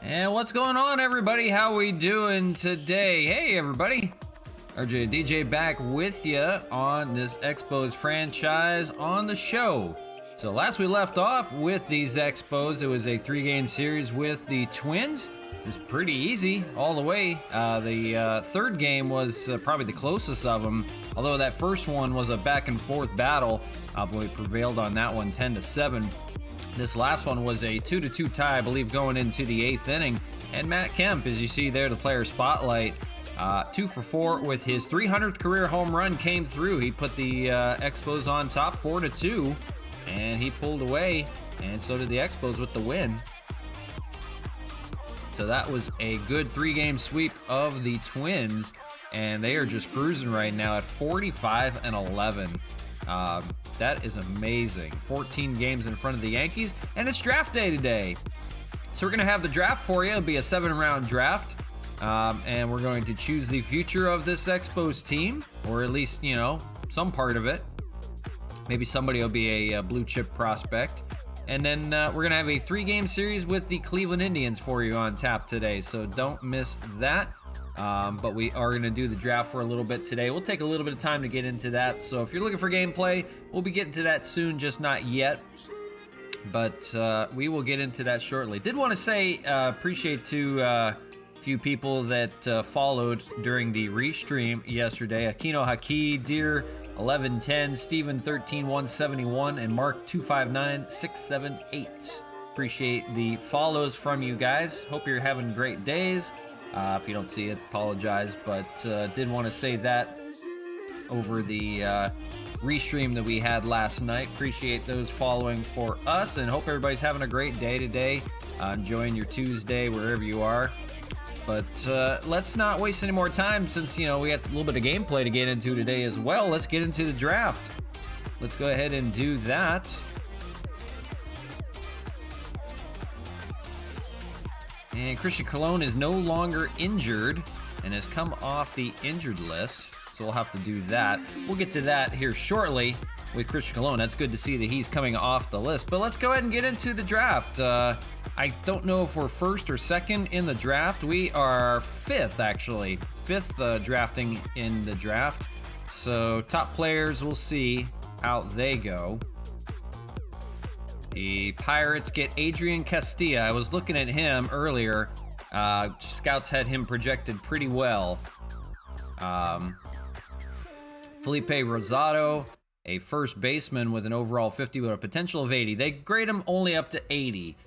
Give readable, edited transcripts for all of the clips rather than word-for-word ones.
And what's going on, everybody? How we doing today? Hey, everybody. RJthe back with you on this Expos franchise on the show. So last we left off with these Expos, it was a 3-game series with the Twins. It was pretty easy all the way. The third game was probably the closest of them, although that first one was a back and forth battle. We prevailed on that one 10-7. This last one was a 2-2 tie, I believe, going into the 8th inning. And Matt Kemp, as you see there, the player spotlight, 2 for 4 with his 300th career home run came through. He put the Expos on top 4-2, and he pulled away, and so did the Expos with the win. So that was a good 3-game sweep of the Twins, and they are just cruising right now at 45-11. That is amazing. 14 games in front of the Yankees, and it's draft day today. So we're going to have the draft for you. It'll be a 7-round draft, and we're going to choose the future of this Expos team, or at least, you know, some part of it. Maybe somebody will be a blue chip prospect. And then we're going to have a 3-game series with the Cleveland Indians for you on tap today, so don't miss that. But we are going to do the draft for a little bit today. We'll take a little bit of time to get into that. So if you're looking for gameplay, we'll be getting to that soon, just not yet. But we will get into that shortly. Did want to say appreciate to few people that followed during the restream yesterday. Aquino Haki, Deer 1110, Steven 13171, and Mark 259678. Appreciate the follows from you guys. Hope you're having great days. If you don't see it, apologize, but did want to say that over the restream that we had last night. Appreciate those following for us, and hope everybody's having a great day today. Enjoying your Tuesday wherever you are. But let's not waste any more time, since, you know, we got a little bit of gameplay to get into today as well. Let's get into the draft. Let's go ahead and do that. And Christian Colon is no longer injured and has come off the injured list, so we'll have to do that. We'll get to that here shortly with Christian Colon. That's good to see that he's coming off the list. But let's go ahead and get into the draft. I don't know if we're first or second in the draft. We are fifth, actually. Fifth drafting in the draft. So top players, we'll see how they go. The Pirates get Adrian Castilla. I was looking at him earlier. Scouts had him projected pretty well. Felipe Rosado, a first baseman with an overall 50 with a potential of 80. They grade him only up to 80.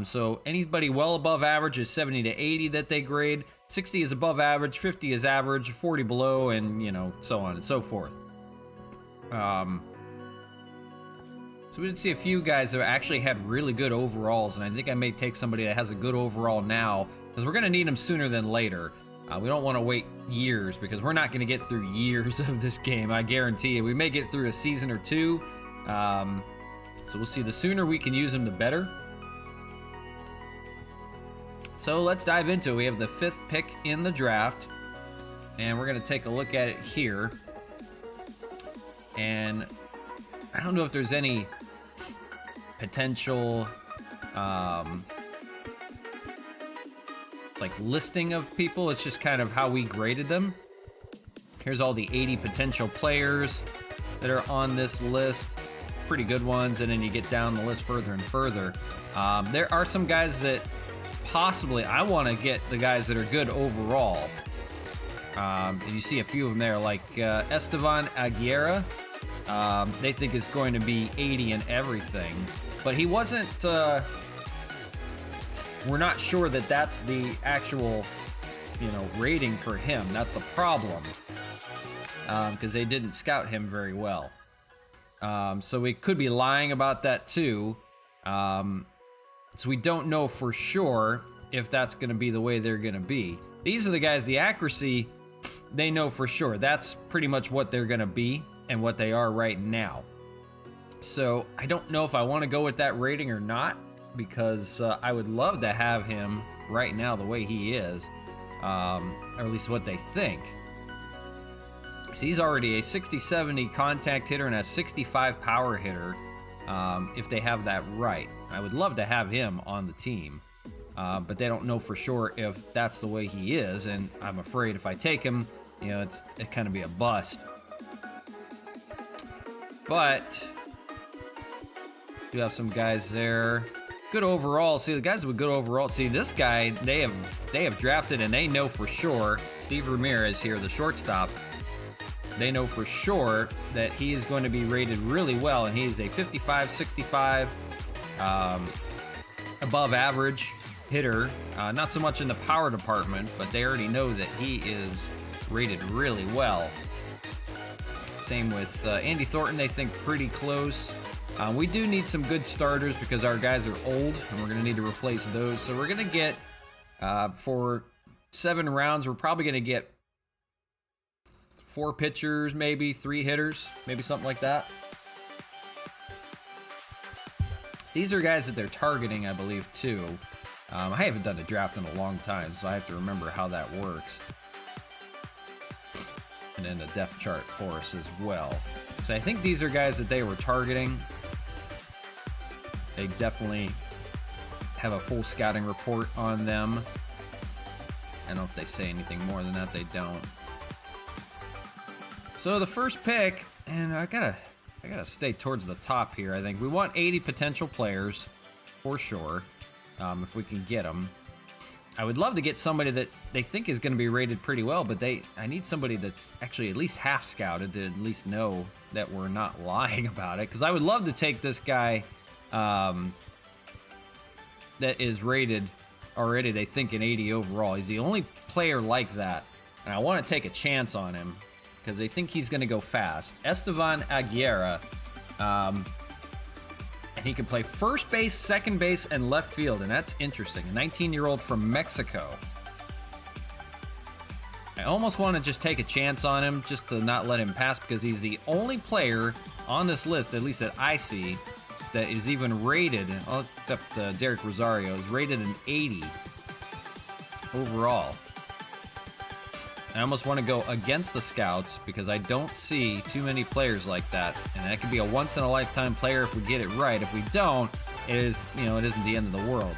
So anybody well above average is 70 to 80 that they grade. 60 is above average, 50 is average, 40 below, and, you know, so on and so forth. So we did see a few guys that actually had really good overalls, and I think I may take somebody that has a good overall now, because we're going to need them sooner than later. We don't want to wait years, because we're not going to get through years of this game, I guarantee you. We may get through a season or two, so we'll see. The sooner we can use them, the better. So let's dive into it. We have the 5th pick in the draft, and we're going to take a look at it here. And I don't know if there's any potential like listing of people. It's just kind of how we graded them. Here's all the 80 potential players that are on this list. Pretty good ones, and then you get down the list further and further. There are some guys that possibly I want to get, the guys that are good overall. And you see a few of them there, like Estevan Aguirre. They think is going to be 80 and everything, but he wasn't, we're not sure that that's the actual, you know, rating for him. That's the problem, because they didn't scout him very well. So we could be lying about that too. So we don't know for sure. if that's going to be the way they're going to be. These are the guys, the accuracy, they know for sure. That's pretty much what they're going to be and what they are right now. So I don't know if I want to go with that rating or not, because I would love to have him right now the way he is, or at least what they think. So he's already a 60-70 contact hitter and a 65 power hitter, if they have that right. I would love to have him on the team, but they don't know for sure if that's the way he is, and I'm afraid if I take him, you know, it's kind of be a bust. But do have some guys there. Good overall. See, the guys with good overall. See, this guy, they have drafted, and they know for sure. Steve Ramirez here, the shortstop. They know for sure that he is going to be rated really well, and he's a 55-65 above average hitter. Not so much in the power department, but they already know that he is rated really well. Same with Andy Thornton. They think pretty close. We do need some good starters because our guys are old, and we're going to need to replace those. So we're going to get, for 7 rounds, we're probably going to get 4 pitchers, maybe 3 hitters, maybe something like that. These are guys that they're targeting, I believe, too. I haven't done a draft in a long time, so I have to remember how that works. And then the depth chart for us as well. So I think these are guys that they were targeting. They definitely have a full scouting report on them. I don't know if they say anything more than that. They don't. So the first pick, and I gotta stay towards the top here. I think we want 80 potential players for sure, if we can get them. I would love to get somebody that they think is going to be rated pretty well, but I need somebody that's actually at least half scouted to at least know that we're not lying about it. Because I would love to take this guy that is rated already, they think, an 80 overall. He's the only player like that, and I want to take a chance on him because they think he's going to go fast. Estevan Aguirre, and he can play first base, second base, and left field, and that's interesting. A 19-year-old from Mexico. I almost want to just take a chance on him just to not let him pass because he's the only player on this list, at least that I see, that is even rated, except Derek Rosario, is rated an 80 overall. I almost want to go against the scouts because I don't see too many players like that, and that could be a once-in-a-lifetime player if we get it right. If we don't, it isn't the end of the world.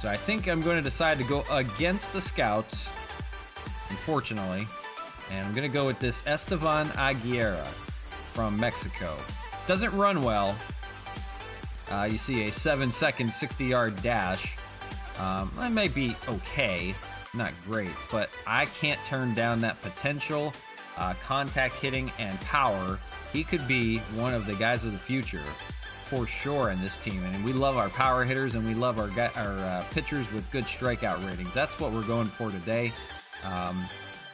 So I think I'm going to decide to go against the scouts, unfortunately, and I'm going to go with this Estevan Aguirre from Mexico. Doesn't run well. You see a 7-second, 60-yard dash. That may be okay. Not great, but I can't turn down that potential, contact hitting and power. He could be one of the guys of the future for sure in this team, and we love our power hitters and we love our pitchers with good strikeout ratings. That's what we're going for today.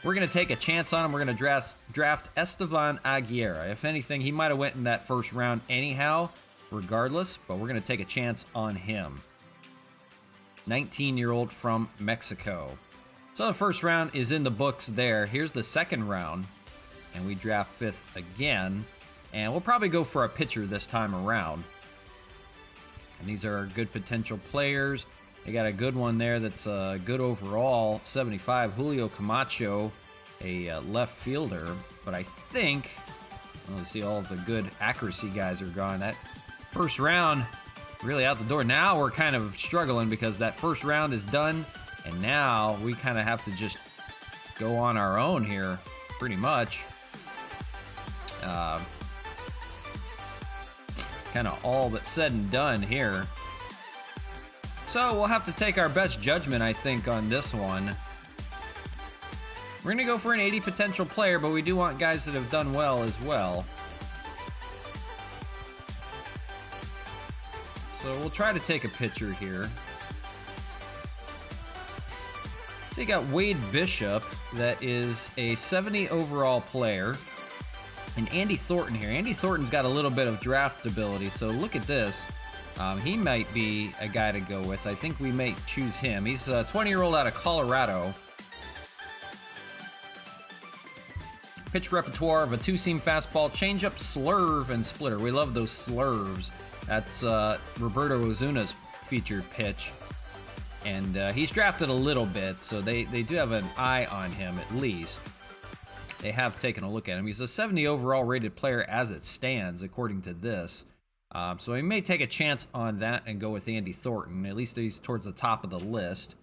We're going to take a chance on him. We're going to draft Estevan Aguirre. If anything, he might have went in that first round anyhow, regardless, but we're going to take a chance on him. 19-year-old from Mexico. So the first round is in the books there. Here's the second round, and we draft 5th again. And we'll probably go for a pitcher this time around. And these are good potential players. They got a good one there that's good overall, 75, Julio Camacho, a left fielder. But I think, let's see, all of the good accuracy guys are gone. That first round, really out the door. Now we're kind of struggling because that first round is done. And now we kind of have to just go on our own here, pretty much. Kind of all but said and done here. So we'll have to take our best judgment, I think, on this one. We're going to go for an 80 potential player, but we do want guys that have done well as well. So we'll try to take a pitcher here. So you got Wade Bishop, that is a 70 overall player. And Andy Thornton here. Andy Thornton's got a little bit of draftability, so look at this. He might be a guy to go with. I think we may choose him. He's a 20-year-old out of Colorado. Pitch repertoire of a two-seam fastball, changeup, slurve, and splitter. We love those slurves. That's Roberto Ozuna's featured pitch. And he's drafted a little bit, so they do have an eye on him at least. They have taken a look at him. He's a 70 overall rated player as it stands, according to this. So we may take a chance on that and go with Andy Thornton. At least he's towards the top of the list.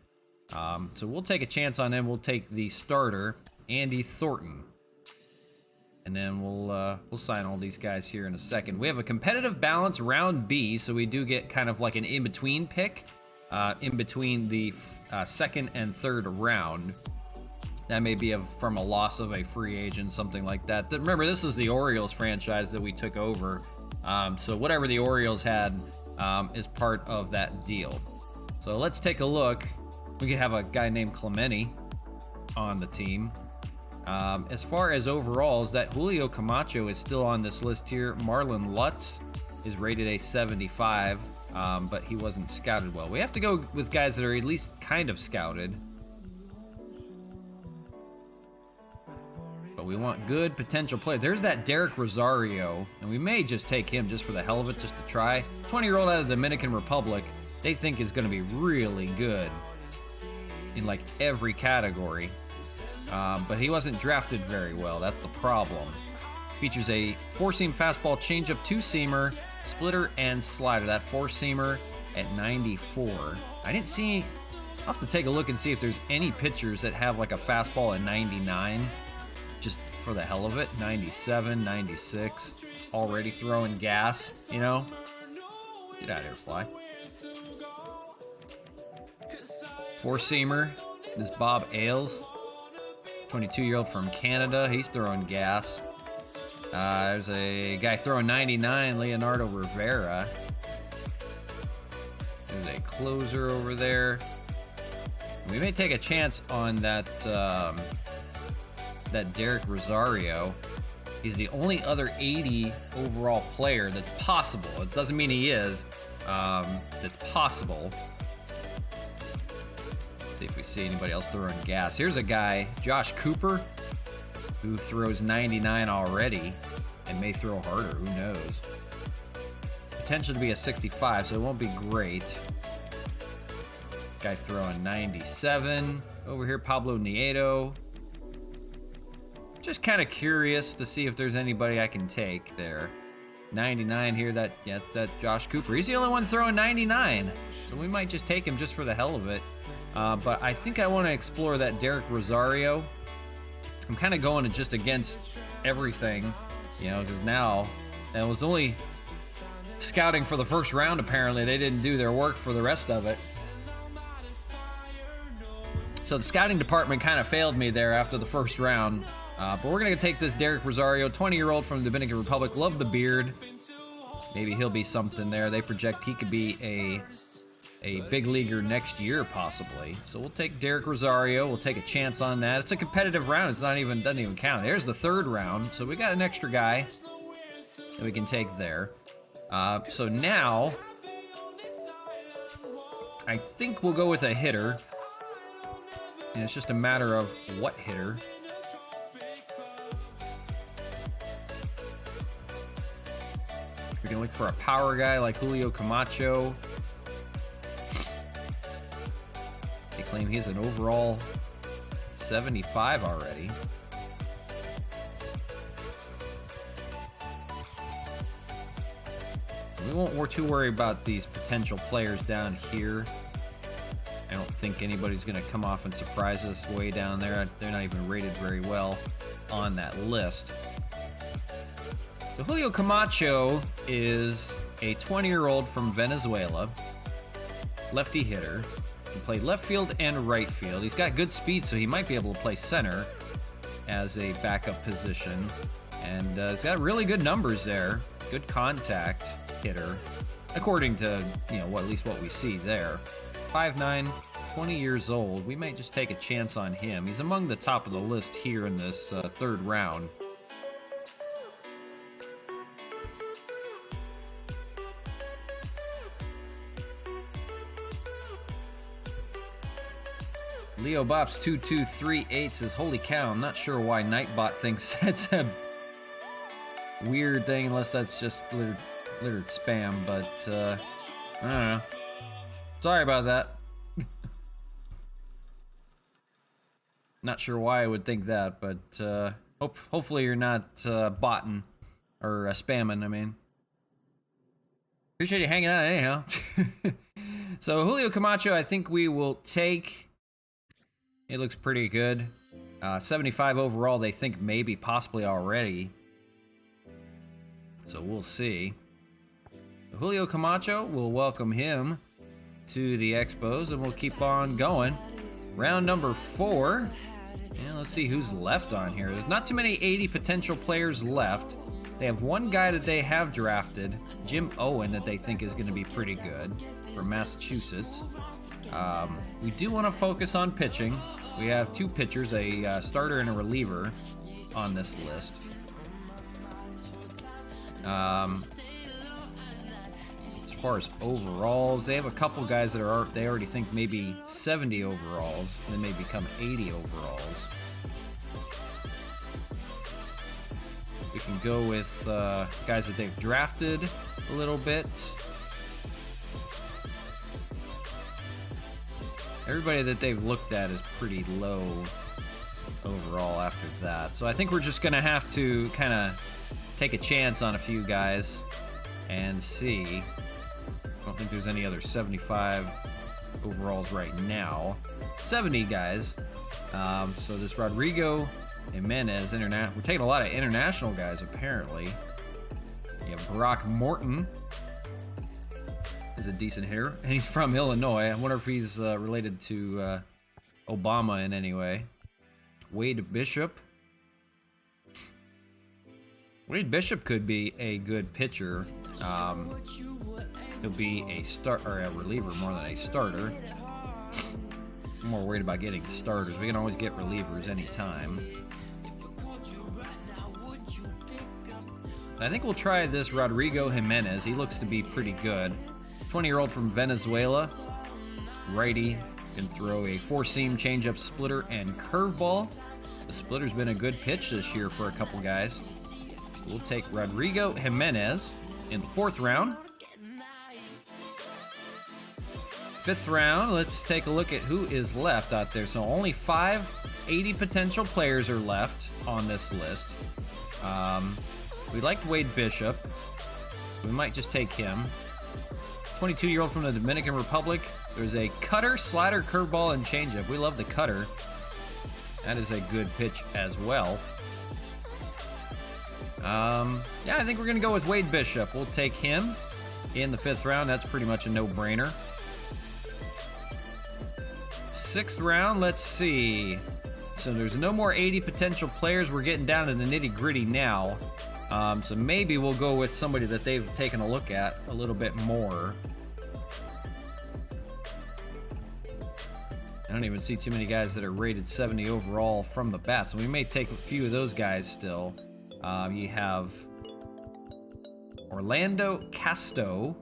So we'll take a chance on him. We'll take the starter, Andy Thornton. And then we'll sign all these guys here in a second. We have a competitive balance round B, so we do get kind of like an in-between pick in between the second and third round. That may be from a loss of a free agent, something like that. Remember, this is the Orioles franchise that we took over. So whatever the Orioles had is part of that deal. So let's take a look. We could have a guy named Clemente on the team. As far as overalls, that Julio Camacho is still on this list here. Marlon Lutz is rated a 75, but he wasn't scouted well. We have to go with guys that are at least kind of scouted. But we want good potential players. There's that Derek Rosario, and we may just take him just for the hell of it, just to try. 20-year-old out of the Dominican Republic, they think is going to be really good in like every category. But he wasn't drafted very well. That's the problem. Features a four-seam fastball, changeup, two-seamer, splitter, and slider. That four-seamer at 94. I didn't see... I'll have to take a look and see if there's any pitchers that have like a fastball at 99. Just for the hell of it. 97, 96. Already throwing gas, you know? Get out of here, fly. Four-seamer is Bob Ailes. 22-year-old from Canada. He's throwing gas. There's a guy throwing 99, Leonardo Rivera. There's a closer over there. We may take a chance on that Derek Rosario. He's the only other 80 overall player that's possible. It doesn't mean he is. That's possible. See if we see anybody else throwing gas. Here's a guy, Josh Cooper, who throws 99 already and may throw harder. Who knows? Potential to be a 65, so it won't be great. Guy throwing 97. Over here, Pablo Nieto. Just kind of curious to see if there's anybody I can take there. 99 here. That's that Josh Cooper. He's the only one throwing 99, so we might just take him just for the hell of it. But I think I want to explore that Derek Rosario. I'm kind of going just against everything, you know, because now it was only scouting for the first round. Apparently, they didn't do their work for the rest of it. So the scouting department kind of failed me there after the first round. But we're going to take this Derek Rosario, 20-year-old from the Dominican Republic. Love the beard. Maybe he'll be something there. They project he could be a big leaguer next year, possibly. So we'll take Derek Rosario. We'll take a chance on that. It's a competitive round. It's doesn't even count. There's the third round. So we got an extra guy that we can take there. So now, I think we'll go with a hitter. And it's just a matter of what hitter. We can look for a power guy like Julio Camacho. They claim he's an overall 75 already. We won't too worry about these potential players down here. I don't think anybody's going to come off and surprise us way down there. They're not even rated very well on that list. So Julio Camacho is a 20-year-old from Venezuela, lefty hitter. He played left field and right field. He's got good speed, so he might be able to play center as a backup position. And he's got really good numbers there. Good contact hitter, according to, you know, at least what we see there. 5'9", 20 years old. We might just take a chance on him. He's among the top of the list here in this third round. Leo Bops 2238 says, holy cow, I'm not sure why Nightbot thinks that's a weird thing, unless that's just littered spam, but I don't know. Sorry about that. Not sure why I would think that, but hopefully you're not botting or spamming, I mean. Appreciate you hanging out anyhow. So Julio Camacho, I think we will take. It looks pretty good. 75 overall, they think maybe possibly already. So we'll see. Julio Camacho, we'll welcome him to the Expos, and we'll keep on going. Round number 4. And let's see who's left on here. There's not too many 80 potential players left. They have one guy that they have drafted, Jim Owen, that they think is going to be pretty good from Massachusetts. We do want to focus on pitching. We have 2 pitchers, a starter and a reliever on this list. As far as overalls, they have a couple guys that they already think maybe 70 overalls, and then may become 80 overalls. We can go with guys that they've drafted a little bit. Everybody that they've looked at is pretty low overall after that. So I think we're just going to have to kind of take a chance on a few guys and see. I don't think there's any other 75 overalls right now. 70 guys. So this Rodrigo Jimenez, we're taking a lot of international guys apparently. You have Brock Morton is a decent hitter, and he's from Illinois. I wonder if he's related to Obama in any way. Wade Bishop. Wade Bishop could be a good pitcher. He'll be a reliever more than a starter. I'm more worried about getting starters. We can always get relievers anytime. I think we'll try this Rodrigo Jimenez. He looks to be pretty good. 20-year-old from Venezuela. Righty. Can throw a 4-seam, changeup, splitter, and curveball. The splitter's been a good pitch this year for a couple guys. We'll take Rodrigo Jimenez in the 4th round. 5th round, let's take a look at who is left out there. So only 80 potential players are left on this list. We liked Wade Bishop. We might just take him. 22-year-old from the Dominican Republic. There's a cutter, slider, curveball, and changeup. We love the cutter. That is a good pitch as well. Yeah, I think we're going to go with Wade Bishop. We'll take him in the 5th round. That's pretty much a no-brainer. 6th round, let's see. So there's no more 80 potential players. We're getting down to the nitty-gritty now. So maybe we'll go with somebody that they've taken a look at a little bit more. I don't even see too many guys that are rated 70 overall from the bat, so we may take a few of those guys still. You have Orlando Casto,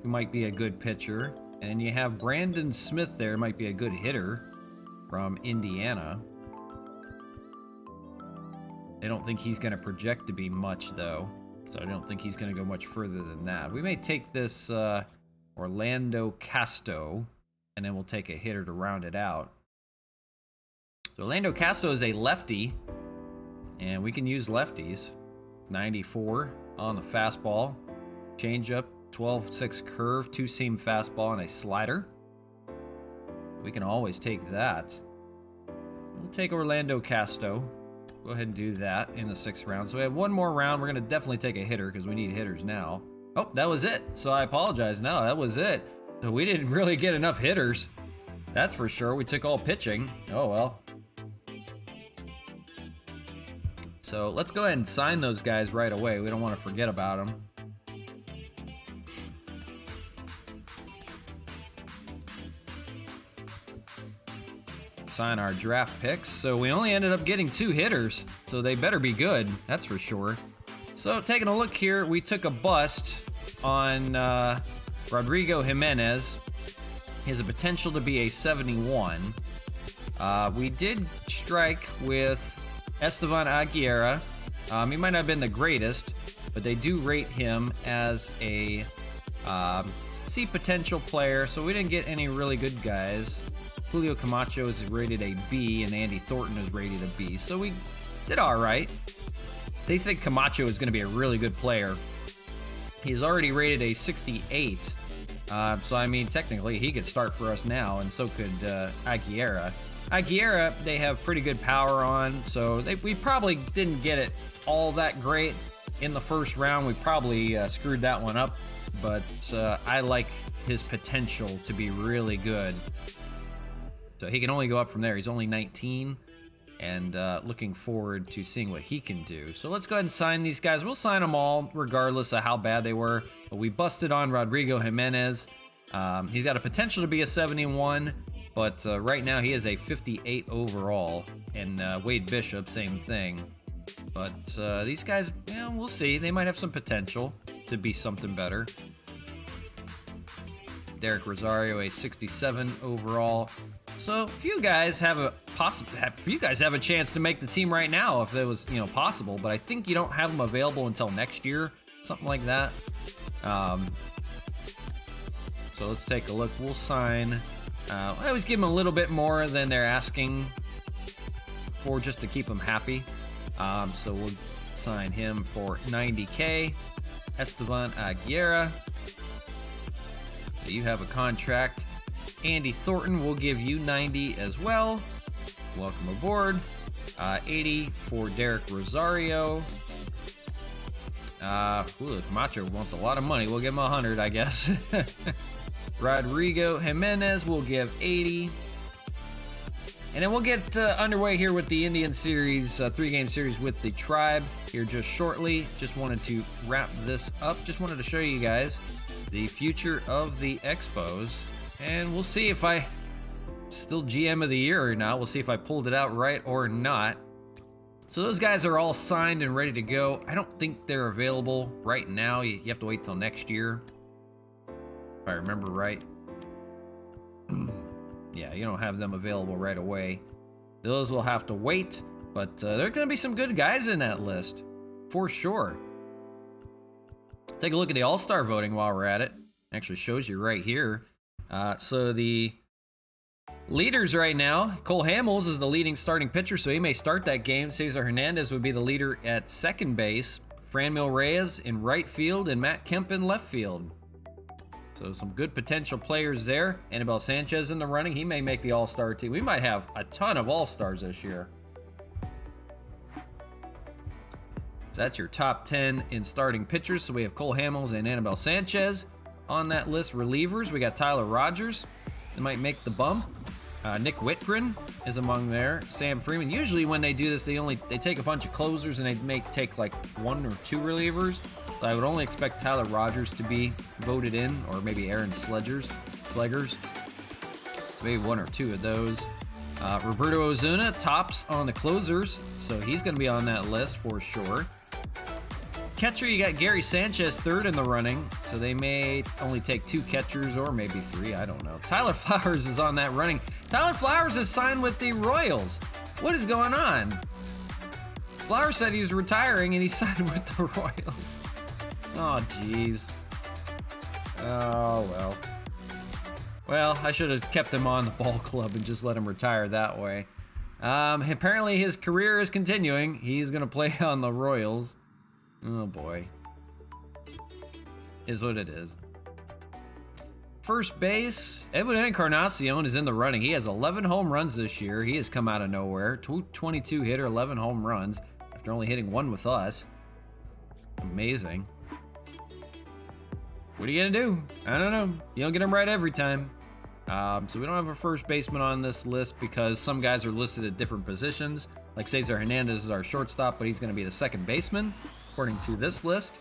who might be a good pitcher. And you have Brandon Smith there, might be a good hitter from Indiana. I don't think he's going to project to be much, though. So I don't think he's going to go much further than that. We may take this Orlando Casto, and then we'll take a hitter to round it out. So Orlando Casto is a lefty, and we can use lefties. 94 on the fastball, changeup, 12-6 curve, 2-seam fastball, and a slider. We can always take that. We'll take Orlando Casto. Go ahead and do that in the 6th round. So we have one more round. We're going to definitely take a hitter because we need hitters now. Oh, that was it. So I apologize. No, that was it. So we didn't really get enough hitters. That's for sure. We took all pitching. Oh, well. So let's go ahead and sign those guys right away. We don't want to forget about them. Sign our draft picks. So we only ended up getting 2 hitters, so they better be good, that's for sure. So taking a look here, we took a bust on Rodrigo Jimenez. He has a potential to be a 71. We did strike with Estevan Aguilera. He might not have been the greatest, but they do rate him as a C potential player, so we didn't get any really good guys. Julio Camacho is rated a B, and Andy Thornton is rated a B, so we did all right. They think Camacho is going to be a really good player. He's already rated a 68, so I mean, technically, he could start for us now, and so could Aguilera. Aguilera, they have pretty good power on, so we probably didn't get it all that great in the first round. We probably screwed that one up, but I like his potential to be really good. So he can only go up from there. He's only 19, and looking forward to seeing what he can do. So let's go ahead and sign these guys. We'll sign them all, regardless of how bad they were. But we busted on Rodrigo Jimenez. He's got a potential to be a 71, but right now he is a 58 overall. And Wade Bishop, same thing. But these guys, yeah, we'll see. They might have some potential to be something better. Derek Rosario, a 67 overall. So a few guys have a chance to make the team right now if it was, possible. But I think you don't have them available until next year, something like that. So let's take a look. We'll sign. I always give them a little bit more than they're asking for, just to keep them happy. So we'll sign him for 90K. Estevan Aguilera. So you have a contract. Andy Thornton will give you 90 as well. Welcome aboard. 80 for Derek Rosario. Camacho wants a lot of money. We'll give him 100, I guess. Rodrigo Jimenez will give 80. And then we'll get underway here with the Indian Series, 3-game series with the Tribe here just shortly. Just wanted to wrap this up. Just wanted to show you guys the future of the Expos. And we'll see if I still GM of the year or not. We'll see if I pulled it out right or not. So those guys are all signed and ready to go. I don't think they're available right now. You have to wait till next year, if I remember right. Yeah, you don't have them available right away. Those will have to wait, but there are going to be some good guys in that list, for sure. Take a look at the All-Star voting while we're at it. Actually shows you right here. So the leaders right now, Cole Hamels is the leading starting pitcher, so he may start that game. Cesar Hernandez would be the leader at second base. Franmil Reyes in right field, and Matt Kemp in left field. So some good potential players there. Anibal Sanchez in the running. He may make the All-Star team. We might have a ton of All-Stars this year. So that's your top 10 in starting pitchers. So we have Cole Hamels and Anibal Sanchez on that list. Relievers, we got Tyler Rogers. They might make the bump. Nick Whitgren is among there. Sam Freeman. Usually when they do this, they take a bunch of closers and they may take like 1 or 2 relievers. So I would only expect Tyler Rogers to be voted in, or maybe Aaron Slegers. So maybe 1 or 2 of those. Roberto Ozuna tops on the closers, so he's going to be on that list for sure. Catcher, you got Gary Sanchez third in the running, so they may only take 2 catchers or maybe 3, I don't know. Tyler Flowers is on that running. Tyler Flowers is signed with the Royals. What is going on? Flowers said he was retiring and he signed with the Royals. Oh, jeez. Oh, well. Well, I should have kept him on the ball club and just let him retire that way. Apparently his career is continuing. He's going to play on the Royals. Oh boy. Is what it is. First base, Edwin Encarnacion is in the running. He has 11 home runs this year. He has come out of nowhere. 22 hitter, 11 home runs after only hitting 1 with us. Amazing. What are you gonna do? I don't know. You don't get them right every time. So we don't have a first baseman on this list because some guys are listed at different positions. Like Cesar Hernandez is our shortstop, but he's going to be the second baseman, according to this list.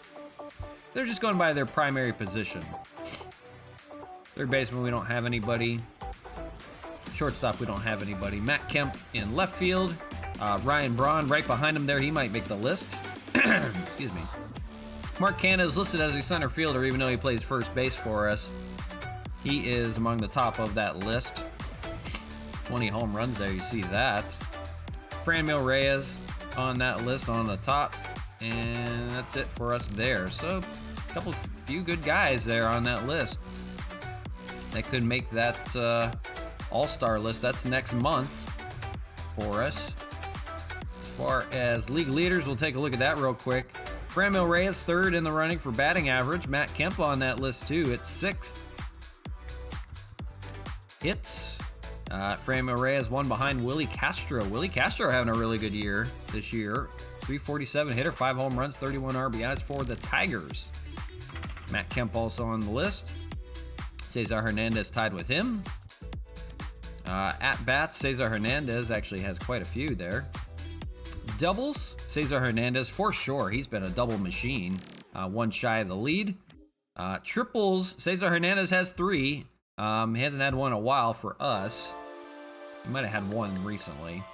They're just going by their primary position. Third baseman, we don't have anybody. Shortstop, we don't have anybody. Matt Kemp in left field. Ryan Braun right behind him there. He might make the list. Excuse me. Mark Canha is listed as a center fielder, even though he plays first base for us. He is among the top of that list. 20 home runs there. You see that. Franmil Reyes on that list on the top. And that's it for us there. So a few good guys there on that list. That could make that all-star list. That's next month for us. As far as league leaders, we'll take a look at that real quick. Franmil Reyes, third in the running for batting average. Matt Kemp on that list too at sixth. Hits. Franmil Reyes, one behind Willie Castro. Willie Castro having a really good year this year. 347 hitter, 5 home runs, 31 RBIs for the Tigers. Matt Kemp also on the list. Cesar Hernandez tied with him. At bats, Cesar Hernandez actually has quite a few there. Doubles, Cesar Hernandez for sure. He's been a double machine. One shy of the lead. Triples, Cesar Hernandez has 3. He hasn't had one in a while for us. He might have had one recently.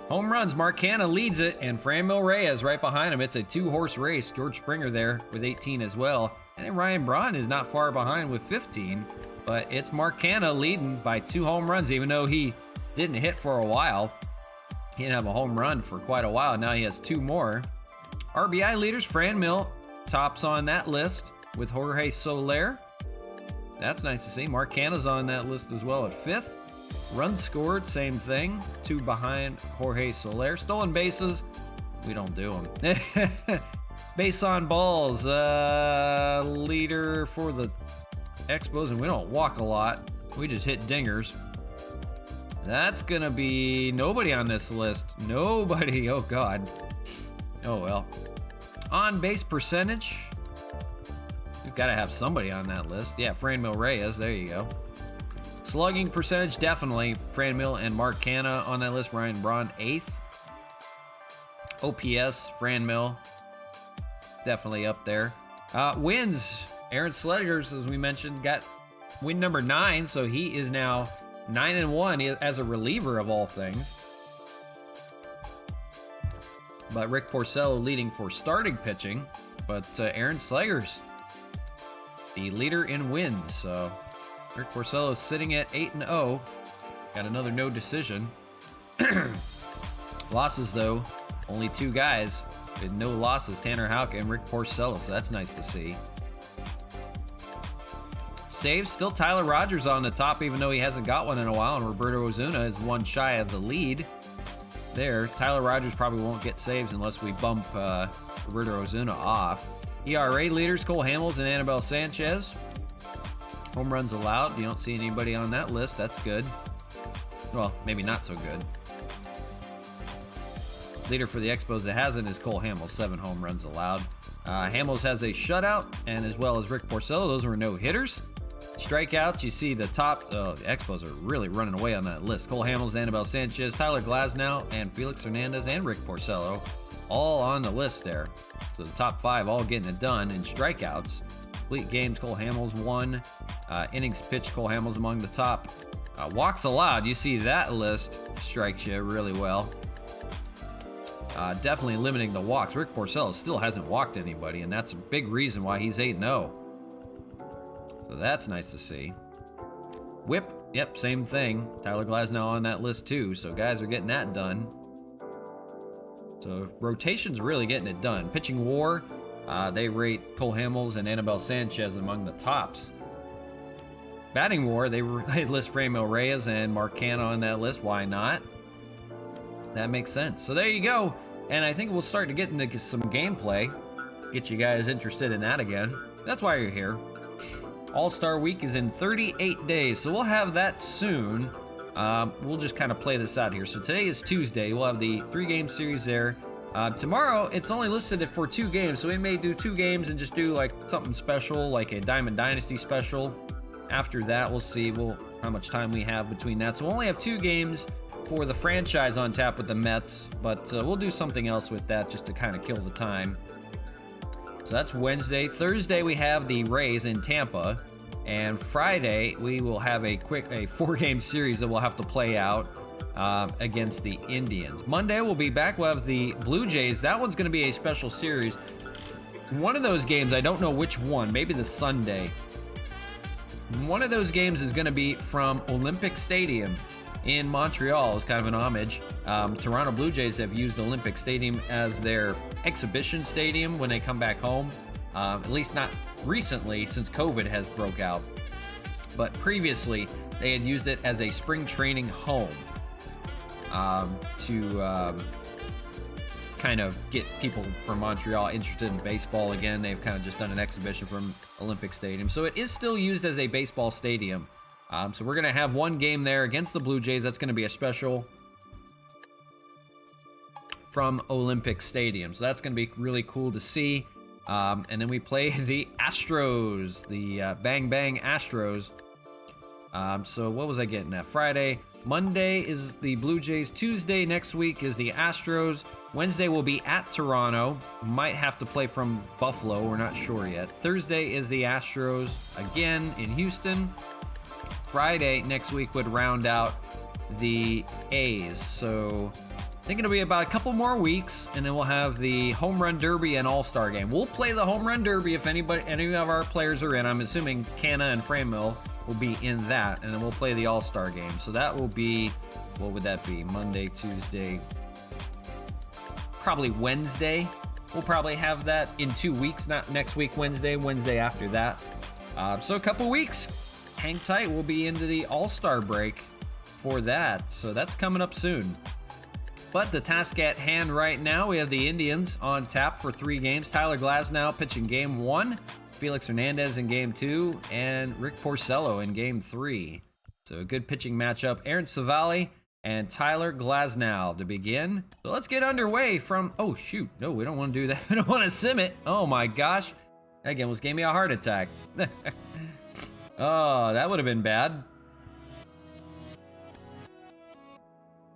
Home runs, Mark Hanna leads it, and Franmil Reyes right behind him. It's a 2-horse race. George Springer there with 18 as well. And then Ryan Braun is not far behind with 15. But it's Mark Hanna leading by 2 home runs, even though he didn't hit for a while. He didn't have a home run for quite a while. Now he has 2 more. RBI leaders, Franmil tops on that list with Jorge Soler. That's nice to see. Mark Hanna's on that list as well at 5th. Runs scored, same thing. 2 behind Jorge Soler. Stolen bases, we don't do them. Base on balls, leader for the Expos, and we don't walk a lot. We just hit dingers. That's gonna be nobody on this list. Nobody, oh God. Oh well. On base percentage, we've got to have somebody on that list. Yeah, Franmil Reyes, there you go. Slugging percentage, definitely Franmil and Mark Hanna on that list. Ryan Braun, 8th. OPS, Franmil, definitely up there. Wins, Aaron Slegers, as we mentioned, got win number 9, so he is now 9-1 as a reliever of all things. But Rick Porcello leading for starting pitching, but Aaron Slegers, the leader in wins. So Rick Porcello sitting at 8-0. Got another no decision. Losses though, only 2 guys with no losses, Tanner Houck and Rick Porcello, so that's nice to see. Saves, still Tyler Rogers on the top, even though he hasn't got one in a while, and Roberto Ozuna is 1 shy of the lead. There, Tyler Rogers probably won't get saves unless we bump Roberto Ozuna off. ERA leaders, Cole Hamels and Anibal Sanchez. Home runs allowed, you don't see anybody on that list, that's good. Well, maybe not so good. Leader for the Expos that hasn't is Cole Hamels, 7 home runs allowed. Hamels has a shutout, and as well as Rick Porcello, those were no hitters. Strikeouts, you see the top, the Expos are really running away on that list. Cole Hamels, Anibal Sanchez, Tyler Glasnow, and Felix Hernandez, and Rick Porcello, all on the list there. So the top 5 all getting it done in strikeouts. Complete games, Cole Hamels, 1. Innings pitched, Cole Hamels among the top. Walks allowed, you see that list strikes you really well. Definitely limiting the walks. Rick Porcello still hasn't walked anybody, and that's a big reason why he's 8-0. So that's nice to see. Whip, yep, same thing. Tyler Glasnow on that list too, so guys are getting that done. So rotation's really getting it done. Pitching WAR, they rate Cole Hamels and Anibal Sanchez among the tops. Batting WAR, they list Franmil Reyes and Mark Hanna on that list. Why not? That makes sense. So there you go. And I think we'll start to get into some gameplay. Get you guys interested in that again. That's why you're here. All-Star Week is in 38 days, so we'll have that soon. We'll just kind of play this out here. So today is Tuesday. We'll have the 3-game series there. Tomorrow, it's only listed for 2 games, so we may do 2 games and just do like something special, like a Diamond Dynasty special. After that, we'll see how much time we have between that. So we'll only have 2 games for the franchise on tap with the Mets, but we'll do something else with that just to kind of kill the time. So that's Wednesday. Thursday, we have the Rays in Tampa. And Friday, we will have a 4-game series that we'll have to play out against the Indians. Monday, we'll be back. We'll have the Blue Jays. That one's going to be a special series. One of those games, I don't know which one, maybe the Sunday. One of those games is going to be from Olympic Stadium in Montreal. It's kind of an homage. Toronto Blue Jays have used Olympic Stadium as their exhibition stadium when they come back home. At least not recently, since COVID has broke out. But previously, they had used it as a spring training home to kind of get people from Montreal interested in baseball again. They've kind of just done an exhibition from Olympic Stadium. So it is still used as a baseball stadium. So we're going to have one game there against the Blue Jays. That's going to be a special from Olympic Stadium. So that's going to be really cool to see. And then we play the Astros, the Bang Bang Astros. So what was I getting at? Friday. Monday is the Blue Jays. Tuesday next week is the Astros. Wednesday will be at Toronto. Might have to play from Buffalo. We're not sure yet. Thursday is the Astros again in Houston. Friday next week would round out the A's. So I think it'll be about a couple more weeks, and then we'll have the Home Run Derby and All-Star Game. We'll play the Home Run Derby if any of our players are in. I'm assuming Canna and Framil will be in that, and then we'll play the All-Star Game. So that will be, what would that be? Monday, Tuesday, probably Wednesday. We'll probably have that in 2 weeks, not next week Wednesday after that. So a couple weeks. Hang tight. We'll be into the All-Star break for that. So that's coming up soon. But the task at hand right now, we have the Indians on tap for 3 games. Tyler Glasnow pitching game 1. Felix Hernandez in game 2. And Rick Porcello in game 3. So a good pitching matchup. Aaron Savali and Tyler Glasnow to begin. So let's get underway from... Oh, shoot. No, we don't want to do that. We don't want to sim it. Oh, my gosh. That game almost gave me a heart attack. Oh, that would have been bad.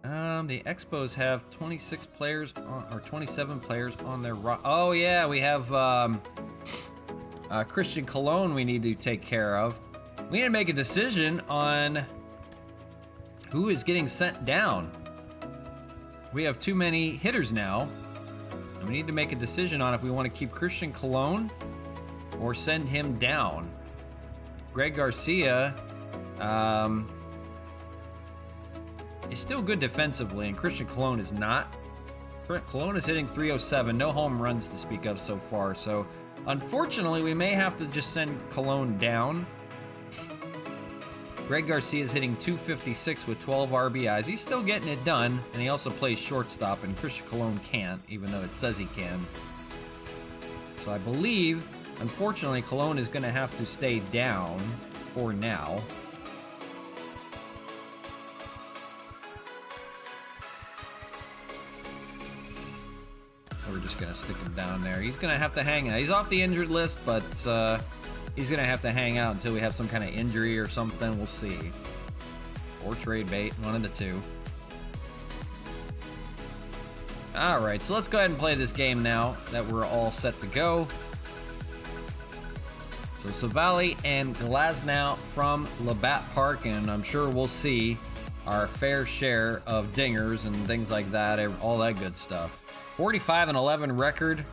The Expos have 26 players or 27 players on their oh yeah, we have Christian Colon we need to take care of. We need to make a decision on who is getting sent down. We have too many hitters now, and we need to make a decision on if we want to keep Christian Colon or send him down. Greg Garcia is still good defensively, and Christian Colon is not. Colon is hitting .307, no home runs to speak of so far. So, unfortunately, we may have to just send Colon down. Greg Garcia is hitting .256 with 12 RBIs. He's still getting it done, and he also plays shortstop, and Christian Colon can't, even though it says he can. So I believe, unfortunately, Colon is going to have to stay down for now. We're just going to stick him down there. He's going to have to hang out. He's off the injured list, but he's going to have to hang out until we have some kind of injury or something. We'll see. Or trade bait, one of the two. All right, so let's go ahead and play this game now that we're all set to go. So Savali and Glasnow from Labatt Park, and I'm sure we'll see our fair share of dingers and things like that, all that good stuff. 45-11 record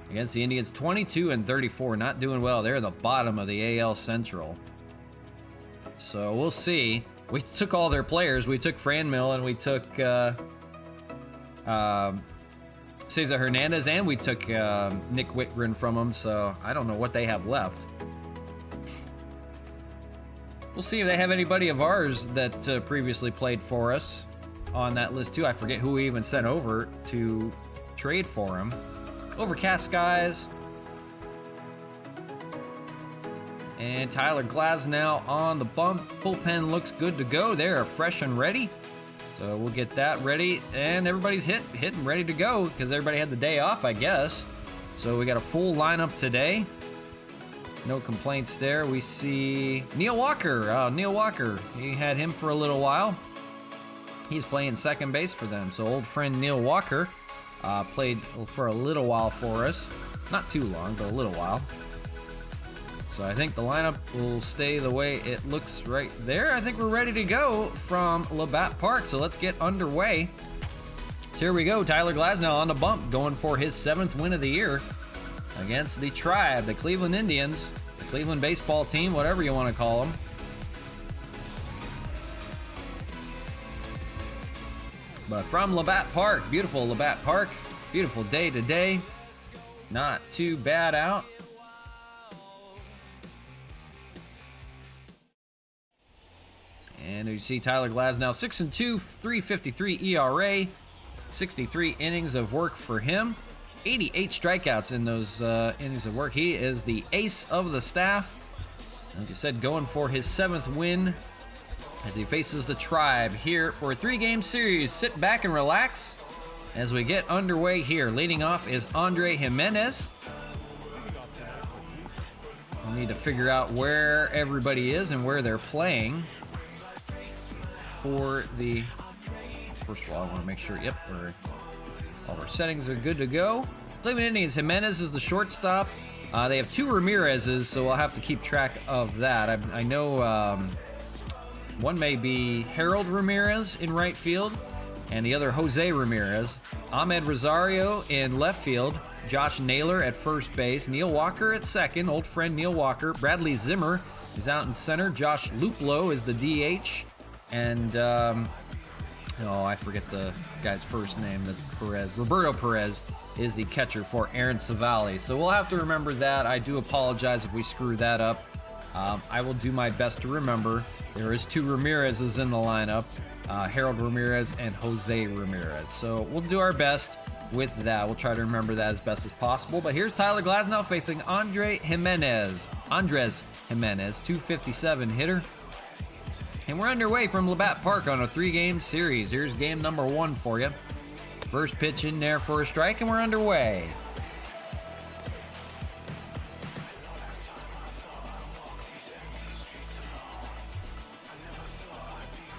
against the Indians. 22-34, not doing well. They're at the bottom of the AL Central. So we'll see. We took all their players. We took Franmil and we took Cesar Hernandez, and we took Nick Whitgren from them. So I don't know what they have left. We'll see if they have anybody of ours that previously played for us on that list too. I forget who we even sent over to trade for him. Overcast skies. And Tyler Glasnow on the bump. Bullpen looks good to go. They're fresh and ready. So we'll get that ready. And everybody's hit and ready to go because everybody had the day off, I guess. So we got a full lineup today. No complaints there. We see Neil Walker. Neil Walker. He had him for a little while. He's playing second base for them. So old friend Neil Walker played for a little while for us. Not too long, but a little while. So I think the lineup will stay the way it looks right there. I think we're ready to go from Labatt Park. So let's get underway. So here we go. Tyler Glasnow on the bump, going for his 7th win of the year against the Tribe, the Cleveland Indians. Cleveland baseball team, whatever you want to call them. But from Labatt Park, beautiful Labatt Park, beautiful day today. Not too bad out. And you see Tyler Glasnow, 6-2, 3.53 ERA, 63 innings of work for him, 88 strikeouts in those innings of work. He is the ace of the staff. Like I said, going for his 7th win as he faces the Tribe here for a 3-game series. Sit back and relax as we get underway here. Leading off is RJthe Jimenez. We need to figure out where everybody is and where they're playing for the... First of all, I want to make sure, yep, all our settings are good to go. Cleveland Indians, Jimenez is the shortstop. They have 2 Ramirez's, so I'll have to keep track of that. I know one may be Harold Ramirez in right field, and the other Jose Ramirez. Ahmed Rosario in left field. Josh Naylor at first base. Neil Walker at second. Old friend Neil Walker. Bradley Zimmer is out in center. Josh Luplow is the DH. And, I forget the guy's first name. That's Perez. Roberto Perez is the catcher for Aaron Savali. So we'll have to remember that. I do apologize if we screw that up. I will do my best to remember. There is 2 Ramirez's in the lineup. Harold Ramirez and Jose Ramirez. So we'll do our best with that. We'll try to remember that as best as possible. But here's Tyler Glasnow facing Andres Jimenez, 257 hitter. And we're underway from Labatt Park on a 3-game series. Here's game number 1 for you. First pitch in there for a strike, and we're underway.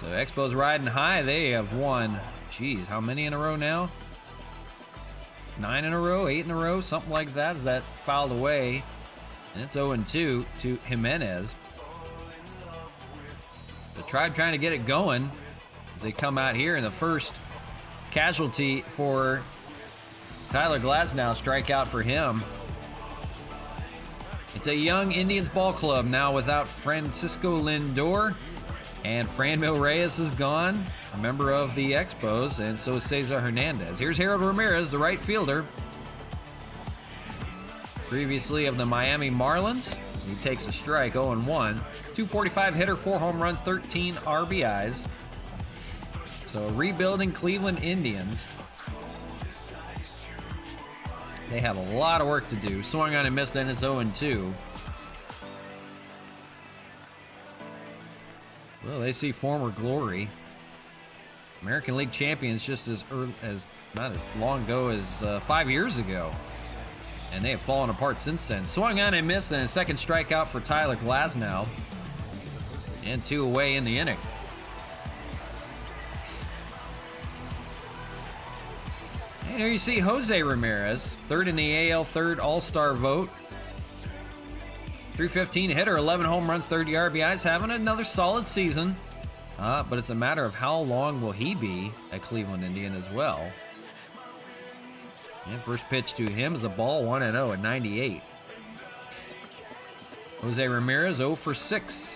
So Expos riding high. They have won, geez, how many in a row now? 9 in a row, 8 in a row, something like that, as that fouled away. And it's 0-2 to Jimenez. The Tribe trying to get it going as they come out here in the first casualty for Tyler Glasnow. Strikeout for him. It's a young Indians ball club now without Francisco Lindor. And Franmil Reyes is gone, a member of the Expos, and so is Cesar Hernandez. Here's Harold Ramirez, the right fielder, previously of the Miami Marlins. He takes a strike, 0-1. 245 hitter, 4 home runs, 13 RBIs. So rebuilding Cleveland Indians. They have a lot of work to do. Swung on and missed, and it's 0-2. Well, they see former glory. American League champions just as early as, not as long ago as 5 years ago. And they have fallen apart since then. Swung on and missed, and a second strikeout for Tyler Glasnow. And 2 away in the inning. And here you see Jose Ramirez, 3rd in the AL, 3rd All-Star vote. 315 hitter, 11 home runs, 30 RBIs, having another solid season. But it's a matter of how long will he be a Cleveland Indian as well. And first pitch to him is a ball, 1-0 at 98. Jose Ramirez 0 for 6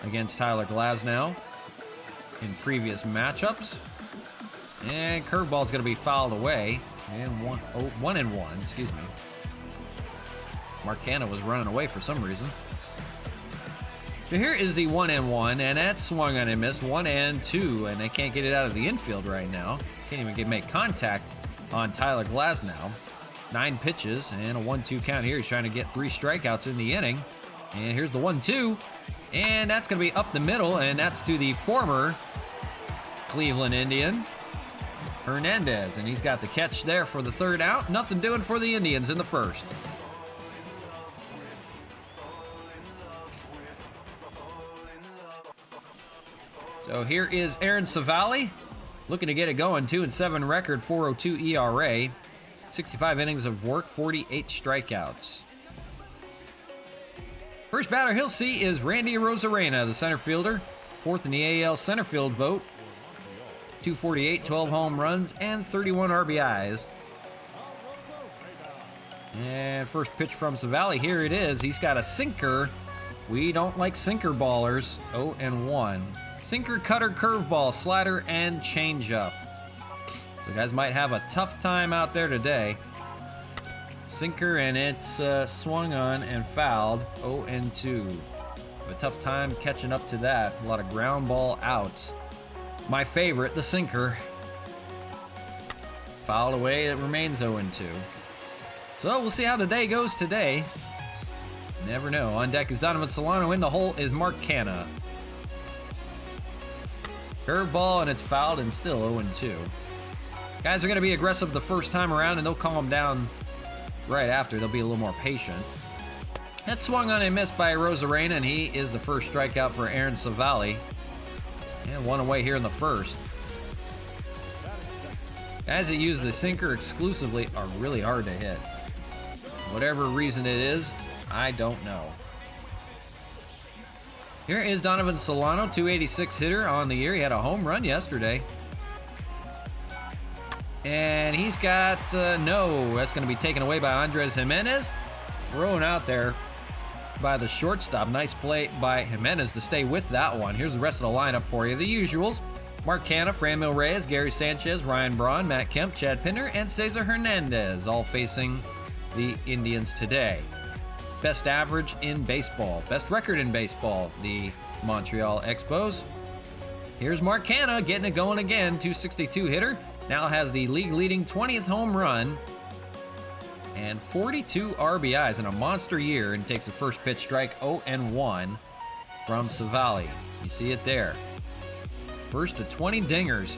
against Tyler Glasnow in previous matchups. And curveball's going to be fouled away. And 1-1, excuse me. Marcano was running away for some reason. So here is the 1-1, and that's swung on and missed. 1-2, and they can't get it out of the infield right now. Can't even make contact on Tyler Glasnow. 9 pitches and a 1-2 count here. He's trying to get 3 strikeouts in the inning. And here's the 1-2, and that's going to be up the middle, and that's to the former Cleveland Indian, Hernandez. And he's got the catch there for the 3rd out. Nothing doing for the Indians in the 1st. So here is Aaron Savali, looking to get it going. 2-7 record, 4.02 ERA, 65 innings of work, 48 strikeouts. First batter he'll see is Randy Arozarena, the center fielder, 4th in the AL center field vote. 248, 12 home runs, and 31 RBIs. And first pitch from Savali, here it is. He's got a sinker. We don't like sinker ballers. 0-1. Sinker, cutter, curveball, slider, and changeup. So guys might have a tough time out there today. Sinker, and it's swung on and fouled. 0-2. A tough time catching up to that. A lot of ground ball outs. My favorite, the sinker. Fouled away, it remains 0-2. So we'll see how the day goes today. Never know. On deck is Donovan Solano. In the hole is Mark Canha. Curveball, and it's fouled, and still 0-2. Guys are going to be aggressive the first time around, and they'll calm down right after. They'll be a little more patient. That's swung on and missed by RJthe, and he is the first strikeout for Aaron Savali. And one away here in the first. Guys that use the sinker exclusively are really hard to hit. Whatever reason it is, I don't know. Here is Donovan Solano, 286 hitter on the year. He had a home run yesterday. And he's got, no, that's going to be taken away by Andres Jimenez. Thrown out there by the shortstop. Nice play by Jimenez to stay with that one. Here's the rest of the lineup for you. The usuals: Mark Canha, Franmil Reyes, Gary Sanchez, Ryan Braun, Matt Kemp, Chad Pinder, and Cesar Hernandez, all facing the Indians today. Best average in baseball, best record in baseball, the Montreal Expos. Here's Mark Canha getting it going again, 262 hitter. Now has the league-leading 20th home run and 42 RBIs in a monster year, and takes a first pitch strike, 0-1 from Savali. You see it there. First to 20 dingers.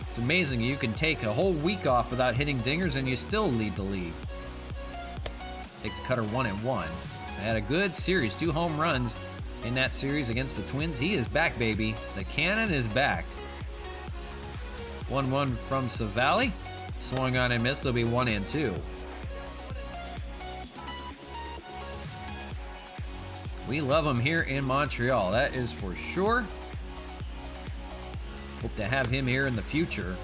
It's amazing you can take a whole week off without hitting dingers and you still lead the league. Takes a cutter, 1-1. Had a good series, 2 home runs in that series against the Twins. He is back, baby. The cannon is back. 1-1 from Savali. Swung on and missed. There'll be 1-2. We love him here in Montreal, that is for sure. Hope to have him here in the future.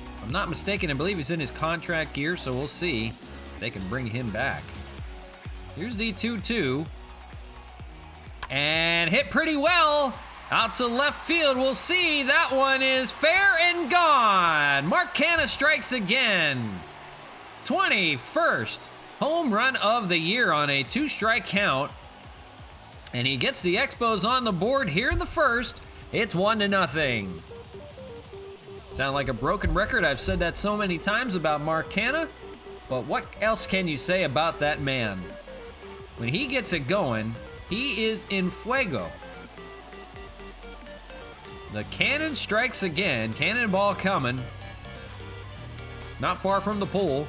If I'm not mistaken, I believe he's in his contract year, so we'll see if they can bring him back. Here's the 2-2. And hit pretty well. Out to left field. We'll see. That one is fair and gone. Mark Canha strikes again. 21st home run of the year on a 2-strike count. And he gets the Expos on the board here in the first. It's 1-0. Sound like a broken record. I've said that so many times about Mark Canha. But what else can you say about that man? When he gets it going, he is in fuego. The cannon strikes again. Cannonball coming. Not far from the pool.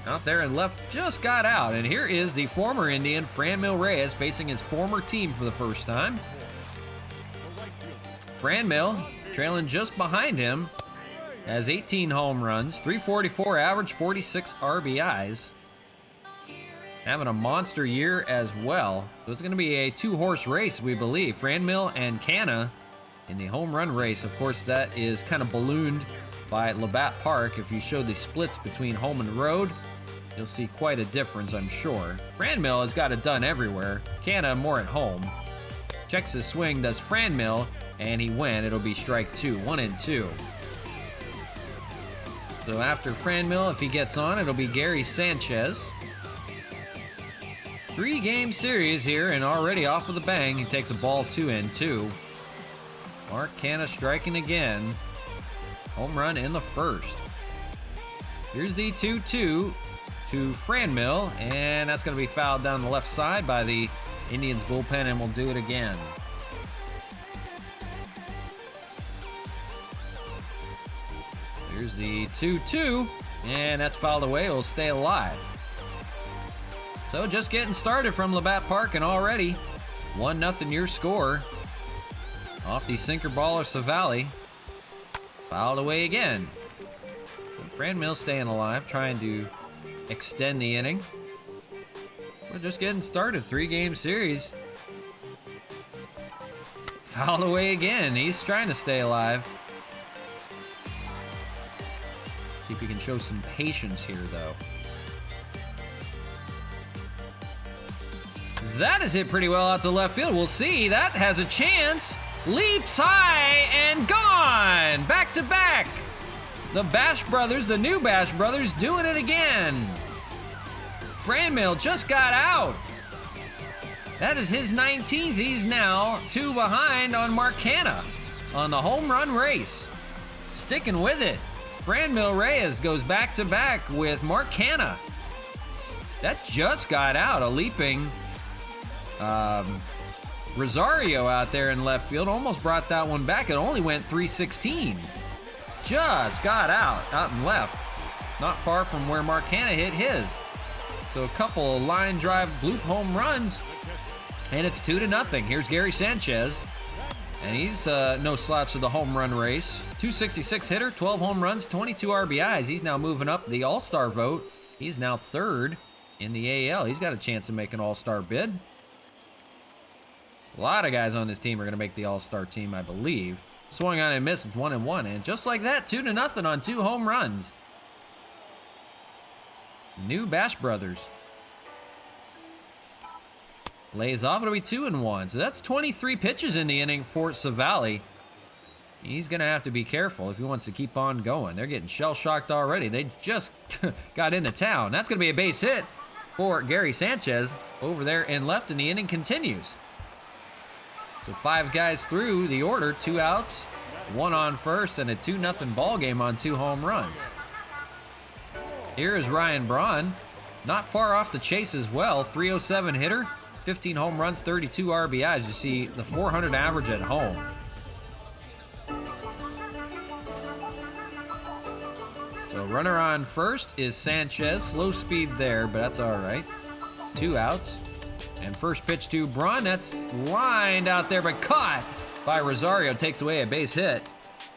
Out there and left, just got out. And here is the former Indian, Franmil Reyes, facing his former team for the first time. Franmil, trailing just behind him, has 18 home runs, 344 average, 46 RBIs. Having a monster year as well. So it's going to be a 2-horse race, we believe. Franmil and Canha in the home run race. Of course, that is kind of ballooned by Labatt Park. If you show the splits between home and road, you'll see quite a difference, I'm sure. Franmil has got it done everywhere. Canha more at home. Checks his swing, does Franmil, and he went. It'll be strike 2, 1-2. So after Franmil, if he gets on, it'll be Gary Sanchez. 3-game series here, and already off with a bang. He takes a ball, 2-2. Mark Canha striking again. Home run in the first. Here's the 2-2 to Franmil, and that's going to be fouled down the left side by the Indians bullpen, and we'll do it again. Here's the 2-2, and that's fouled away. It'll stay alive. So just getting started from Labatt Park, and already 1-0 your score. Off the sinker baller Savali. Fouled away again. So Franmil staying alive, trying to extend the inning. We're just getting started. 3-game series. Fouled away again. He's trying to stay alive. See if he can show some patience here, though. That is hit pretty well out to left field. We'll see. That has a chance. Leaps high and gone. Back to back. The Bash Brothers, the new Bash Brothers, doing it again. Franmil just got out. That is his 19th. He's now 2 behind on Mark Hanna on the home run race. Sticking with it. Franmil Reyes goes back to back with Mark Hanna. That just got out. A leaping Rosario out there in left field almost brought that one back. It only went 316. Just got out in left. Not far from where Mark Hanna hit his. So a couple of line drive bloop home runs, and it's 2-0. Here's Gary Sanchez, and he's no slouch to the home run race. 266 hitter, 12 home runs, 22 RBIs. He's now moving up the All-Star vote. He's now 3rd in the AL. He's got a chance to make an All-Star bid. A lot of guys on this team are going to make the All-Star team, I believe. Swung on and missed. It's 1-1. And just like that, 2-0 on 2 home runs. New Bash Brothers. Lays off. It'll be 2-1. So that's 23 pitches in the inning for Savali. He's going to have to be careful if he wants to keep on going. They're getting shell-shocked already. They just got into town. That's going to be a base hit for Gary Sanchez over there in left, and the inning continues. So 5 guys through the order, 2 outs, 1 on first, and a 2-0 ball game on 2 home runs. Here is Ryan Braun, not far off the chase as well. 307 hitter, 15 home runs, 32 RBIs. You see the 400 average at home. So runner on first is Sanchez. Slow speed there, but that's all right. 2 outs. And first pitch to Braun, that's lined out there, but caught by Rosario. Takes away a base hit.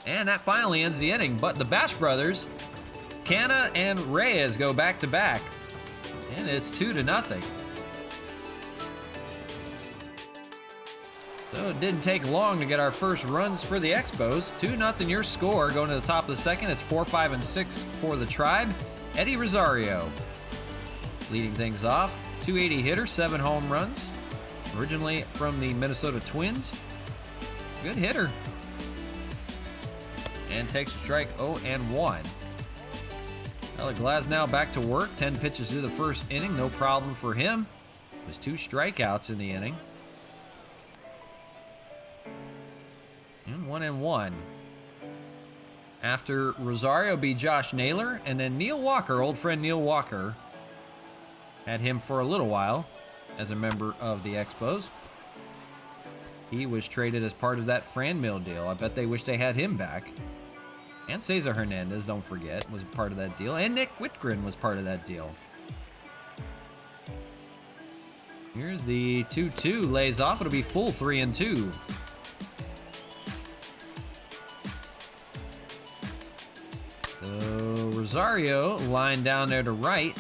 And that finally ends the inning. But the Bash Brothers, Canna and Reyes, go back to back. And it's 2-0. So it didn't take long to get our first runs for the Expos. 2-0 your score. Going to the top of the second, it's 4, 5, and 6 for the Tribe. Eddie Rosario leading things off. 280 hitter, 7 home runs. Originally from the Minnesota Twins. Good hitter. And takes a strike 0-1. Alec Glasnow back to work. 10 pitches through the first inning. No problem for him. There's 2 strikeouts in the inning. And 1-1. After Rosario be Josh Naylor, and then Neil Walker, old friend Neil Walker. Had him for a little while as a member of the Expos. He was traded as part of that Franmil deal. I bet they wish they had him back. And Cesar Hernandez, don't forget, was part of that deal. And Nick Whitgren was part of that deal. Here's the 2-2. Lays off. It'll be full 3-2. So Rosario lined down there to right.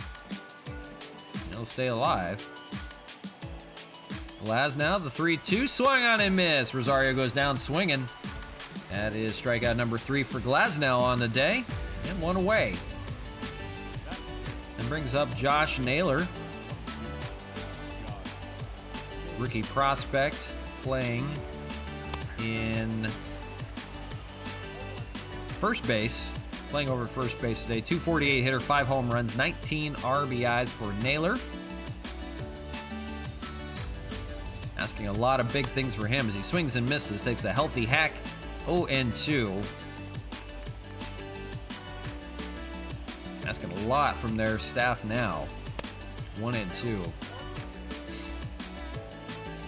He'll stay alive. Glasnow, the 3-2, swung on and missed. Rosario goes down swinging. That is strikeout number 3 for Glasnow on the day, and 1 away. And brings up Josh Naylor, rookie prospect, playing in first base. Playing over first base today. 248 hitter, 5 home runs, 19 RBIs for Naylor. Asking a lot of big things for him as he swings and misses. Takes a healthy hack. 0-2. Asking a lot from their staff now. 1-2.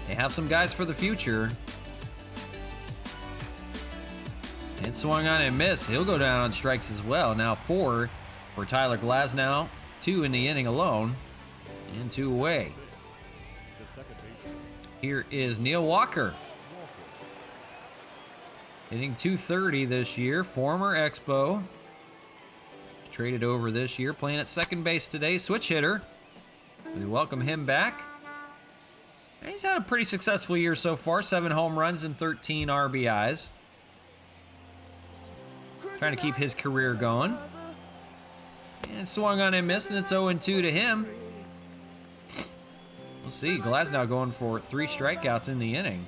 They have some guys for the future. It swung on and missed. He'll go down on strikes as well. Now 4 for Tyler Glasnow. 2 in the inning alone. And 2 away. Here is Neil Walker. Hitting .230 this year. Former Expo. Traded over this year. Playing at second base today. Switch hitter. We welcome him back. And he's had a pretty successful year so far. 7 home runs and 13 RBIs. Trying to keep his career going. And swung on and missed, and it's 0-2 to him. We'll see. Glasnow going for 3 strikeouts in the inning.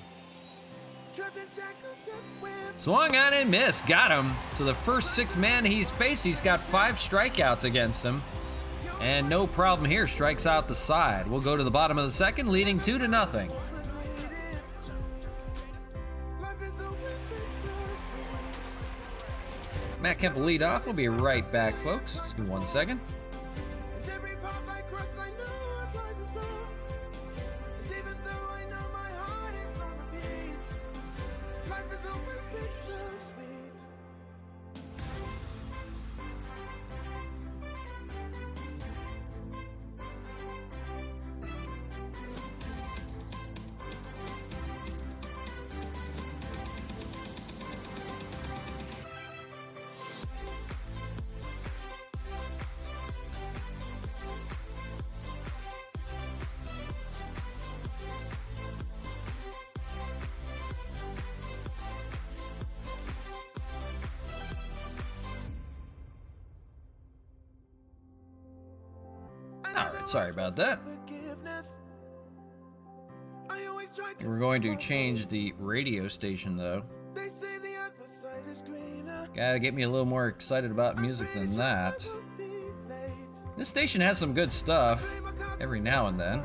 Swung on and missed. Got him. So the first 6 men he's faced, he's got 5 strikeouts against him. And no problem here. Strikes out the side. We'll go to the bottom of the second, leading 2-0. Matt Kemp will lead off. We'll be right back, folks. Just give me 1 second. Alright, sorry about that. We're going to change the radio station, though. Gotta get me a little more excited about music than that. This station has some good stuff every now and then.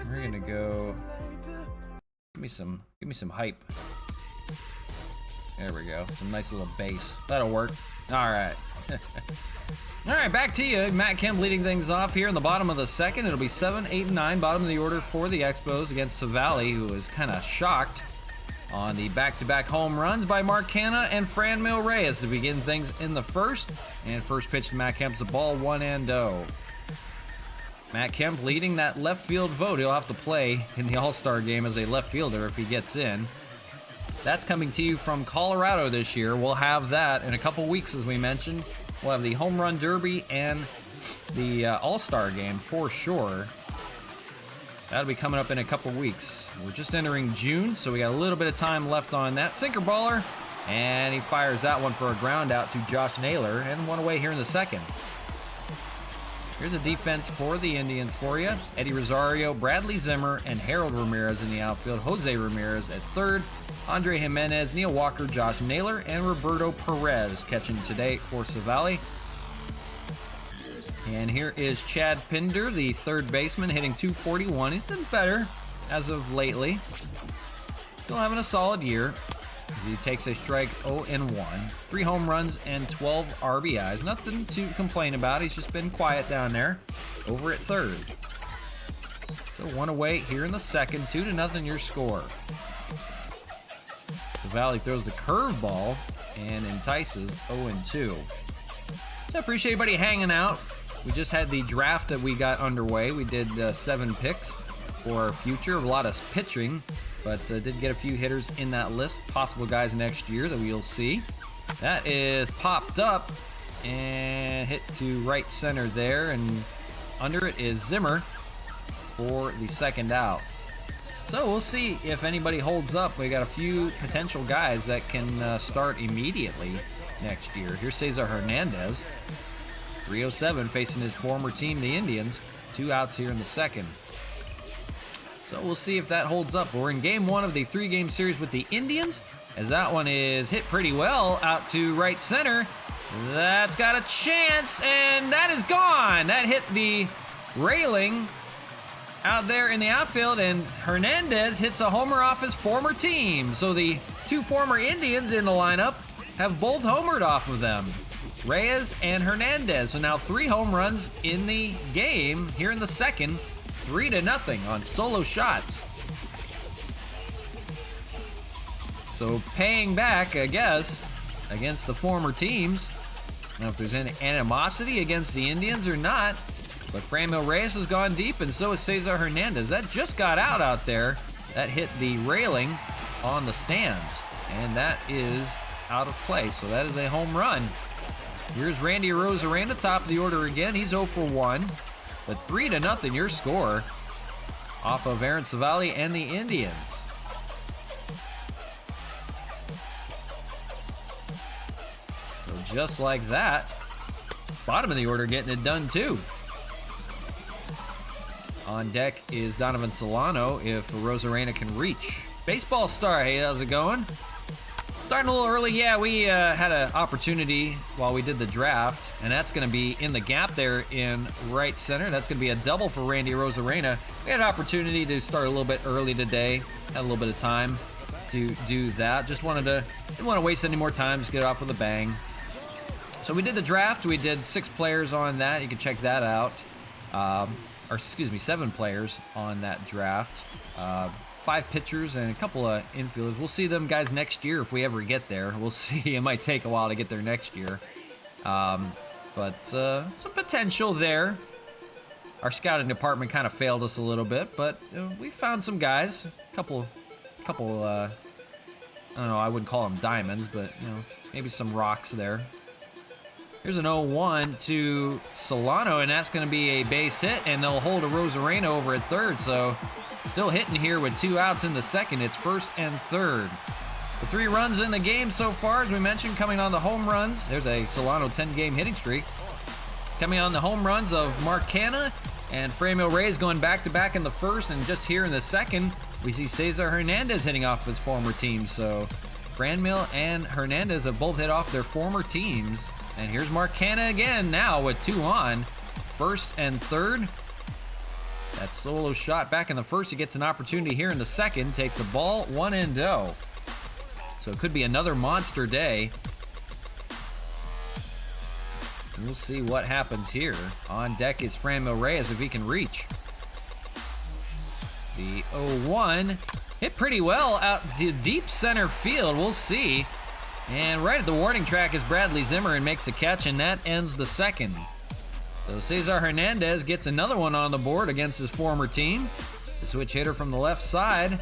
We're gonna go. Give me some hype. There we go. Some nice little bass. That'll work. All right. All right, back to you. Matt Kemp leading things off here in the bottom of the second. It'll be 7, 8, and 9. Bottom of the order for the Expos against Savali, who was kind of shocked on the back-to-back home runs by Mark Canha and Franmil Reyes to begin things in the first. And first pitch to Matt Kemp's a ball, 1-0. Matt Kemp leading that left field vote. He'll have to play in the All-Star game as a left fielder if he gets in. That's coming to you from Colorado this year. We'll have that in a couple weeks, as we mentioned. We'll have the Home Run Derby and the All-Star game for sure. That'll be coming up in a couple weeks. We're just entering June, so we got a little bit of time left on that. Sinker baller, and he fires that one for a ground out to Josh Naylor, and one away here in the second. Here's a defense for the Indians for you. Eddie Rosario, Bradley Zimmer, and Harold Ramirez in the outfield. Jose Ramirez at third. Andre Jimenez, Neil Walker, Josh Naylor, and Roberto Perez catching today for Savali. And here is Chad Pinder, the third baseman, hitting .241. He's done better as of lately. Still having a solid year. He takes a strike 0-1. 3 home runs and 12 RBIs. Nothing to complain about. He's just been quiet down there over at third. So one away here in the second. 2-0 your score. Savali throws the curveball and entices 0-2. So I appreciate everybody hanging out. We just had the draft that we got underway. We did 7 picks for our future. A lot of pitching, but did get a few hitters in that list. Possible guys next year that we'll see. That is popped up and hit to right center there, and under it is Zimmer for the second out. So we'll see if anybody holds up. We got a few potential guys that can start immediately next year. Here's Cesar Hernandez, 307, facing his former team, the Indians. 2 outs here in the second. So we'll see if that holds up. We're in game 1 of the 3-game series with the Indians, as that one is hit pretty well out to right center. That's got a chance, and that is gone. That hit the railing out there in the outfield, and Hernandez hits a homer off his former team. So the 2 former Indians in the lineup have both homered off of them, Reyes and Hernandez. So now 3 home runs in the game here in the second, 3-0 on solo shots. So paying back, I guess, against the former teams. I don't know if there's any animosity against the Indians or not, but Franmil Reyes has gone deep, and so is Cesar Hernandez. That just got out there. That hit the railing on the stands, and that is out of play. So that is a home run. Here's Randy Arozarena, top of the order again. He's 0 for 1, but 3-0 your score off of Aaron Savali and the Indians. just like that. Bottom of the order getting it done too. On deck is Donovan Solano if Rosarena can reach. Baseball Star, hey, how's it going? Starting a little early, yeah, we had an opportunity while we did the draft, and that's going to be in the gap there in right center. That's going to be a double for Randy Rosarena. We had an opportunity to start a little bit early today, had a little bit of time to do that. Didn't want to waste any more time, just get it off with a bang. So we did the draft. We did 6 players on that. You can check that out. 7 players on that draft. 5 pitchers and a couple of infielders. We'll see them guys next year if we ever get there. We'll see. It might take a while to get there next year. But some potential there. Our scouting department kind of failed us a little bit, but we found some guys. A couple, I don't know, I wouldn't call them diamonds, but maybe some rocks there. Here's an 0-1 to Solano, and that's going to be a base hit, and they'll hold a Rosarena over at third, so still hitting here with 2 outs in the second. It's first and third. The 3 runs in the game so far, as we mentioned, coming on the home runs. There's a Solano 10-game hitting streak. Coming on the home runs of Mark Canna and Franmil Reyes going back-to-back in the first, and just here in the second, we see Cesar Hernandez hitting off his former team. So Franmil and Hernandez have both hit off their former teams. And here's Mark Canna again now with 2 on. First and third. That solo shot back in the first. He gets an opportunity here in the second. Takes a ball, 1-0. So it could be another monster day. And we'll see what happens here. On deck is Franmil Reyes if he can reach. The 0-1 hit pretty well out to deep center field. We'll see. And right at the warning track is Bradley Zimmer and makes a catch, and that ends the second. So Cesar Hernandez gets another one on the board against his former team. The switch hitter from the left side.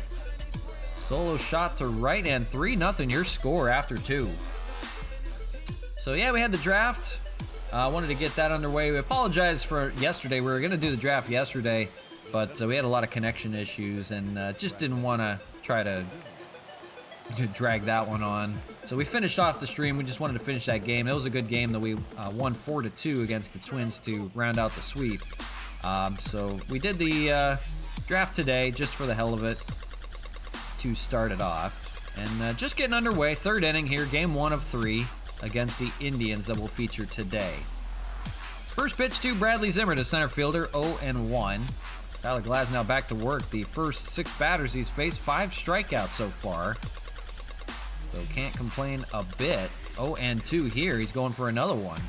Solo shot to right, and 3-0 your score after 2. So yeah, we had the draft. I wanted to get that underway. We apologize for yesterday. We were going to do the draft yesterday, but we had a lot of connection issues and just didn't want to try to drag that one on. So we finished off the stream. We just wanted to finish that game. It was a good game that we won 4-2 against the Twins to round out the sweep. So we did the draft today just for the hell of it to start it off. And just getting underway. 3rd inning here, game 1 of 3 against the Indians that will feature today. First pitch to Bradley Zimmer to center fielder, 0-1. Tyler Glasnow back to work. The first 6 batters he's faced, 5 strikeouts so far. So can't complain a bit. 0-2 here. He's going for another one.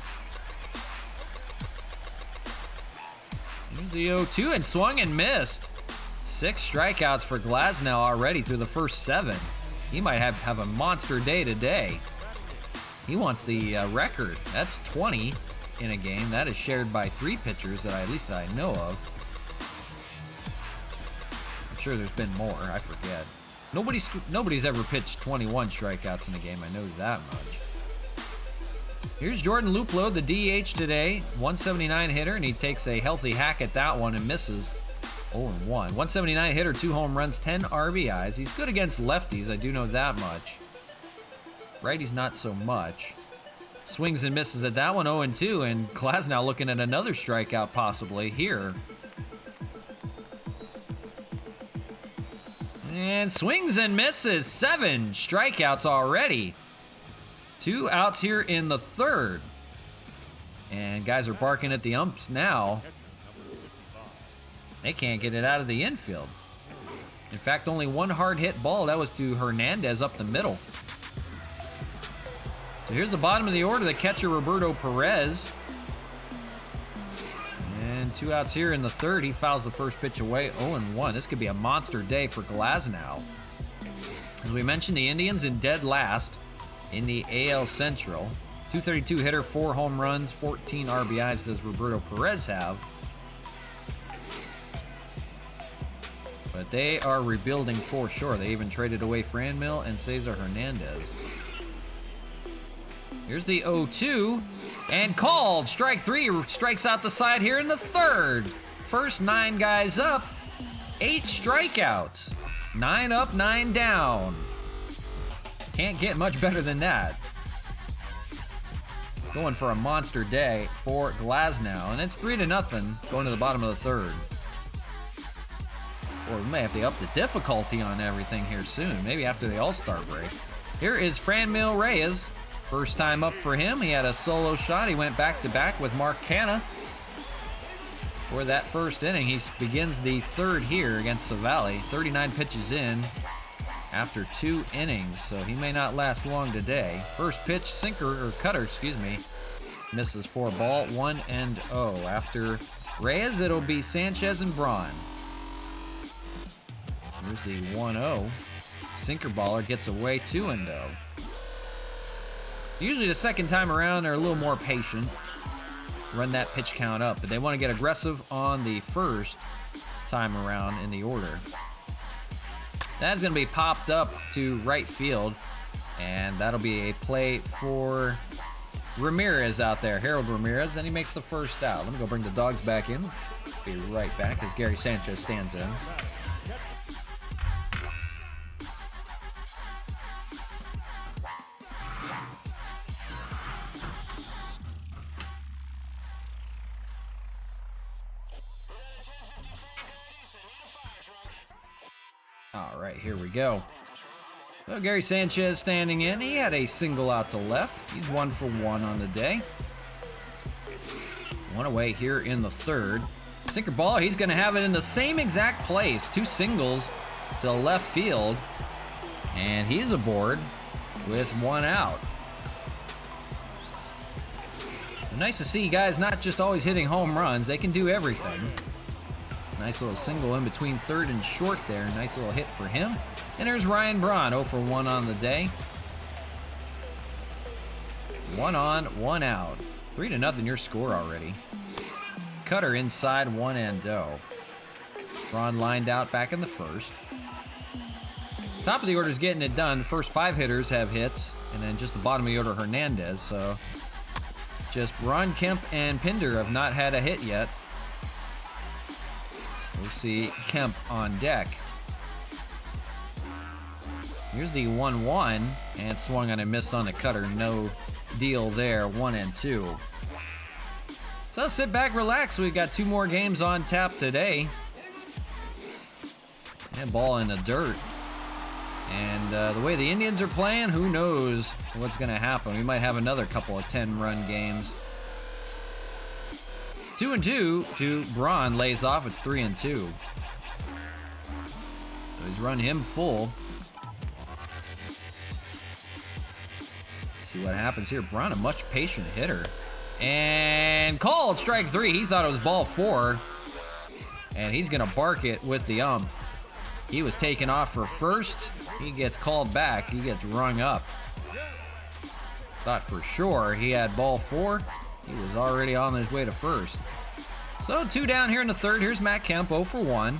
Here's the 0-2 and swung and missed. 6 strikeouts for Glasnow already through the first 7. He might have a monster day today. He wants the record. That's 20 in a game. That is shared by 3 pitchers that at least I know of. I'm sure there's been more. I forget. Nobody's ever pitched 21 strikeouts in a game. I know that much. Here's Jordan Luplow, the DH today. 179 hitter, and he takes a healthy hack at that one and misses. 0-1. 179 hitter, 2 home runs, 10 RBIs. He's good against lefties. I do know that much. Righties, not so much. Swings and misses at that one, 0-2, and Glasnow looking at another strikeout possibly here. And swings and misses, 7 strikeouts already. 2 outs here in the 3rd. And guys are barking at the umps now. They can't get it out of the infield. In fact, only 1 hard hit ball. That was to Hernandez up the middle. So here's the bottom of the order. The catcher, Roberto Perez. And 2 outs here in the 3rd. He fouls the first pitch away, 0-1. This could be a monster day for Glasnow. As we mentioned, the Indians in dead last in the AL Central. 232 hitter, 4 home runs, 14 RBIs does Roberto Perez have. But they are rebuilding for sure. They even traded away Franmil and Cesar Hernandez. Here's the 0-2, and called. Strike 3, strikes out the side here in the 3rd. First 9 guys up, 8 strikeouts. 9 up, 9 down. Can't get much better than that. going for a monster day for Glasnow. And it's 3-0 going to the bottom of the third. Or we may have to up the difficulty on everything here soon. Maybe after the All-Star break. Here is Franmil Reyes. First time up for him. He had a solo shot. He went back-to-back with Mark Canha for that first inning. He begins the third here against Savali. 39 pitches in after 2 innings, so he may not last long today. First pitch, sinker, or cutter, excuse me, misses for a ball, 1-0. After Reyes, it'll be Sanchez and Braun. Here's the 1-0. Sinker baller gets away, 2-0. Usually the second time around, they're a little more patient. Run that pitch count up, but they want to get aggressive on the first time around in the order. That's going to be popped up to right field, and that'll be a play for Ramirez out there, Harold Ramirez, and he makes the first out. Let me go bring the dogs back in. Be right back as Gary Sanchez stands in. All right, here we go. So Gary Sanchez standing in. He had a single out to left. He's 1 for 1 on the day. One away here in the third. Sinker ball, he's going to have it in the same exact place. 2 singles to left field. And he's aboard with 1 out. Nice to see guys not just always hitting home runs. They can do everything. Nice little single in between third and short there. Nice little hit for him. And there's Ryan Braun, 0 for 1 on the day. 1 on, 1 out. 3-0 your score already. Cutter inside, 1-0. Braun lined out back in the first. Top of the order's getting it done. First 5 hitters have hits. And then just the bottom of the order, Hernandez. So just Ron Kemp and Pinder have not had a hit yet. We'll see Kemp on deck. Here's the 1-1, and swung on and missed on the cutter. No deal there, 1-2. So sit back, relax. We've got 2 more games on tap today. And ball in the dirt. And the way the Indians are playing, who knows what's going to happen. We might have another couple of 10-run games. 2-2 to Braun, lays off. It's 3-2. So he's run him full. Let's see what happens here. Braun, a much patient hitter. And called strike 3. He thought it was ball 4. And he's going to bark it with the ump. He was taken off for first. He gets called back. He gets rung up. Thought for sure he had ball 4. He was already on his way to first. So 2 down here in the third. Here's Matt Kemp, 0 for 1.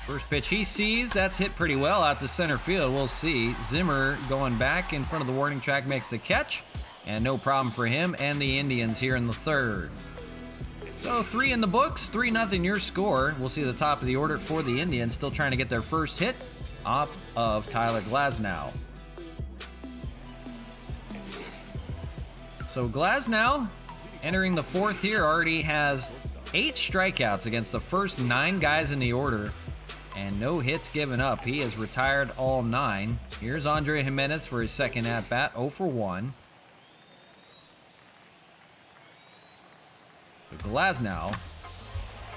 First pitch he sees. That's hit pretty well out to center field. We'll see. Zimmer going back in front of the warning track makes the catch. And no problem for him and the Indians here in the third. So 3 in the books. 3-0 your score. We'll see the top of the order for the Indians. Still trying to get their first hit off of Tyler Glasnow. So Glasnow, entering the fourth here, already has 8 strikeouts against the first 9 guys in the order, and no hits given up. He has retired all 9. Here's Andre Jimenez for his second at-bat, 0 for 1. Glasnow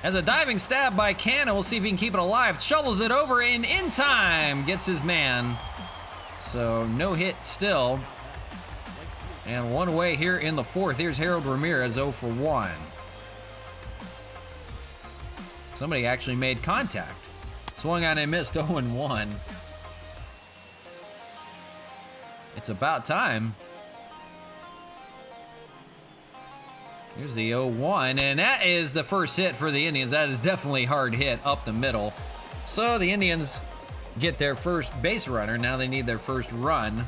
has a diving stab by Canha. We'll see if he can keep it alive. Shovels it over and in time gets his man. So no hit still. And 1 away here in the fourth. Here's Harold Ramirez, 0 for 1. Somebody actually made contact. Swung on and missed, 0-1. It's about time. Here's the 0-1, and that is the first hit for the Indians. That is definitely hard hit up the middle. So the Indians get their first base runner. Now they need their first run.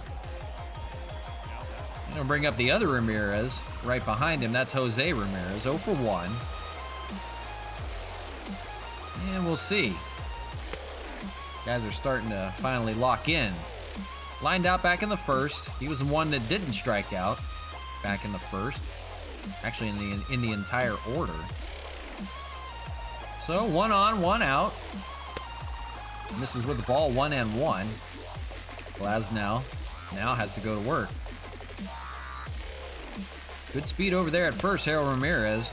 I'm going to bring up the other Ramirez right behind him. That's Jose Ramirez, 0 for 1. And we'll see. Guys are starting to finally lock in. lined out back in the first. He was the one that didn't strike out back in the first. Actually, in the entire order. So 1 on, 1 out. Misses with the ball, 1-1. Glasnow now has to go to work. Good speed over there at first, Harold Ramirez.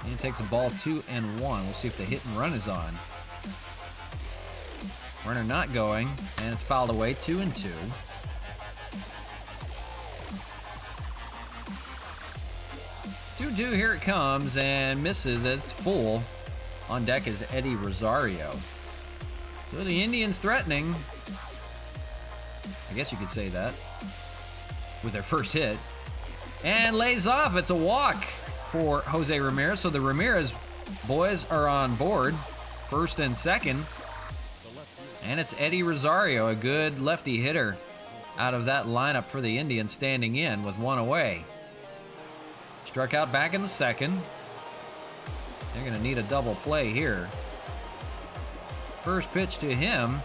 And he takes the ball 2-1. We'll see if the hit and run is on. Runner not going, and it's fouled away, 2-2. 2-2, here it comes, and misses. It's full. On deck is Eddie Rosario. So the Indians threatening. I guess you could say that. With their first hit. And lays off. It's a walk for Jose Ramirez. So the Ramirez boys are on board. First and second. And it's Eddie Rosario, a good lefty hitter out of that lineup for the Indians, standing in with 1 away. Struck out back in the second. They're going to need a double play here. First pitch to him,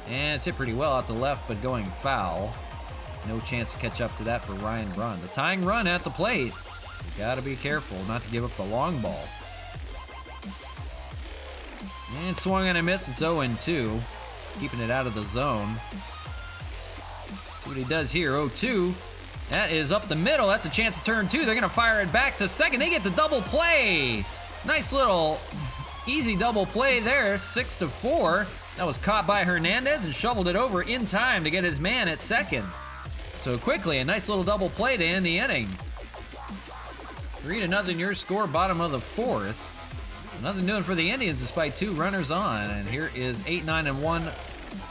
and it's hit pretty well out to left, but going foul. No chance to catch up to that for Ryan Braun. The tying run at the plate. You got to be careful not to give up the long ball. And swung and a miss. It's 0-2. Keeping it out of the zone. See what he does here. 0-2. That is up the middle. That's a chance to turn 2. They're going to fire it back to second. They get the double play. Nice little easy double play there. 6-4. That was caught by Hernandez and shoveled it over in time to get his man at second. So quickly, a nice little double play to end the inning. 3-0 your score, bottom of the fourth. Nothing doing for the Indians despite 2 runners on. And here is 8-9-1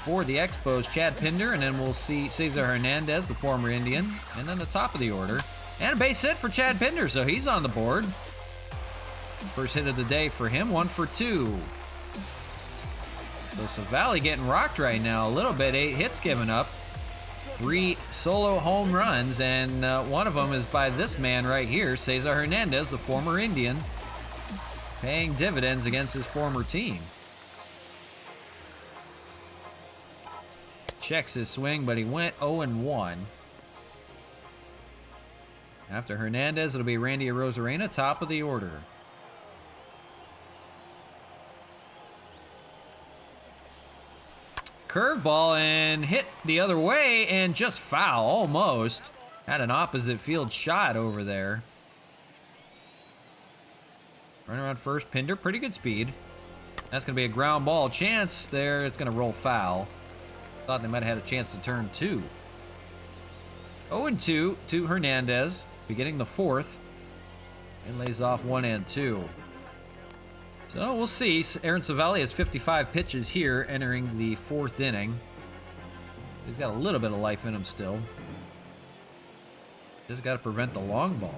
for the Expos, Chad Pinder, and then we'll see Cesar Hernandez, the former Indian, and then the top of the order. And a base hit for Chad Pinder, so he's on the board. First hit of the day for him, 1 for 2. So Savali getting rocked right now a little bit. 8 hits given up. 3 solo home runs, and one of them is by this man right here, Cesar Hernandez, the former Indian, paying dividends against his former team. Checks his swing, but he went 0-1. After Hernandez, it'll be Randy Arozarena, top of the order. Curveball and hit the other way and just foul, almost. Had an opposite field shot over there. Run around first, Pinder, pretty good speed. That's going to be a ground ball chance there. It's going to roll foul. Thought they might have had a chance to turn 2. 0-2 to Hernandez, beginning the fourth. And lays off 1 and 2. So we'll see. Aaron Savali has 55 pitches here entering the fourth inning. He's got a little bit of life in him still. Just got to prevent the long ball.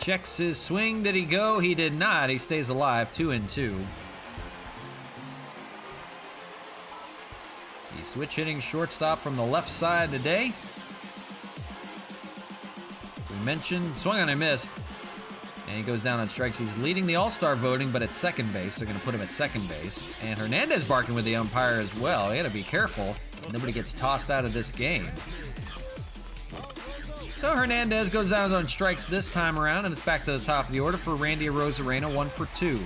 Checks his swing. Did he go? He did not. He stays alive. 2-2. The switch hitting shortstop from the left side today. We mentioned swung on and missed. And he goes down on strikes. He's leading the All-Star voting, but at second base. They're going to put him at second base. And Hernandez barking with the umpire as well. You got to be careful. Nobody gets tossed out of this game. So Hernandez goes down on strikes this time around, and it's back to the top of the order for Randy Arozarena, 1 for 2.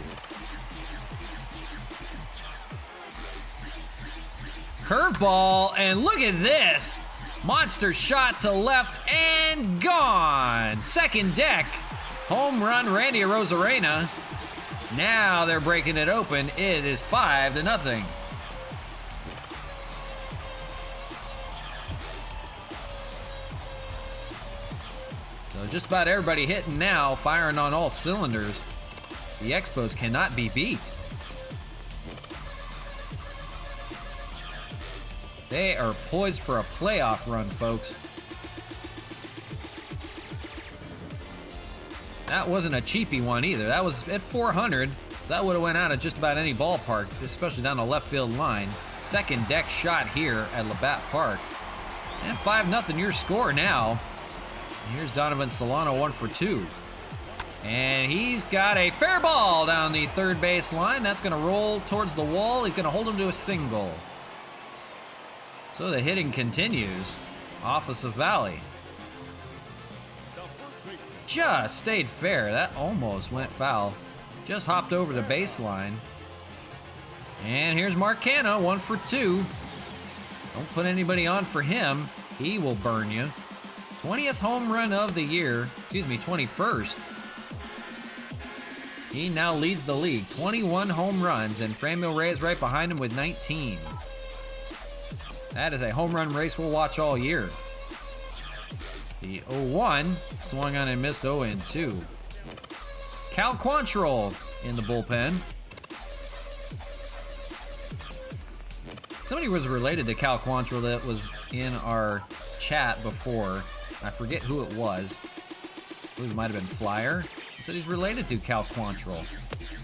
Curveball, and look at this. Monster shot to left and gone. Second deck. Home run, Randy Arozarena. Now they're breaking it open. It is 5-0. So just about everybody hitting now, firing on all cylinders. The Expos cannot be beat. They are poised for a playoff run, folks. That wasn't a cheapie one either. That was at 400. So that would have went out at just about any ballpark, especially down the left field line. Second deck shot here at Labatt Park. And 5-0 your score now. And here's Donovan Solano, 1 for 2. And he's got a fair ball down the third base line. That's going to roll towards the wall. He's going to hold him to a single. So the hitting continues off of Savali. Just stayed fair. That almost went foul. Just hopped over the baseline. And here's Mark Canha, 1 for 2. Don't put anybody on for him. He will burn you. 20th home run of the year. Excuse me, 21st. He now leads the league. 21 home runs, and Franmil Reyes right behind him with 19. That is a home run race we'll watch all year. The 0-1 swung on and missed 0-2. Cal Quantrill in the bullpen. Somebody was related to Cal Quantrill that was in our chat before. I forget who it was. I believe it might have been Flyer. He said he's related to Cal Quantrill.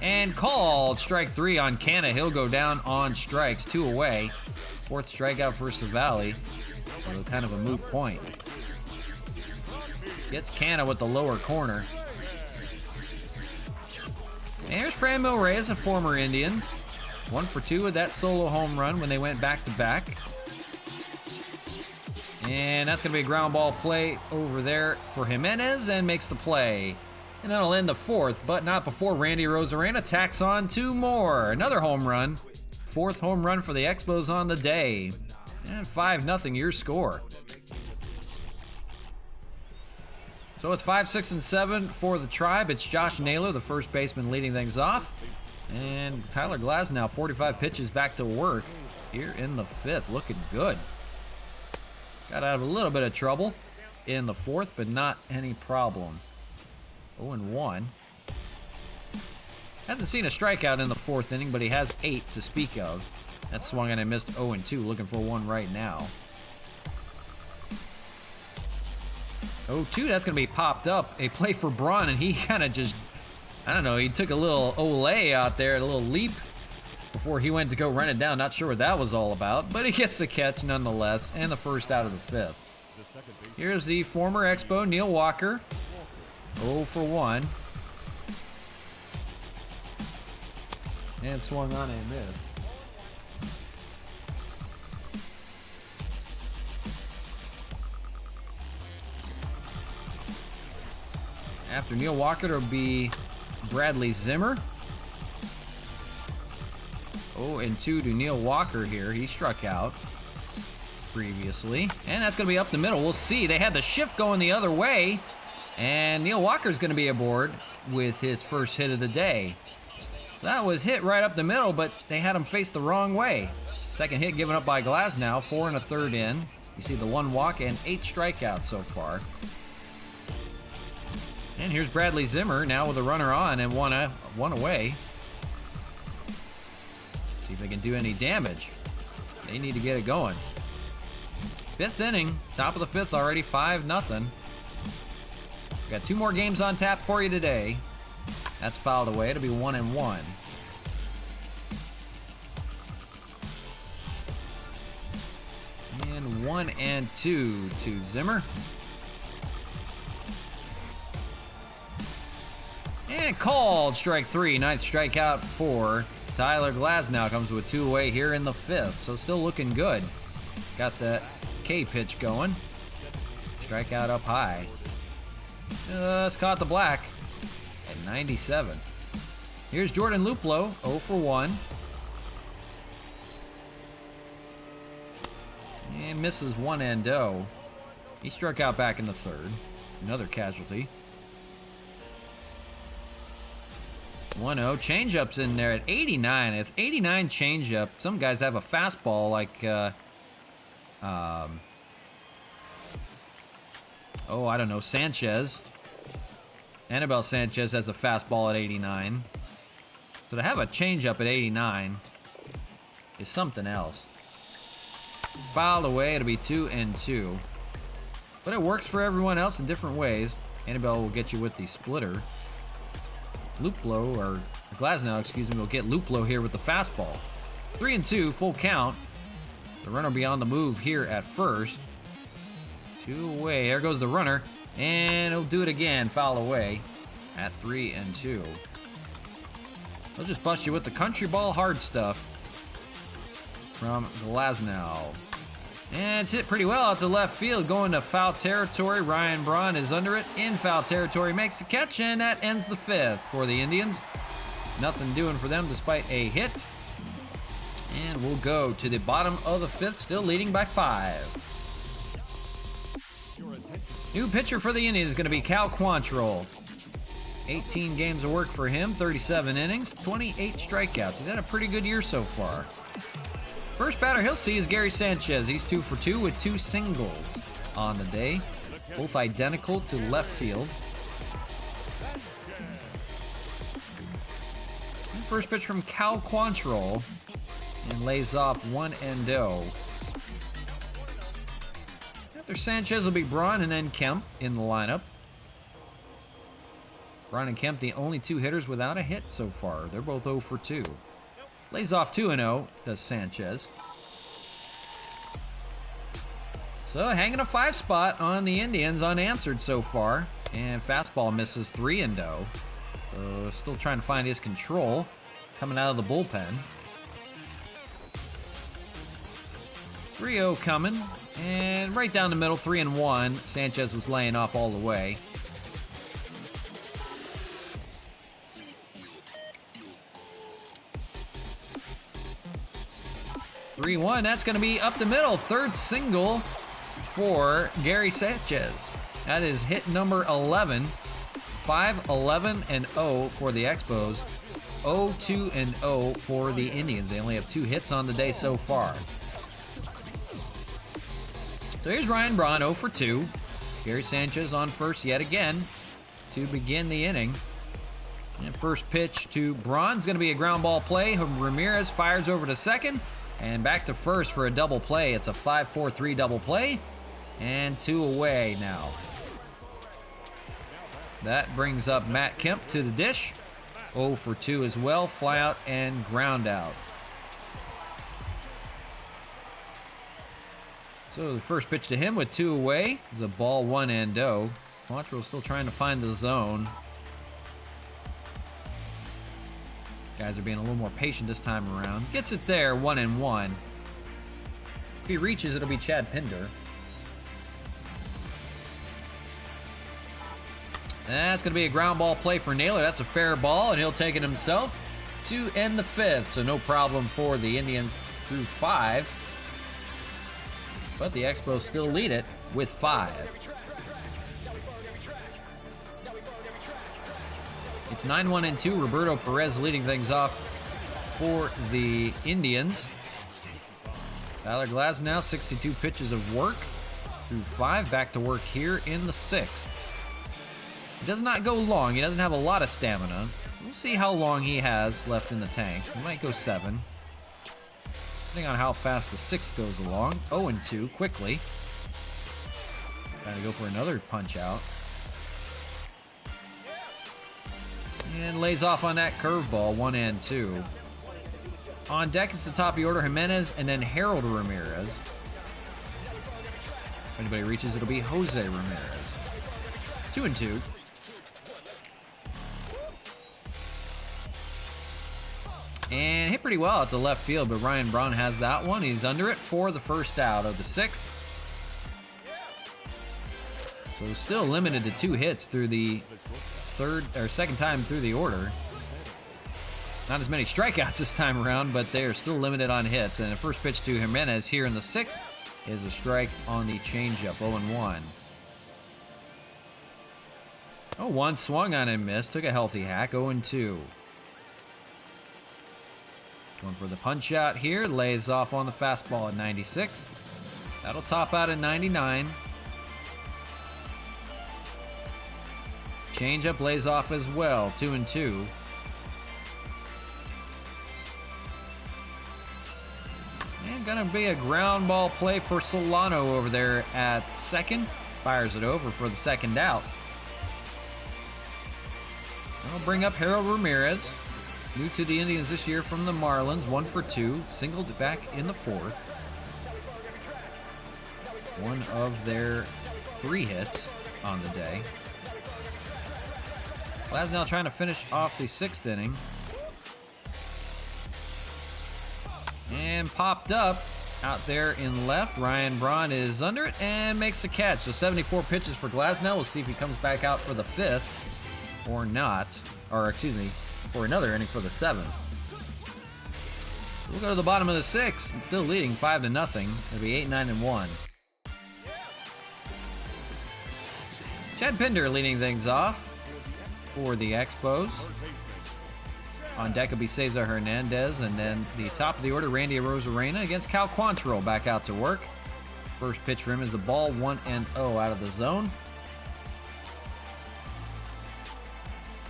And called strike 3 on Canha. He'll go down on strikes, 2 away. 4th strikeout for Savali. So kind of a moot point. Gets Canha with the lower corner. And here's Franmil Reyes, a former Indian. 1 for 2 with that solo home run when they went back-to-back. And that's going to be a ground ball play over there for Jimenez, and makes the play. And that'll end the 4th, but not before Randy Rosarena tacks on 2 more. Another home run. 4th home run for the Expos on the day. And 5-0 your score. So it's 5, 6, and 7 for the Tribe. It's Josh Naylor, the first baseman, leading things off. And Tyler Glasnow, 45 pitches back to work here in the 5th. Looking good. Got out of a little bit of trouble in the 4th, but not any problem. 0-1. Hasn't seen a strikeout in the 4th inning, but he has 8 to speak of. That swung and I missed 0-2. Looking for one right now. 0-2, that's going to be popped up. A play for Braun, and he kind of just, I don't know, he took a little Olay out there, a little leap before he went to go run it down. Not sure what that was all about, but he gets the catch nonetheless, and the first out of the 5th. Here's the former Expo, Neil Walker. 0 for 1. And swung on and missed. After Neil Walker, it'll be Bradley Zimmer. 0-2 to Neil Walker here. He struck out previously. And that's going to be up the middle. We'll see. They had the shift going the other way. And Neil Walker's going to be aboard with his first hit of the day. So that was hit right up the middle, but they had him face the wrong way. Second hit given up by Glasnow. 4 1/3 in. You see the 1 walk and 8 strikeouts so far. And here's Bradley Zimmer now with a runner on and one away. See if they can do any damage. They need to get it going. 5th inning, top of the 5th already, 5-0. Got 2 more games on tap for you today. That's fouled away. It'll be 1-1. And 1-2 to Zimmer. And called strike 3. 9th strikeout for Tyler Glasnow. Comes with 2 away here in the 5th. So still looking good. Got that K pitch going. Strikeout up high. Just caught the black at 97. Here's Jordan Luplow, 0 for 1. And misses 1-0. He struck out back in the 3rd. Another casualty. 1-0. Changeup's in there at 89. It's 89 changeup. Some guys have a fastball like, I don't know, Sanchez. Anibal Sanchez has a fastball at 89. So to have a changeup at 89 is something else. Fouled away. It'll be 2-2. But it works for everyone else in different ways. Anibal will get you with the splitter. Luplow, or Glasnow, excuse me, will get Luplow here with the fastball. 3-2, full count. The runner will be on the move here at first. 2 away. There goes the runner. And he'll do it again. Foul away at 3-2. They'll just bust you with the country ball hard stuff from Glasnow. And it's hit pretty well out to left field, going to foul territory. Ryan Braun is under it in foul territory, makes the catch, and that ends the 5th for the Indians. Nothing doing for them despite a hit. And we'll go to the bottom of the 5th, still leading by 5. New pitcher for the Indians is going to be Cal Quantrill. 18 games of work for him, 37 innings, 28 strikeouts. He's had a pretty good year so far. First batter he'll see is Gary Sanchez. He's 2 for 2 with 2 singles on the day, both identical to left field. First pitch from Cal Quantrill, and lays off 1-0. After Sanchez will be Braun and then Kemp in the lineup. Braun and Kemp, the only 2 hitters without a hit so far. They're both 0 for 2. Lays off 2-0, does Sanchez. So hanging a 5 spot on the Indians, unanswered so far. And fastball misses 3-0. So still trying to find his control. Coming out of the bullpen. 3-0 coming. And right down the middle, 3-1. Sanchez was laying off all the way. That's going to be up the middle. 3rd single for Gary Sanchez. That is hit number 11. 5-11-0 for the Expos. 0-2-0 for the Indians. They only have 2 hits on the day so far. So here's Ryan Braun, 0 for 2. Gary Sanchez on first yet again to begin the inning. And first pitch to Braun is going to be a ground ball play. Ramirez fires over to second. And back to first for a double play. It's a 5-4-3 double play. And 2 away now. That brings up Matt Kemp to the dish. 0 for 2 as well. Fly out and ground out. So the first pitch to him with 2 away is a ball, 1-0. Quantrill still trying to find the zone. Guys are being a little more patient this time around. Gets it there, 1-1. If he reaches, it'll be Chad Pinder. That's going to be a ground ball play for Naylor. That's a fair ball, and he'll take it himself to end the 5th. So no problem for the Indians through 5. But the Expos still lead it with 5. It's 9-1-2. Roberto Perez leading things off for the Indians. Tyler Glasnow, 62 pitches of work through 5. Back to work here in the 6th. He does not go long. He doesn't have a lot of stamina. We'll see how long he has left in the tank. He might go 7. Depending on how fast the 6th goes along. 0-2 quickly. Trying to go for another punch out. And lays off on that curveball, 1-2. On deck, it's the top of the order, Jimenez, and then Harold Ramirez. If anybody reaches, it'll be Jose Ramirez. 2-2. And hit pretty well at the left field, but Ryan Braun has that one. He's under it for the first out of the 6th. So still limited to 2 hits through the second time through the order. Not as many strikeouts this time around, but they are still limited on hits. And the first pitch to Jimenez here in the 6th is a strike on the changeup, 0-1. 0-1, swung on and missed, took a healthy hack, 0-2. Going for the punch out here, lays off on the fastball at 96. That'll top out at 99. Changeup lays off as well, 2-2. And gonna be a ground ball play for Solano over there at second. Fires it over for the second out. That'll bring up Harold Ramirez. New to the Indians this year from the Marlins, 1 for 2. Singled back in the 4th. One of their 3 hits on the day. Glasnow trying to finish off the 6th inning. And popped up out there in left. Ryan Braun is under it and makes the catch. So 74 pitches for Glasnow. We'll see if he comes back out for the 5th or not. Or, excuse me, for another inning for the 7th. We'll go to the bottom of the 6th. Still leading 5-0. It'll be 8-9-1. Chad Pinder leading things off for the Expos. On deck will be Cesar Hernandez, and then the top of the order, Randy Arozarena against Cal Quantrill back out to work. First pitch for him is the ball, 1-0 out of the zone.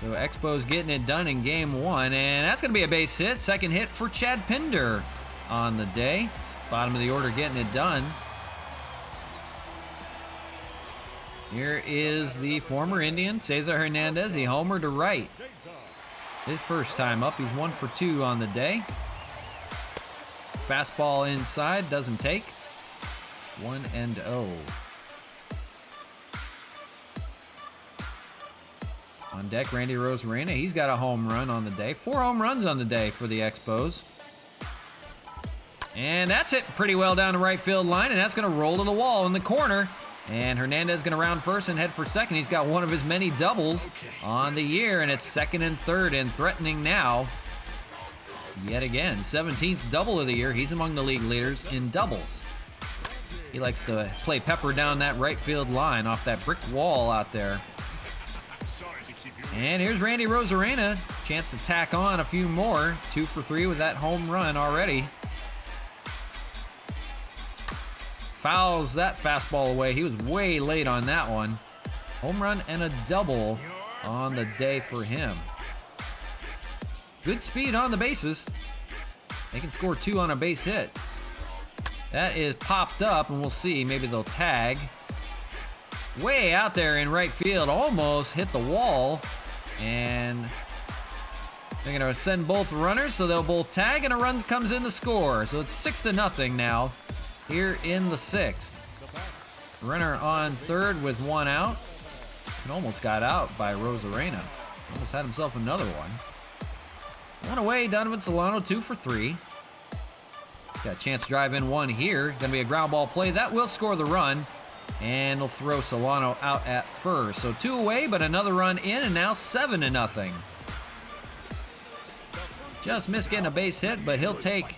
So Expos getting it done in game 1, and that's going to be a base hit. Second hit for Chad Pinder on the day. Bottom of the order getting it done. Here is the former Indian, Cesar Hernandez. He homered to right. His first time up, he's 1 for 2 on the day. Fastball inside, doesn't take. 1-0. On deck, Randy Arozarena. He's got a home run on the day. 4 home runs on the day for the Expos. And that's hit pretty well down the right field line, and that's going to roll to the wall in the corner. And Hernandez going to round first and head for second. He's got one of his many doubles on the year, and it's second and third and threatening now. Yet again, 17th double of the year. He's among the league leaders in doubles. He likes to play pepper down that right field line off that brick wall out there. And here's Randy Arozarena. Chance to tack on a few more. 2 for 3 with that home run already. Fouls that fastball away. He was way late on that one. Home run and a double on the day for him. Good speed on the bases. They can score 2 on a base hit. That is popped up, and we'll see. Maybe they'll tag. Way out there in right field. Almost hit the wall. And they're going to send both runners, so they'll both tag, and a run comes in to score. So it's 6-0 now. Here in the 6th. Runner on third with 1 out. And almost got out by Arozarena. Almost had himself another one. 1 away, Donovan Solano, 2 for 3. Got a chance to drive in 1 here. Gonna be a ground ball play. That will score the run. And they'll throw Solano out at first. So 2 away, but another run in, and now 7-0. Just missed getting a base hit, but he'll take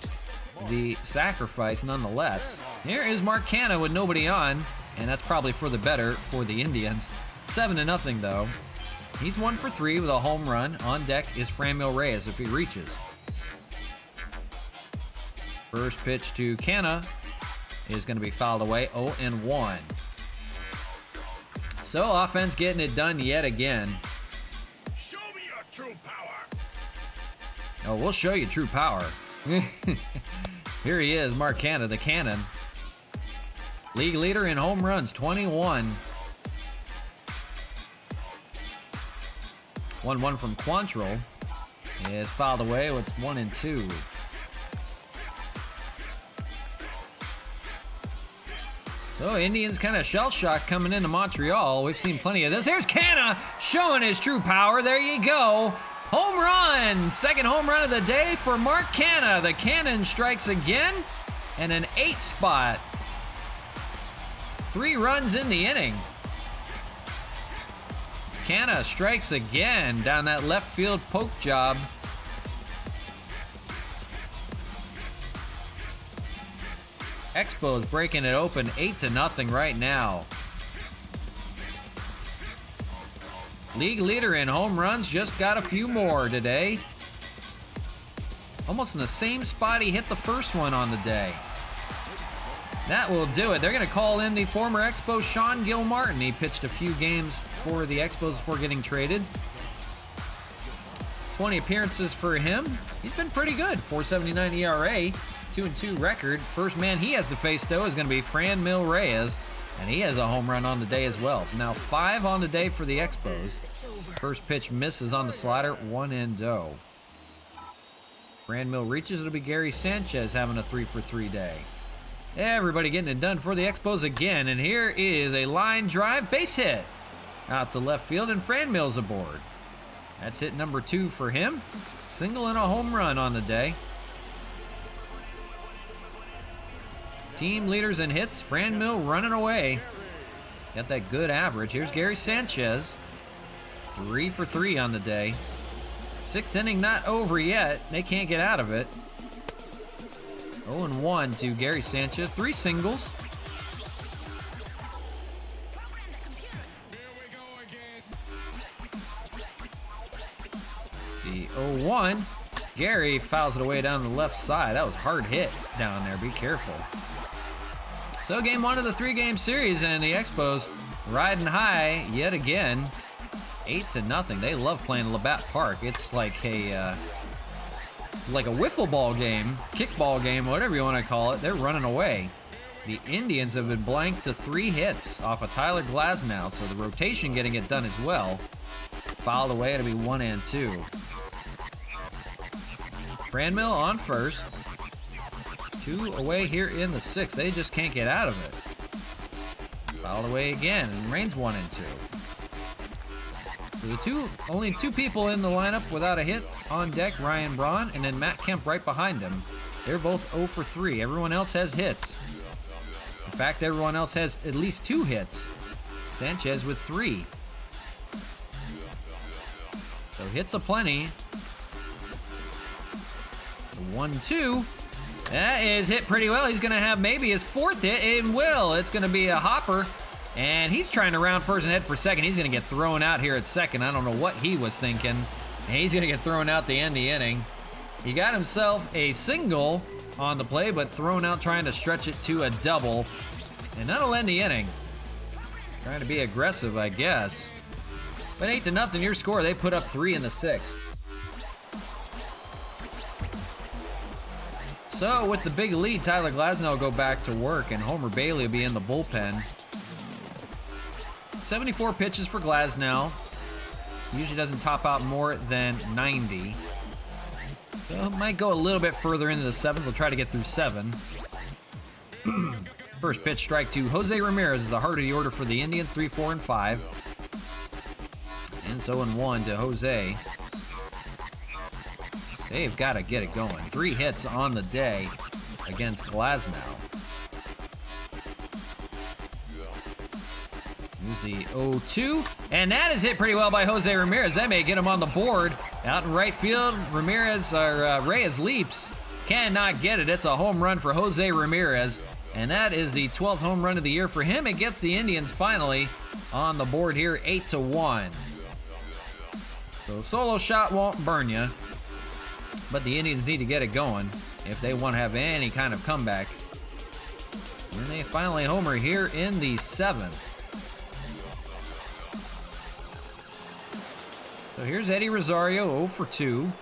the sacrifice nonetheless. Here is Mark Canha with nobody on, and that's probably for the better for the Indians. 7-0 though. He's 1 for 3 with a home run. On deck is Franmil Reyes if he reaches. First pitch to Canha is going to be fouled away. 0-1. So offense getting it done yet again. Show me your true power. Oh, we'll show you true power. Here he is, Mark Canha, the Cannon. League leader in home runs, 21. 1-1 from Quantrill is fouled away. It's 1-2. So Indians kind of shell-shocked coming into Montreal. We've seen plenty of this. Here's Canha showing his true power. There you go. Home run! Second home run of the day for Mark Canha. The Cannon strikes again, and an 8 spot. 3 runs in the inning. Canha strikes again down that left field poke job. Expos breaking it open 8-0 right now. League leader in home runs, just got a few more today. Almost in the same spot he hit the first one on the day. That will do it. They're going to call in the former Expo Sean Gilmartin. He pitched a few games for the Expos before getting traded. 20 appearances for him. He's been pretty good. 4.79 ERA, 2-2 record. First man he has to face, though, is going to be Franmil Reyes, and he has a home run on the day as well. Now 5 on the day for the Expos. First pitch misses on the slider, 1-0. Franmil reaches. It'll be Gary Sanchez having a 3-for-3 day. Everybody getting it done for the Expos again, and here is a line drive base hit out to left field, and Franmil's aboard. That's hit number 2 for him. Single and a home run on the day. Team leaders in hits. Franmil running away. Got that good average. Here's Gary Sanchez. 3 for 3 on the day. 6th inning not over yet. They can't get out of it. 0-1 to Gary Sanchez. 3 singles. The 0-1. Gary fouls it away down the left side. That was hard hit down there. Be careful. So game 1 of the 3-game series, and the Expos riding high yet again. 8-0. They love playing Labatt Park. It's like a wiffle ball game, kickball game, whatever you want to call it. They're running away. The Indians have been blanked to 3 hits off of Tyler Glasnow, so the rotation getting it done as well. Fouled away, it'll be 1-2. Franmil on first. 2 away here in the 6th. They just can't get out of it. Fouled away again, and Rain's 1-2. So the only 2 people in the lineup without a hit on deck, Ryan Braun and then Matt Kemp right behind him. They're both 0 for 3. Everyone else has hits. In fact, everyone else has at least 2 hits. Sanchez with 3. So hits aplenty. 1-2. That is hit pretty well. He's going to have maybe his 4th hit. It will. It's going to be a hopper. And he's trying to round first and head for second. He's going to get thrown out here at second. I don't know what he was thinking. And he's going to get thrown out to end the inning. He got himself a single on the play, but thrown out trying to stretch it to a double. And that'll end the inning. Trying to be aggressive, I guess. But 8-0, your score. They put up 3 in the 6th. So with the big lead, Tyler Glasnow will go back to work, and Homer Bailey will be in the bullpen. 74 pitches for Glasnow. Usually doesn't top out more than 90. So it might go a little bit further into the 7th. We'll try to get through 7. First pitch, strike 2. Jose Ramirez is the heart of the order for the Indians, 3, 4, and 5. And so 0-1 to Jose. They've got to get it going. 3 hits on the day against Glasnow. Here's the 0-2. And that is hit pretty well by Jose Ramirez. That may get him on the board. Out in right field, Reyes leaps. Cannot get it. It's a home run for Jose Ramirez. And that is the 12th home run of the year for him. It gets the Indians finally on the board here, 8-1. So solo shot won't burn you. But the Indians need to get it going if they want to have any kind of comeback. And they finally homer here in the 7th. So here's Eddie Rosario, 0 for 2.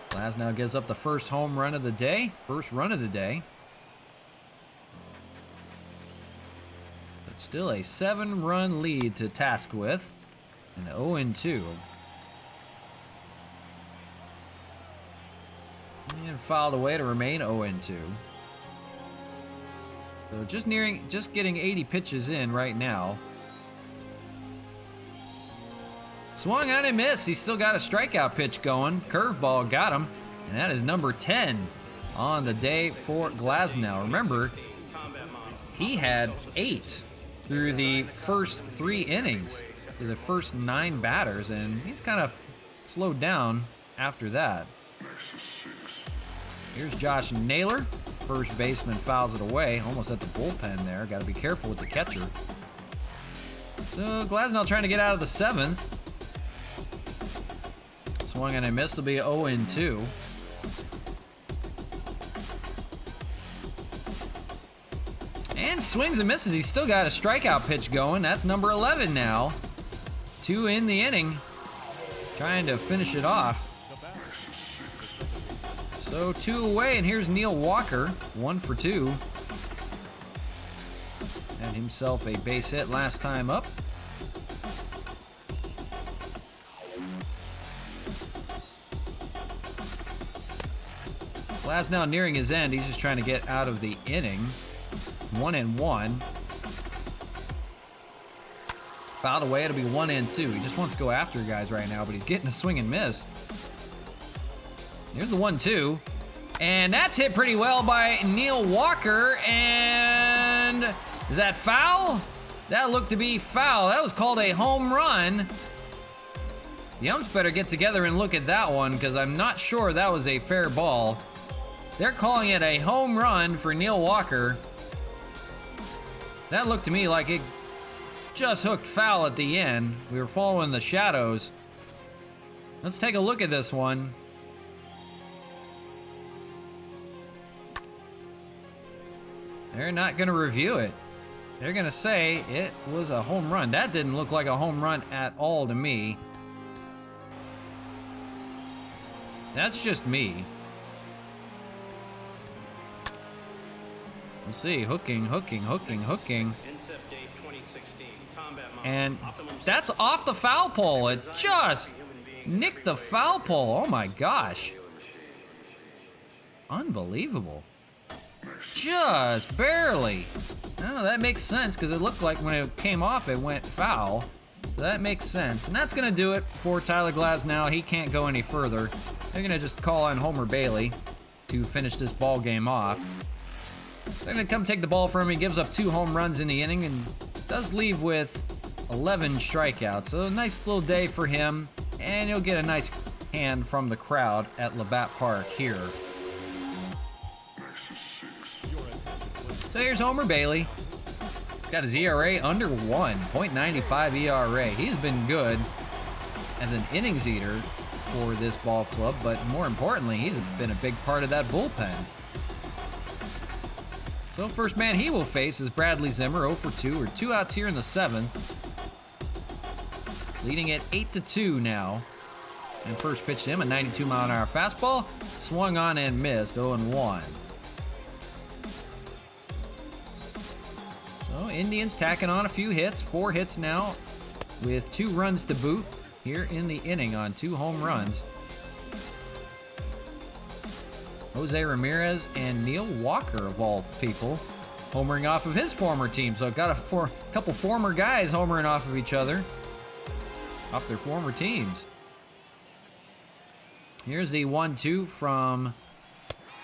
Glasnow gives up the first home run of the day, first run of the day. But still a 7-run lead to task with, and 0-2. And fouled away to remain 0-2. So just getting 80 pitches in right now. Swung on and missed. He's still got a strikeout pitch going. Curveball got him. And that is number 10 on the day for Glasnow. Remember, he had 8 through the first 3 innings, through the first 9 batters, and he's kind of slowed down after that. Here's Josh Naylor. First baseman fouls it away. Almost at the bullpen there. Got to be careful with the catcher. So Glasnow trying to get out of the 7th. Swung and a miss. Will be 0-2. And swings and misses. He's still got a strikeout pitch going. That's number 11 now. 2 in the inning. Trying to finish it off. So 2 away, and here's Neil Walker, 1 for 2. Had himself a base hit last time up. Glasnow nearing his end. He's just trying to get out of the inning. 1-1. Fouled away. It'll be 1-2. He just wants to go after guys right now, but he's getting a swing and miss. Here's the 1-2. And that's hit pretty well by Neil Walker. And is that foul? That looked to be foul. That was called a home run. The umps better get together and look at that one because I'm not sure that was a fair ball. They're calling it a home run for Neil Walker. That looked to me like it just hooked foul at the end. We were following the shadows. Let's take a look at this one. They're not going to review it. They're going to say it was a home run. That didn't look like a home run at all to me. That's just me. We'll see. Hooking. And that's off the foul pole. It just nicked the foul pole. Oh my gosh. Unbelievable. Just barely. Oh, that makes sense because it looked like when it came off, it went foul. So that makes sense. And that's going to do it for Tyler Glasnow. He can't go any further. They're going to just call on Homer Bailey to finish this ball game off. They're going to come take the ball from him. He gives up 2 home runs in the inning and does leave with 11 strikeouts. So a nice little day for him. And he'll get a nice hand from the crowd at Labatt Park here. So here's Homer Bailey. Got his ERA under 1, 0.95 ERA. He's been good as an innings eater for this ball club, but more importantly, he's been a big part of that bullpen. So first man he will face is Bradley Zimmer, 0 for 2, or 2 outs here in the 7th. Leading at 8-2 now. And first pitch to him, a 92-mile-an-hour fastball. Swung on and missed, 0-1. So Indians tacking on a few hits, 4 hits now with 2 runs to boot here in the inning on 2 home runs. Jose Ramirez and Neil Walker, of all people, homering off of his former team. So got a couple former guys homering off of each other, off their former teams. Here's the 1-2 from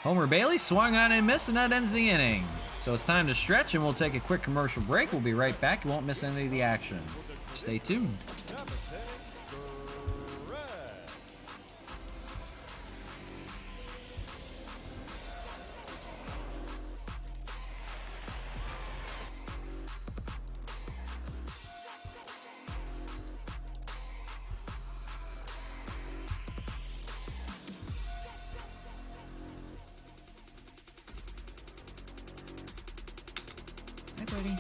Homer Bailey. Swung on and missed, and that ends the inning. So it's time to stretch, and we'll take a quick commercial break. We'll be right back. You won't miss any of the action. Stay tuned. Hi, buddy.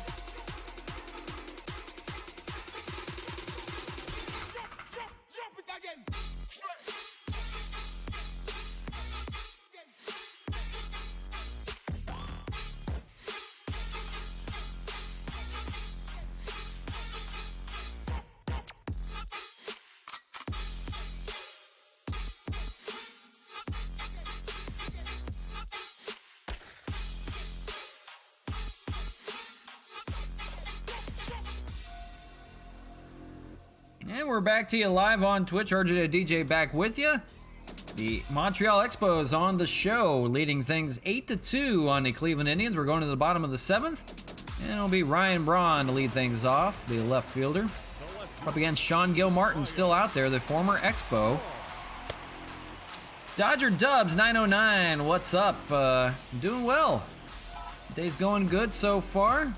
And we're back to you live on Twitch. RJthe DJ back with you. The Montreal Expos on the show, leading things 8-2 on the Cleveland Indians. We're going to the bottom of the 7th. And it'll be Ryan Braun to lead things off, the left fielder. Up against Sean Gilmartin, still out there, the former Expo. Dodger Dubs 909, what's up? Doing well. Day's going good so far.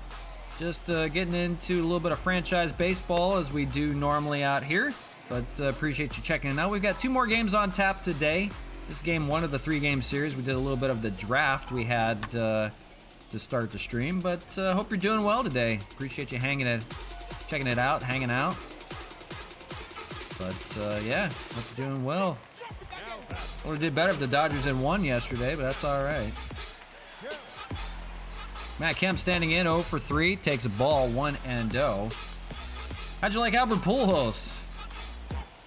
Just getting into a little bit of franchise baseball as we do normally out here. But appreciate you checking it out. We've got 2 more games on tap today. This is game 1 of the 3-game series. We did a little bit of the draft we had to start the stream. But hope you're doing well today. Appreciate you checking it out, hanging out. But yeah, hope you're doing well. Would have did better if the Dodgers had won yesterday, but that's all right. Matt Kemp standing in 0 for 3, takes a ball 1-0. How'd you like Albert Pujols?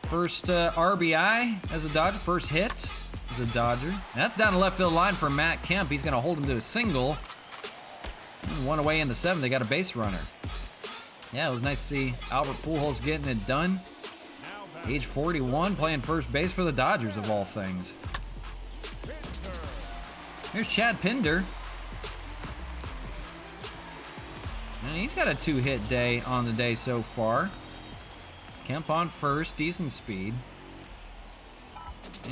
First RBI as a Dodger, first hit as a Dodger. And that's down the left field line for Matt Kemp. He's going to hold him to a single. 1 away in the 7th, they got a base runner. Yeah, it was nice to see Albert Pujols getting it done. Age 41, playing first base for the Dodgers of all things. Here's Chad Pinder. And he's got a 2-hit day on the day so far. Kemp on first, decent speed.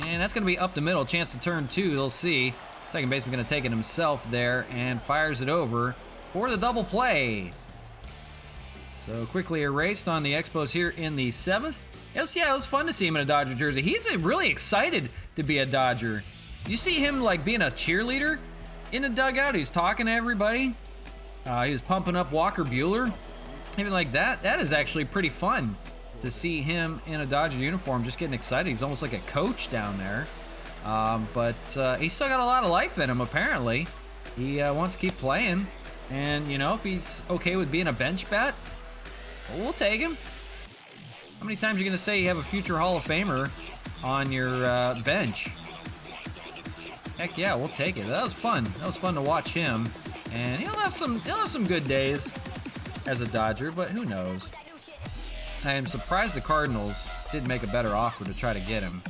And that's going to be up the middle, chance to turn 2, they'll see. Second baseman going to take it himself there and fires it over for the double play. So quickly erased on the Expos here in the 7th. Yeah, it was fun to see him in a Dodger jersey. He's really excited to be a Dodger. You see him like being a cheerleader in the dugout. He's talking to everybody. He was pumping up Walker Buehler. Even like that. That is actually pretty fun to see him in a Dodger uniform, just getting excited. He's almost like a coach down there. But he's still got a lot of life in him, apparently. He wants to keep playing. And, you know, if he's okay with being a bench bat, we'll take him. How many times are you going to say you have a future Hall of Famer on your bench? Heck yeah, we'll take it. That was fun. That was fun to watch him. And he'll have some good days as a Dodger, but who knows? I am surprised the Cardinals didn't make a better offer to try to get him.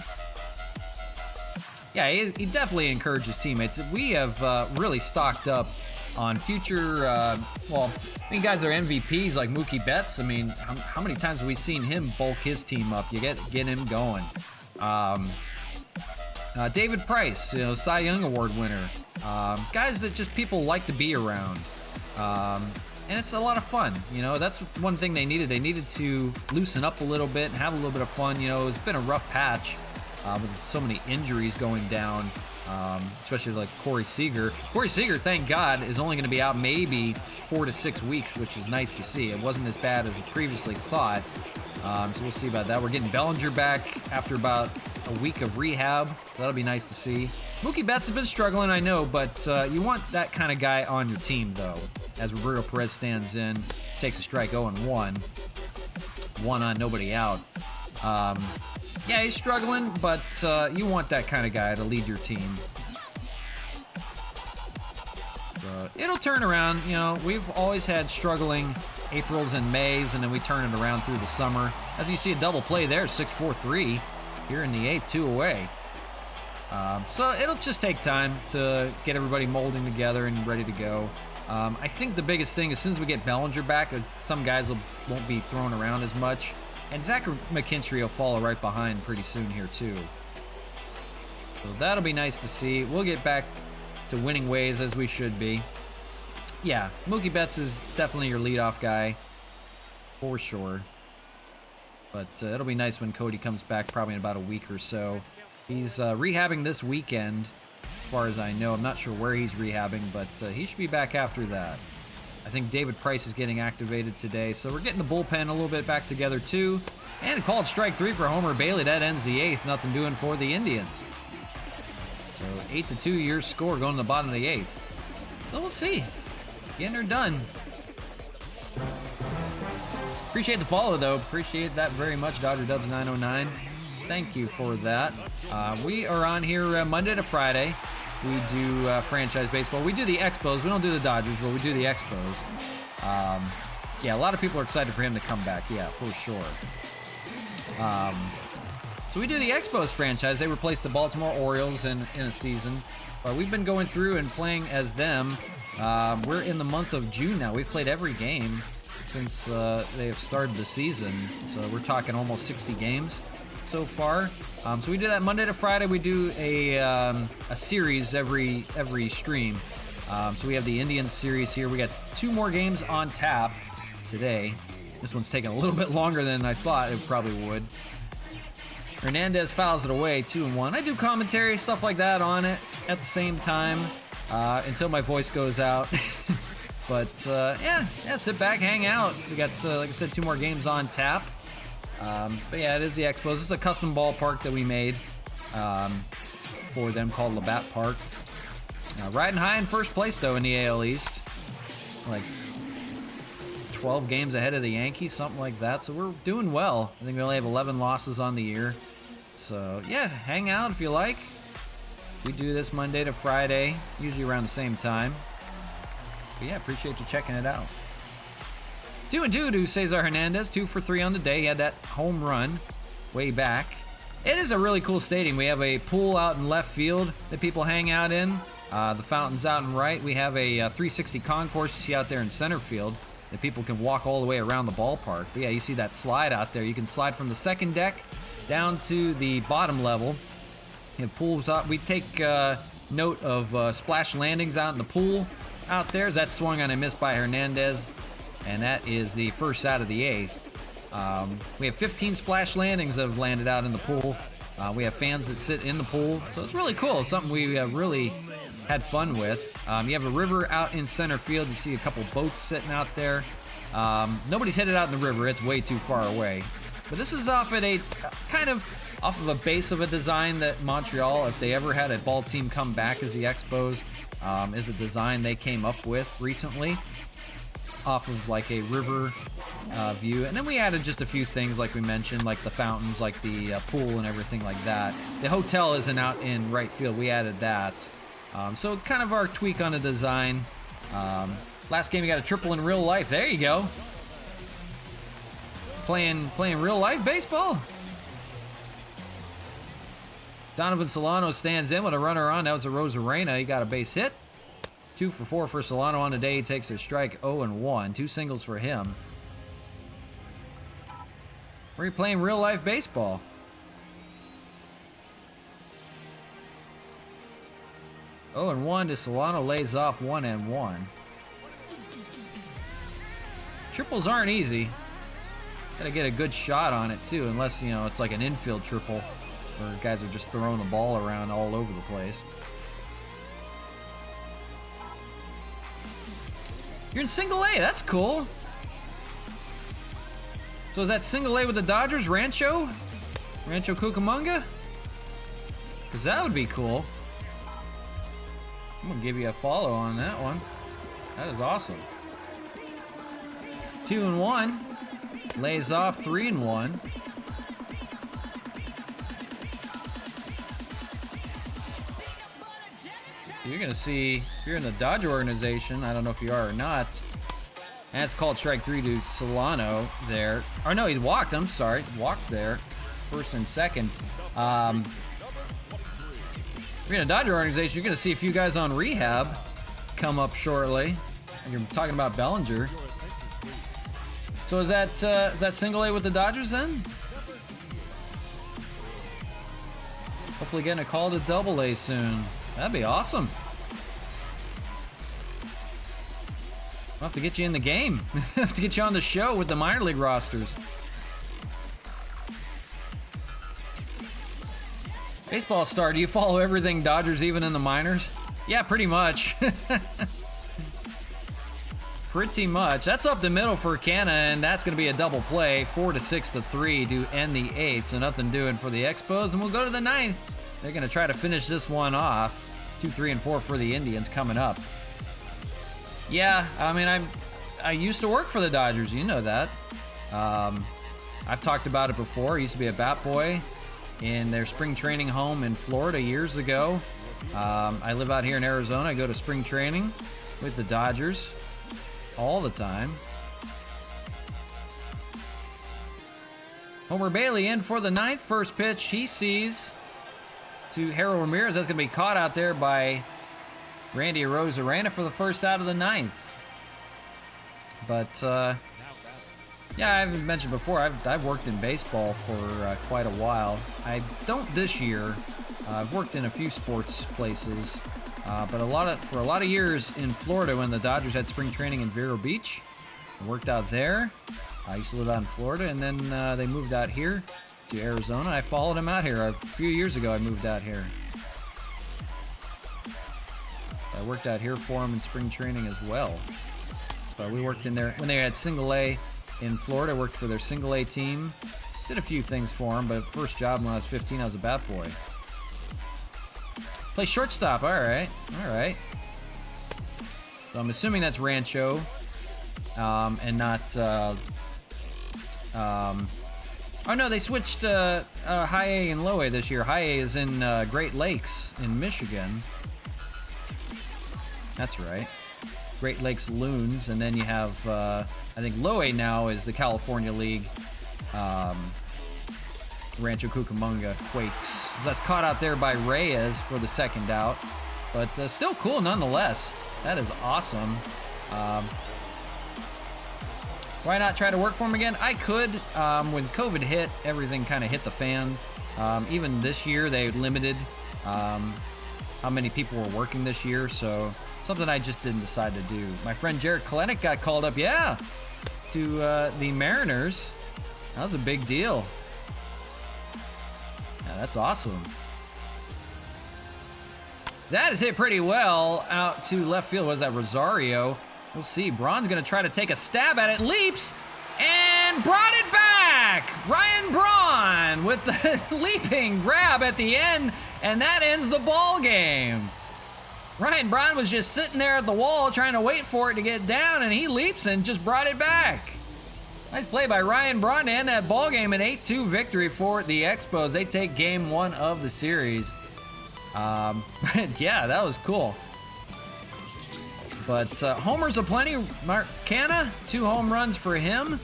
Yeah, he definitely encouraged his teammates. We have really stocked up on future, guys are MVPs like Mookie Betts. I mean, how many times have we seen him bulk his team up? You get him going. David Price, you know, Cy Young Award winner. Guys that just people like to be around. And it's a lot of fun. You know, that's one thing they needed. They needed to loosen up a little bit and have a little bit of fun. You know, it's been a rough patch with so many injuries going down, especially like Corey Seager. Corey Seager, thank God, is only going to be out maybe 4 to 6 weeks, which is nice to see. It wasn't as bad as we previously thought. So we'll see about that. We're getting Bellinger back after about a week of rehab. So that'll be nice to see. Mookie Betts has been struggling, I know, but you want that kind of guy on your team, though. As Roberto Perez stands in, takes a strike 0-1. 1 on, nobody out. Yeah, he's struggling, but you want that kind of guy to lead your team. So it'll turn around. You know, we've always had struggling Aprils and Mays, and then we turn it around through the summer. As you see, a double play there, 6-4-3 here in the 8th, 2 away. So it'll just take time to get everybody molding together and ready to go. I think the biggest thing, as soon as we get Bellinger back, some guys won't be thrown around as much. And Zach McKinstry will follow right behind pretty soon here, too. So that'll be nice to see. We'll get back to winning ways as we should be. Yeah, Mookie Betts is definitely your leadoff guy, for sure. But it'll be nice when Cody comes back, probably in about a week or so. He's rehabbing this weekend, as far as I know. I'm not sure where he's rehabbing, but he should be back after that. I think David Price is getting activated today, so we're getting the bullpen a little bit back together too. And called strike 3 for Homer Bailey. That ends the 8th. Nothing doing for the Indians. So 8-2 your score going to the bottom of the 8th. So we'll see. Getting her done. Appreciate the follow though. Appreciate that very much, Dodger Dubs 909. Thank you for that. We are on here Monday to Friday. We do franchise baseball. We do the Expos. We don't do the Dodgers, but we do the Expos. Yeah, a lot of people are excited for him to come back. Yeah, for sure. So we do the Expos franchise. They replaced the Baltimore Orioles in a season. We've been going through and playing as them. We're in the month of June now. We've played every game since they have started the season. So we're talking almost 60 games so far. So we do that Monday to Friday. We do a series every stream. So we have the Indians series here. We got 2 more games on tap today. This one's taking a little bit longer than I thought it probably would. Hernandez fouls it away, 2-1. I do commentary, stuff like that on it at the same time until my voice goes out. But yeah, sit back, hang out. We got, like I said, 2 more games on tap. But yeah, it is the Expos. It's a custom ballpark that we made for them called Labatt Park. Riding high in first place, though, in the AL East. Like 12 games ahead of the Yankees, something like that. So we're doing well. I think we only have 11 losses on the year. So yeah, hang out if you like. We do this Monday to Friday, usually around the same time. But yeah, appreciate you checking it out. 2-2 to Cesar Hernandez, 2 for 3 on the day. He had that home run way back. It is a really cool stadium. We have a pool out in left field that people hang out in. The fountain's out and right. We have a 360 concourse you see out there in center field that people can walk all the way around the ballpark. But yeah, you see that slide out there. You can slide from the second deck down to the bottom level. It pools up. We take note of splash landings out in the pool out there. That swung on and missed by Hernandez, and that is the first out of the 8th. We have 15 splash landings that have landed out in the pool. We have fans that sit in the pool, so it's really cool. It's something we really had fun with. You have a river out in center field. You see a couple boats sitting out there. Nobody's headed out in the river. It's way too far away. But this is off at a kind of off of a base of a design that Montreal, if they ever had a ball team come back as the Expos, is a design they came up with recently off of like a river view. And then we added just a few things like we mentioned, like the fountains, like the pool and everything like that. The hotel isn't out in right field. We added that. So kind of our tweak on the design. Last game, you got a triple in real life. There you go. Playing real life baseball. Donovan Solano stands in with a runner on. That was a Rosarena. He got a base hit. 2 for 4 for Solano on the day. He takes a strike, 0-1. 2 singles for him. We're playing real life baseball. Oh, and 1 to Solano, lays off 1-1. Triples aren't easy. Gotta get a good shot on it too, unless, you know, it's like an infield triple where guys are just throwing the ball around all over the place. You're in single A, that's cool. So is that single A with the Dodgers, Rancho Cucamonga? Because that would be cool. I'm gonna give you a follow on that one. That is awesome. 2-1. Lays off 3-1. You're gonna see, if you're in the Dodger organization, I don't know if you are or not. And it's called strike 3 to Solano there. Or no, he walked, I'm sorry. Walked there. First and second. If you're in a Dodger organization, you're gonna see a few guys on rehab come up shortly. And you're talking about Bellinger. So is that single A with the Dodgers then? Hopefully getting a call to double A soon. That'd be awesome. We'll have to get you in the game. Have to get you on the show with the minor league rosters. Baseball star, do you follow everything Dodgers even in the minors? Yeah, pretty much. Pretty much. That's up the middle for Canna, and that's going to be a double play. 4-6-3 to end the 8th, so nothing doing for the Expos. And we'll go to the 9th. They're going to try to finish this one off. 2, 3, and 4 for the Indians coming up. Yeah, I mean, I used to work for the Dodgers. You know that. I've talked about it before. I used to be a bat boy in their spring training home in Florida years ago. I live out here in Arizona. I go to spring training with the Dodgers all the time. Homer Bailey in for the 9th. First pitch he sees to Harold Ramirez. That's going to be caught out there by Randy Arozarena for the first out of the 9th. But, yeah, I've mentioned before, I've worked in baseball for quite a while. I don't this year. I've worked in a few sports places. But for a lot of years in Florida when the Dodgers had spring training in Vero Beach, I worked out there. I used to live out in Florida, and then they moved out here to Arizona. I followed them out here. A few years ago, I moved out here. I worked out here for them in spring training as well. But we worked in there when they had single A in Florida. I worked for their single A team. Did a few things for them, but first job when I was 15, I was a bat boy. Play shortstop, all right. So I'm assuming that's Rancho, and not, oh no, they switched High A and Low A this year. High A is in Great Lakes in Michigan. That's right. Great Lakes Loons, and then you have, I think Low A now is the California League. Rancho Cucamonga Quakes. That's caught out there by Reyes for the second out. but still cool nonetheless. That is awesome. Why not try to work for him again? I could. When COVID hit, everything kind of hit the fan. Even this year, they limited how many people were working this year, so something I just didn't decide to do. My friend Jared Kalenic got called up, to the Mariners. That was a big deal. Yeah, that's awesome. That is hit pretty well out to left field. Was that Rosario? We'll see. Braun's going to try to take a stab at it. Leaps and brought it back. Ryan Braun with the leaping grab at the end, and that ends the ball game. Ryan Braun was just sitting there at the wall trying to wait for it to get down, and he leaps and just brought it back. Nice play by Ryan Braun to end that ball game. An 8-2 victory for the Expos. They take game 1 of the series. Yeah, that was cool. But homers aplenty. Mark Canha, 2 home runs for him.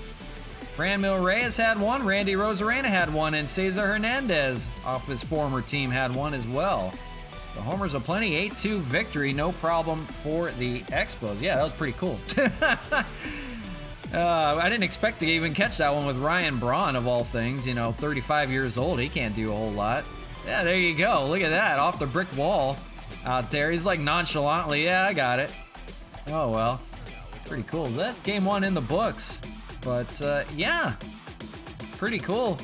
Franmil Reyes had 1. Randy Rosarena had 1. And Cesar Hernandez off his former team had 1 as well. The homers aplenty. 8-2 victory. No problem for the Expos. Yeah, that was pretty cool. I didn't expect to even catch that one with Ryan Braun, of all things. 35 years old. He can't do a whole lot. Yeah, there you go. Look at that. Off the brick wall out there. He's like nonchalantly, yeah, I got it. Oh, well. Pretty cool. That's game 1 in the books. But, yeah. Pretty cool.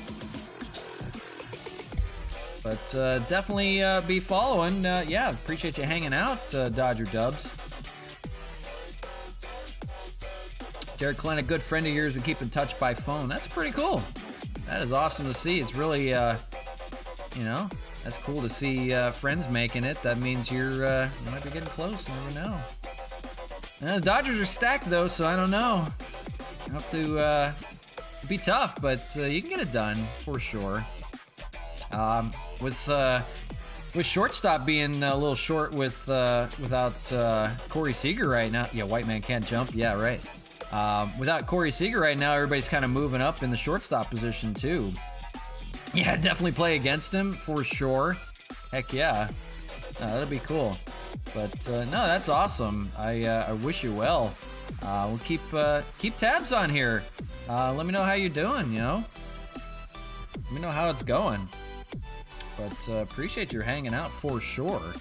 But definitely be following. Yeah, appreciate you hanging out, Dodger Dubs. Jared Klein, a good friend of yours, we keep in touch by phone. That's pretty cool. That is awesome to see. It's really, that's cool to see friends making it. That means you might be getting close. You never know. The Dodgers are stacked, though, so I don't know. You have to be tough, but you can get it done for sure. With shortstop being a little short without Corey Seager right now. Yeah, white man can't jump. Yeah, right. Without Corey Seager right now, everybody's kind of moving up in the shortstop position too. Yeah, definitely play against him for sure. Heck yeah, that'd be cool. But no, that's awesome. I wish you well. We'll keep tabs on here. Let me know how you're doing. Let me know how it's going. But appreciate your hanging out for sure.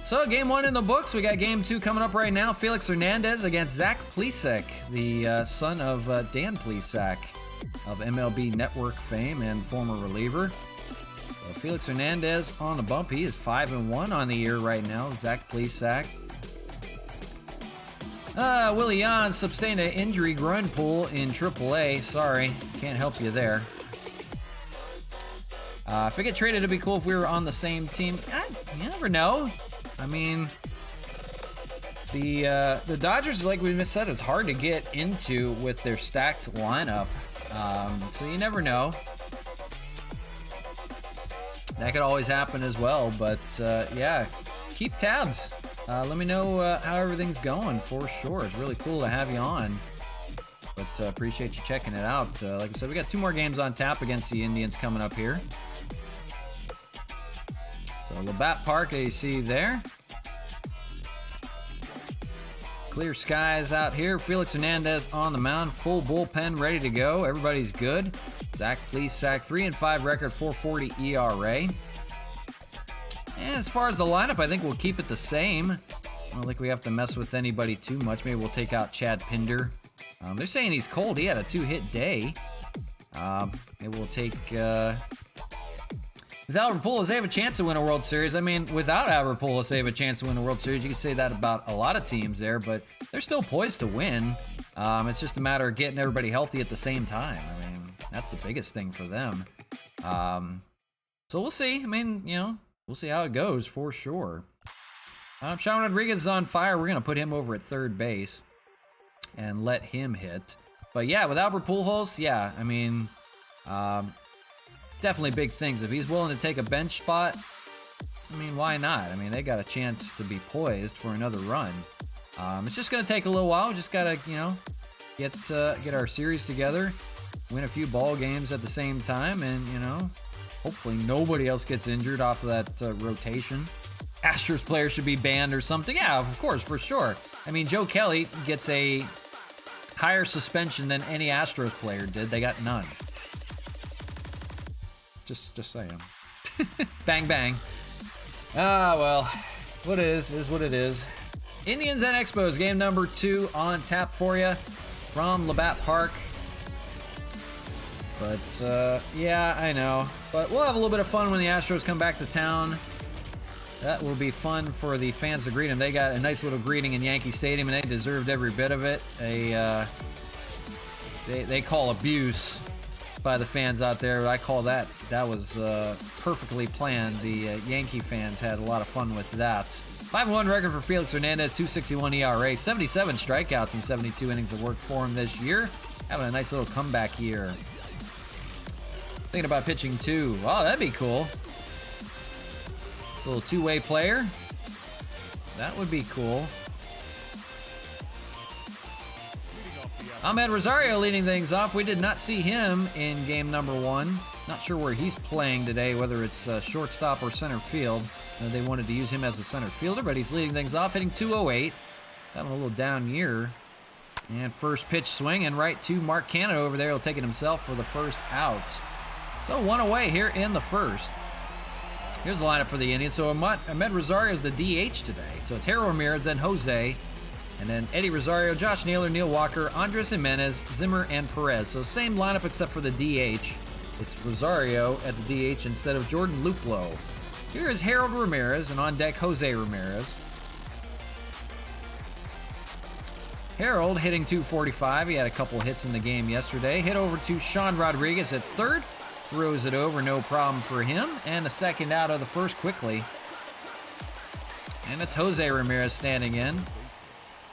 So game 1 in the books. We got game 2 coming up right now. Felix Hernandez against Zach Plesac, the son of Dan Plesac of MLB Network fame and former reliever. So Felix Hernandez on the bump. He is 5-1 on the year right now. Zach Plesac. Willie Yan sustained an injury groin pull in AAA. Sorry, can't help you there. If I get traded, it'd be cool if we were on the same team. You never know. I mean, the Dodgers, like we said, it's hard to get into with their stacked lineup. So you never know. That could always happen as well. But yeah, keep tabs. Let me know how everything's going for sure. It's really cool to have you on. But appreciate you checking it out. Like I said, we got 2 more games on tap against the Indians coming up here. So Labatt Park, you see there. Clear skies out here. Felix Hernandez on the mound. Full bullpen ready to go. Everybody's good. Zach Plesac, 3-5 record, 4.40 ERA. And as far as the lineup, I think we'll keep it the same. I don't think we have to mess with anybody too much. Maybe we'll take out Chad Pinder. They're saying he's cold. He had a 2-hit day. Maybe we'll take... With Albert Pujols, they have a chance to win a World Series. I mean, without Albert Pujols, they have a chance to win a World Series. You can say that about a lot of teams there, but they're still poised to win. It's just a matter of getting everybody healthy at the same time. I mean, that's the biggest thing for them. So we'll see. I mean, we'll see how it goes for sure. Sean Rodriguez is on fire. We're going to put him over at third base and let him hit. But yeah, with Albert Pujols, yeah, I mean... definitely big things. If he's willing to take a bench spot, I mean, why not? I mean, they got a chance to be poised for another run. It's just going to take a little while. Just got to, get our series together, win a few ball games at the same time, and, hopefully nobody else gets injured off of that rotation. Astros player should be banned or something. Yeah, of course, for sure. I mean, Joe Kelly gets a higher suspension than any Astros player did. They got none. Just saying. Bang, bang. Ah, well, what it is what it is. Indians and Expos, game number 2 on tap for you from Labatt Park. But, yeah, I know. But we'll have a little bit of fun when the Astros come back to town. That will be fun for the fans to greet them. They got a nice little greeting in Yankee Stadium, and they deserved every bit of it. They call abuse by the fans out there. I call that was perfectly planned. The Yankee fans had a lot of fun with that. 5-1 record for Felix Hernandez, 2.61 ERA, 77 strikeouts in 72 innings of work for him this year. Having a nice little comeback year. Thinking about pitching too. Oh, that'd be cool. Little two-way player. That would be cool. Ahmed Rosario leading things off. We did not see him in game number 1. Not sure where he's playing today, whether it's shortstop or center field. They wanted to use him as a center fielder, but he's leading things off, hitting 208. Having a little down year. And first pitch swing, and right to Mark Canada over there. He'll take it himself for the first out. So 1 away here in the first. Here's the lineup for the Indians. So Ahmed Rosario is the DH today. So it's Harold Ramirez, then Jose, and then Eddie Rosario, Josh Naylor, Neil Walker, Andres Jimenez, Zimmer, and Perez. So same lineup except for the DH. It's Rosario at the DH instead of Jordan Luplow. Here is Harold Ramirez, and on deck Jose Ramirez. Harold hitting 245. He had a couple hits in the game yesterday. Hit over to Sean Rodriguez at third. Throws it over, no problem for him. And a second out of the first quickly. And it's Jose Ramirez standing in.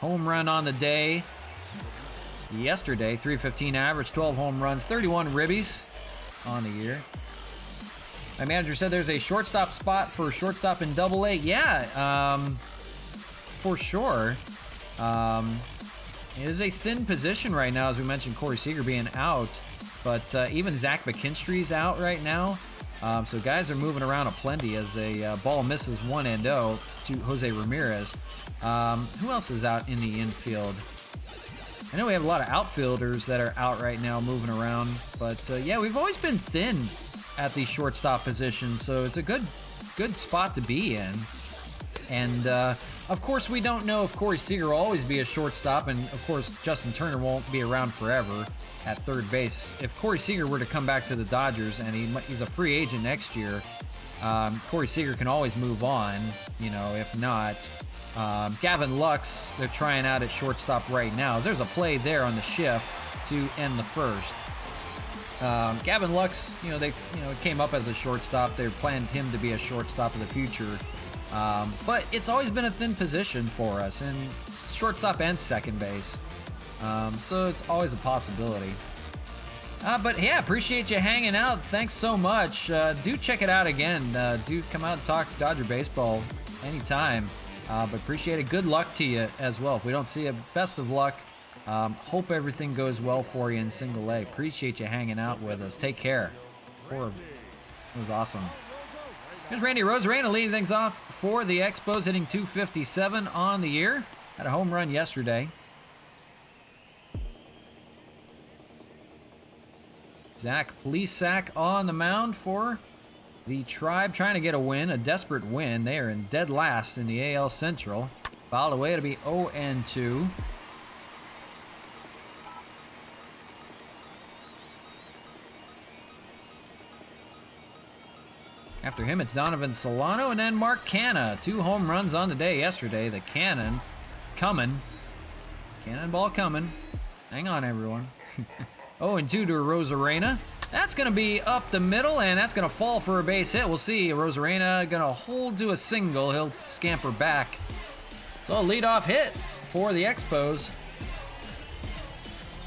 Home run on the day yesterday. 315 average, 12 home runs, 31 ribbies on the year. My manager said there's a shortstop spot for shortstop in Double-A. Yeah, for sure. It is a thin position right now, as we mentioned, Corey Seager being out. But even Zach McKinstry's out right now. So guys are moving around aplenty as a ball misses 1-0 to Jose Ramirez. Who else is out in the infield? I know we have a lot of outfielders that are out right now moving around. But yeah, we've always been thin at the shortstop position. So it's a good spot to be in. And of course, we don't know if Corey Seager will always be a shortstop. And of course, Justin Turner won't be around forever at third base. If Corey Seager were to come back to the Dodgers, and he's a free agent next year, Corey Seager can always move on, if not. Gavin Lux, they're trying out at shortstop right now. There's a play there on the shift to end the first. Gavin Lux, they came up as a shortstop. They planned him to be a shortstop of the future. But it's always been a thin position for us, in shortstop and second base. So it's always a possibility. But yeah, appreciate you hanging out. Thanks so much. Do check it out again. Do come out and talk Dodger baseball anytime. But appreciate it. Good luck to you as well. If we don't see you, best of luck. Hope everything goes well for you in Single A. Appreciate you hanging out with us. Take care. It was awesome. Here's Randy Arozarena leading things off for the Expos, hitting 257 on the year. Had a home run yesterday. Zach Plesac on the mound for the Tribe, trying to get a win, a desperate win. They are in dead last in the AL Central. Fouled away to be 0-2. After him, it's Donovan Solano and then Mark Canha. 2 home runs on the day yesterday. The cannon coming. Cannonball coming. Hang on, everyone. 0-2 to Arozarena. That's going to be up the middle, and that's going to fall for a base hit. We'll see. Arozarena going to hold to a single. He'll scamper back. So a leadoff hit for the Expos.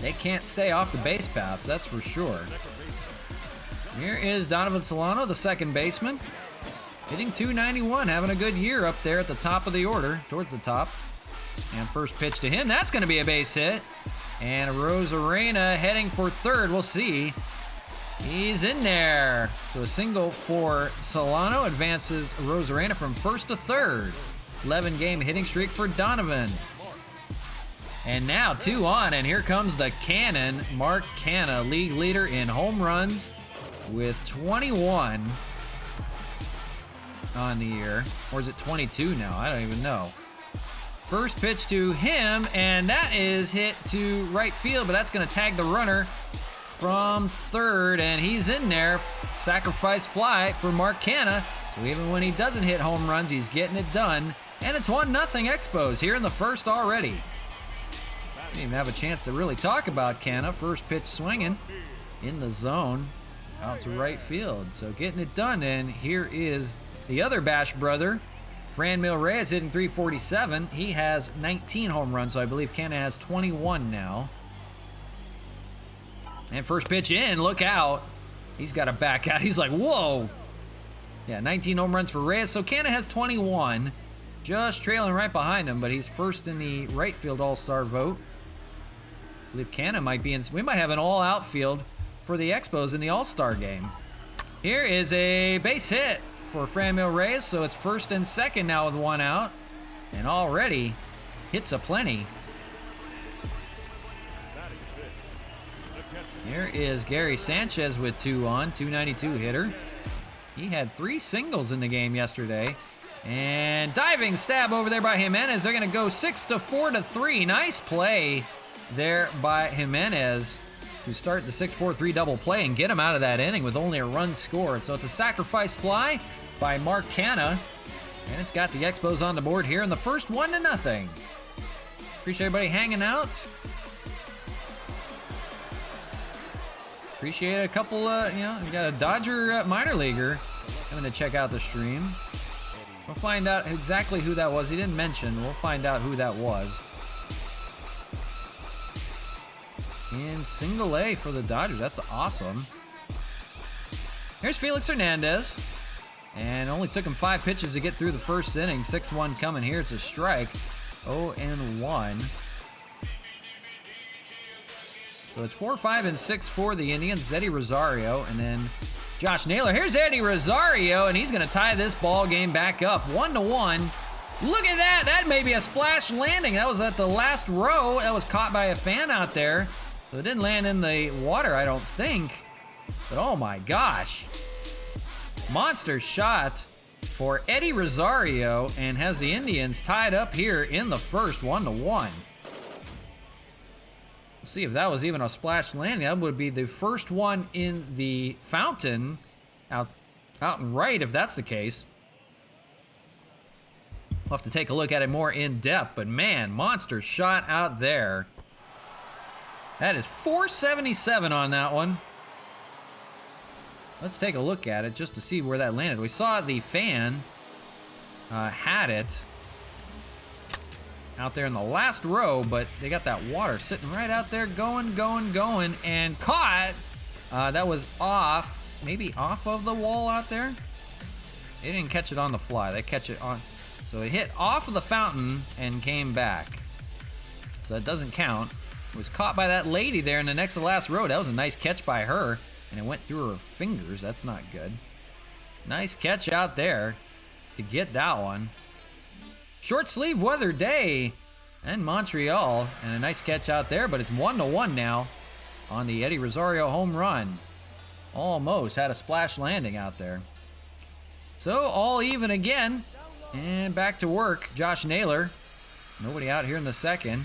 They can't stay off the base paths, that's for sure. Here is Donovan Solano, the second baseman. Hitting 291, having a good year up there at the top of the order, towards the top. And first pitch to him, that's going to be a base hit. And Arozarena heading for third, we'll see. He's in there. So a single for Solano advances Rosarena from first to third. 11-game hitting streak for Donovan. And now 2 on, and here comes the cannon. Mark Canha, league leader in home runs with 21 on the year. Or is it 22 now? I don't even know. First pitch to him, and that is hit to right field, but that's going to tag the runner from third, and he's in there. Sacrifice fly for Mark Canha. So even when he doesn't hit home runs, he's getting it done. And it's 1-0 Expos here in the first already. Didn't even have a chance to really talk about Canha. First pitch swinging in the zone out to right field. So getting it done, and here is the other Bash brother, Franmil Reyes, hitting .347. He has 19 home runs, so I believe Canha has 21 now. And first pitch in, look out. He's got to back out. He's like, whoa. Yeah, 19 home runs for Reyes. So Canha has 21, just trailing right behind him, but he's first in the right field all-star vote. I believe Canha might be in. We might have an all-outfield for the Expos in the all-star game. Here is a base hit for Franmil Reyes, so it's first and second now with 1 out. And already hits aplenty. Here is Gary Sanchez with 2 on, .292 hitter. He had 3 singles in the game yesterday. And diving stab over there by Jimenez. They're going to go 6-4-3. Nice play there by Jimenez to start the 6-4-3 double play and get him out of that inning with only a run scored. So it's a sacrifice fly by Mark Canha. And it's got the Expos on the board here in the first 1-0. Appreciate everybody hanging out. Appreciate a couple, we got a Dodger minor leaguer coming to check out the stream. We'll find out exactly who that was. He didn't mention. We'll find out who that was. In single A for the Dodgers. That's awesome. Here's Felix Hernandez. And it only took him 5 pitches to get through the first inning. 6-1 coming here. It's a strike. 0-1. So it's 4, 5, and 6 for the Indians. Eddie Rosario, and then Josh Naylor. Here's Eddie Rosario, and he's going to tie this ball game back up. 1-1. Look at that. That may be a splash landing. That was at the last row. That was caught by a fan out there. So it didn't land in the water, I don't think. But oh my gosh. Monster shot for Eddie Rosario, and has the Indians tied up here in the first, 1-1. See if that was even a splash landing. That would be the first one in the fountain out and right, if that's the case. We'll have to take a look at it more in depth, but man, monster shot out there. That is 477 on that one. Let's take a look at it just to see where that landed. We saw the fan had it out there in the last row, but they got that water sitting right out there going, and caught. That was off, maybe off of the wall out there. They didn't catch it on the fly. They catch it on. So it hit off of the fountain and came back. So that doesn't count. It was caught by that lady there in the next to last row. That was a nice catch by her, and it went through her fingers. That's not good. Nice catch out there to get that one. Short sleeve weather day in Montreal, and a nice catch out there, but it's 1-1 now on the Eddie Rosario home run. Almost had a splash landing out there. So all even again, and back to work. Josh Naylor, nobody out here in the second,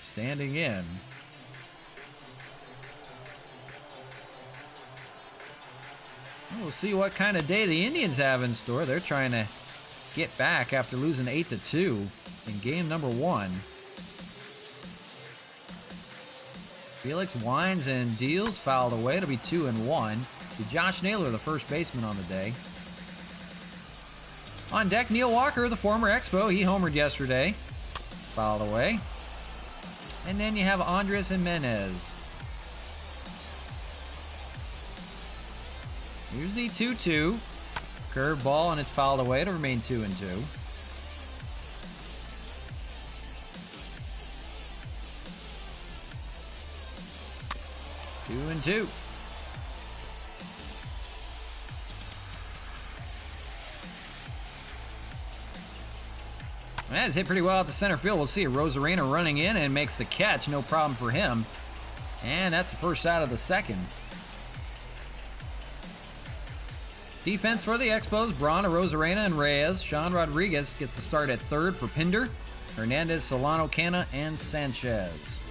standing in. We'll see what kind of day the Indians have in store. They're trying to get back after losing 8-2 in game number 1. Felix winds and deals, fouled away. It'll be 2-1 to Josh Naylor, the first baseman on the day. On deck, Neil Walker, the former Expo. He homered yesterday, fouled away. And then you have Andres Jimenez. Here's the 2-2. Curve ball, and it's fouled away. It'll remain 2-2. 2-2. That's hit pretty well out to center field. We'll see Rosarena running in and makes the catch. No problem for him. And that's the first out of the second. Defense for the Expos, Braun, Rosarena, and Reyes. Sean Rodriguez gets the start at third for Pinder, Hernandez, Solano, Canna, and Sanchez.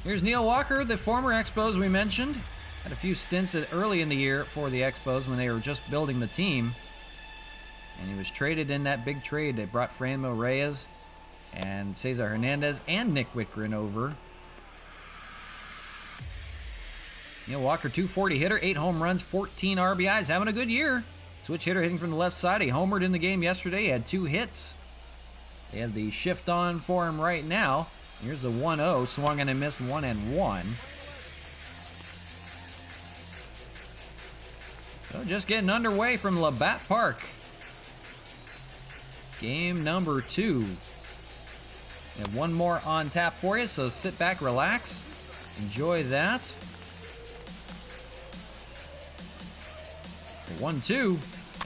Here's Neil Walker, the former Expos we mentioned. Had a few stints early in the year for the Expos when they were just building the team. And he was traded in that big trade. They brought Franmil Reyes and Cesar Hernandez and Nick Whitgren over. Neil Walker, 240 hitter, 8 home runs, 14 RBIs, having a good year. Switch hitter hitting from the left side. He homered in the game yesterday. He had 2 hits. They have the shift on for him right now. Here's the 1-0, swung and missed, 1-1. So just getting underway from Labatt Park. Game number 2. We have one more on tap for you, so sit back, relax, enjoy that. 1-2,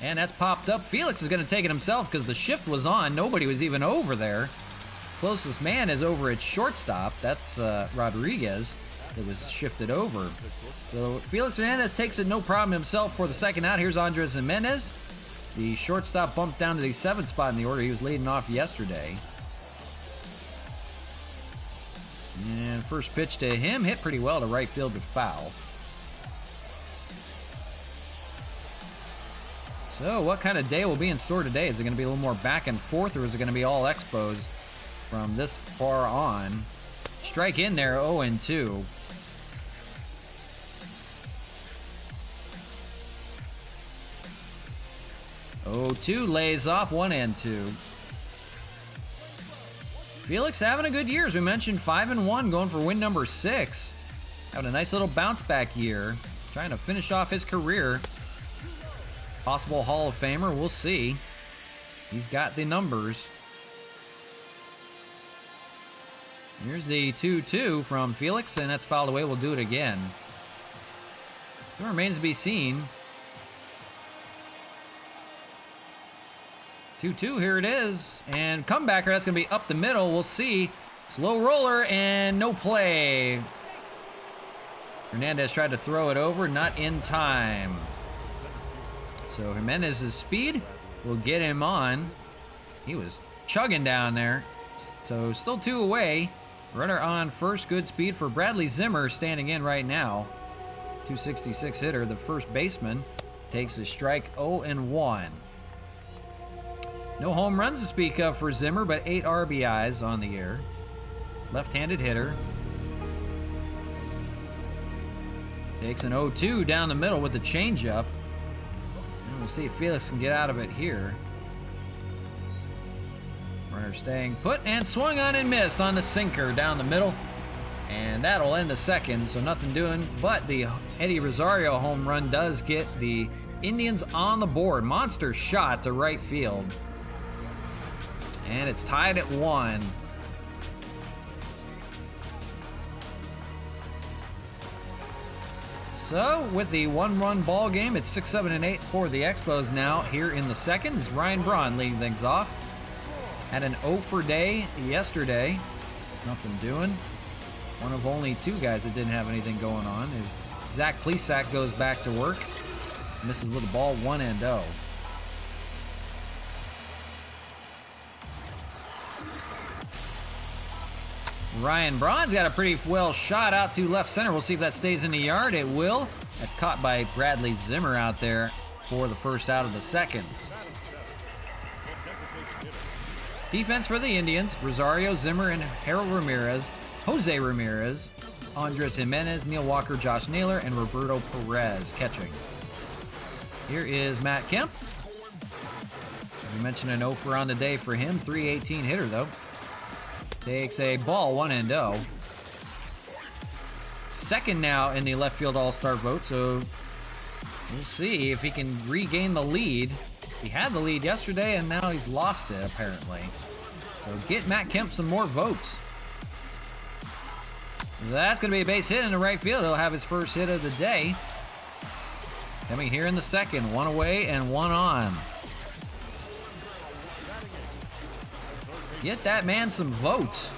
and that's popped up. Felix is going to take it himself because the shift was on. Nobody was even over there. Closest man is over at shortstop. That's Rodriguez that was shifted over. So Felix Hernandez takes it no problem himself for the second out. Here's Andres Jimenez. The shortstop bumped down to the 7th spot in the order. He was leading off yesterday. And first pitch to him hit pretty well to right field but foul. So what kind of day will be in store today? Is it going to be a little more back and forth, or is it going to be all Expos from this far on? Strike in there, 0-2. Oh, lays off, 1-2. Felix having a good year, as we mentioned, 5-1, going for win number 6. Having a nice little bounce back year, trying to finish off his career. Possible Hall of Famer, we'll see. He's got the numbers. Here's the 2-2 from Felix, and that's fouled away. We'll do it again. It remains to be seen. 2-2, here it is. And comebacker, that's going to be up the middle. We'll see. Slow roller and no play. Hernandez tried to throw it over, not in time. So Jimenez's speed will get him on. He was chugging down there. So still 2 away. Runner on first, good speed for Bradley Zimmer standing in right now. 266 hitter, the first baseman, takes a strike, 0-1. No home runs to speak of for Zimmer, but 8 RBIs on the year. Left-handed hitter. Takes an 0-2 down the middle with the changeup. And we'll see if Felix can get out of it here. Runner staying put and swung on and missed on the sinker down the middle. And that'll end the second, so nothing doing. But the Eddie Rosario home run does get the Indians on the board. Monster shot to right field. And it's tied at 1. So, with the 1-run ball game, it's 6-7-8 for the Expos now. Here in the second is Ryan Braun leading things off. Had an 0 for day yesterday. Nothing doing. One of only 2 guys that didn't have anything going on is Zach Plesac goes back to work. Misses with the ball, 1-0. Ryan Braun's got a pretty well shot out to left center. We'll see if that stays in the yard. It will. That's caught by Bradley Zimmer out there for the first out of the second. Defense for the Indians, Rosario, Zimmer, and Harold Ramirez, Jose Ramirez, Andres Jimenez, Neil Walker, Josh Naylor, and Roberto Perez catching. Here is Matt Kemp. We mentioned an 0 for on the day for him, 318 hitter though. Takes a ball, 1-0. Second now in the left field all-star vote, so we'll see if he can regain the lead. He had the lead yesterday, and now he's lost it, apparently. So get Matt Kemp some more votes. That's going to be a base hit in the right field. He'll have his first hit of the day. Coming here in the second, 1 away and 1 on. Get that man some votes.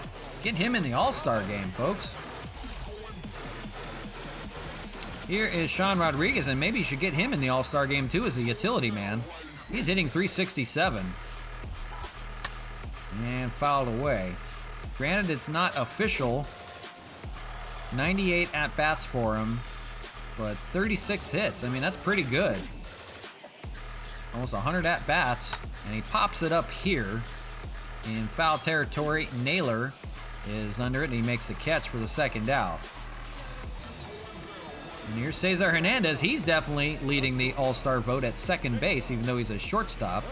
Get him in the All-Star game, folks. Here is Sean Rodriguez, and maybe you should get him in the All-Star game too as a utility man. He's hitting .367. And fouled away. Granted, it's not official. 98 at-bats for him, but 36 hits. I mean, that's pretty good. Almost 100 at-bats, and he pops it up here in foul territory. Naylor is under it, and he makes the catch for the second out. And here's Cesar Hernandez. He's definitely leading the All-Star vote at second base, even though he's a shortstop.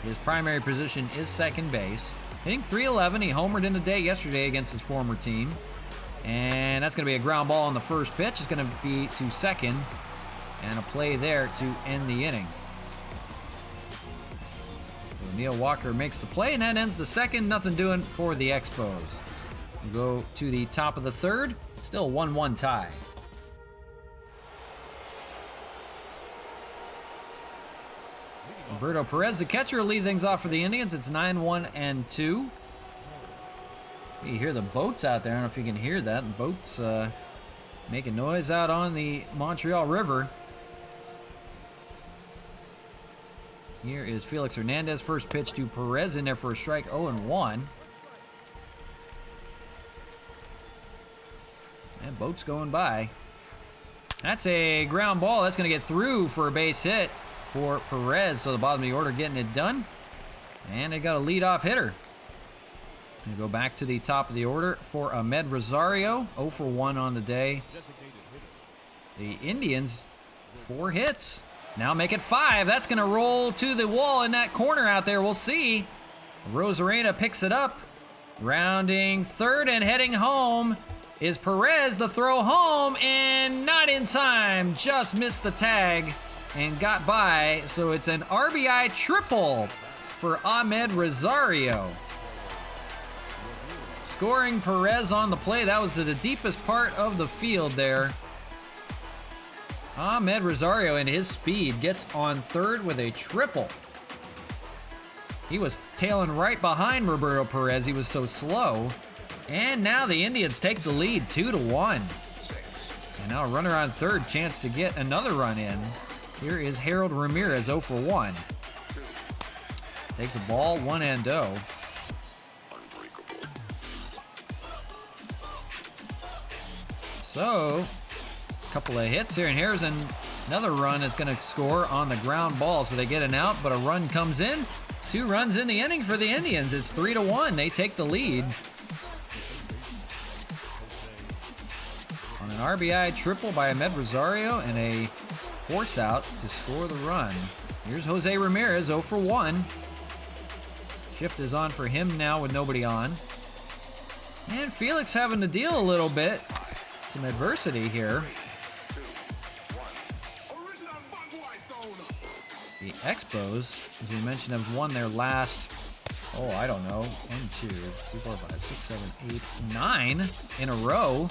His primary position is second base. Hitting .311. He homered in the day yesterday against his former team. And that's going to be a ground ball on the first pitch. It's going to be to second. And a play there to end the inning. So Neil Walker makes the play, and that ends the second. Nothing doing for the Expos. We'll go to the top of the third. Still 1-1 tie. Roberto Perez, the catcher, will lead things off for the Indians. It's 9-1-2. You hear the boats out there. I don't know if you can hear that. The boats making noise out on the Montreal River. Here is Felix Hernandez. First pitch to Perez in there for a strike, 0-1. And boats going by. That's a ground ball. That's going to get through for a base hit for Perez. So the bottom of the order getting it done. And they got a leadoff hitter. We go back to the top of the order for Ahmed Rosario. 0 for 1 on the day. The Indians, 4 hits. Now make it 5. That's going to roll to the wall in that corner out there. We'll see. Rosarena picks it up. Rounding third and heading home is Perez. The throw home, and not in time. Just missed the tag and got by. So it's an RBI triple for Ahmed Rosario. Scoring Perez on the play. That was to the deepest part of the field there. Ahmed Rosario and his speed gets on third with a triple. He was tailing right behind Roberto Perez. He was so slow. And now the Indians take the lead 2-1. And now a runner on third, chance to get another run in. Here is Harold Ramirez, 0 for 1. Takes a ball, 1-0. So, a couple of hits here, and here's another run that's going to score on the ground ball. So they get an out, but a run comes in. 2 runs in the inning for the Indians. It's 3-1. They take the lead. On an RBI triple by Ahmed Rosario and a force out to score the run. Here's Jose Ramirez, 0 for 1. Shift is on for him now with nobody on. And Felix having to deal a little bit. Some adversity here. The Expos, as we mentioned, have won their last, I don't know, 1, 2, 3, 4, 5, 6, 7, 8, 9 in a row.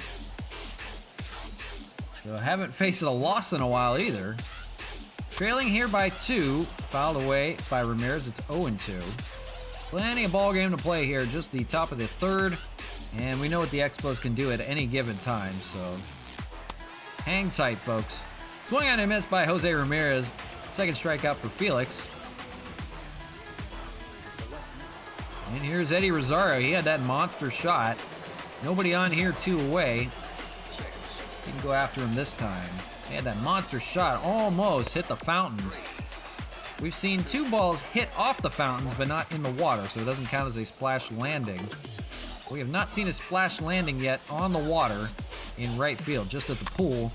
So haven't faced a loss in a while either. Trailing here by 2, fouled away by Ramirez. It's 0-2. Plenty of ball game to play here. Just the top of the third. And we know what the Expos can do at any given time, so hang tight, folks. Swung on and missed by Jose Ramirez. Second strikeout for Felix. And here's Eddie Rosario. He had that monster shot. Nobody on here, 2 away. He can go after him this time. He had that monster shot. Almost hit the fountains. We've seen 2 balls hit off the fountains, but not in the water, so it doesn't count as a splash landing. We have not seen a splash landing yet on the water in right field, just at the pool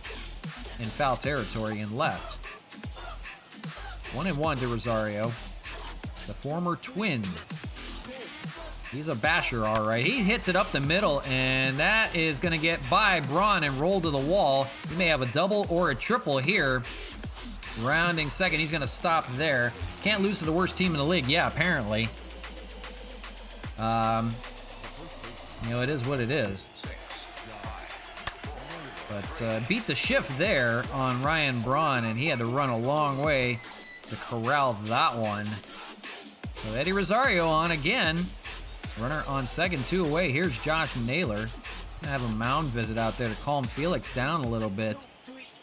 in foul territory in left. 1-1 to Rosario, the former Twin. He's a basher, all right. He hits it up the middle, and that is going to get by Braun and roll to the wall. He may have a double or a triple here. Rounding second, he's going to stop there. Can't lose to the worst team in the league. Yeah, apparently. It is what it is. But beat the shift there on Ryan Braun, and he had to run a long way to corral that one. So Eddie Rosario on again. Runner on second, 2 away. Here's Josh Naylor. Gonna have a mound visit out there to calm Felix down a little bit.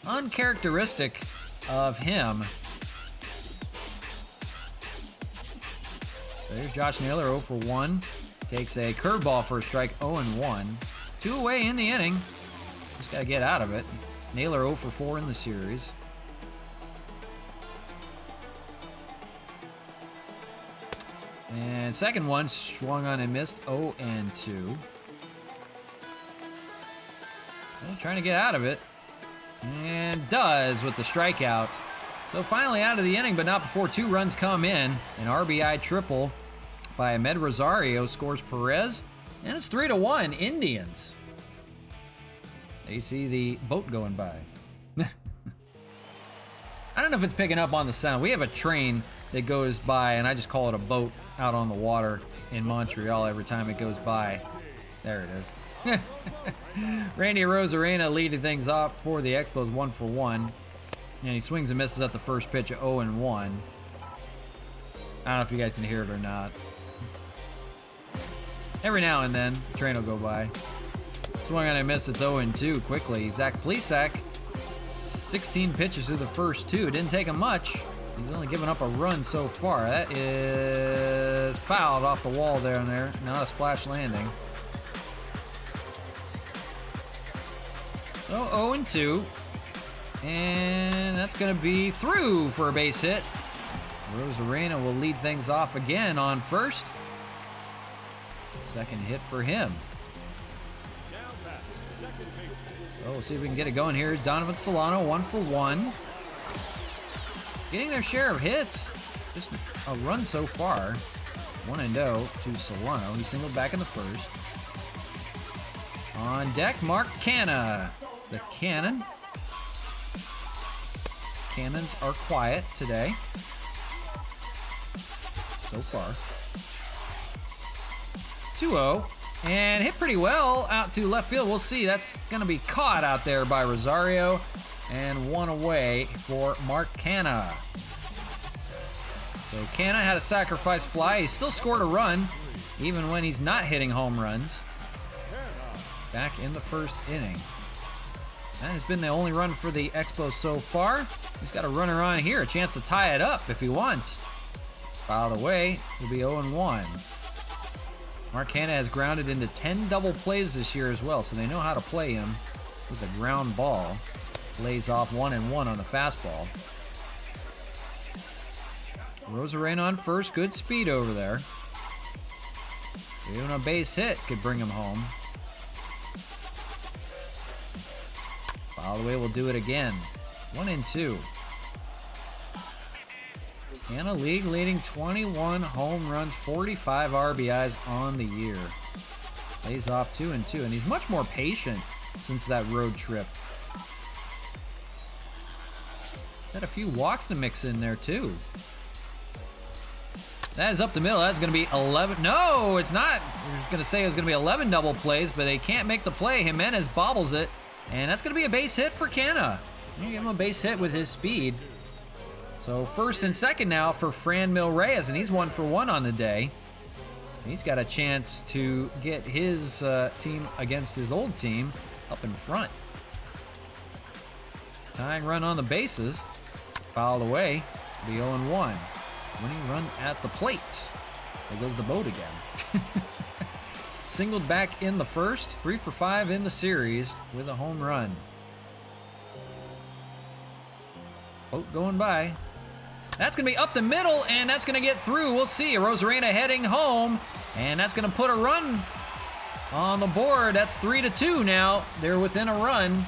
Uncharacteristic of him. There's Josh Naylor, 0 for 1. Takes a curveball for a strike, 0-1. 2 away in the inning. Just gotta get out of it. Naylor 0 for 4 in the series. And second one, swung on and missed, 0-2. Well, trying to get out of it. And does with the strikeout. So finally out of the inning, but not before 2 runs come in. An RBI triple by Ahmed Rosario scores Perez. And it's 3-1, Indians. You see the boat going by. I don't know if it's picking up on the sound. We have a train that goes by, and I just call it a boat out on the water in Montreal every time it goes by. There it is. Randy Arozarena leading things off for the Expos, 1 for 1. And he swings and misses at the first pitch at 0-1. I don't know if you guys can hear it or not. Every now and then, the train will go by. Swung on and missed, it's 0-2 quickly. Zach Plesac, 16 pitches through the first 2. Didn't take him much. He's only given up a run so far. That is fouled off the wall there and there. Not a splash landing. So 0-2. And that's going to be through for a base hit. Rosarena will lead things off again on first. Second hit for him. Oh, we'll see if we can get it going here. Donovan Solano, 1 for 1. Getting their share of hits. Just a run so far. 1-0 to Solano. He singled back in the first. On deck, Mark Canha. The Cannon. Cannons are quiet today. So far. 2-0. And hit pretty well out to left field. We'll see. That's going to be caught out there by Rosario. And 1 away for Mark Canha. So Canha had a sacrifice fly. He still scored a run, even when he's not hitting home runs. Back in the first inning. That has been the only run for the Expos so far. He's got a runner on here, a chance to tie it up if he wants. Fouled away, he'll be 0-1. Mark Canha has grounded into 10 double plays this year as well, so they know how to play him with a ground ball. Lays off 1-1 on the fastball. Rosarena on first, good speed over there. Even a base hit could bring him home. Foul away will do it again. 1-2. Canha league leading 21 home runs, 45 RBIs on the year. Lays off 2-2, and he's much more patient since that road trip. Had a few walks to mix in there too. That is up the middle. That's going to be 11. No, it's not. I was going to say it was going to be 11 double plays, but they can't make the play. Jimenez bobbles it, and that's going to be a base hit for Canha. You give him a base hit with his speed. So first and second now for Franmil Reyes, and he's 1 for 1 on the day. He's got a chance to get his team against his old team up in front. Tying run on the bases. Fouled away. The 0-1. Winning run at the plate. There goes the boat again. Singled back in the first. 3 for 5 in the series with a home run. Boat going by. That's going to be up the middle, and that's going to get through. We'll see. Rosarena heading home, and that's going to put a run on the board. That's 3-2 now. They're within a run.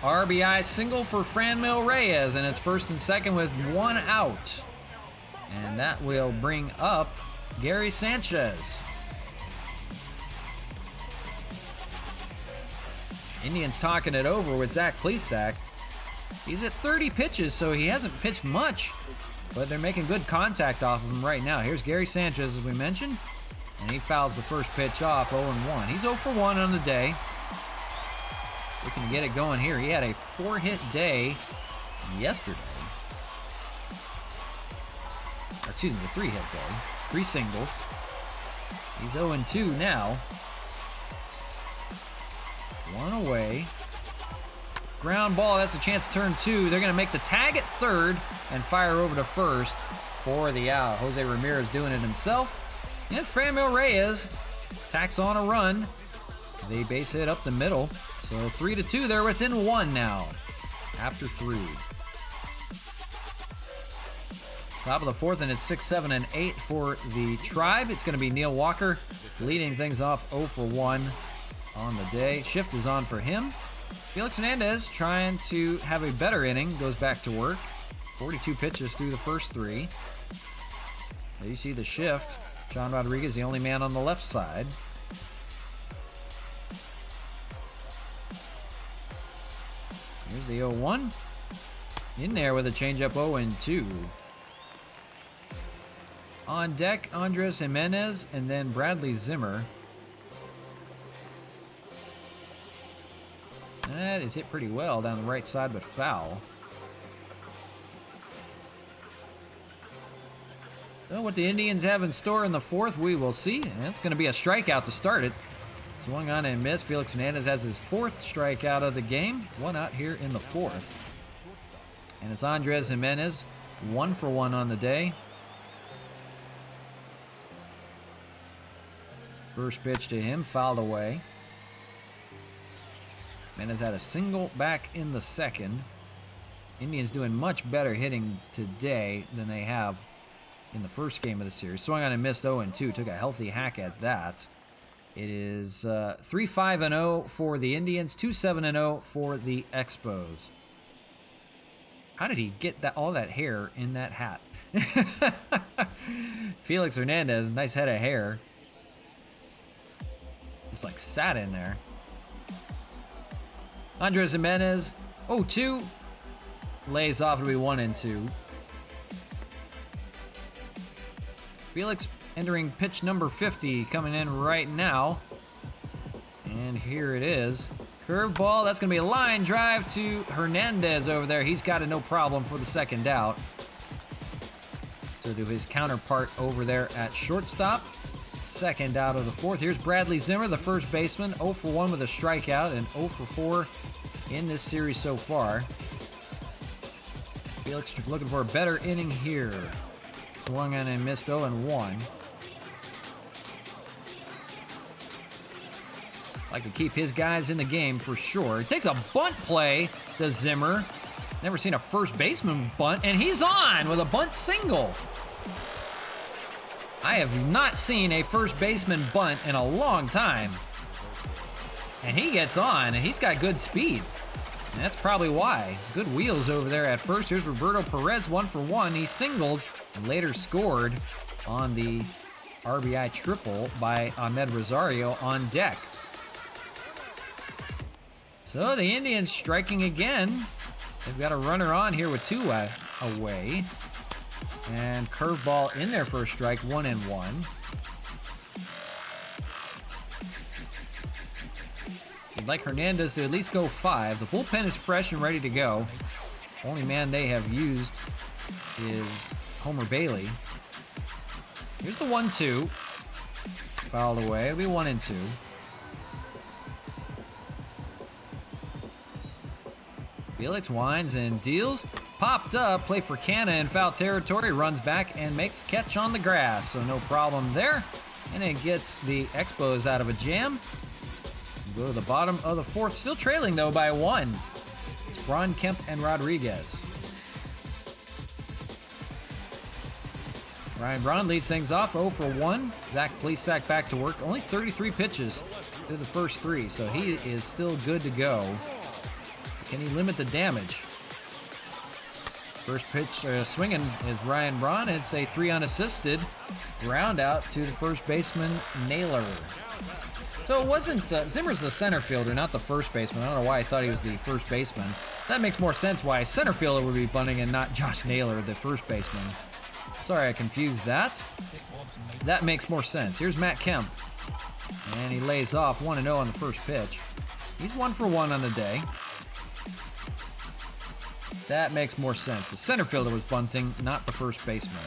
RBI single for Franmil Reyes, and it's first and second with 1 out. And that will bring up Gary Sanchez. Indians talking it over with Zach Plesac. He's at 30 pitches, so he hasn't pitched much, but they're making good contact off of him right now. Here's Gary Sanchez, as we mentioned, and he fouls the first pitch off, 0-1. He's 0 for 1 on the day. Looking to get it going here. He had a 4-hit day yesterday. Or, excuse me, a 3-hit day. 3 singles. He's 0-2 now. One away. Ground ball, that's a chance to turn 2. They're going to make the tag at third and fire over to first for the out. Jose Ramirez doing it himself. And Franmil Reyes tacks on a run. They base hit up the middle. So 3-2, they're within 1 now after 3. Top of the 4th, and it's 6, 7, and 8 for the Tribe. It's going to be Neil Walker leading things off 0 for 1 on the day. Shift is on for him. Felix Hernandez trying to have a better inning, goes back to work. 42 pitches through the first 3. There you see the shift. John Rodriguez, the only man on the left side. Here's the 0-1. In there with a changeup 0-2. On deck, Andres Jimenez and then Bradley Zimmer. That is hit pretty well down the right side, but foul. So what the Indians have in store in the 4th, we will see. And it's going to be a strikeout to start it. Swung on and missed. Felix Hernandez has his 4th strikeout of the game. 1 out here in the 4th. And it's Andres Jimenez, 1 for 1 on the day. First pitch to him, fouled away. Jimenez had a single back in the 2nd. Indians doing much better hitting today than they have in the first game of the series. Swung on and missed 0-2. Took a healthy hack at that. It is 3-5-0 for the Indians, 2-7-0 for the Expos. How did he get all that hair in that hat? Felix Hernandez, nice head of hair. Just like sat in there. Andres Jimenez, 0-2. Lays off to be 1-2. Felix entering pitch number 50, coming in right now. And here it is. Curveball, that's going to be a line drive to Hernandez over there. He's got it no problem for the 2nd out. So to his counterpart over there at shortstop. 2nd out of the 4th. Here's Bradley Zimmer, the first baseman, 0 for 1 with a strikeout and 0 for 4 in this series so far. Felix looking for a better inning here. Swung on and missed 0-1. Like to keep his guys in the game for sure. He takes a bunt play to Zimmer. Never seen a first baseman bunt, and he's on with a bunt single. I have not seen a first baseman bunt in a long time. And he gets on, and he's got good speed. And that's probably why. Good wheels over there at first. Here's Roberto Perez, 1 for 1. He singled and later scored on the RBI triple by Ahmed Rosario on deck. So the Indians striking again. They've got a runner on here with 2 away. And curveball in there for a strike, 1-1. You'd like Hernandez to at least go 5. The bullpen is fresh and ready to go. Only man they have used is Homer Bailey. Here's the 1-2. Fouled away. It'll be 1-2. Felix winds and deals. Popped up, play for Canna in foul territory, runs back and makes catch on the grass, so no problem there. And it gets the Expos out of a jam. Go to the bottom of the 4th, still trailing though by 1. It's Braun, Kemp, and Rodriguez. Ryan Braun leads things off, 0 for 1. Zach Plesac back to work, only 33 pitches through the first 3, so he is still good to go. Can he limit the damage? First pitch swinging is Ryan Braun. It's a 3 unassisted ground out to the first baseman, Naylor. So it wasn't, Zimmer's the center fielder, not the first baseman. I don't know why I thought he was the first baseman. That makes more sense why a center fielder would be bunting and not Josh Naylor, the first baseman. Sorry, I confused that. That makes more sense. Here's Matt Kemp. And he lays off 1-0 on the first pitch. He's 1 for 1 on the day. That makes more sense. The center fielder was bunting, not the first baseman.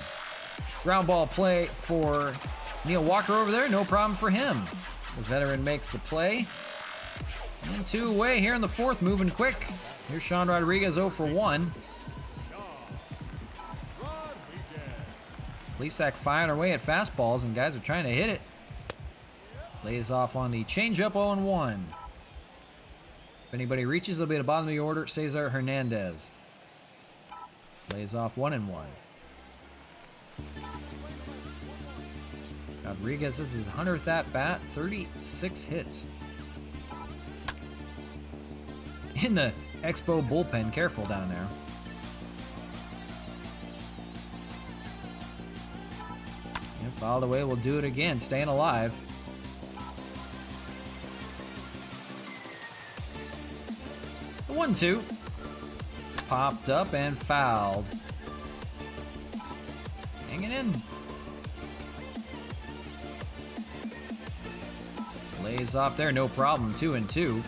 Ground ball play for Neil Walker over there, no problem for him. The veteran makes the play. And 2 away here in the 4th, moving quick. Here's Sean Rodriguez 0 for 1. Plesac firing away at fastballs, and guys are trying to hit it. Lays off on the changeup 0-1. If anybody reaches, they'll be at the bottom of the order. Cesar Hernandez. Lays off 1-1. Rodriguez, this is his 100th at bat, 36 hits. In the Expo bullpen, careful down there. And fouled away, we'll do it again, staying alive. The 1-2. Popped up and fouled. Hanging in. Lays off there, no problem. 2-2.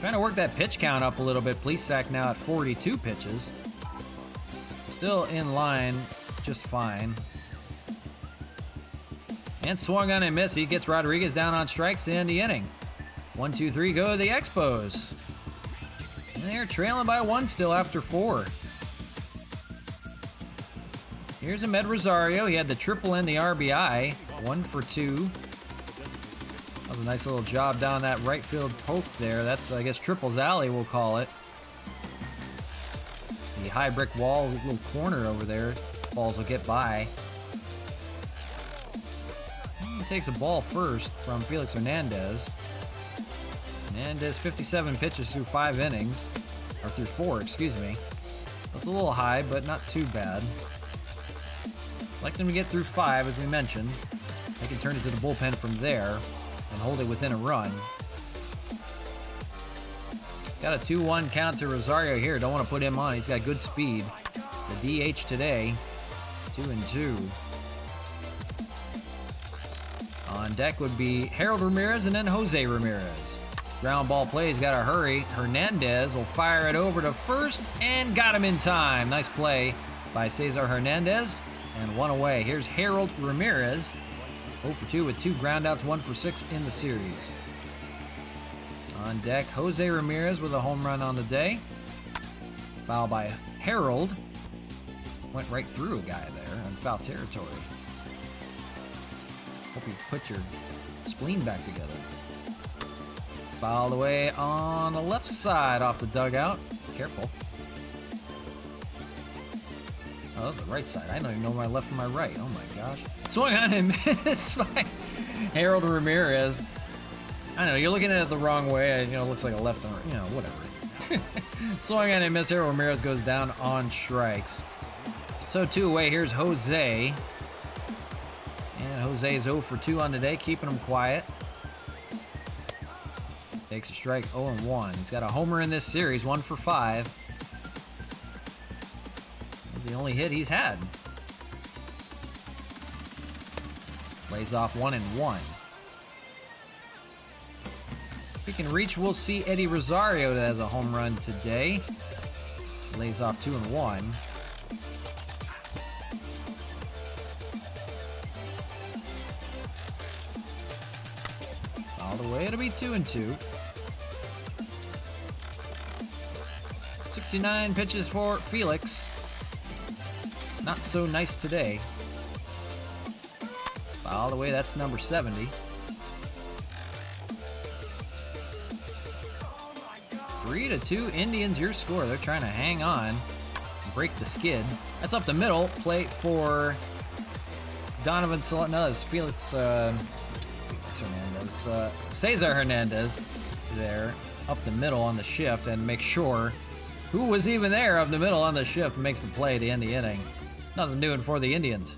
Trying to work that pitch count up a little bit. Plesac now at 42 pitches. Still in line, just fine. And swung on and missed. He gets Rodriguez down on strikes to end the inning. 1-2-3 go to the Expos. And they're trailing by 1 still after 4. Here's Ahmed Rosario. He had the triple and the RBI. 1 for 2. That was a nice little job down that right field poke there. That's, I guess, Triple's alley, we'll call it. The high brick wall, little corner over there. Balls will get by. He takes a ball first from Felix Hernandez. Hernandez, 57 pitches through 5 innings. Or through 4, excuse me. That's a little high, but not too bad. Like them to get through 5, as we mentioned. They can turn it to the bullpen from there and hold it within a run. Got a 2-1 count to Rosario here. Don't want to put him on. He's got good speed. The DH today. 2-2. On deck would be Harold Ramirez and then Jose Ramirez. Ground ball play. He's got to hurry. Hernandez will fire it over to first and got him in time. Nice play by Cesar Hernandez. And 1 away. Here's Harold Ramirez. 0 for 2 with 2 groundouts, 1 for 6 in the series. On deck, Jose Ramirez with a home run on the day. Foul by Harold. Went right through a guy there in foul territory. Hope you put your spleen back together. Fouled away on the left side off the dugout. Careful. Oh, that was the right side. I don't even know my left from my right. Oh my gosh. Swung on and missed by Harold Ramirez. I know, you're looking at it the wrong way. You know, it looks like a left and right. You know, whatever. Swung on and missed. Harold Ramirez goes down on strikes. So 2 away. Here's Jose. And Jose's 0 for 2 on the day, keeping him quiet. Takes a strike, 0-1. He's got a homer in this series, 1 for 5. That's the only hit he's had. Lays off 1-1. If he can reach, we'll see Eddie Rosario that has a home run today. Lays off 2-1. All the way, it'll be 2-2. 69 pitches for Felix. Not so nice today. All the way, that's number 70. 3-2 Indians, your score. They're trying to hang on, break the skid. That's up the middle. Plate for Donovan Solano. No, it's Felix Hernandez. Cesar Hernandez there up the middle on the shift, and make sure who was even there up the middle on the shift makes the play to end the inning. Nothing doing for the Indians.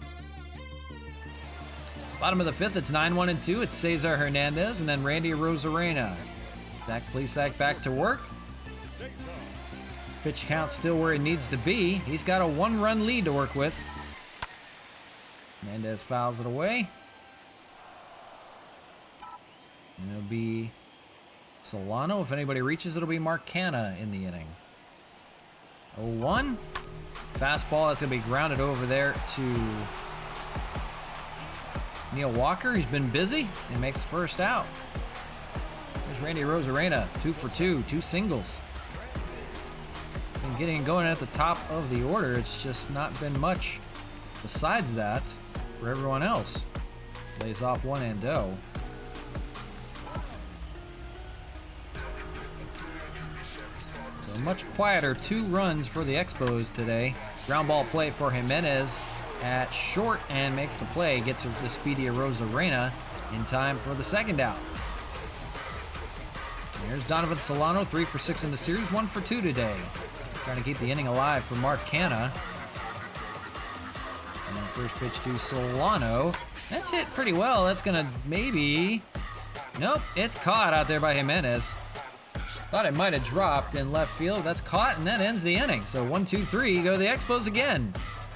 Bottom of the 5th, it's 9-1-2. It's Cesar Hernandez and then Randy Rosarena. Zach Plesac back to work. Pitch count still where it needs to be. He's got a 1-run lead to work with. Hernandez fouls it away. And it'll be Solano. If anybody reaches, it'll be Marcana in the inning. 0-1. Fastball, that's going to be grounded over there to Neil Walker, he's been busy and makes the first out. There's Randy Arozarena, 2 for 2, 2 singles. Been getting and going at the top of the order. It's just not been much besides that for everyone else. Lays off 1-0. So much quieter, 2 runs for the Expos today. Ground ball play for Jimenez at short and makes the play. Gets the speedy Arozarena in time for the second out. There's Donovan Solano, 3 for 6 in the series, 1 for 2 today. Trying to keep the inning alive for Mark Canha. And then first pitch to Solano. That's hit pretty well. That's going to maybe... Nope, it's caught out there by Jimenez. Thought it might have dropped in left field. That's caught, and that ends the inning. So 1-2-3, go to the Expos again.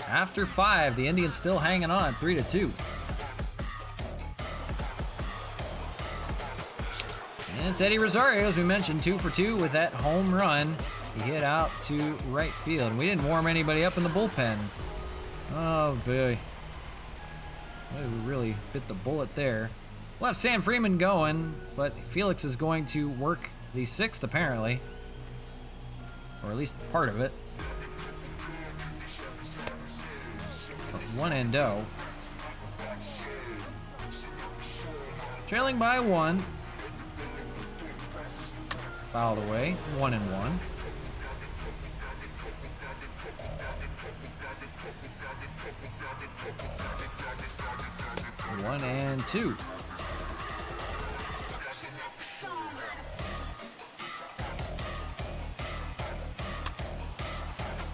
After 5, the Indians still hanging on, 3-2. And it's Eddie Rosario, as we mentioned, 2 for 2 with that home run. He hit out to right field. And we didn't warm anybody up in the bullpen. Oh, boy. We really bit the bullet there. We'll have Sam Freeman going, but Felix is going to work the 6th, apparently. Or at least part of it. 1-0. Trailing by 1. Fouled away. 1-1. 1-2.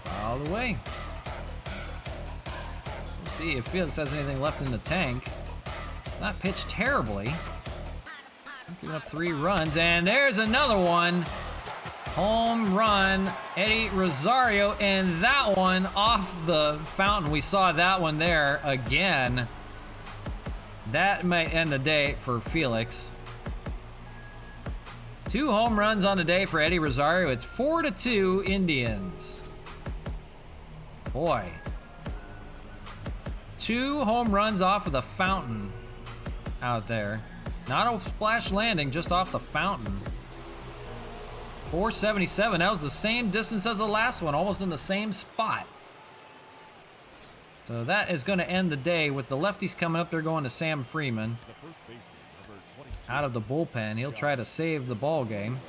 Fouled away. We'll see if Felix has anything left in the tank. Not pitched terribly. Giving up 3 runs, and there's another one. Home run, Eddie Rosario, and that one off the fountain. We saw that one there again. That might end the day for Felix. 2 home runs on the day for Eddie Rosario. It's 4-2 Indians. Boy. 2 home runs off of the fountain out there. Not a splash landing, just off the fountain. 477. That was the same distance as the last one, almost in the same spot. So that is going to end the day with the lefties coming up. They're going to Sam Freeman out of the bullpen. He'll try to save the ball game.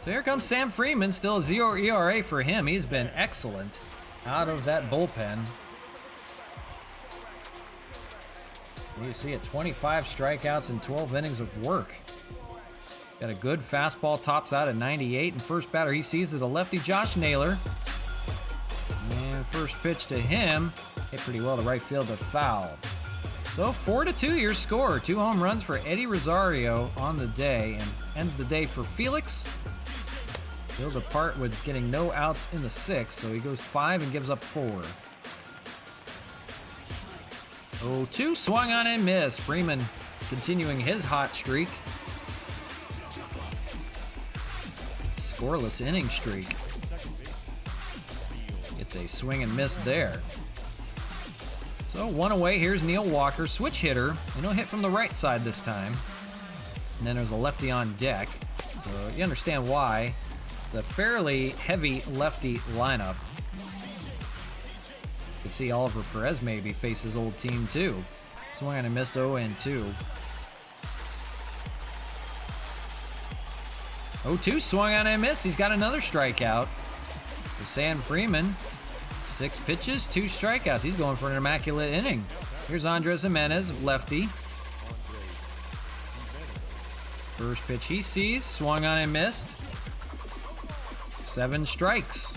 So here comes Sam Freeman, still 0 ERA for him. He's been excellent out of that bullpen. You see it, 25 strikeouts and 12 innings of work. Got a good fastball, tops out at 98, and first batter he sees is a lefty, Josh Naylor. And first pitch to him, hit pretty well to right field, but foul. So 4-2 your score. 2 home runs for Eddie Rosario on the day, and ends the day for Felix. Feels apart with getting no outs in the 6th, so he goes 5 and gives up 4. 0-2, swung on and missed. Freeman continuing his hot streak. Scoreless inning streak. It's a swing and miss there. So 1 away, here's Neil Walker, switch hitter. And he'll hit from the right side this time. And then there's a lefty on deck. So you understand why. It's a fairly heavy lefty lineup. Could see Oliver Perez maybe face his old team too. Swung on and missed 0-2. 0-2, swung on and missed. He's got another strikeout. For Sam Freeman, 6 pitches, 2 strikeouts. He's going for an immaculate inning. Here's Andres Jimenez, lefty. First pitch he sees, swung on and missed. 7 strikes.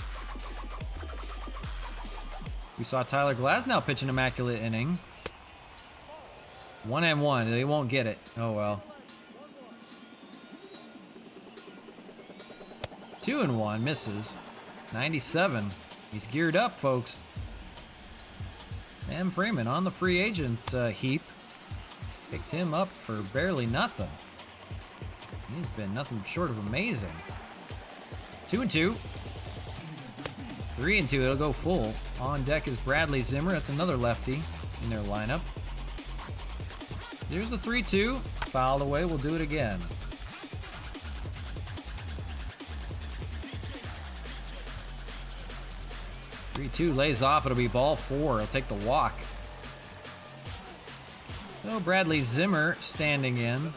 We saw Tyler Glasnow pitch an immaculate inning. 1-1. They won't get it. Oh well. 2-1. Misses. 97. He's geared up, folks. Sam Freeman on the free agent heap. Picked him up for barely nothing. He's been nothing short of amazing. 2-2. 3-2. It'll go full. On deck is Bradley Zimmer. That's another lefty in their lineup. There's the 3-2. Fouled away. We'll do it again. 3-2 lays off. It'll be ball 4. He'll take the walk. So Bradley Zimmer standing in.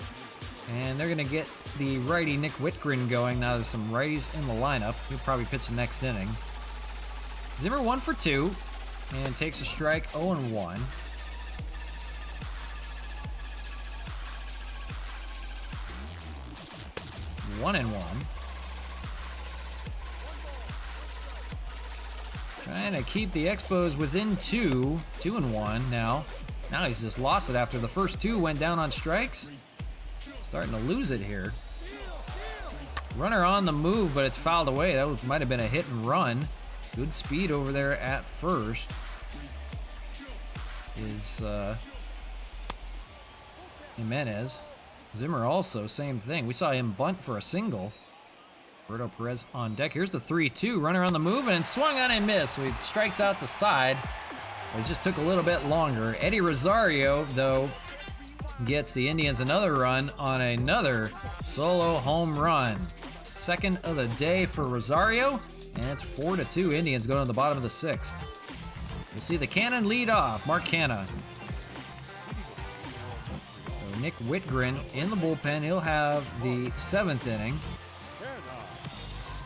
And they're going to get the righty Nick Whitgren going. Now there's some righties in the lineup. He'll probably pitch the next inning. Zimmer 1 for 2. And takes a strike 0-1. 1-1. Trying to keep the Expos within 2. 2-1 now. Now he's just lost it after the first 2 went down on strikes. Starting to lose it here. Runner on the move, but it's fouled away. That might have been a hit and run. Good speed over there at first. Is Jimenez. Zimmer also, same thing. We saw him bunt for a single. Roberto Perez on deck. Here's the 3-2. Runner on the move and swung on and missed. So he strikes out the side. It just took a little bit longer. Eddie Rosario, though, gets the Indians another run on another solo home run. Second of the day for Rosario. And it's 4-2. Indians go to the bottom of the 6th. We'll see the Cannon lead off. Mark Canna. So Nick Whitgren in the bullpen. He'll have the 7th inning.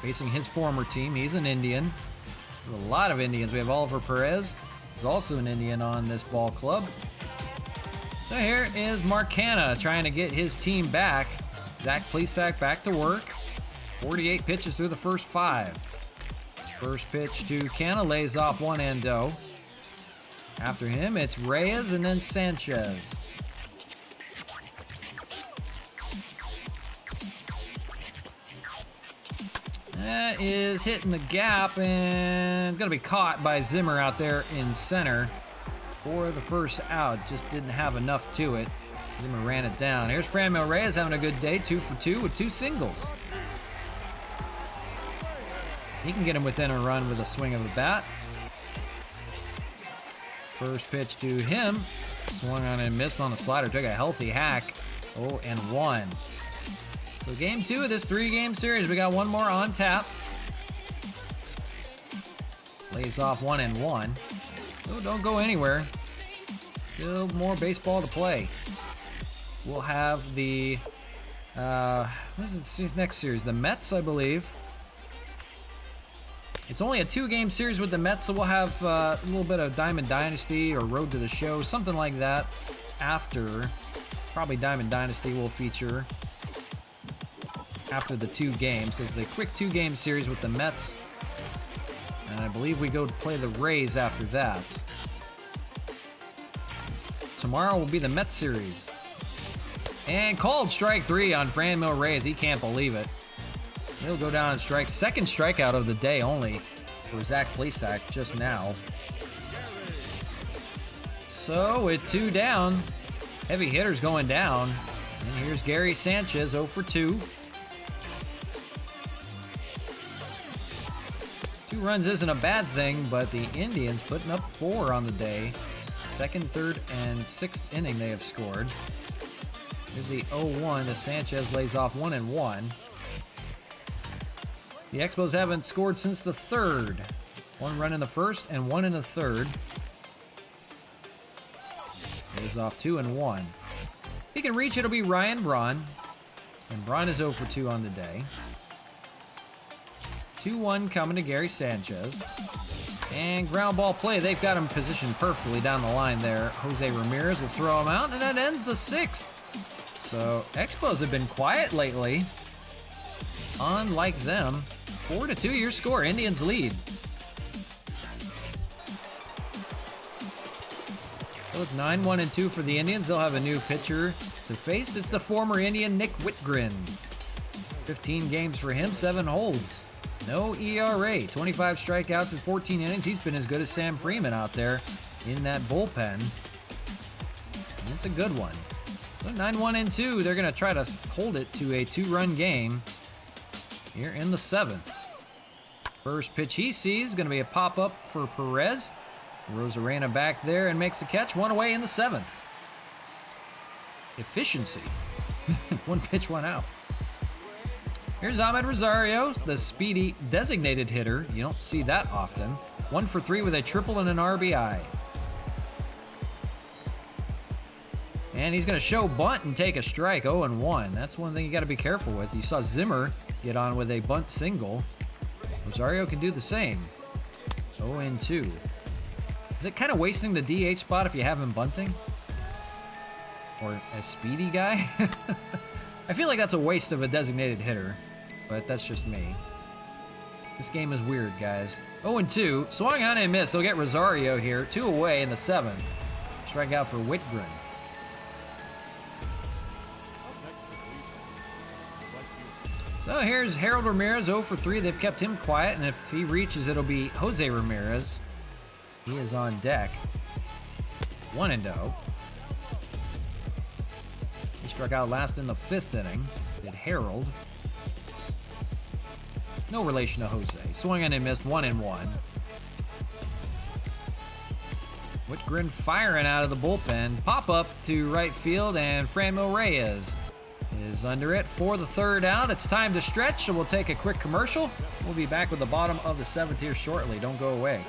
Facing his former team. He's an Indian. There's a lot of Indians. We have Oliver Perez. He's also an Indian on this ball club. So here is Mark Canna trying to get his team back. Zach Plesac back to work. 48 pitches through the first 5. First pitch to Canna lays off 1-0. After him, it's Reyes and then Sanchez. That is hitting the gap and going to be caught by Zimmer out there in center for the first out. Just didn't have enough to it. Zimmer ran it down. Here's Franmil Reyes having a good day, 2 for 2 with 2 singles. He can get him within a run with a swing of a bat. First pitch to him. Swung on and missed on the slider. Took a healthy hack. 0-1. So game 2 of this 3-game series. We got one more on tap. Lays off 1-1. Oh, don't go anywhere. Still more baseball to play. We'll have the what is it next series? The Mets, I believe. It's only a 2-game series with the Mets, so we'll have a little bit of Diamond Dynasty or Road to the Show, something like that after. Probably Diamond Dynasty will feature after the 2 games, because it's a quick 2-game series with the Mets. And I believe we go play the Rays after that. Tomorrow will be the Mets series. And called strike 3 on Franmil Reyes. He can't believe it. He'll go down and strike. Second strikeout of the day only for Zach Plesac just now. So with 2 down, heavy hitters going down. And here's Gary Sanchez, 0 for 2. 2 runs isn't a bad thing, but the Indians putting up 4 on the day. Second, third, and 6th inning they have scored. Here's the 0-1 as Sanchez lays off 1-1. The Expos haven't scored since the 3rd. 1 run in the first and 1 in the 3rd. Lays off 2-1. If he can reach, it'll be Ryan Braun. And Braun is 0 for 2 on the day. 2-1 coming to Gary Sanchez. And ground ball play. They've got him positioned perfectly down the line there. Jose Ramirez will throw him out, and that ends the 6th. So Expos have been quiet lately. Unlike them. 4-2 your score. Indians lead. So it's 9-1-2 for the Indians. They'll have a new pitcher to face. It's the former Indian Nick Whitgren. 15 games for him, 7 holds. No ERA, 25 strikeouts in 14 innings. He's been as good as Sam Freeman out there in that bullpen. And it's a good one. So 9-1-2, they're going to try to hold it to a 2-run game here in the 7th. First pitch he sees going to be a pop-up for Perez. Rosarena back there and makes the catch. 1 away in the 7th. efficiency. One pitch, one out. Here's Ahmed Rosario, the speedy designated hitter. You don't see that often. 1 for 3 with a triple and an RBI. And he's going to show bunt and take a strike. 0-1. That's one thing you got to be careful with. You saw Zimmer get on with a bunt single. Rosario can do the same. 0-2. Is it kind of wasting the DH spot if you have him bunting? Or a speedy guy? I feel like that's a waste of a designated hitter, but that's just me. This game is weird, guys. 0-2. Swung on and missed. They'll get Rosario here. 2 away in the 7th. Strike out for Whitgren. So here's Harold Ramirez, 0 for 3. They've kept him quiet, and if he reaches, it'll be Jose Ramirez. He is on deck. 1-0. He struck out last in the 5th inning. Did Harold. No relation to Jose. Swung and missed. 1-1. Whitgren firing out of the bullpen. Pop up to right field, and Franmil Reyes is under it for the 3rd out. It's time to stretch, so we'll take a quick commercial. We'll be back with the bottom of the 7th here shortly. Don't go away.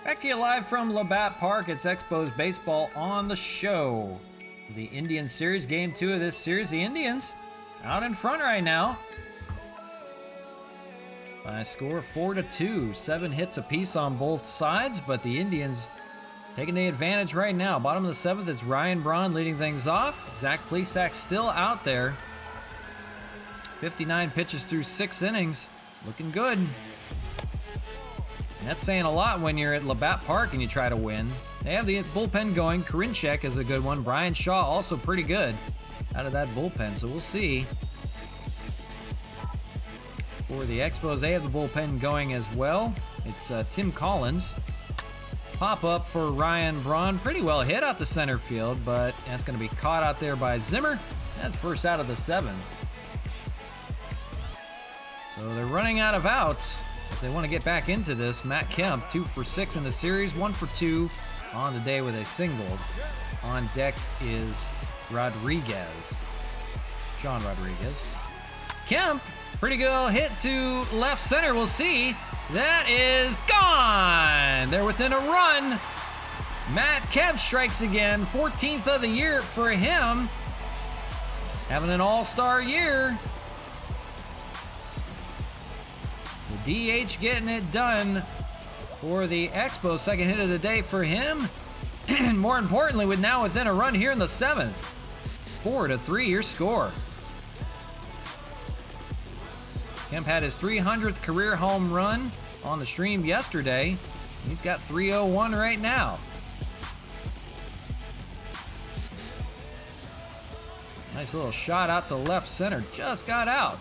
Back to you live from Labatt Park. It's Expos baseball on the show. The Indians series, game 2 of this series. The Indians out in front right now. By a score of 4-2. 7 hits apiece on both sides, but the Indians taking the advantage right now. Bottom of the 7th, it's Ryan Braun leading things off. Zach Plesac still out there. 59 pitches through 6 innings. Looking good. And that's saying a lot when you're at Labatt Park and you try to win. They have the bullpen going. Karinchak is a good one. Brian Shaw also pretty good out of that bullpen. So we'll see. For the Expos, they have the bullpen going as well. It's Tim Collins. Pop up for Ryan Braun. Pretty well hit out the center field, but that's going to be caught out there by Zimmer. That's first out of the 7th. So they're running out of outs. If they want to get back into this, Matt Kemp, 2 for 6 in the series, 1 for 2 on the day with a single. On deck is Rodriguez. Sean Rodriguez. Kemp, pretty good hit to left center. We'll see. That is gone. They're within a run. Matt Kemp strikes again. 14th of the year for him. Having an all-star year. The DH getting it done for the Expos. 2nd hit of the day for him. And more importantly, now within a run here in the 7th. 4-3 your score. Kemp had his 300th career home run on the stream yesterday. He's got 301 right now. Nice little shot out to left center. Just got out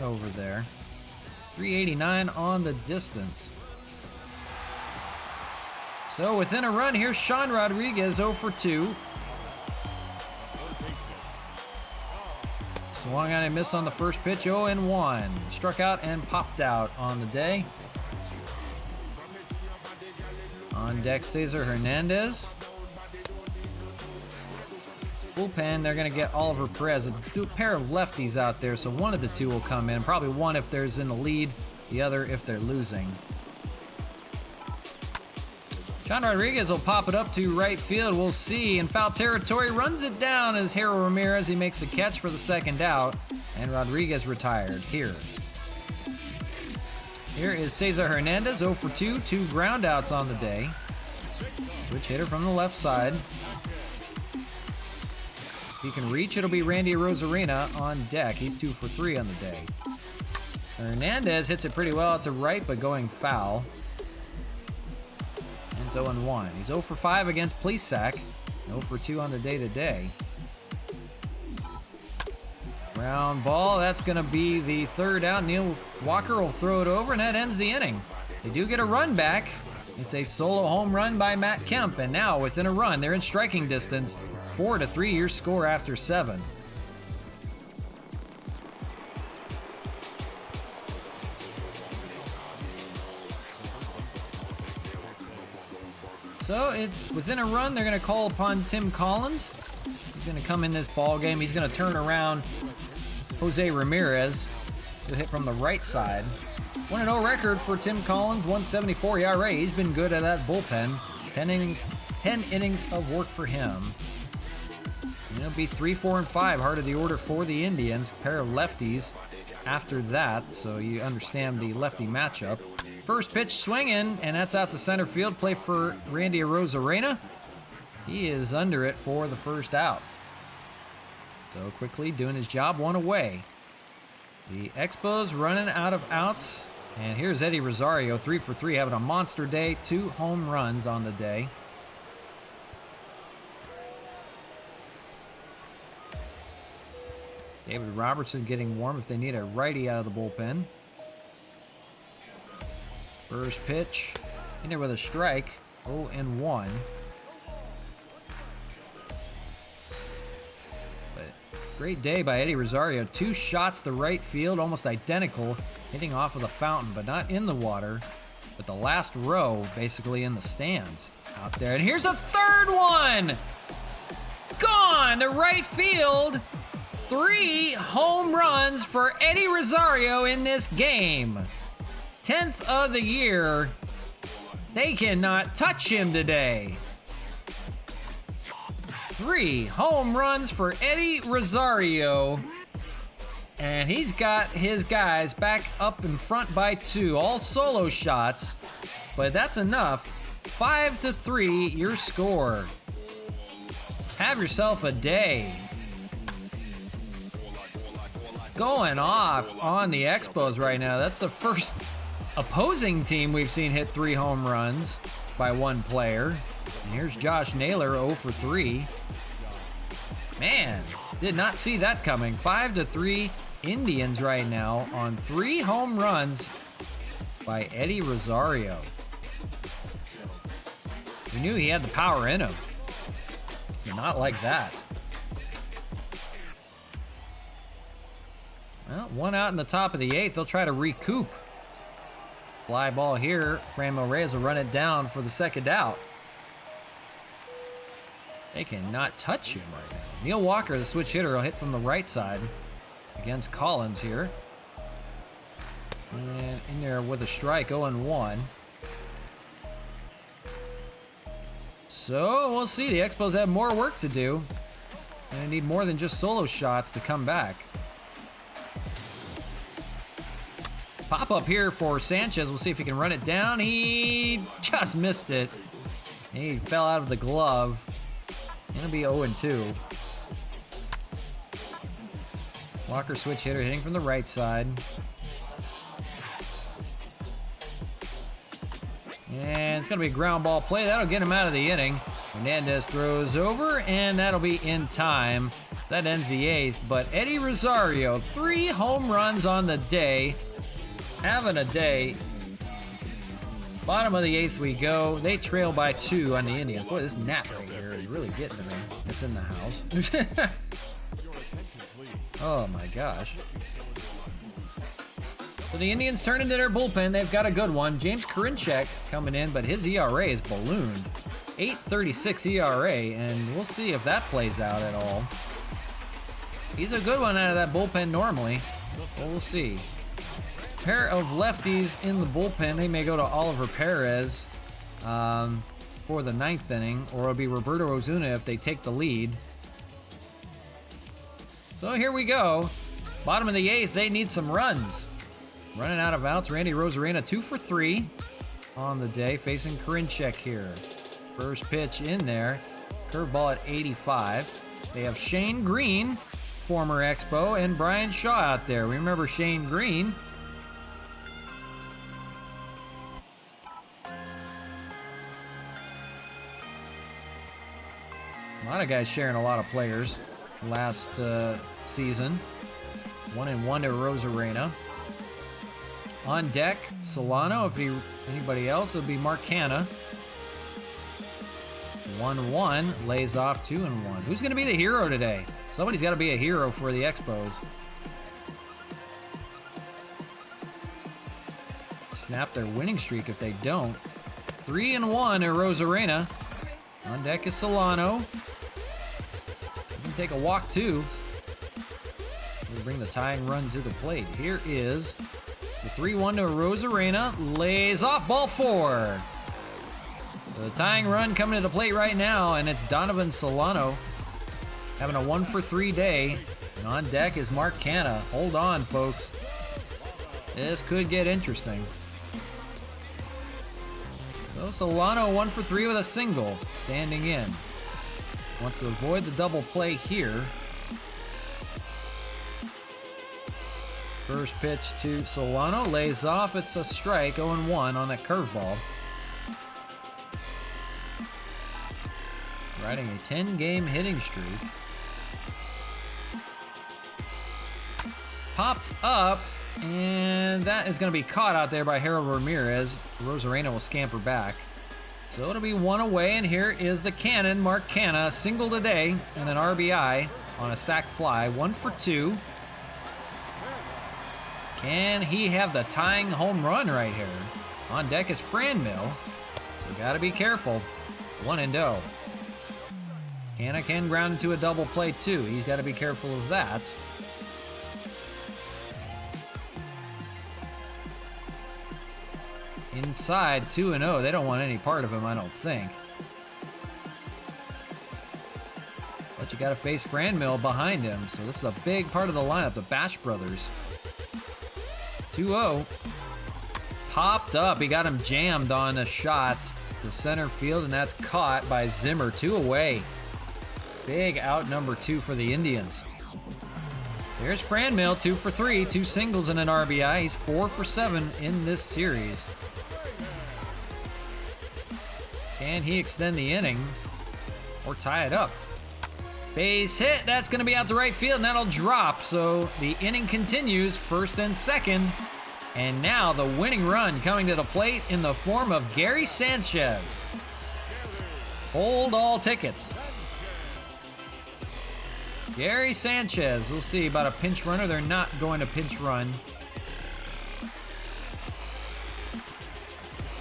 over there. 389 on the distance. So within a run, here's Sean Rodriguez, 0 for 2. Swung on and missed on the first pitch, 0-1. Struck out and popped out on the day. On deck, Cesar Hernandez. Bullpen, they're going to get Oliver Perez. A pair of lefties out there, so one of the two will come in. Probably one if there's in the lead, the other if they're losing. John Rodriguez will pop it up to right field. We'll see. In foul territory, runs it down as Harold Ramirez. He makes the catch for the second out, and Rodriguez retired here. Here is Cesar Hernandez, 0 for 2, 2 groundouts on the day. Switch hitter from the left side. If he can reach, it'll be Randy Arozarena on deck. He's 2 for 3 on the day. Hernandez hits it pretty well out to right, but going foul. And it's 0-1. He's 0 for 5 against Plesac. 0 for 2 on the day today. Ground ball, that's going to be the third out. Neil Walker will throw it over, and that ends the inning. They do get a run back. It's a solo home run by Matt Kemp, and now within a run, they're in striking distance. 4-3 your score after 7. So within a run, they're going to call upon Tim Collins. He's going to come in this ball game. He's going to turn around Jose Ramirez to hit from the right side. 1-0 record for Tim Collins, 1.74 ERA. He's been good at that bullpen. 10 innings of work for him. And it'll be 3, 4, and 5, heart of the order for the Indians. A pair of lefties after that, so you understand the lefty matchup. First pitch swinging, and that's out to center field. Play for Randy Arozarena. He is under it for the first out. So quickly doing his job, 1 away. The Expos running out of outs. And here's Eddie Rosario, 3 for 3, having a monster day. 2 home runs on the day. David Robertson getting warm if they need a righty out of the bullpen. First pitch, in there with a strike, 0-1. But great day by Eddie Rosario. 2 shots to right field, almost identical, hitting off of the fountain, but not in the water. But the last row, basically in the stands out there. And here's a third one! Gone to right field. 3 home runs for Eddie Rosario in this game. 10th of the year. They cannot touch him today. 3 home runs for Eddie Rosario. And he's got his guys back up in front by 2. All solo shots. But that's enough. 5-3 your score. Have yourself a day. Going off on the Expos right now. That's the first opposing team we've seen hit 3 home runs by 1 player. And here's Josh Naylor, 0 for 3. Man, did not see that coming. 5-3 Indians right now on 3 home runs by Eddie Rosario. We knew he had the power in him, but not like that. Well, 1 out in the top of the 8th. They'll try to recoup. Fly ball here. Franmil Reyes will run it down for the second out. They cannot touch him right now. Neil Walker, the switch hitter, will hit from the right side against Collins here. And in there with a strike, 0-1. So we'll see. The Expos have more work to do. And they need more than just solo shots to come back. Pop up here for Sanchez. We'll see if he can run it down. He just missed it. He fell out of the glove. It'll be 0-2. Walker switch hitter hitting from the right side. And it's going to be a ground ball play. That'll get him out of the inning. Hernandez throws over, and that'll be in time. That ends the 8th. But Eddie Rosario, 3 home runs on the day. Having a day. Bottom of the 8th we go. They trail by 2 on the Indians. Boy, this gnat right here is really getting to me. It's in the house. Oh my gosh. So the Indians turn into their bullpen. They've got a good one. James Karinchak coming in, but his ERA is ballooned. 8.36 ERA, and we'll see if that plays out at all. He's a good one out of that bullpen normally. But we'll see. Pair of lefties in the bullpen. They may go to Oliver Perez. for the 9th inning, or it'll be Roberto Ozuna if they take the lead. So here we go. Bottom of the 8th, they need some runs. Running out of outs, Randy Arozarena 2 for 3 on the day, facing Karinchak here. First pitch in there. Curveball at 85. They have Shane Green, former Expo, and Brian Shaw out there. We remember Shane Green. A lot of guys sharing a lot of players last season. 1-1 to Arozarena. On deck, Solano. If anybody else, it'll be Mark Canha. 1-1, lays off 2-1. Who's going to be the hero today? Somebody's got to be a hero for the Expos. Snap their winning streak if they don't. 3-1, Arozarena. On deck is Solano. He can take a walk too. We'll bring the tying run to the plate. Here is the 3-1 to Arozarena. Lays off, ball 4. The tying run coming to the plate right now, and it's Donovan Solano having a 1 for 3 day. And on deck is Mark Canha. Hold on, folks. This could get interesting. So Solano 1 for 3 with a single, standing in. Wants to avoid the double play here. First pitch to Solano, lays off. It's a strike, 0-1 on that curveball. Riding a 10-game hitting streak. Popped up, and that is going to be caught out there by Harold Ramirez. Arozarena will scamper back. So it'll be 1 away, and here is the cannon, Mark Canha, single today, and an RBI on a sac fly, 1 for 2. Can he have the tying home run right here? On deck is Franmil. We got to be careful. 1-0. Canha can ground into a double play too. He's got to be careful of that. Inside, 2-0. They don't want any part of him, I don't think. But you got to face Franmil behind him. So this is a big part of the lineup, the Bash brothers. 2-0. Popped up. He got him jammed on a shot to center field, and that's caught by Zimmer. 2 away. Big out number 2 for the Indians. There's Franmil, 2 for 3, 2 singles and an RBI. He's 4 for 7 in this series. Can he extend the inning or tie it up? Base hit, that's going to be out to right field, and that'll drop. So the inning continues, first and second. And now the winning run coming to the plate in the form of Gary Sanchez. Hold all tickets. Gary Sanchez, we'll see about a pinch runner. They're not going to pinch run.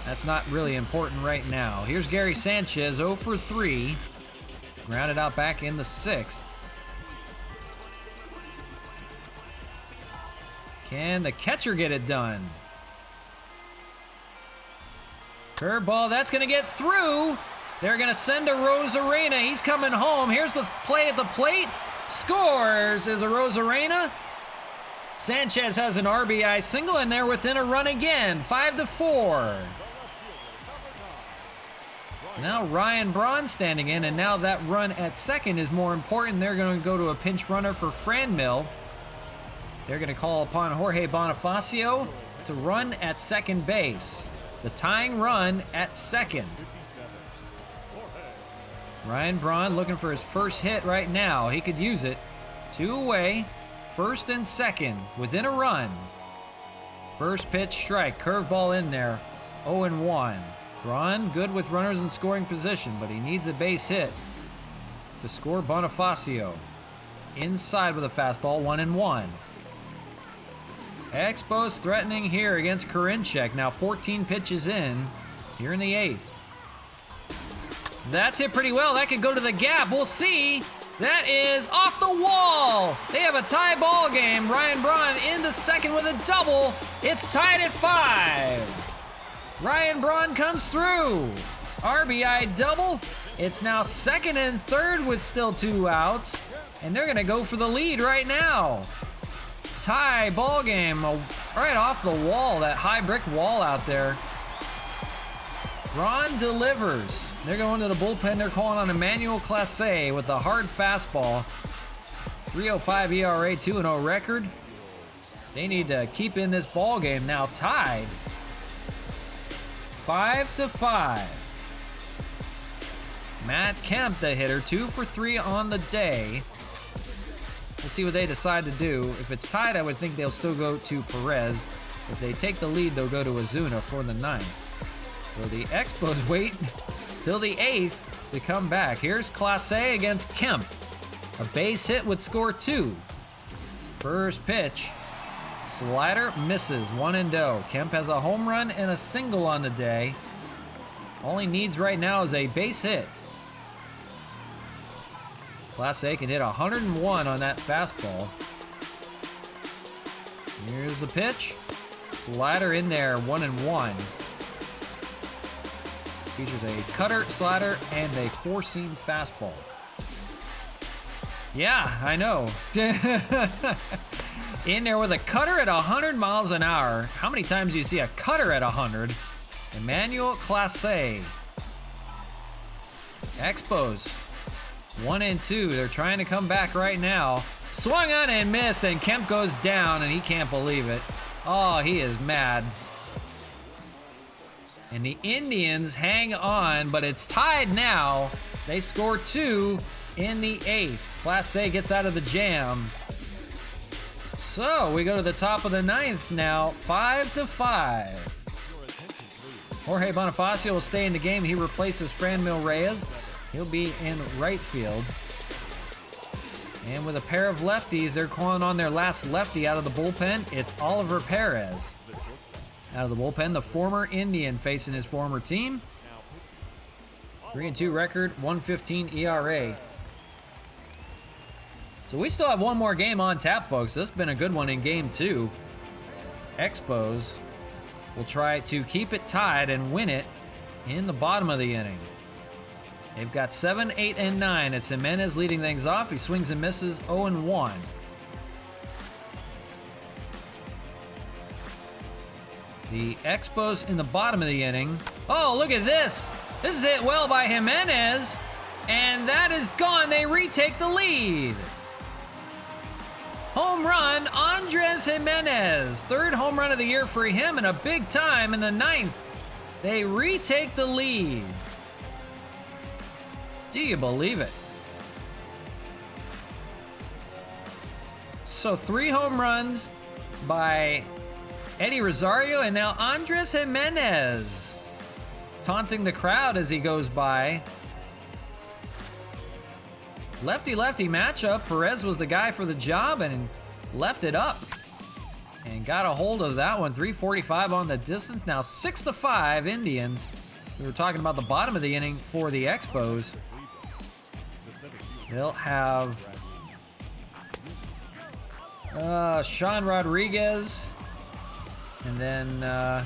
That's not really important right now. Here's Gary Sanchez, 0 for 3. Grounded out back in the 6th. Can the catcher get it done? Curveball, that's going to get through. They're going to send to Arozarena. He's coming home. Here's the play at the plate. Scores is Arozarena. Sanchez has an RBI single, and they're within a run again. 5-4. Now Ryan Braun standing in, and now that run at second is more important. They're going to go to a pinch runner for Franmil. They're going to call upon Jorge Bonifacio to run at second base. The tying run at second. Ryan Braun looking for his first hit right now. He could use it. 2 away, first and second, within a run. First pitch strike, curveball in there, 0-1. Braun good with runners in scoring position, but he needs a base hit to score Bonifacio. Inside with a fastball, 1-1. Expos threatening here against Karinchak. Now 14 pitches in here in the 8th. That's hit pretty well. That could go to the gap. We'll see. That is off the wall. They have a tie ball game. Ryan Braun into second with a double. It's tied at 5. Ryan Braun comes through. RBI double. It's now second and third with still 2 outs. And they're going to go for the lead right now. Tie ball game right off the wall, that high brick wall out there. Ron delivers. They're going to the bullpen. They're calling on Emmanuel Clase with a hard fastball. 3.05 ERA, 2-0 record. They need to keep in this ball game now, tied 5-5. Matt Kemp, the hitter, 2 for 3 on the day. We'll see what they decide to do. If it's tied, I would think they'll still go to Perez. If they take the lead, they'll go to Ozuna for the 9th. So the Expos wait till the 8th to come back. Here's Clase against Kemp. A base hit would score 2. First pitch. Slider misses, 1-0. Kemp has a home run and a single on the day. All he needs right now is a base hit. Clase can hit 101 on that fastball. Here's the pitch. Slider in there, 1-1. Features a cutter, slider, and a four-seam fastball. Yeah, I know. In there with a cutter at 100 miles an hour. How many times do you see a cutter at 100? Emmanuel Clase. Expos 1-2. They're trying to come back right now. Swung on and missed, and Kemp goes down, and he can't believe it. Oh, he is mad. And the Indians hang on, but it's tied now. They score 2 in the 8th. Clase gets out of the jam. So we go to the top of the 9th now, 5-5. Jorge Bonifacio will stay in the game. He replaces Franmil Reyes. He'll be in right field. And with a pair of lefties, they're calling on their last lefty out of the bullpen. It's Oliver Perez. Out of the bullpen, the former Indian facing his former team. 3-2 record, 1.15 ERA. So we still have one more game on tap, folks. This has been a good one in game 2. Expos will try to keep it tied and win it in the bottom of the inning. They've got 7, 8, and 9. It's Jimenez leading things off. He swings and misses, 0-1. The Expos in the bottom of the inning. Oh, look at this. This is hit well by Jimenez. And that is gone. They retake the lead. Home run, Andres Jimenez. 3rd home run of the year for him, and a big time in the 9th. They retake the lead. Do you believe it? So 3 home runs by Eddie Rosario, and now Andres Jimenez taunting the crowd as he goes by. Lefty-lefty matchup. Perez was the guy for the job and left it up and got a hold of that one. 3:45 on the distance. Now 6-5 Indians. We were talking about the bottom of the inning for the Expos. They'll have Sean Rodriguez, and then I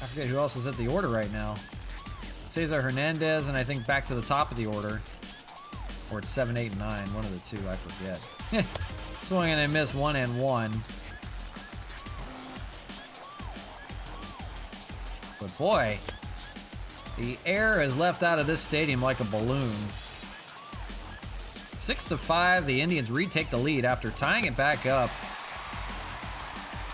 forget who else is at the order right now. Cesar Hernandez, and I think back to the top of the order. Or it's 7, 8, and 9. One of the two, I forget. Swung and a miss, 1-1. But boy, the air is left out of this stadium like a balloon. 6-5, the Indians retake the lead after tying it back up.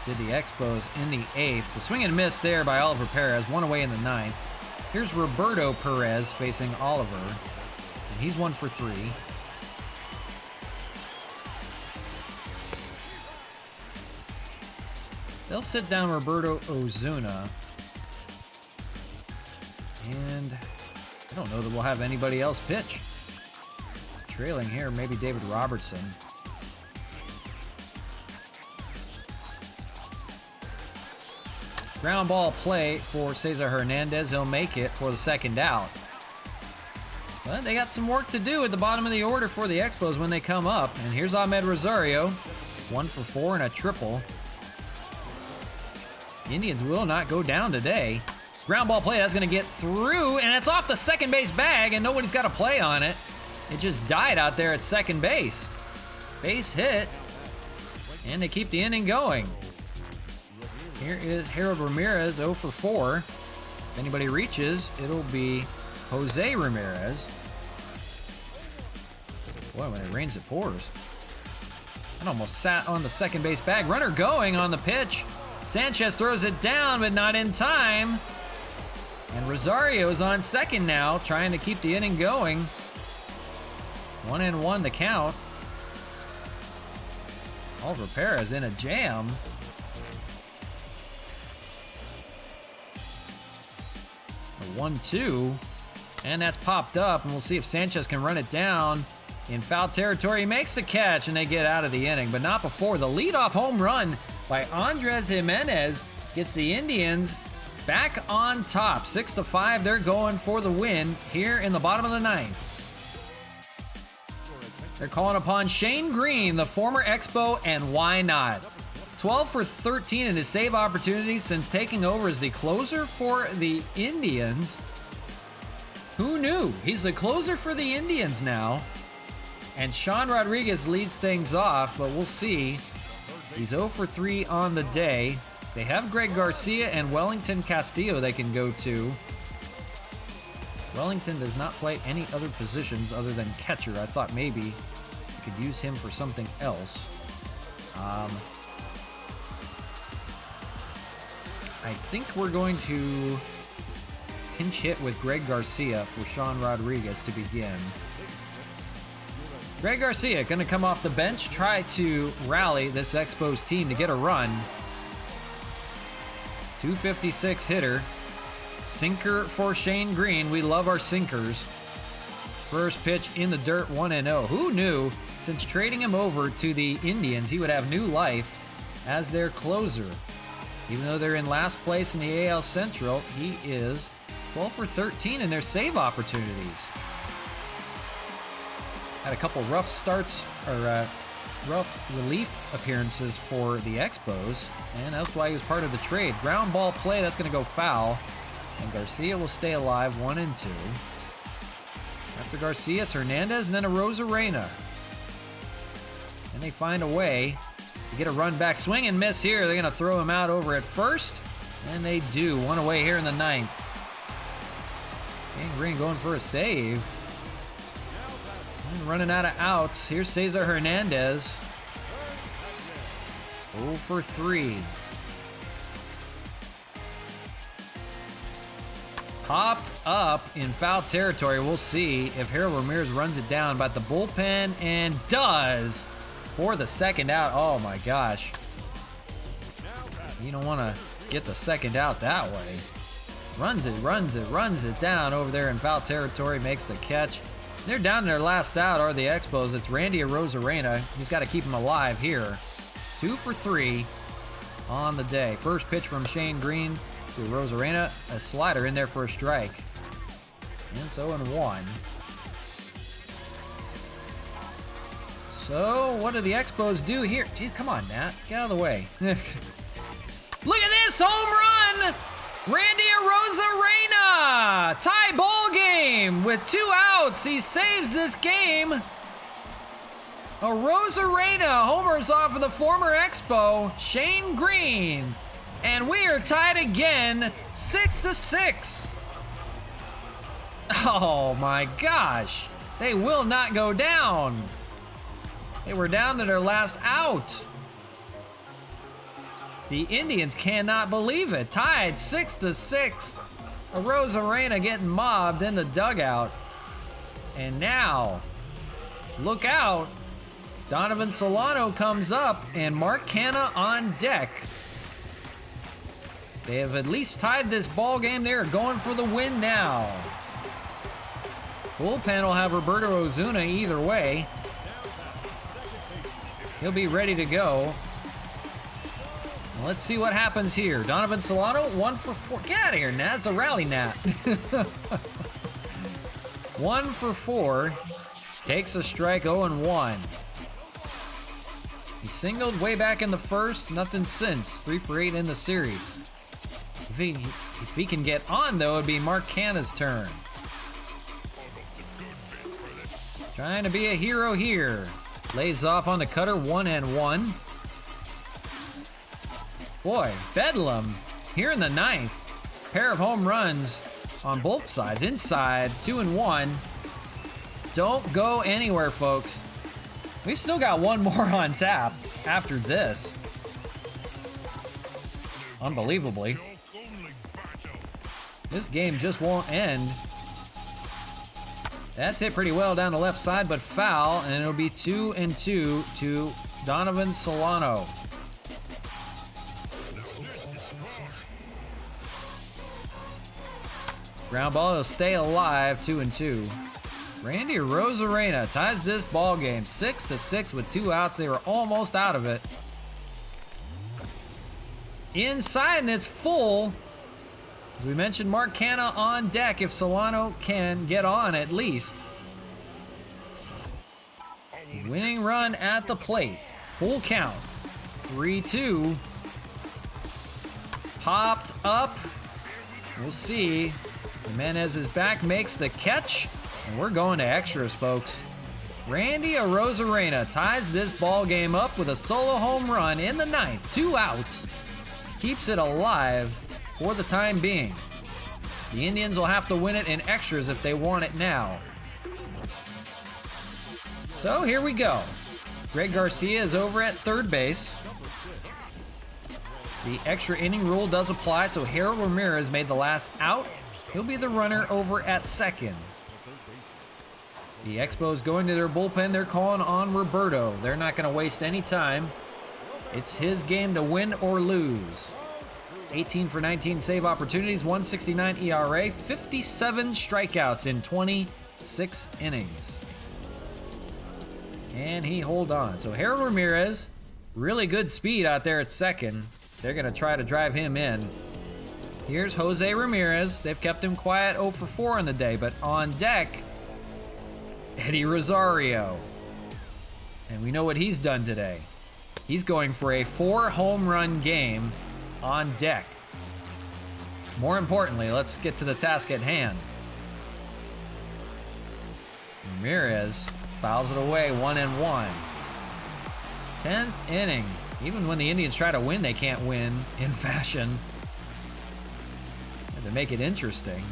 Did the Expos in the 8th. The swing and miss there by Oliver Perez, one away in the 9th. Here's Roberto Perez facing Oliver. And he's 1 for 3. They'll sit down Roberto Ozuna. And I don't know that we'll have anybody else pitch. Trailing here, maybe David Robertson. Ground ball play for Cesar Hernandez. He'll make it for the 2nd out. But they got some work to do at the bottom of the order for the Expos when they come up. And here's Ahmed Rosario. 1 for 4 and a triple. The Indians will not go down today. Ground ball play, that's gonna get through, and it's off the second base bag, and nobody's got a play on it. It just died out there at second base. Base hit, and they keep the inning going. Here is Harold Ramirez, 0 for 4. If anybody reaches, it'll be Jose Ramirez. Boy, when it rains, it pours. It almost sat on the second base bag. Runner going on the pitch. Sanchez throws it down, but not in time. And Rosario's on second now, trying to keep the inning going. 1-1 the count. Oliver Perez in a jam. A 1-2. And that's popped up, and we'll see if Sanchez can run it down. In foul territory, he makes the catch, and they get out of the inning, but not before. The leadoff home run by Andres Jimenez gets the Indians back on top. 6-5, they're going for the win here in the bottom of the ninth. They're calling upon Shane Green, the former Expo, and why not? 12 for 13 in his save opportunities since taking over as the closer for the Indians. Who knew? He's the closer for the Indians now. And Sean Rodriguez leads things off, but we'll see. He's 0 for 3 on the day. They have Greg Garcia and Wellington Castillo they can go to. Wellington does not play any other positions other than catcher. I thought maybe you could use him for something else. I think we're going to pinch hit with Greg Garcia for Sean Rodriguez to begin. Greg Garcia going to come off the bench, try to rally this Expos team to get a run. 256 hitter. Sinker for Shane Green. We love our sinkers. First pitch in the dirt, 1-0. Who knew, since trading him over to the Indians, he would have new life as their closer. Even though they're in last place in the AL Central, he is 12 for 13 in their save opportunities. Had a couple rough starts, or rough relief appearances for the Expos, and that's why he was part of the trade. Ground ball play, that's going to go foul, and Garcia will stay alive, 1-2. After Garcia, it's Hernandez and then a Rosarena. And they find a way to get a run back. Swing and miss here. They're going to throw him out over at first, and they do. One away here in the ninth. Shane Green going for a save. And running out of outs. Here's Cesar Hernandez. 0 for 3. Popped up in foul territory. We'll see if Harold Ramirez runs it down by the bullpen, and does for the second out. Oh my gosh. You don't want to get the second out that way. Runs it down over there in foul territory, makes the catch. They're down to their last out, are the Expos. It's Randy Arozarena. He's got to keep him alive here. 2 for 3 on the day. First pitch from Shane Green to Arozarena. A slider in there for a strike. And it's 0-1. So, what do the Expos do here? Gee, come on, Nat. Get out of the way. Look at this home run! Randy Arozarena! Tie ball game with 2 outs. He saves this game. Arozarena homers off of the former Expo, Shane Green. And we are tied again, 6-6. Oh my gosh. They will not go down. They were down to their last out. The Indians cannot believe it. Tied 6-6. Arozarena getting mobbed in the dugout. And now, look out. Donovan Solano comes up, and Mark Canha on deck. They have at least tied this ball game. They are going for the win now. Bullpen will have Roberto Ozuna either way. He'll be ready to go. Let's see what happens here. Donovan Solano, 1 for 4. Get out of here, Nat. It's a rally, Nat. 1 for 4. Takes a strike, 0-1. He singled way back in the first. Nothing since. 3 for 8 in the series. If he can get on, though, it'd be Mark Canna's turn. Trying to be a hero here. Lays off on the cutter, 1-1. Boy, Bedlam here in the ninth. Pair of home runs on both sides. Inside, 2-1. Don't go anywhere, folks. We've still got one more on tap after this. Unbelievably. This game just won't end. That's hit pretty well down the left side, but foul, and it'll be 2-2 to Donovan Solano. Ground ball, will stay alive, 2-2. Randy Arozarena ties this ball game 6-6 with 2 outs. They were almost out of it. Inside, and it's full. As we mentioned, Mark Canna on deck if Solano can get on at least. Winning run at the plate. Full count. 3-2. Popped up. We'll see. Jimenez is back, makes the catch, and we're going to extras, folks. Randy Arozarena ties this ball game up with a solo home run in the ninth. 2 outs. Keeps it alive for the time being. The Indians will have to win it in extras if they want it now. So here we go. Greg Garcia is over at third base. The extra inning rule does apply, so Harold Ramirez made the last out. He'll be the runner over at second. The Expos going to their bullpen. They're calling on Roberto. They're not going to waste any time. It's his game to win or lose. 18 for 19 save opportunities, 1.69 ERA, 57 strikeouts in 26 innings. And he hold on. So Harold Ramirez, really good speed out there at second. They're going to try to drive him in. Here's Jose Ramirez. They've kept him quiet 0 for 4 on the day, but on deck, Eddie Rosario. And we know what he's done today. He's going for a 4 home run game on deck. More importantly, let's get to the task at hand. Ramirez fouls it away, 1-1. 10th inning. Even when the Indians try to win, they can't win in fashion. And to make it interesting,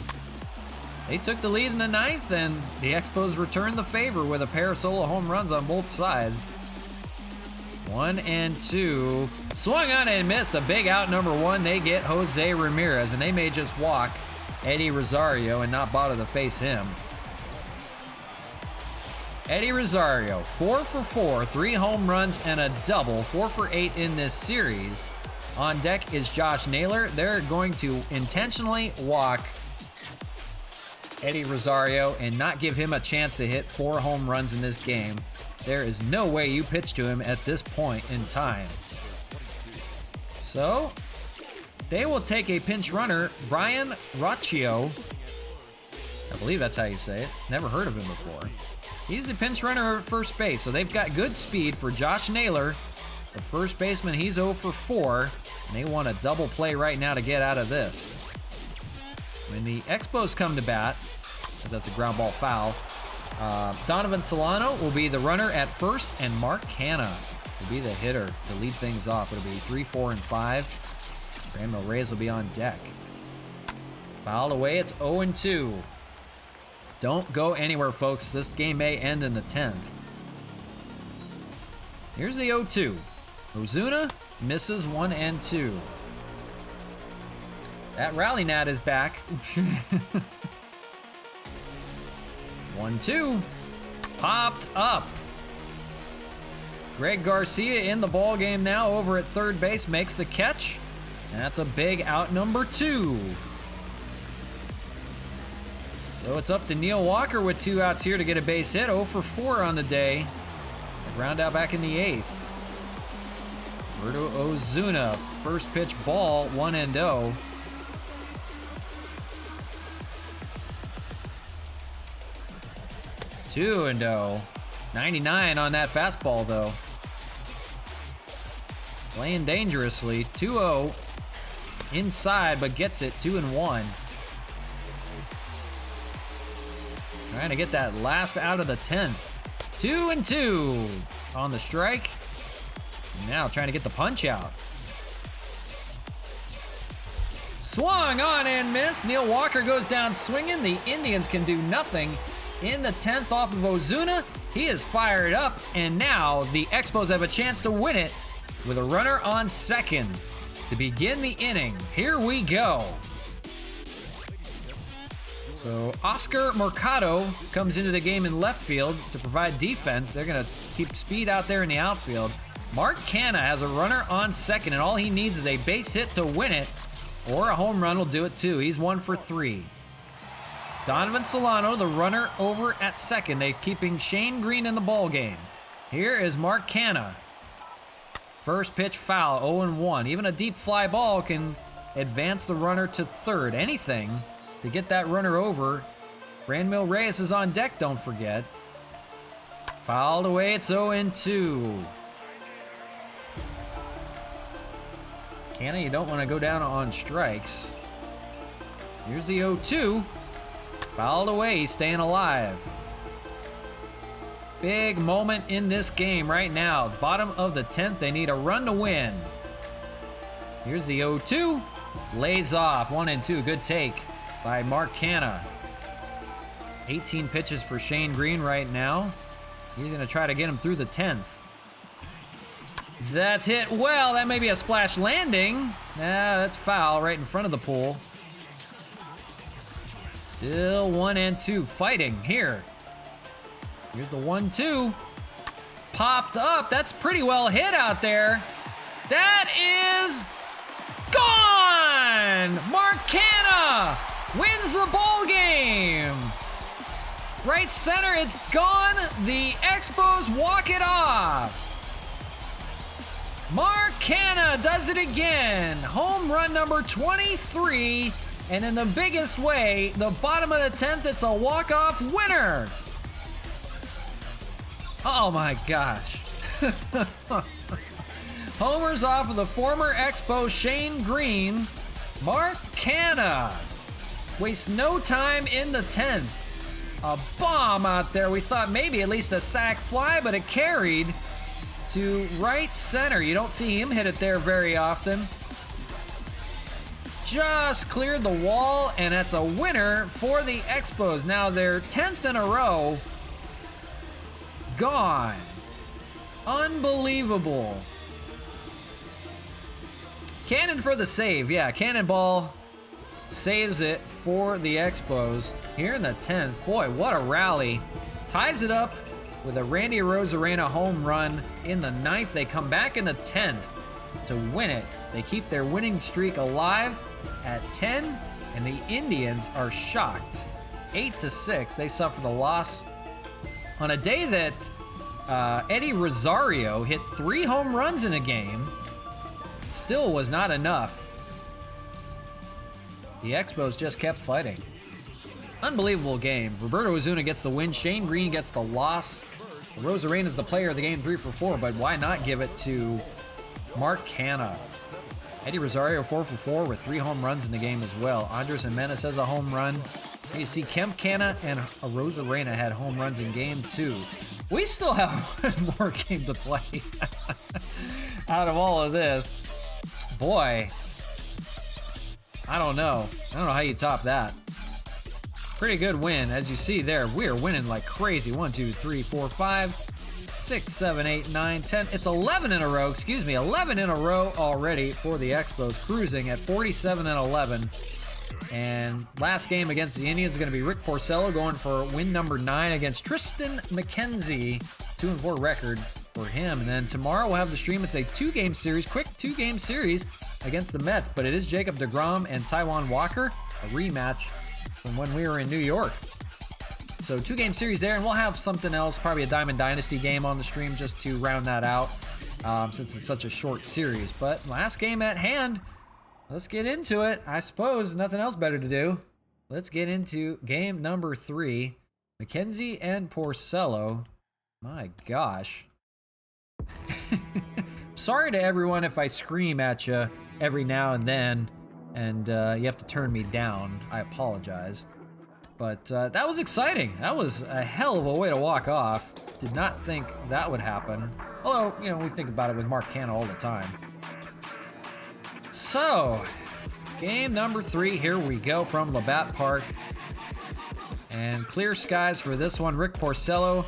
they took the lead in the ninth, and the Expos returned the favor with a pair of solo home runs on both sides. 1-2. Swung on and missed. A big out, number 1. They get Jose Ramirez, and they may just walk Eddie Rosario and not bother to face him. Eddie Rosario, 4 for 4, 3 home runs and a double, 4 for 8 in this series. On deck is Josh Naylor. They're going to intentionally walk Eddie Rosario and not give him a chance to hit 4 home runs in this game. There is no way you pitch to him at this point in time. So, they will take a pinch runner, Brian Rocchio. I believe that's how you say it. Never heard of him before. He's the pinch runner at first base, so they've got good speed for Josh Naylor. The first baseman, he's 0 for 4, and they want a double play right now to get out of this. When the Expos come to bat, because that's a ground ball foul, Donovan Solano will be the runner at first, and Mark Canna will be the hitter to lead things off. It'll be 3, 4, and 5. Graham Reyes will be on deck. Fouled away, it's 0-2. Don't go anywhere, folks. This game may end in the 10th. Here's the 0-2. Ozuna misses 1-2. That rally nat is back. 1-2. Popped up. Greg Garcia in the ball game now over at third base, makes the catch. And that's a big out, number 2. So it's up to Neil Walker with 2 outs here to get a base hit. 0 for 4 on the day. A ground out back in the 8th. Roberto Ozuna, first pitch ball, 1-0. Two and 0. 99 on that fastball, though. Playing dangerously. 2-0. inside, but gets it 2-1. Trying to get that last out of the 10th. 2-2 on the strike. Now trying to get the punch out. Swung on and missed. Neil Walker goes down swinging. The Indians can do nothing. In the 10th off of Ozuna, he is fired up, and now the Expos have a chance to win it with a runner on second to begin the inning. Here we go. So Oscar Mercado comes into the game in left field to provide defense. They're going to keep speed out there in the outfield. Mark Canha has a runner on second, and all he needs is a base hit to win it, or a home run will do it too. He's 1 for 3. Donovan Solano, the runner over at second. They're keeping Shane Green in the ball game. Here is Mark Canha. First pitch foul, 0-1. Even a deep fly ball can advance the runner to third. Anything to get that runner over. Franmil Reyes is on deck, don't forget. Fouled away, it's 0-2. Canha, you don't want to go down on strikes. Here's the 0-2. Fouled away, he's staying alive. Big moment in this game right now. Bottom of the 10th, they need a run to win. Here's the 0-2. Lays off, 1-2, good take by Mark Canha. 18 pitches for Shane Green right now. He's gonna try to get him through the 10th. That's hit well, that may be a splash landing. Nah, that's foul right in front of the pool. Still 1-2 fighting here. Here's the 1-2. Popped up. That's pretty well hit out there. That is gone! Mark Canha wins the ball game. Right center, it's gone. The Expos walk it off. Mark Canha does it again. Home run number 23. And in the biggest way, the bottom of the 10th, it's a walk-off winner. Oh my gosh. Homers off of the former Expo Shane Green. Mark Canha wastes no time in the 10th. A bomb out there. We thought maybe at least a sac fly, but it carried to right center. You don't see him hit it there very often. Just cleared the wall, and that's a winner for the Expos. Now they're 10th in a row. Gone. Unbelievable. Cannon for the save. Yeah, Cannonball saves it for the Expos here in the 10th. Boy, what a rally. Ties it up with a Randy Arozarena home run in the 9th. They come back in the 10th to win it. They keep their winning streak alive at 10, and the Indians are shocked. 8-6, they suffer the loss on a day that Eddie Rosario hit 3 home runs in a game. Still was not enough. The Expos just kept fighting. Unbelievable game. Roberto Ozuna gets the win. Shane Green gets the loss. Rosarena is the player of the game, 3 for 4, but why not give it to Mark Canha? Eddie Rosario 4 for 4 with 3 home runs in the game as well. Andres Jimenez has a home run. You see Kemp Canha and Rosarena had home runs in game 2. We still have one more game to play out of all of this. Boy, I don't know. I don't know how you top that. Pretty good win. As you see there, we are winning like crazy. 1, 2, 3, 4, 5, 6, 7, 8, 9, 10. It's 11 in a row. 11 in a row already for the Expos, cruising at 47-11. And last game against the Indians is going to be Rick Porcello going for win number 9 against Tristan McKenzie. 2-4 record for him. And then tomorrow we'll have the stream. It's a 2-game series, quick 2-game series against the Mets. But it is Jacob deGrom and Taijuan Walker, a rematch from when we were in New York. So 2-game series there, and we'll have something else, probably a Diamond Dynasty game on the stream just to round that out since it's such a short series. But last game at hand, let's get into it. I suppose nothing else better to do. Let's get into game number 3. McKenzie and Porcello. My gosh. Sorry to everyone if I scream at you every now and then. and you have to turn me down. I apologize. But that was exciting. That was a hell of a way to walk off. Did not think that would happen. Although, you know, we think about it with Mark Canha all the time. So, game number 3, here we go from Labatt Park. And clear skies for this one. Rick Porcello.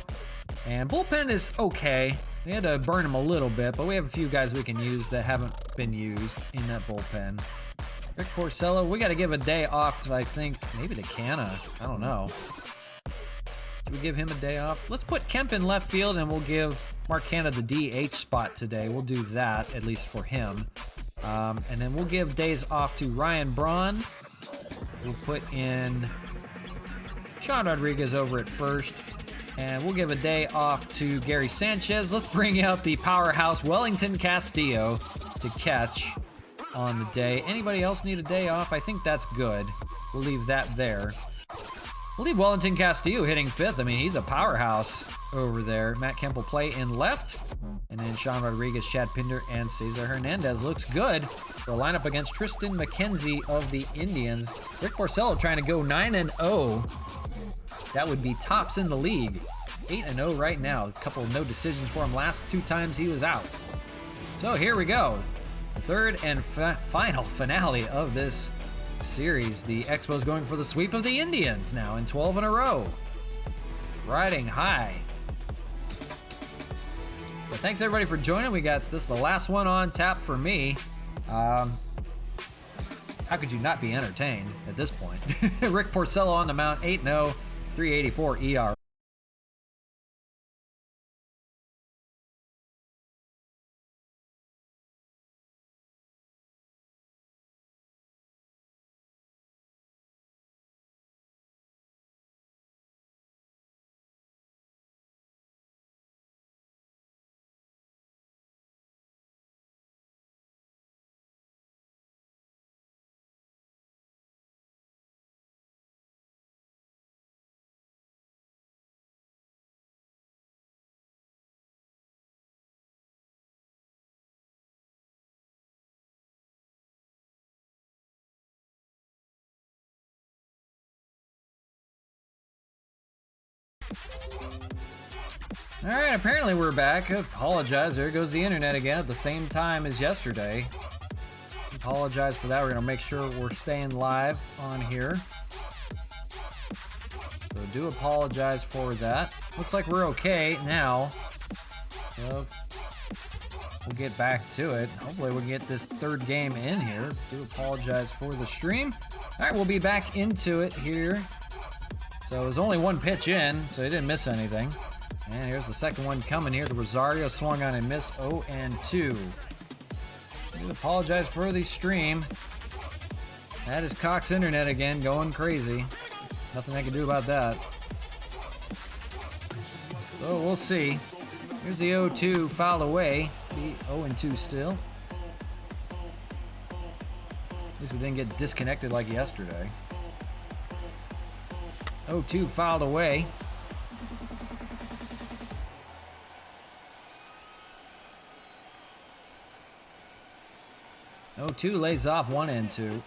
And bullpen is okay. We had to burn him a little bit, but we have a few guys we can use that haven't been used in that bullpen. Rick Porcello, we got to give a day off, I think, maybe to Canha. I don't know. Do we give him a day off? Let's put Kemp in left field, and we'll give Mark Canha the DH spot today. We'll do that, at least for him. And then we'll give days off to Ryan Braun. We'll put in Sean Rodriguez over at first. And we'll give a day off to Gary Sanchez. Let's bring out the powerhouse Wellington Castillo to catch on the day. Anybody else need a day off? I think that's good. We'll leave that there. We'll leave Wellington Castillo hitting 5th. I mean, he's a powerhouse over there. Matt Kemp will play in left. And then Sean Rodriguez, Chad Pinder, and Cesar Hernandez. Looks good for a lineup against Tristan McKenzie of the Indians. Rick Porcello trying to go 9-0. That would be tops in the league. 8-0 right now. A couple of no decisions for him last 2 times he was out. So here we go. The third and final finale of this series. The Expos going for the sweep of the Indians now in 12 in a row. Riding high. But thanks everybody for joining. We got this the last one on tap for me. How could you not be entertained at this point? Rick Porcello on the mound, 8-0, 384 ER. All right, apparently we're back. I apologize. There goes the internet again at the same time as yesterday. Apologize for that. We're going to make sure we're staying live on here. So do apologize for that. Looks like we're okay now. So we'll get back to it. Hopefully we'll get this third game in here. Do apologize for the stream. All right, we'll be back into it here. So there's only one pitch in, so he didn't miss anything. And here's the second one coming here. The Rosario swung on and missed 0-2. I do apologize for the stream. That is Cox Internet again, going crazy. Nothing I can do about that. So we'll see. Here's the 0-2 fouled away. Be 0-2 still. At least we didn't get disconnected like yesterday. 0-2 fouled away. Two lays off 1-2.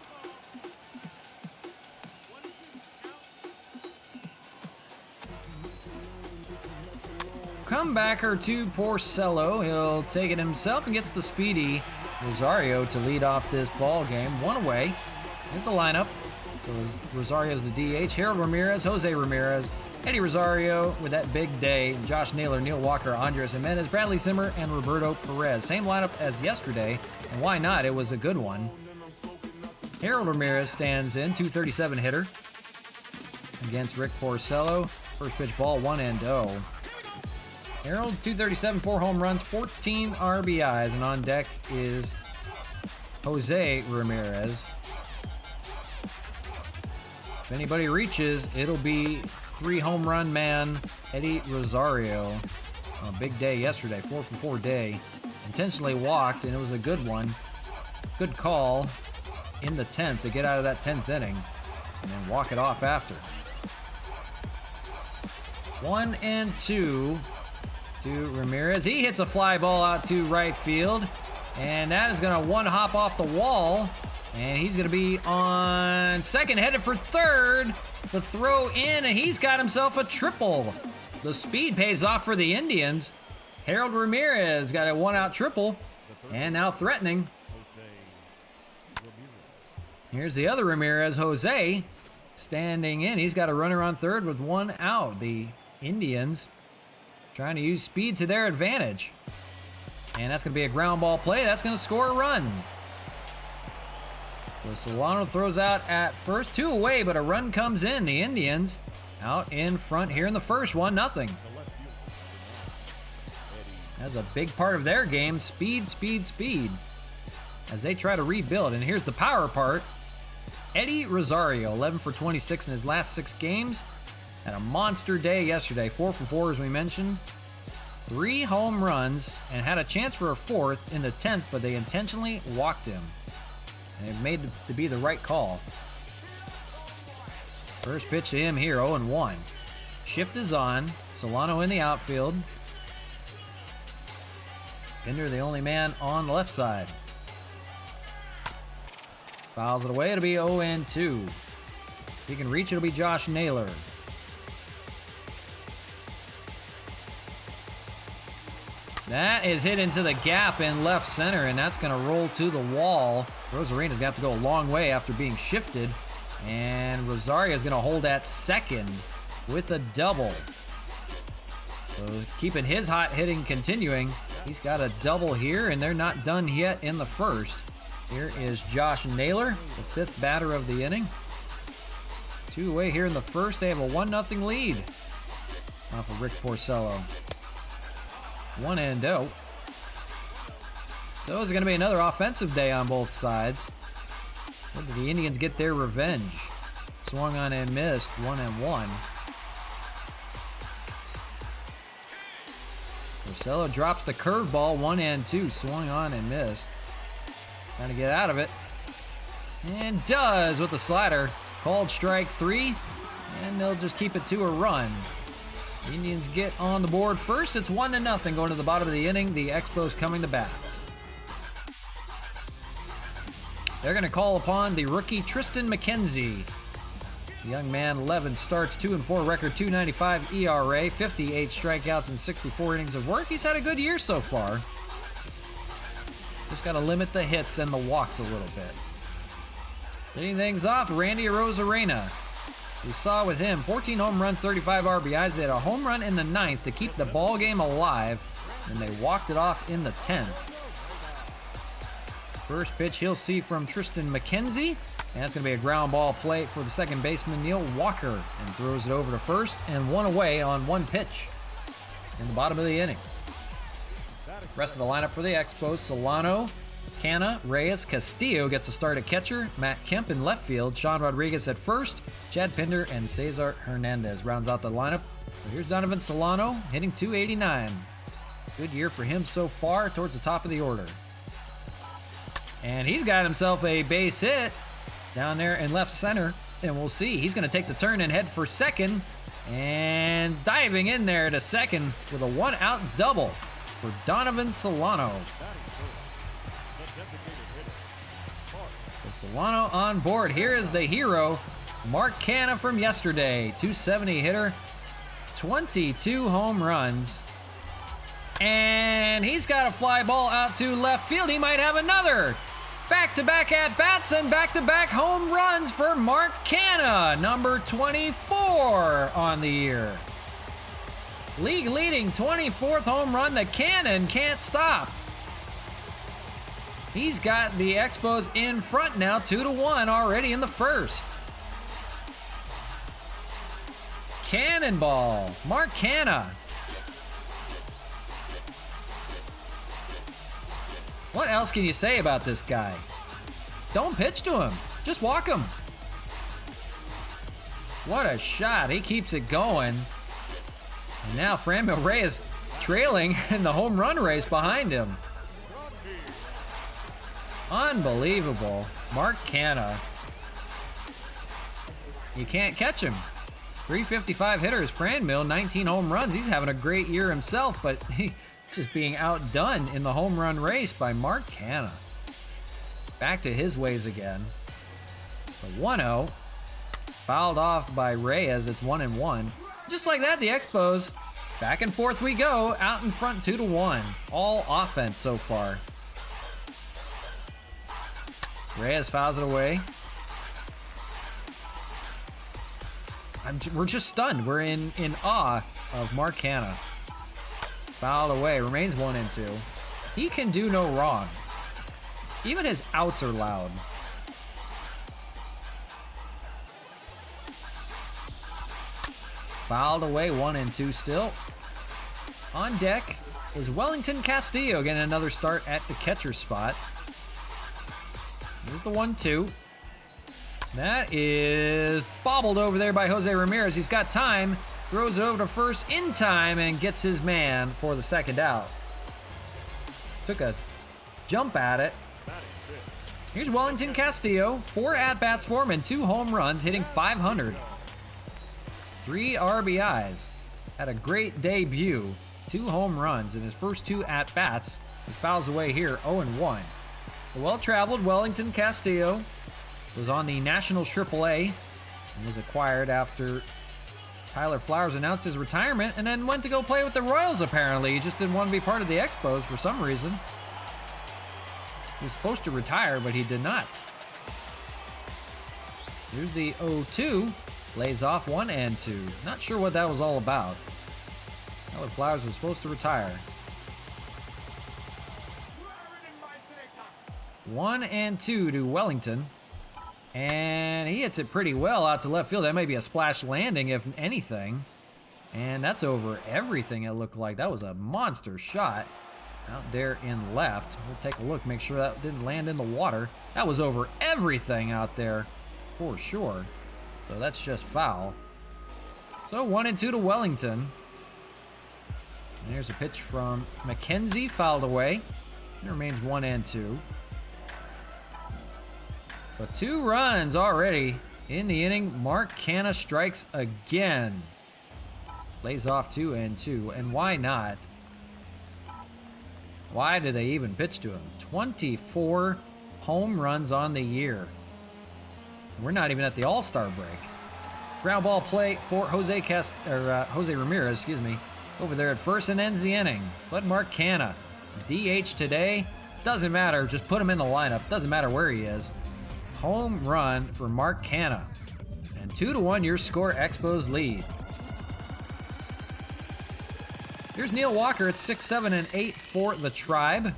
Comebacker to Porcello. He'll take it himself and gets the speedy Rosario to lead off this ball game. One away. Here's the lineup. So Rosario's the DH. Harold Ramirez, Jose Ramirez, Eddie Rosario with that big day. Josh Naylor, Neil Walker, Andres Jimenez, Bradley Zimmer, and Roberto Perez. Same lineup as yesterday. And why not? It was a good one. Harold Ramirez stands in, 237 hitter against Rick Porcello. First pitch ball, 1-0. Harold, 237, 4 home runs, 14 RBIs, and on deck is Jose Ramirez. If anybody reaches, it'll be 3 home run man Eddie Rosario. A big day yesterday, 4-for-4 day. Intentionally walked, and it was a good one. Good call in the 10th to get out of that 10th inning and then walk it off after. 1-2 to Ramirez. He hits a fly ball out to right field, and that is going to one hop off the wall And he's going to be on second, headed for third. The throw in, and he's got himself a triple. The speed pays off for the Indians. Harold Ramirez got a one-out triple, and now threatening. Here's the other Ramirez, Jose, standing in. He's got a runner on third with one out. The Indians trying to use speed to their advantage. And that's going to be a ground ball play. That's going to score a run. So Solano throws out at first, 2 away, but a run comes in. The Indians out in front here in the first, 1-0. That's a big part of their game, speed, speed, speed, as they try to rebuild. And here's the power part. Eddie Rosario, 11 for 26 in his last 6 games. Had a monster day yesterday, 4 for 4 as we mentioned. 3 home runs and had a chance for a 4th in the 10th, but they intentionally walked him. And it made to be the right call. First pitch to him here, 0-1. Shift is on. Solano in the outfield. Pinder the only man on the left side. Fouls it away, it'll be 0-2. If he can reach, it'll be Josh Naylor. That is hit into the gap in left center, and that's going to roll to the wall. Rosarena's going to have to go a long way after being shifted. And Rosario is going to hold at second with a double. So keeping his hot hitting continuing. He's got a double here, and they're not done yet in the first. Here is Josh Naylor, the 5th batter of the inning. 2 away here in the first. They have a 1-0 lead off of Rick Porcello. 1-0. So it's going to be another offensive day on both sides. Where did the Indians get their revenge? Swung on and missed, 1-1. Porcello drops the curveball, 1-2. Swung on and missed. Trying to get out of it. And does with the slider. Called strike 3. And they'll just keep it to a run. The Indians get on the board first. It's 1-0 going to the bottom of the inning. The Expos coming to bat. They're going to call upon the rookie Tristan McKenzie. The young man, 11 starts, 2-4 record, 2.95 ERA, 58 strikeouts and 64 innings of work. He's had a good year so far. Just got to limit the hits and the walks a little bit. Leading things off, Randy Arozarena. We saw with him 14 home runs, 35 RBIs. They had a home run in the 9th to keep the ball game alive, and they walked it off in the 10th. First pitch he'll see from Tristan McKenzie, and that's going to be a ground ball play for the second baseman, Neil Walker, and throws it over to first, and 1 away on 1 pitch in the bottom of the inning. Rest of the lineup for the Expos: Solano, Canna, Reyes, Castillo gets a start at catcher, Matt Kemp in left field, Sean Rodriguez at first, Chad Pinder and Cesar Hernandez rounds out the lineup. So here's Donovan Solano hitting .289. Good year for him so far, towards the top of the order. And he's got himself a base hit down there in left center, and we'll see. He's going to take the turn and head for second, and diving in there to second with a 1-out double for Donovan Solano. So Solano on board. Here is the hero, Mark Canna from yesterday. .270 hitter, 22 home runs. And he's got a fly ball out to left field. He might have another. Back-to-back at-bats and back-to-back home runs for Mark Canna, number 24 on the year. League-leading 24th home run. The cannon can't stop. He's got the Expos in front now, 2-1 already in the first. Cannonball, Mark Canna. What else can you say about this guy? Don't pitch to him. Just walk him. What a shot. He keeps it going. And now Franmil Reyes trailing in the home run race behind him. Unbelievable. Mark Canna. You can't catch him. 355 hitters. Franmil, 19 home runs. He's having a great year himself, but he just being outdone in the home run race by Mark Canna. back to his ways again. The 1-0. Fouled off by Reyes. It's 1-1. Just like that, the Expos, back and forth we go. Out in front 2-1. All offense so far. Reyes fouls it away. We're just stunned. We're in awe of Mark Canha. Fouled away. Remains 1-2. He can do no wrong. Even his outs are loud. Fouled away, 1-2 still. On deck is Wellington Castillo getting another start at the catcher spot. Here's the 1-2. That is bobbled over there by Jose Ramirez. He's got time. Throws it over to first in time and gets his man for the second out. Took a jump at it. Here's Wellington Castillo. 4 at-bats for him and 2 home runs, hitting .500. 3 RBIs. Had a great debut. 2 home runs in his first 2 at-bats. He fouls away here, 0-1. The well-traveled Wellington Castillo was on the National AAA and was acquired after Tyler Flowers announced his retirement and then went to go play with the Royals, apparently. He just didn't want to be part of the Expos for some reason. He was supposed to retire, but he did not. Here's the 0-2. Lays off 1-2. Not sure what that was all about. Tyler Flowers was supposed to retire. 1-2 to Wellington. And he hits it pretty well out to left field. That may be a splash landing, if anything. And that's over everything, it looked like. That was a monster shot out there in left. We'll take a look, make sure that didn't land in the water. That was over everything out there, for sure. So that's just foul. So 1-2 to Wellington. And here's a pitch from McKenzie, fouled away. It remains 1-2. But 2 runs already in the inning. Mark Canha strikes again. Lays off 2-2. And why not? Why did they even pitch to him? 24 home runs on the year. We're not even at the All-Star break. Ground ball play for Jose Ramirez, over there at first and ends the inning. But Mark Canha, DH today, doesn't matter. Just put him in the lineup. Doesn't matter where he is. Home run for Mark Canha. And 2-1, your score, Expos lead. Here's Neil Walker at 6, 7, and 8 for the Tribe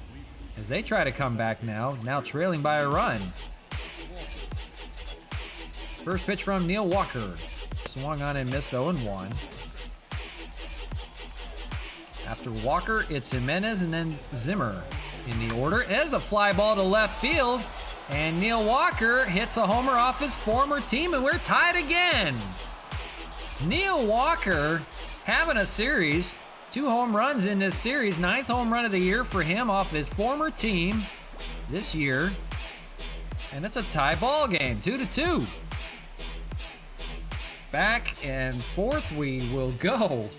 as they try to come back now trailing by a run. First pitch from Neil Walker. Swung on and missed 0-1. After Walker, it's Jimenez and then Zimmer in the order. As a fly ball to left field. And Neil Walker hits a homer off his former team, and we're tied again. Neil Walker having a series. 2 home runs in this series. 9th home run of the year for him off his former team this year. And it's a tie ball game, 2-2. Back and forth we will go.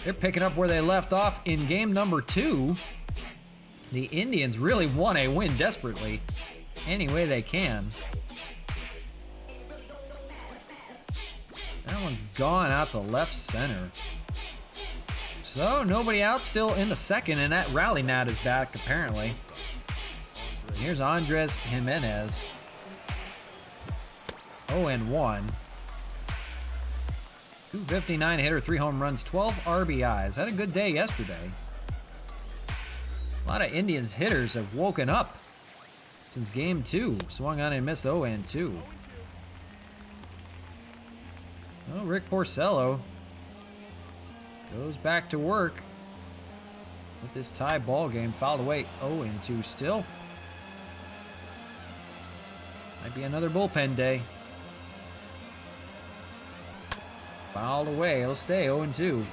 They're picking up where they left off in game number 2. The Indians really want a win desperately, any way they can. That one's gone out to left center. So nobody out, still in the second, and that rally nat is back apparently. Here's Andres Jimenez. 0-1. 259 hitter, 3 home runs, 12 RBIs. Had a good day yesterday. A lot of Indians hitters have woken up since game 2. Swung on and missed 0-2. Oh, Rick Porcello goes back to work with this tie ball game. Fouled away, 0-2 still. Might be another bullpen day. Fouled away, it'll stay 0-2.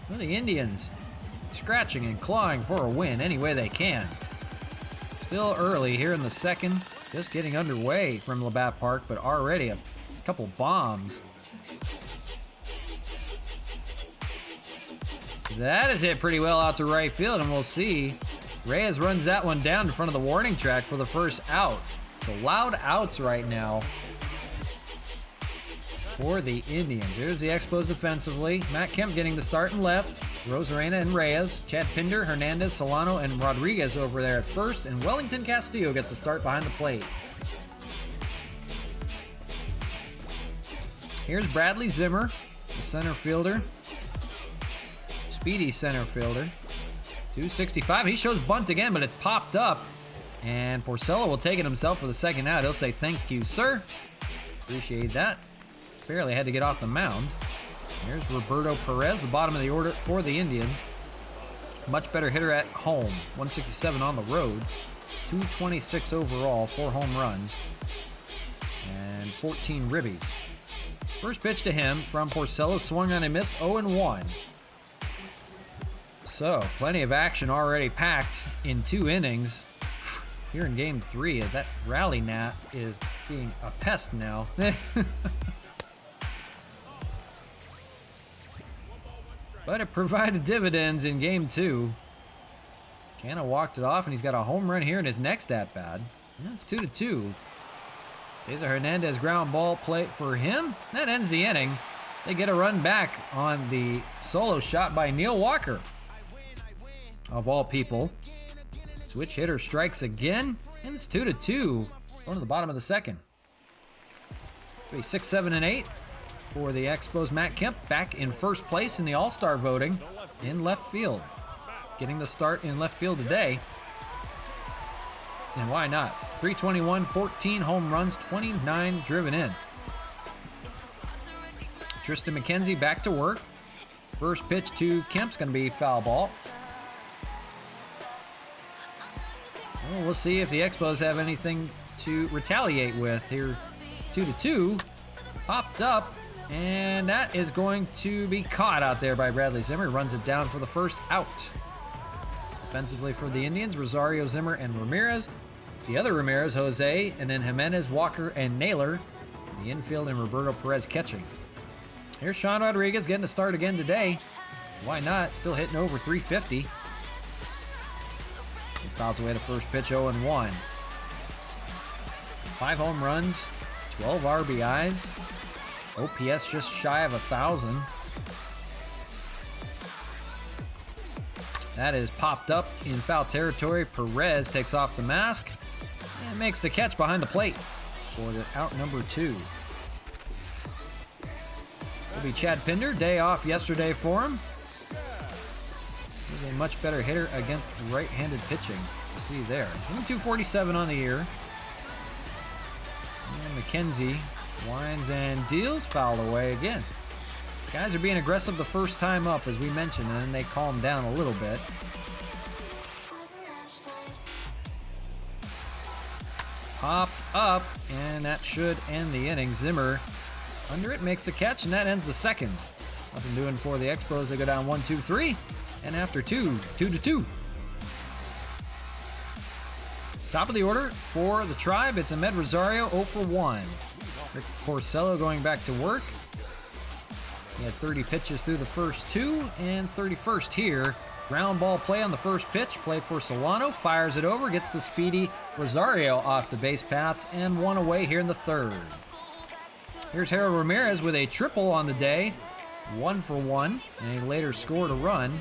Well, the Indians scratching and clawing for a win any way they can. Still early here in the second. Just getting underway from Labatt Park, but already a couple bombs. That is hit pretty well out to right field, and we'll see. Reyes runs that one down in front of the warning track for the first out. So loud outs right now for the Indians. Here's the Expos defensively. Matt Kemp getting the start in left. Rosarena and Reyes. Chad Pinder, Hernandez, Solano, and Rodriguez over there at first. And Wellington Castillo gets the start behind the plate. Here's Bradley Zimmer, the center fielder. Speedy center fielder. 265. He shows bunt again, but it's popped up. And Porcello will take it himself for the second out. He'll say, "Thank you, sir." Appreciate that. Barely had to get off the mound. Here's Roberto Perez, the bottom of the order for the Indians. Much better hitter at home. 167 on the road. 226 overall, 4 home runs, and 14 ribbies. First pitch to him from Porcello, swung on and missed, 0-1. So, plenty of action already packed in 2 innings. Here in game 3, that rally gnat is being a pest now. But it provided dividends in game 2. Canna walked it off, and he's got a home run here in his next at-bat. It's 2-2. Cesar Hernandez ground ball play for him. That ends the inning. They get a run back on the solo shot by Neil Walker. Of all people. Switch hitter strikes again, and it's 2-2. Going to the bottom of the second. 6, 7, and 8 for the Expos. Matt Kemp back in first place in the All-Star voting in left field. Getting the start in left field today. And why not? 321, 14 home runs, 29 driven in. Tristan McKenzie back to work. First pitch to Kemp's going to be foul ball. Well, we'll see if the Expos have anything to retaliate with here. 2-2. Popped up, and that is going to be caught out there by Bradley Zimmer. Runs it down for the first out. Defensively for the Indians, Rosario, Zimmer, and Ramirez. The other Ramirez, Jose, and then Jimenez, Walker, and Naylor. The infield and Roberto Perez catching. Here's Sean Rodriguez getting the start again today. Why not? Still hitting over 350. He fouls away the first pitch, 0-1. 5 home runs, 12 RBIs. OPS just shy of 1,000. That is popped up in foul territory. Perez takes off the mask and makes the catch behind the plate for the out number 2. Will be Chad Pinder. Day off yesterday for him. He's a much better hitter against right-handed pitching. You see there. 247 on the year. And McKenzie winds and deals. Fouled away again. Guys are being aggressive the first time up, as we mentioned, and then they calm down a little bit. Popped up, and that should end the inning. Zimmer under it, makes the catch, and that ends the second. Nothing doing for the Expos. They go down 1-2-3, and after 2-2. Top of the order for the Tribe, it's Ahmed Rosario, 0 for 1. Rick Porcello going back to work. He had 30 pitches through the first 2, and 31st here. Ground ball play on the first pitch. Play for Solano. Fires it over. Gets the speedy Rosario off the base paths, and 1 away here in the third. Here's Harold Ramirez with a triple on the day. 1 for 1, and he later scored a run.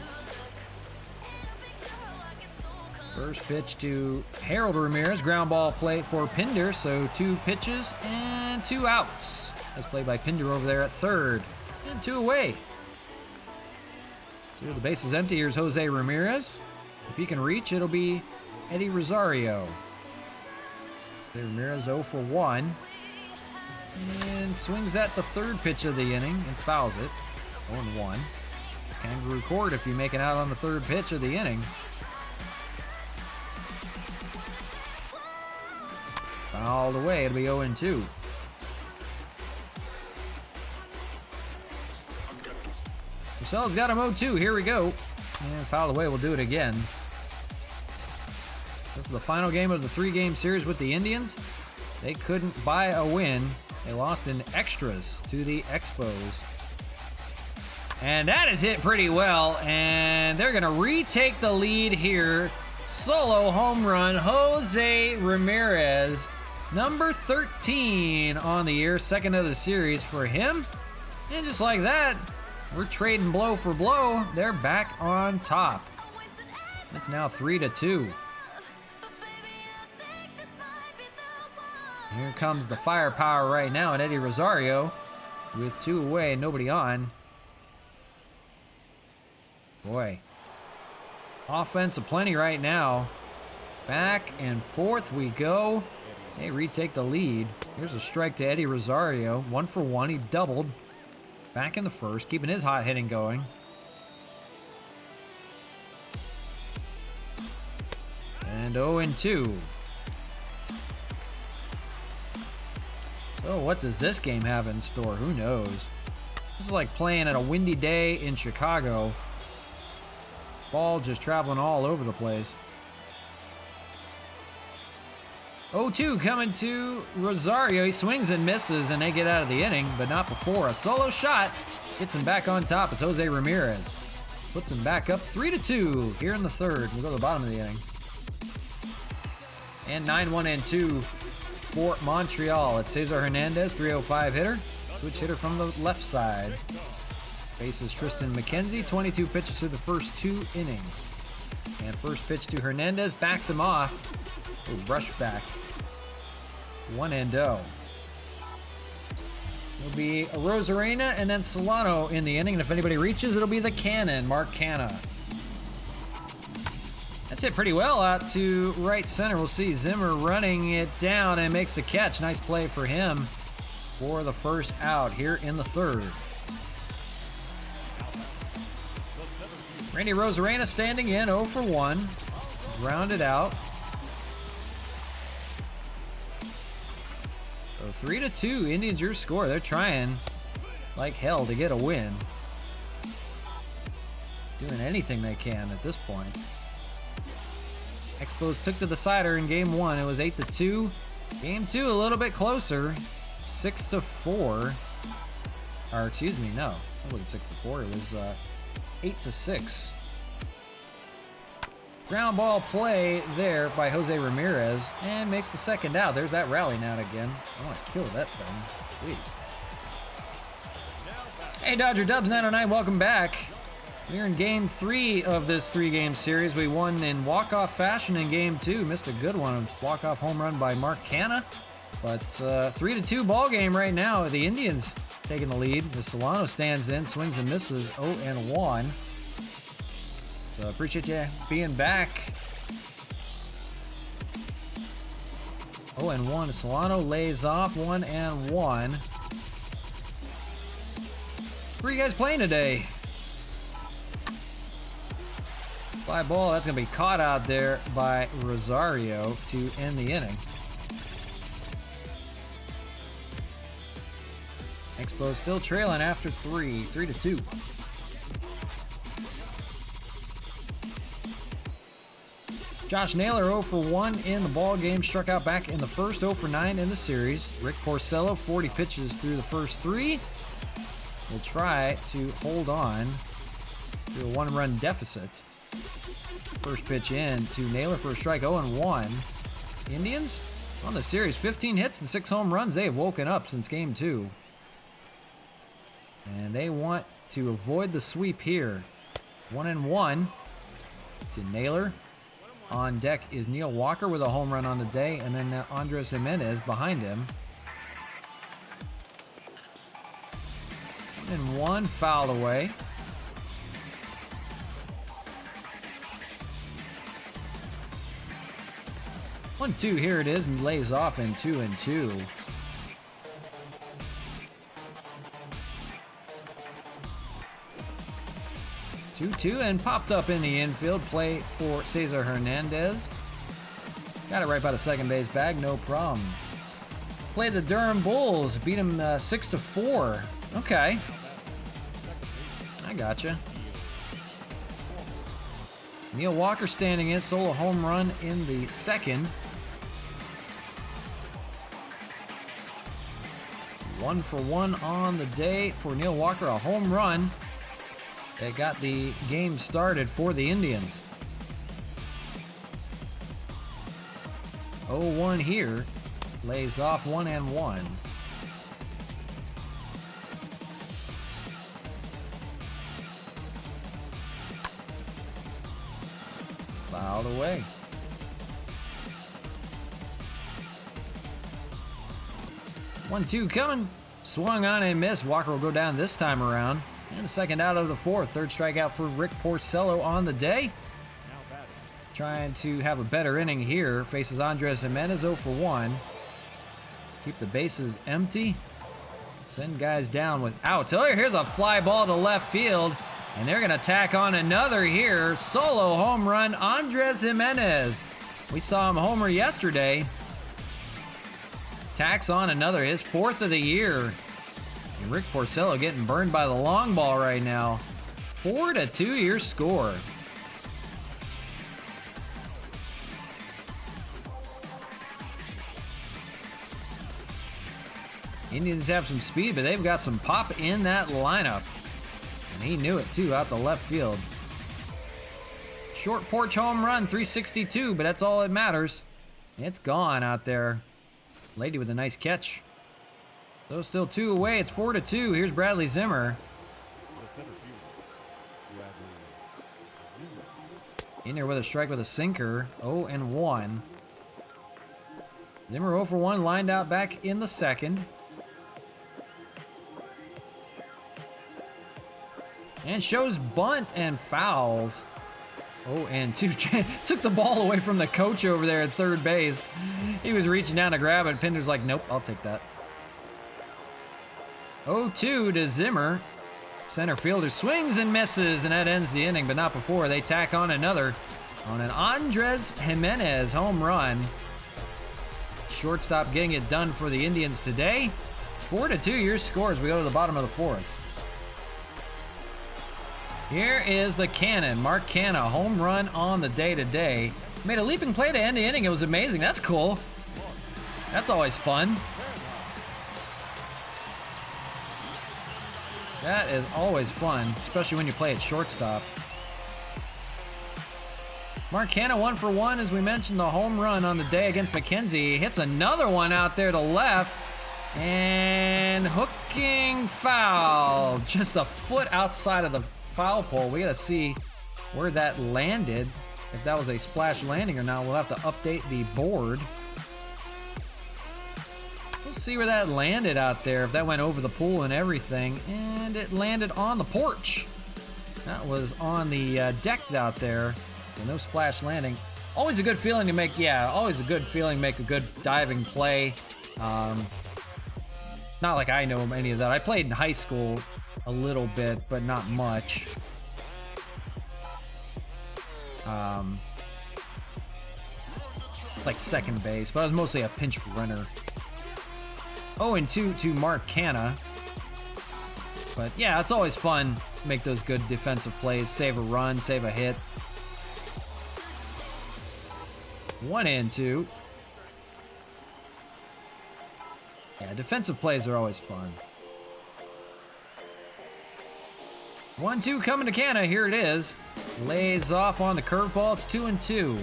First pitch to Harold Ramirez. Ground ball play for Pinder. So 2 pitches and 2 outs. That's played by Pinder over there at third. And 2 away. So the base is empty. Here's Jose Ramirez. If he can reach, it'll be Eddie Rosario. Jose Ramirez 0 for 1. And swings at the third pitch of the inning and fouls it. 0-1. It's Kangaroo Court if you make it out on the third pitch of the inning. Fouled away. It'll be 0-2. Porcello's got him 0-2. Here we go. And fouled away. We'll do it again. This is the final game of the 3-game series with the Indians. They couldn't buy a win. They lost in extras to the Expos. And that is hit pretty well, and they're going to retake the lead here. Solo home run, Jose Ramirez, number 13 on the year, second of the series for him. And just like that, we're trading blow for blow. They're back on top. It's now 3-2. Here comes the firepower right now, and Eddie Rosario with 2 away, nobody on. Boy, offense aplenty right now. Back and forth we go. They retake the lead. Here's a strike to Eddie Rosario. 1 for 1. He doubled. Back in the first, keeping his hot hitting going. And 0-2. So what does this game have in store? Who knows? This is like playing at a windy day in Chicago. Ball just traveling all over the place. 0-2 coming to Rosario. He swings and misses, and they get out of the inning, but not before. A solo shot gets him back on top. It's Jose Ramirez. Puts him back up 3-2 here in the third. We'll go to the bottom of the inning. And 9-1-2 for Montreal. It's Cesar Hernandez, 305 hitter. Switch hitter from the left side. Faces Tristan McKenzie, 22 pitches through the first 2 innings. And first pitch to Hernandez, backs him off. A rush back. 1-0. It'll be a Rosarena and then Solano in the inning. And if anybody reaches, it'll be the cannon, Mark Canna. That's hit pretty well out to right center. We'll see Zimmer running it down and makes the catch. Nice play for him for the first out here in the third. Randy Rosarena standing in 0 for 1. Grounded out. So 3-2, Indians your score. They're trying like hell to get a win. Doing anything they can at this point. Expos took the decider in game 1. It was 8-2. Game 2 a little bit closer. 6-4. Or excuse me, no. It wasn't 6-4. It was 8-6. Ground ball play there by Jose Ramirez and makes the second out. There's that rally now and again. I want to kill that thing. Sweet. Hey, Dodger Dubs 909, welcome back. We're in game 3 of this 3-game series. We won in walk-off fashion in game 2. Missed a good one. Walk-off home run by Mark Canna. But 3-2 ball game right now. The Indians taking the lead. The Solano stands in, swings and misses 0-1. So appreciate you being back. 0-1. Solano lays off 1-1. Who are you guys playing today? Fly ball, that's going to be caught out there by Rosario to end the inning. Expos still trailing after 3-2. Josh Naylor 0 for 1 in the ball game, struck out back in the first, 0 for 9 in the series. Rick Porcello, 40 pitches through the first 3. Will try to hold on to a 1-run deficit. First pitch in to Naylor for a strike, 0-1. Indians on the series, 15 hits and 6 home runs. They have woken up since game 2. And they want to avoid the sweep here. 1-1 to Naylor. On deck is Neil Walker with a home run on the day, and then Andres Jimenez behind him. 1-1, fouled away. One, 2, here it is, and lays off in 2-2. 2-2 and popped up in the infield. Play for Cesar Hernandez. Got it right by the second base bag, no problem. Played the Durham Bulls, beat them 6-4. Okay. I gotcha. Neil Walker standing in, solo home run in the second. 1 for 1 on the day for Neil Walker, a home run. that got the game started for the Indians. 0-1 here. Lays off 1-1. Fouled away. One-two coming. Swung on and missed. Walker will go down this time around. And a second out of the fourth. Third strikeout for Rick Porcello on the day. Trying to have a better inning here. Faces Andres Jimenez 0 for 1. Keep the bases empty. Send guys down with outs. Oh, here's a fly ball to left field. And they're going to tack on another here. Solo home run, Andres Jimenez. We saw him homer yesterday. Tacks on another, his 4th of the year. And Rick Porcello getting burned by the long ball right now. 4-2 your score. Indians have some speed, but they've got some pop in that lineup. And he knew it too, out the left field. Short porch home run, 362, but that's all that matters. It's gone out there. Lady with a nice catch. So still 2 away, it's 4-2. Here's Bradley Zimmer. In there with a strike with a sinker, 0-1. Zimmer 0 for 1, lined out back in the second. And shows bunt and fouls. 0-2. Took the ball away from the coach over there at third base. He was reaching down to grab it. Pinder's like, nope, I'll take that. 0-2 to Zimmer. Center fielder swings and misses, and that ends the inning, but not before they tack on another on an Andres Jimenez home run. Shortstop getting it done for the Indians today. 4-2 your score as we go to the bottom of the fourth. Here is the cannon. Mark Canha, home run on the day today. Made a leaping play to end the inning. It was amazing. That's cool. That's always fun. That is always fun, especially when you play at shortstop. Mark Canha 1 for 1, as we mentioned, the home run on the day against McKenzie. He hits another one out there to left. And hooking foul. Just a foot outside of the foul pole. We gotta see where that landed. If that was a splash landing or not, we'll have to update the board. We'll see where that landed out there, if that went over the pool and everything. And it landed on the porch. That was on the deck out there. So no splash landing. Always a good feeling to make, always a good feeling to make a good diving play. Not like I know any of that. I played in high school a little bit, but not much. Like second base, but I was mostly a pinch runner. 0-2 to Mark Canha. But yeah, it's always fun to make those good defensive plays, save a run, save a hit. 1-2. Yeah, defensive plays are always fun. 1-2 coming to Canha. Here it is. Lays off on the curveball. It's 2-2.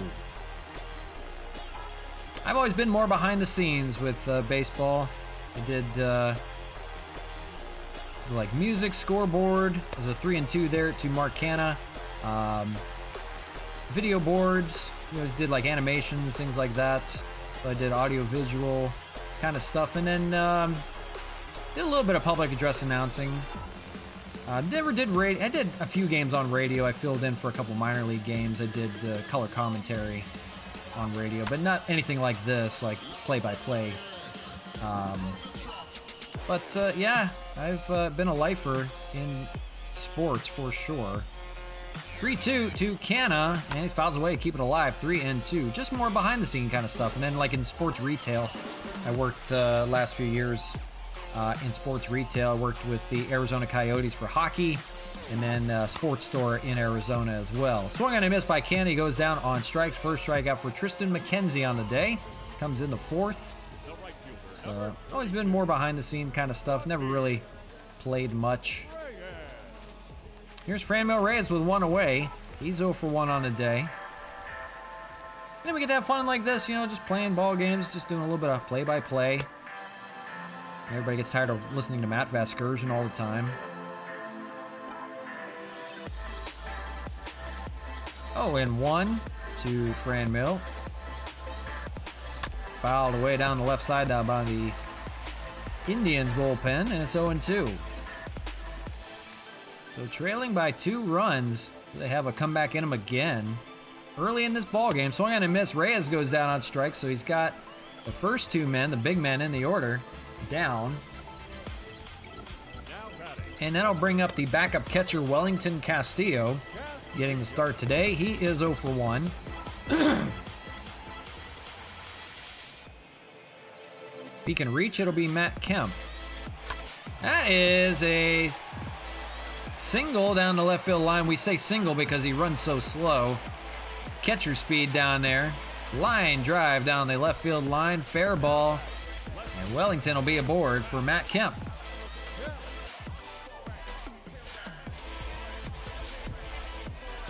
I've always been more behind the scenes with baseball. I did like music, scoreboard. There's a 3-2 there to Mark Canha. Video boards. Did like animations, things like that. So I did audio visual kind of stuff, and then did a little bit of public address announcing. Never did radio. I did a few games on radio. I filled in for a couple minor league games. I did color commentary on radio, but not anything like this, like play-by-play. But yeah, I've been a lifer in sports for sure. 3-2 to Canha, and he fouls away, keep it alive. 3-2. Just more behind-the-scene kind of stuff. And then, like in sports retail, I worked last few years in sports retail. I worked with the Arizona Coyotes for hockey, and then sports store in Arizona as well. Swung on a miss by Canha. He goes down on strikes. First strikeout for Tristan McKenzie on the day. Comes in the fourth. So always been more behind the scene kind of stuff. Never really played much. Here's Franmil Reyes with one away. He's 0 for 1 on the day. And then we get to have fun like this, you know, just playing ball games, just doing a little bit of play-by-play. Everybody gets tired of listening to Matt Vasgersian all the time. 0-1 to Franmil. Fouled away down the left side now by the Indians bullpen, and it's 0-2. So trailing by 2 runs, they have a comeback in them again early in this ball game. Swung on and miss. Reyes goes down on strike, so he's got the first 2 men, the big men in the order, down. And that'll bring up the backup catcher, Wellington Castillo, getting the start today. He is 0 for 1. If he can reach, it'll be Matt Kemp. That is a single down the left field line. We say single because he runs so slow. Catcher speed down there. Line drive down the left field line. Fair ball. And Wellington will be aboard for Matt Kemp.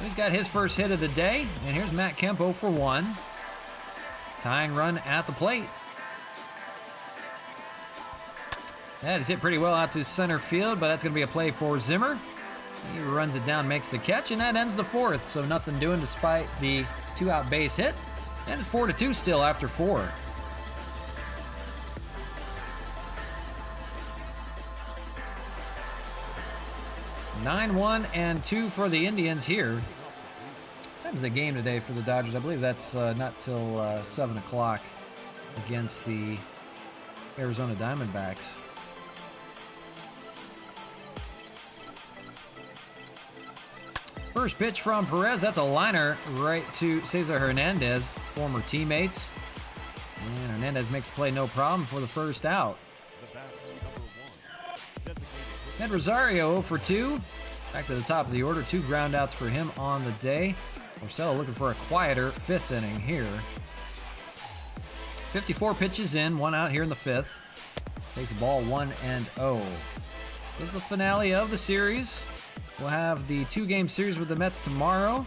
He's got his first hit of the day. And here's Matt Kemp 0 for 1. Tying run at the plate. That is hit pretty well out to center field, but that's going to be a play for Zimmer. He runs it down, makes the catch, and that ends the 4th. So nothing doing despite the 2-out base hit. And it's 4-2 still after 4. (9-1 2 for the Indians here. That was the game today for the Dodgers. I believe that's not till 7 o'clock against the Arizona Diamondbacks. First pitch from Perez. That's a liner right to Cesar Hernandez, former teammates. And Hernandez makes the play no problem for the first out. Ed Rosario 0 for 2. Back to the top of the order. 2 groundouts for him on the day. Porcello looking for a quieter 5th inning here. 54 pitches in, 1 out here in the 5th. Takes the ball 1-0. This is the finale of the series. We'll have the 2-game series with the Mets tomorrow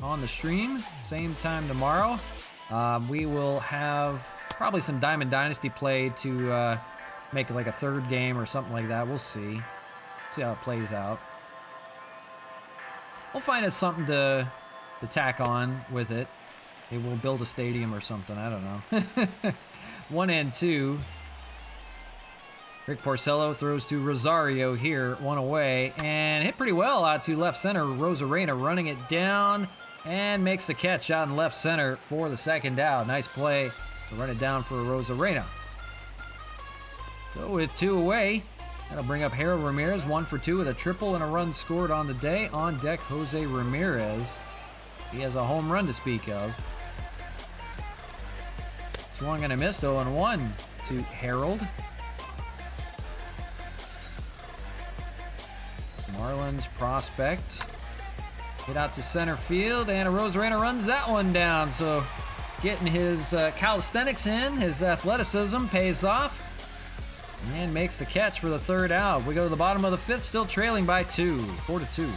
on the stream. Same time tomorrow. We will have probably some Diamond Dynasty play to make it like a 3rd game or something like that. We'll see. See how it plays out. We'll find out something to tack on with it. Maybe we'll build a stadium or something. I don't know. 1-2. Rick Porcello throws to Rosario here, 1 away, and hit pretty well out to left center. Rosarena running it down and makes the catch out in left center for the 2nd out. Nice play to run it down for Rosarena. So with 2 away, that'll bring up Harold Ramirez, 1 for 2 with a triple and a run scored on the day. On deck, Jose Ramirez. He has a home run to speak of. Swung and a missed, 0-1 to Harold. Marlins prospect. Hit out to center field, and Rosarena runs that one down. So getting his calisthenics in, his athleticism pays off, and makes the catch for the 3rd out. We go to the bottom of the 5th, still trailing by 2, 4-2. Going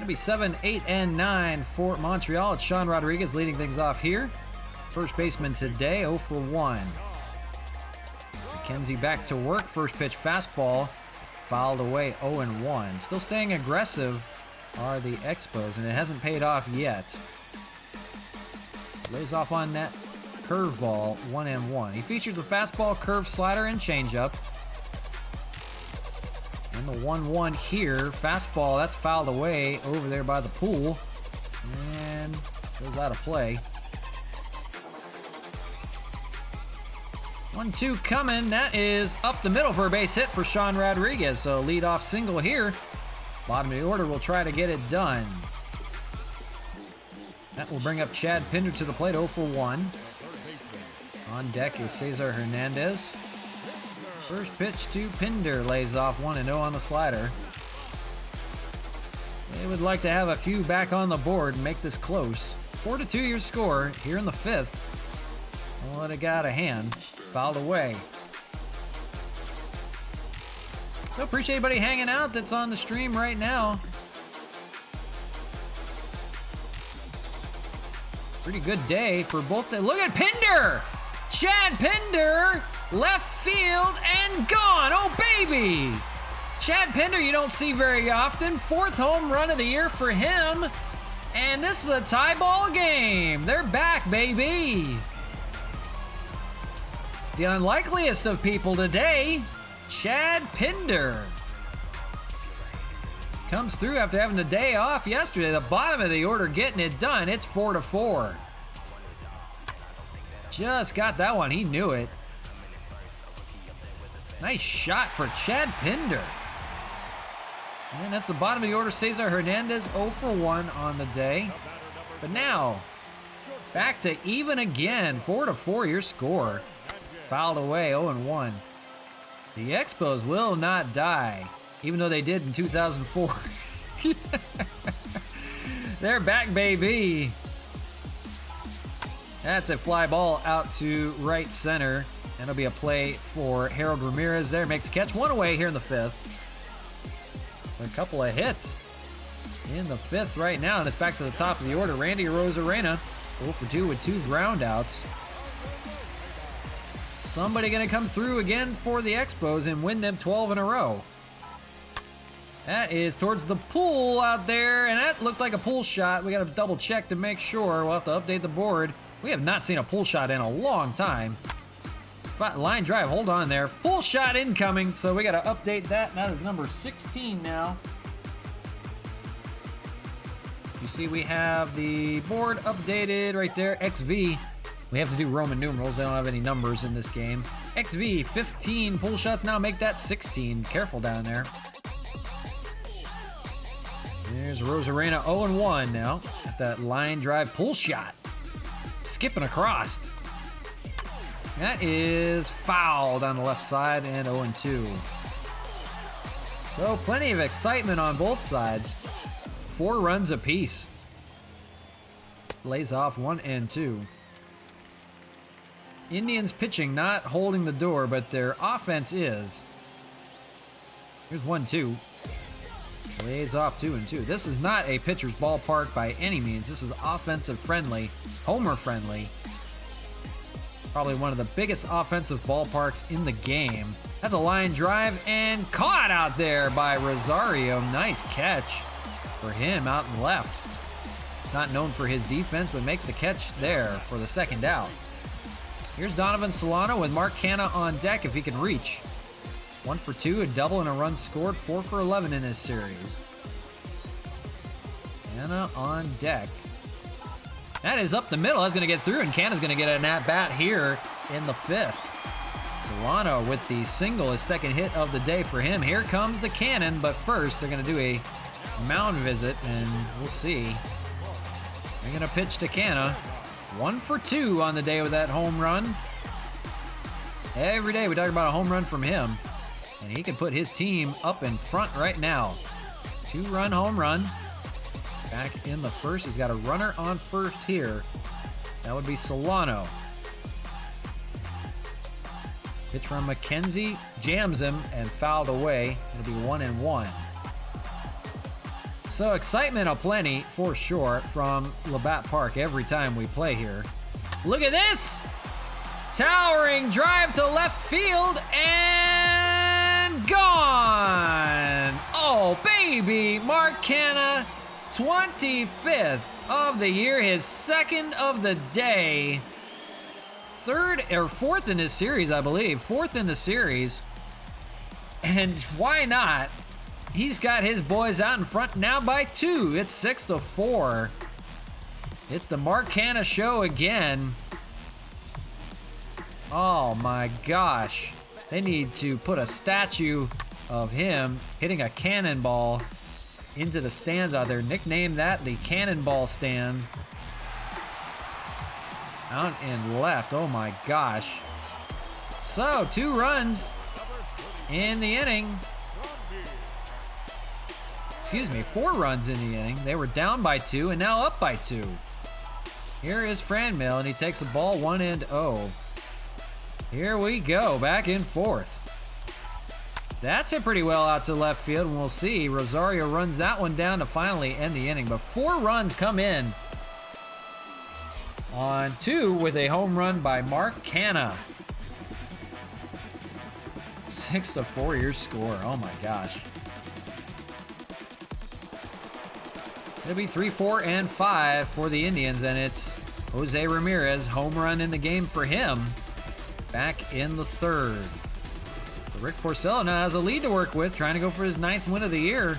to be 7, 8, and 9 for Montreal. It's Sean Rodriguez leading things off here. First baseman today, 0 for 1. Mackenzie back to work. First pitch fastball fouled away, 0-1. Still staying aggressive are the Expos, and it hasn't paid off yet. Lays off on that curveball, 1-1. He features a fastball, curve, slider, and changeup. And the 1-1 here, fastball, that's fouled away over there by the pool, and goes out of play. 1-2 coming. That is up the middle for a base hit for Sean Rodriguez. So leadoff single here. Bottom of the order will try to get it done. That will bring up Chad Pinder to the plate, 0 for 1. On deck is Cesar Hernandez. First pitch to Pinder, lays off 1-0 on the slider. They would like to have a few back on the board and make this close. 4-2 your score here in the 5th. Don't let it get out of hand. Fouled away. So appreciate everybody hanging out that's on the stream right now. Pretty good day for both. Look at Pinder! Chad Pinder, left field and gone. Oh, baby! Chad Pinder, you don't see very often. 4th home run of the year for him. And this is a tie ball game. They're back, baby. The unlikeliest of people today, Chad Pinder. Comes through after having the day off yesterday. The bottom of the order getting it done. It's 4-4. Just got that one. He knew it. Nice shot for Chad Pinder. And that's the bottom of the order. Cesar Hernandez 0 for 1 on the day. But now, back to even again. 4-4 your score. Fouled away 0-1. The Expos will not die, even though they did in 2004. They're back, baby. That's a fly ball out to right center. And it'll be a play for Harold Ramirez there. Makes a catch. 1 away here in the 5th. A couple of hits in the 5th right now, and it's back to the top of the order. Randy Arozarena 0 for 2 with 2 groundouts. Somebody going to come through again for the Expos and win them 12 in a row. That is towards the pool out there, and that looked like a pull shot. We got to double check to make sure. We'll have to update the board. We have not seen a pull shot in a long time. Line drive, hold on there. Full shot incoming, so we got to update that. That is number 16 now. You see we have the board updated right there. XV. We have to do Roman numerals. They don't have any numbers in this game. XV, 15 pull shots now. Make that 16. Careful down there. There's Rosarena 0-1 now. Got that line drive pull shot. Skipping across. That is fouled on the left side and 0-2. So plenty of excitement on both sides. 4 runs apiece. Lays off 1 and 2. Indians pitching not holding the door, but their offense is. Here's 1-2. Lays off 2 and 2. This is not a pitcher's ballpark by any means. This is offensive friendly, homer friendly. Probably one of the biggest offensive ballparks in the game. That's a line drive and caught out there by Rosario. Nice catch for him out and left. Not known for his defense, but makes the catch there for the second out. Here's Donovan Solano with Mark Canha on deck if he can reach. 1 for 2, a double and a run scored. 4 for 11 in this series. Canha on deck. That is up the middle. That's going to get through, and Canha's going to get an at-bat here in the 5th. Solano with the single, his second hit of the day for him. Here comes the cannon, but first they're going to do a mound visit, and we'll see. They're going to pitch to Canha. 1 for 2 on the day with that home run. Every day we talk about a home run from him, and he can put his team up in front right now. 2-run home run. Back in the first. He's got a runner on first here. That would be Solano. Pitch from McKenzie. Jams him and fouled away. It'll be 1-1. So excitement aplenty for sure from Labatt Park every time we play here. Look at this! Towering drive to left field and gone! Oh, baby! Mark Canha, 25th of the year, his second of the day. 4th in this series, I believe. 4th in the series. And why not? He's got his boys out in front now by 2. It's 6-4. It's the Mark Canha show again. Oh my gosh. They need to put a statue of him hitting a cannonball into the stands out there. Nickname that the cannonball stand. Out and left. Oh my gosh. So 2 runs in the inning. Excuse me, 4 runs in the inning. They were down by 2 and now up by 2. Here is Franmil, and he takes the ball 1-0. Here we go, back in 4th. That's hit pretty well out to left field, and we'll see. Rosario runs that one down to finally end the inning, but 4 runs come in on 2 with a home run by Mark Canha. 6-4 your score. Oh my gosh. It'll be 3, 4, and 5 for the Indians, and it's Jose Ramirez, home run in the game for him, back in the 3rd. So Rick Porcello now has a lead to work with, trying to go for his 9th win of the year.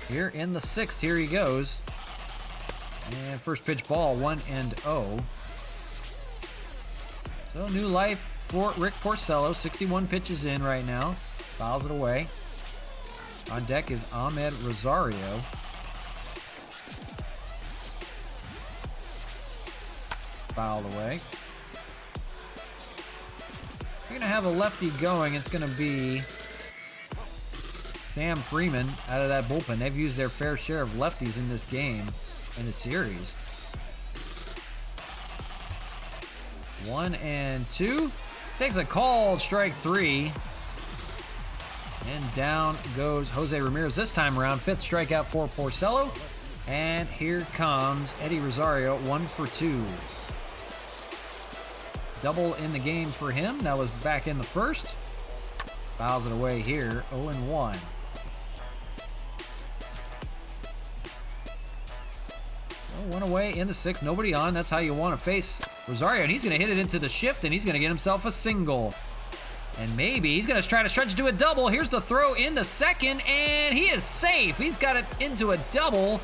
Here in the 6th, here he goes. And first pitch ball, 1-0. So new life for Rick Porcello, 61 pitches in right now. Fouls it away. On deck is Ahmed Rosario. Fouled away. We're going to have a lefty going. It's going to be Sam Freeman out of that bullpen. They've used their fair share of lefties in this game, in the series. 1-2. Takes a called strike 3. And down goes Jose Ramirez this time around. 5th strikeout for Porcello. And here comes Eddie Rosario, 1 for 2. Double in the game for him. That was back in the 1st. Fouls it away here, 0-1. So 1 away in the 6th. Nobody on. That's how you want to face Rosario. And he's going to hit it into the shift, and he's going to get himself a single. And maybe he's going to try to stretch to a double. Here's the throw in the second, and he is safe. He's got it into a double.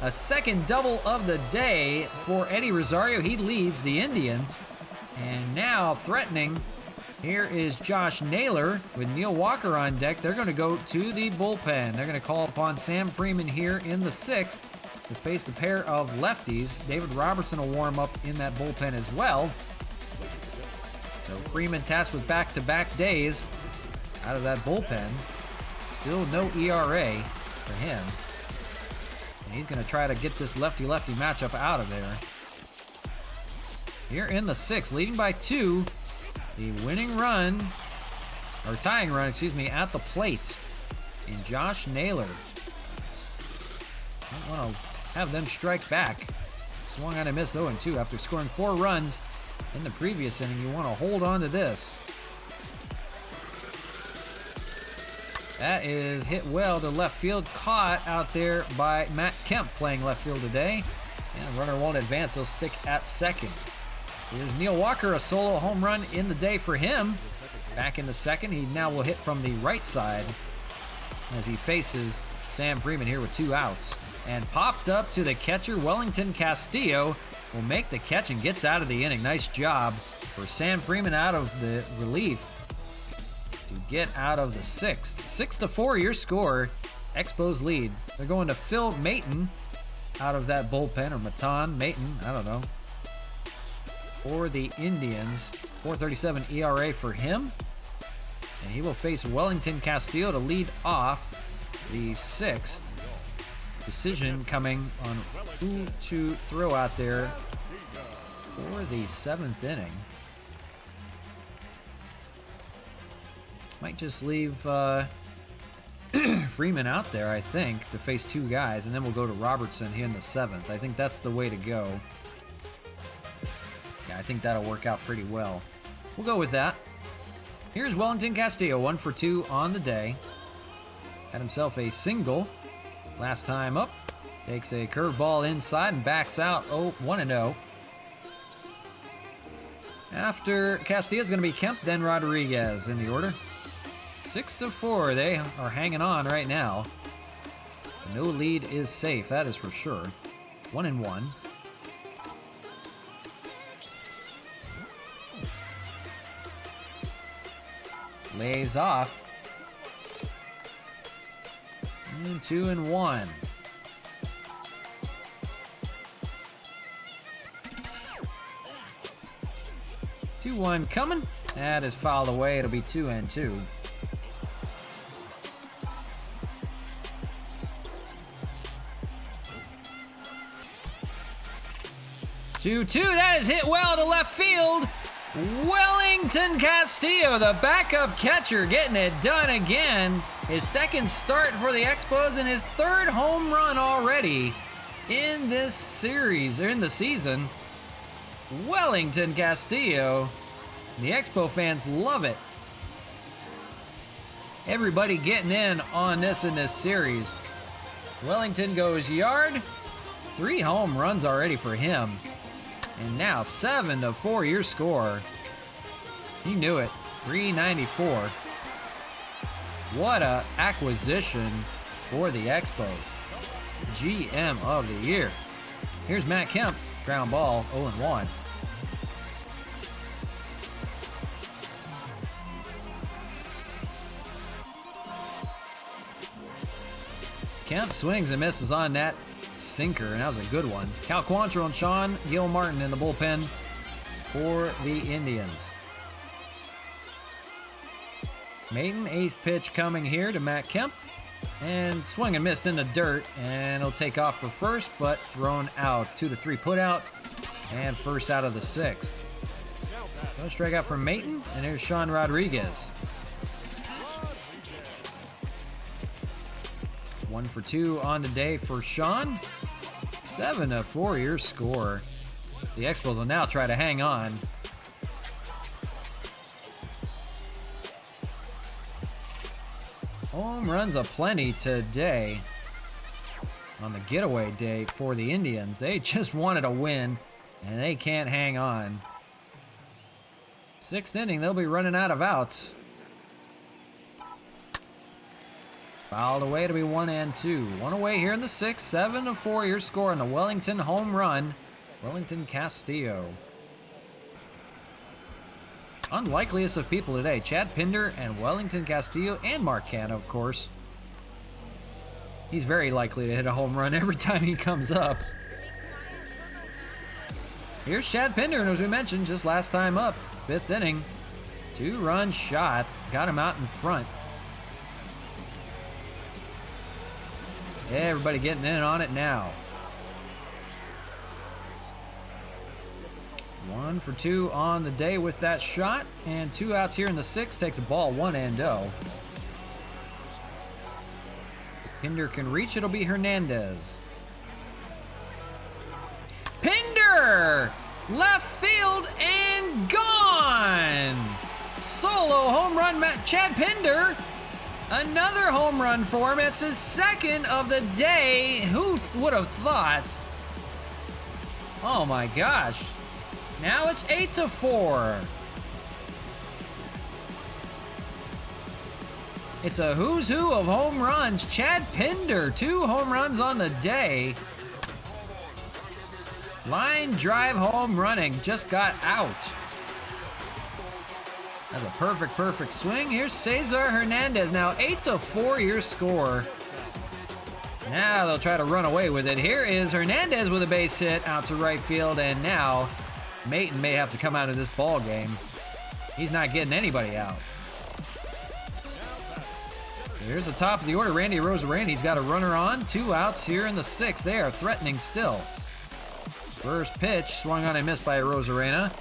A second double of the day for Eddie Rosario. He leads the Indians. And now threatening, here is Josh Naylor with Neil Walker on deck. They're going to go to the bullpen. They're going to call upon Sam Freeman here in the 6th to face the pair of lefties. David Robertson will warm up in that bullpen as well. So Freeman tasked with back-to-back days out of that bullpen. Still no ERA for him. And he's going to try to get this lefty-lefty matchup out of there. Here in the 6th, leading by 2, the winning run, or tying run, excuse me, at the plate in Josh Naylor. Don't want to have them strike back. Swung on and missed 0-2 after scoring 4 runs in the previous inning. You want to hold on to this. That is hit well to left field, caught out there by Matt Kemp playing left field today. And the runner won't advance, he'll stick at second. Here's Neil Walker, a solo home run in the day for him. Back in the 2nd, he now will hit from the right side as he faces Sam Freeman here with 2 outs. And popped up to the catcher, Wellington Castillo will make the catch and gets out of the inning. Nice job for Sam Freeman out of the relief to get out of the 6th. 6-4 your score. Expos lead. They're going to Phil Maton out of that bullpen, or Maton, Maton, I don't know. For the Indians, 4.37 ERA for him. And he will face Wellington Castillo to lead off the 6th. Decision coming on who to throw out there for the 7th inning. Might just leave Freeman out there, I think, to face 2 guys, and then we'll go to Robertson here in the 7th. I think that's the way to go. Yeah, I think that'll work out pretty well. We'll go with that. Here's Wellington Castillo, 1 for 2 on the day. Had himself a single last time up. Takes a curveball inside and backs out 1-0. After Castillo, it's going to be Kemp, then Rodriguez in the order. 6-4, they are hanging on right now. No lead is safe, that is for sure. 1-1. Lays off. And 2-1. 2-1 coming. That is fouled away. It'll be 2-2. 2-2. That is hit well to left field. Wellington Castillo, the backup catcher, getting it done again. His second start for the Expos and his third home run already in this series, or in the season. Wellington Castillo. The Expo fans love it. Everybody getting in on this in this series. Wellington goes yard. 3 home runs already for him. And now 7-4 your score. He knew it. 394. What a acquisition for the Expos. GM of the year. Here's Matt Kemp. Ground ball, 0-1. Kemp swings and misses on that sinker, and that was a good one. Cal Quantrill and Sean Gilmartin in the bullpen for the Indians. Maiden, 8th pitch coming here to Matt Kemp. And swing and missed in the dirt, and he'll take off for first, but thrown out. 2-3 put out, and first out of the 6th. No strikeout from Maiden, and here's Sean Rodriguez. 1 for 2 on the day for Sean. 7-4 your score. The Expos will now try to hang on. Home runs aplenty today on the getaway day for the Indians. They just wanted a win, and they can't hang on. 6th inning, they'll be running out of outs. Fouled away to be 1-2. 1 away here in the 6th. 7-4 your score on the Wellington home run. Wellington Castillo. Unlikeliest of people today. Chad Pinder and Wellington Castillo and Mark Canha, of course. He's very likely to hit a home run every time he comes up. Here's Chad Pinder, and as we mentioned just last time up, 5th inning. 2-run shot. Got him out in front. Everybody getting in on it now. 1 for 2 on the day with that shot, and 2 outs here in the 6th. Takes a ball, 1-0. If Pinder can reach, it'll be Hernandez. Pinder! Left field and gone! Solo home run, Chad Pinder. Another home run for him. It's his 2nd of the day. Who would have thought? Oh my gosh. Now it's 8-4. It's a who's who of home runs. Chad Pinder, 2 home runs on the day. Line drive home running, just got out. That's a perfect swing. Here's Cesar Hernandez. Now 8-4 your score. Now they'll try to run away with it. Here is Hernandez with a base hit out to right field, and now Maton may have to come out of this ball game. He's not getting anybody out. Here's the top of the order. Randy Arozarena. Got a runner on. 2 outs here in the 6th. They are threatening still. First pitch swung on and missed by Arozarena.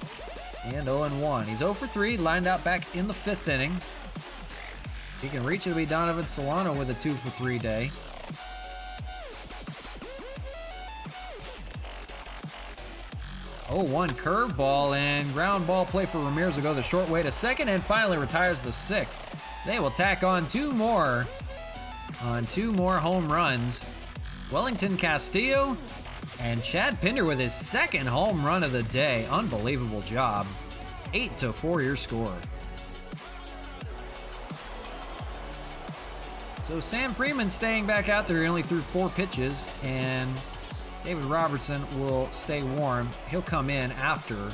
And 0-1. He's 0 for 3. Lined out back in the 5th inning. If he can reach, it'll be Donovan Solano with a 2 for 3 day. Oh, 1 curveball and ground ball play for Ramirez will go the short way to 2nd and finally retires the 6th. They will tack on 2 more home runs. Wellington Castillo and Chad Pinder with his 2nd home run of the day. Unbelievable job. 8-4 your score. So Sam Freeman staying back out there. He only threw 4 pitches, and David Robertson will stay warm. He'll come in after.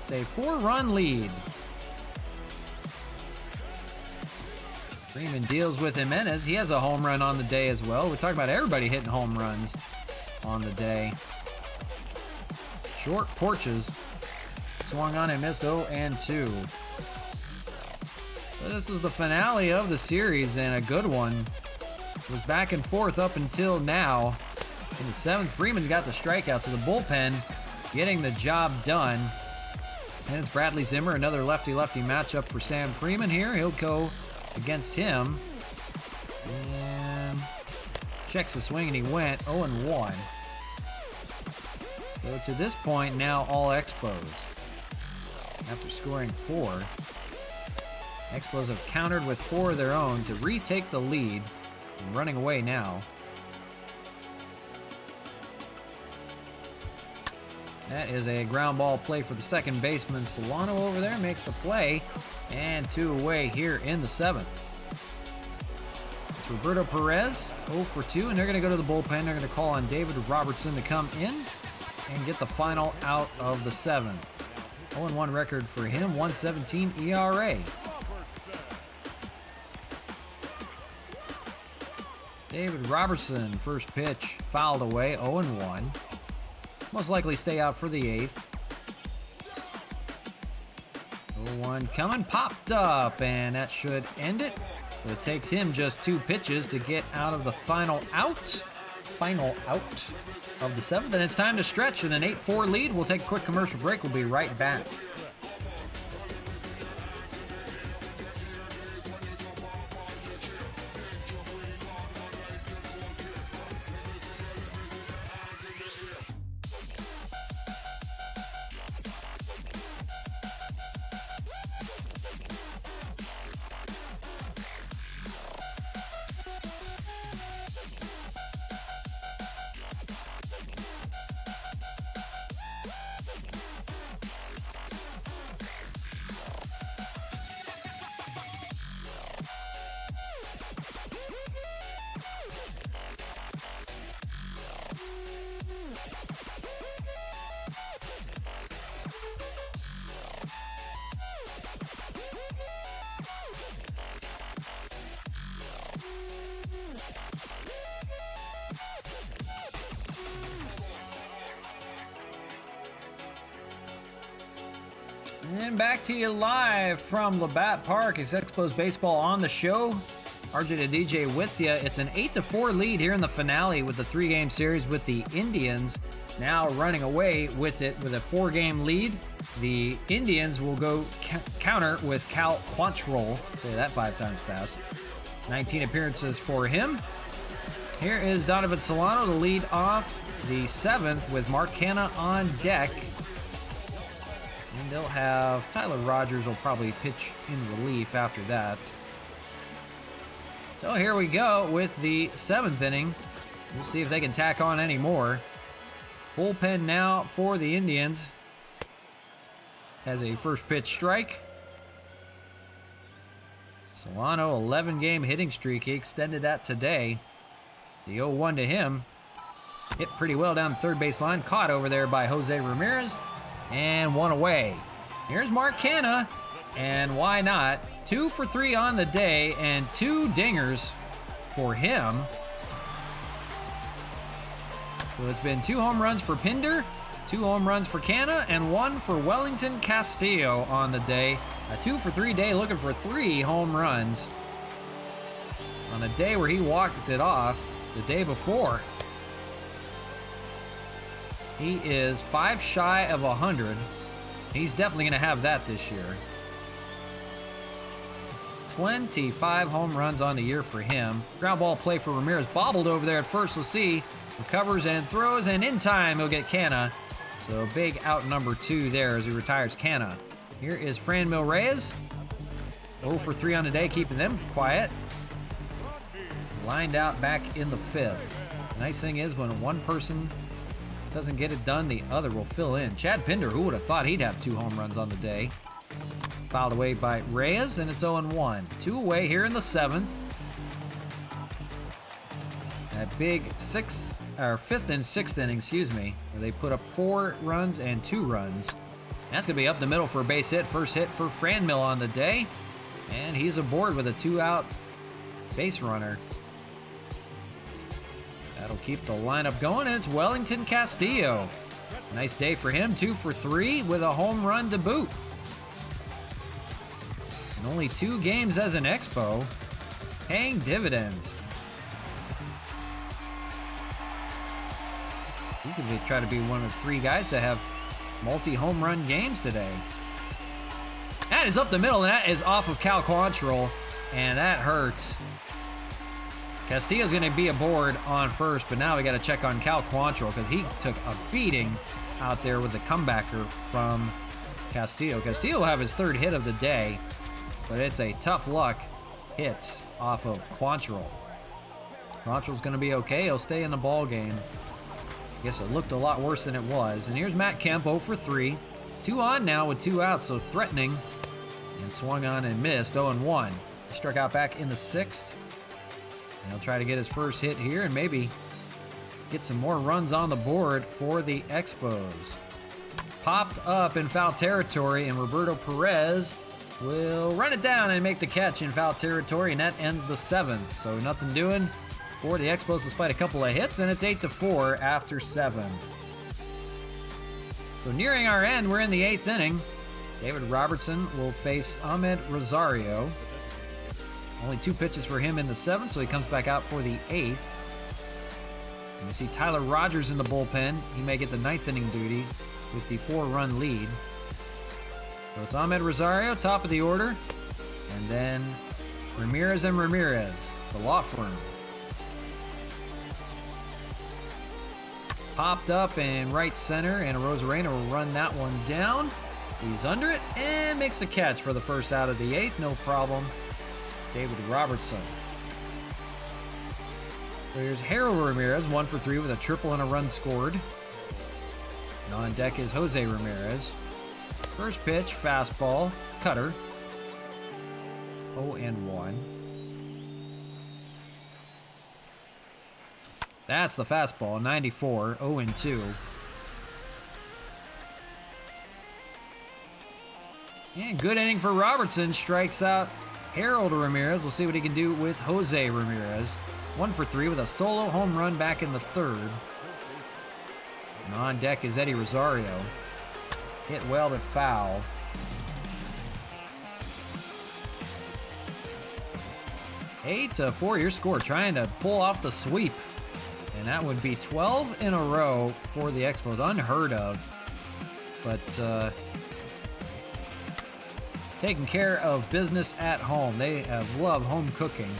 It's a 4-run lead. Freeman deals with Jimenez. He has a home run on the day as well. We're talking about everybody hitting home runs on the day. Short porches. Swung on and missed 0-2. So this is the finale of the series, and a good one. It was back and forth up until now. In the 7th, Freeman got the strikeout, so the bullpen getting the job done. And it's Bradley Zimmer, another lefty-lefty matchup for Sam Freeman here. He'll go against him. And checks the swing, and he went 0-1. So to this point, now all Expos. After scoring 4, Expos have countered with 4 of their own to retake the lead. And running away now. That is a ground ball play for the second baseman. Solano over there makes the play. And 2 away here in the 7th. It's Roberto Perez, 0 for 2, and they're going to go to the bullpen. They're going to call on David Robertson to come in and get the final out of the 7th. 0-1 record for him, 1.17 ERA. David Robertson, first pitch, fouled away, 0-1. Most likely stay out for the 8th. 0-1 coming, popped up, and that should end it. So it takes him just 2 pitches to get out of the final out of the 7th. And it's time to stretch in an 8-4 lead. We'll take a quick commercial break. We'll be right back. And back to you live from Labatt Park. It's Expos Baseball on the show. RJthe DJ with you. It's an 8-4 lead here in the finale with the 3-game series with the Indians. Now running away with it with a 4-game lead. The Indians will go counter with Cal Quantrill. Say that 5 times fast. 19 appearances for him. Here is Donovan Solano to lead off the 7th with Mark Canha on deck. And they'll have Tyler Rogers will probably pitch in relief after that. So here we go with the 7th inning. We'll see if they can tack on any more. Bullpen now for the Indians. Has a first pitch strike. Solano, 11-game hitting streak. He extended that today. The 0-1 to him. Hit pretty well down the third base line. Caught over there by Jose Ramirez. And 1 away. Here's Mark Canha. And why not? 2 for 3 on the day and 2 dingers for him. So it's been 2 home runs for Pinder, 2 home runs for Canha, and 1 for Wellington Castillo on the day. A 2 for 3 day looking for 3 home runs on a day where he walked it off the day before. He is 5 shy of 100. He's definitely going to have that this year. 25 home runs on the year for him. Ground ball play for Ramirez. Bobbled over there at first. We'll see. Recovers and throws, and in time he'll get Canha. So big out number 2 there as he retires Canha. Here is Franmil Reyes. 0 for 3 on the day, keeping them quiet. Lined out back in the 5th. The nice thing is when one person doesn't get it done, the other will fill in. Chad Pinder, who would have thought he'd have 2 home runs on the day? Fouled away by Reyes, and it's 0-1. 2 away here in the 7th. That big 5th and 6th inning, where they put up 4 runs and 2 runs. That's going to be up the middle for a base hit. First hit for Franmil on the day. And he's aboard with a 2-out base runner. That'll keep the lineup going, and it's Wellington Castillo. Nice day for him, 2 for 3 with a home run to boot. And only 2 games as an Expo, paying dividends. He's going to try to be one of 3 guys to have multi-home run games today. That is up the middle, and that is off of Cal Quantrill, and that hurts. Castillo's going to be aboard on first, but now we got to check on Cal Quantrill because he took a beating out there with the comebacker from Castillo. Castillo will have his third hit of the day, but it's a tough luck hit off of Quantrill. Quantrill's going to be okay. He'll stay in the ball game. I guess it looked a lot worse than it was. And here's Matt Kemp, 0 for 3. 2 on now with 2 outs, so threatening. And swung on and missed, 0-1. He struck out back in the 6th. And he'll try to get his first hit here and maybe get some more runs on the board for the Expos. Popped up in foul territory, and Roberto Perez will run it down and make the catch in foul territory, and that ends the 7th. So nothing doing for the Expos despite a couple of hits, and it's 8-4 after 7. So nearing our end, we're in the 8th inning. David Robertson will face Ahmed Rosario. Only 2 pitches for him in the 7th, so he comes back out for the 8th. And you see Tyler Rogers in the bullpen. He may get the 9th inning duty with the 4-run lead. So it's Ahmed Rosario, top of the order. And then Ramirez and Ramirez, the law firm. Popped up in right center, and Rosarena will run that one down. He's under it and makes the catch for the first out of the 8th. No problem. David Robertson. So here's Harold Ramirez, 1 for 3 with a triple and a run scored. And on deck is Jose Ramirez. First pitch, fastball, cutter. 0-1. That's the fastball, 94, 0-2. And good inning for Robertson. Strikes out Harold Ramirez. We'll see what he can do with Jose Ramirez. 1 for 3 with a solo home run back in the 3rd. And on deck is Eddie Rosario. Hit well but foul. 8-4 your score, trying to pull off the sweep. And that would be 12 in a row for the Expos. Unheard of. But taking care of business at home. They love home cooking.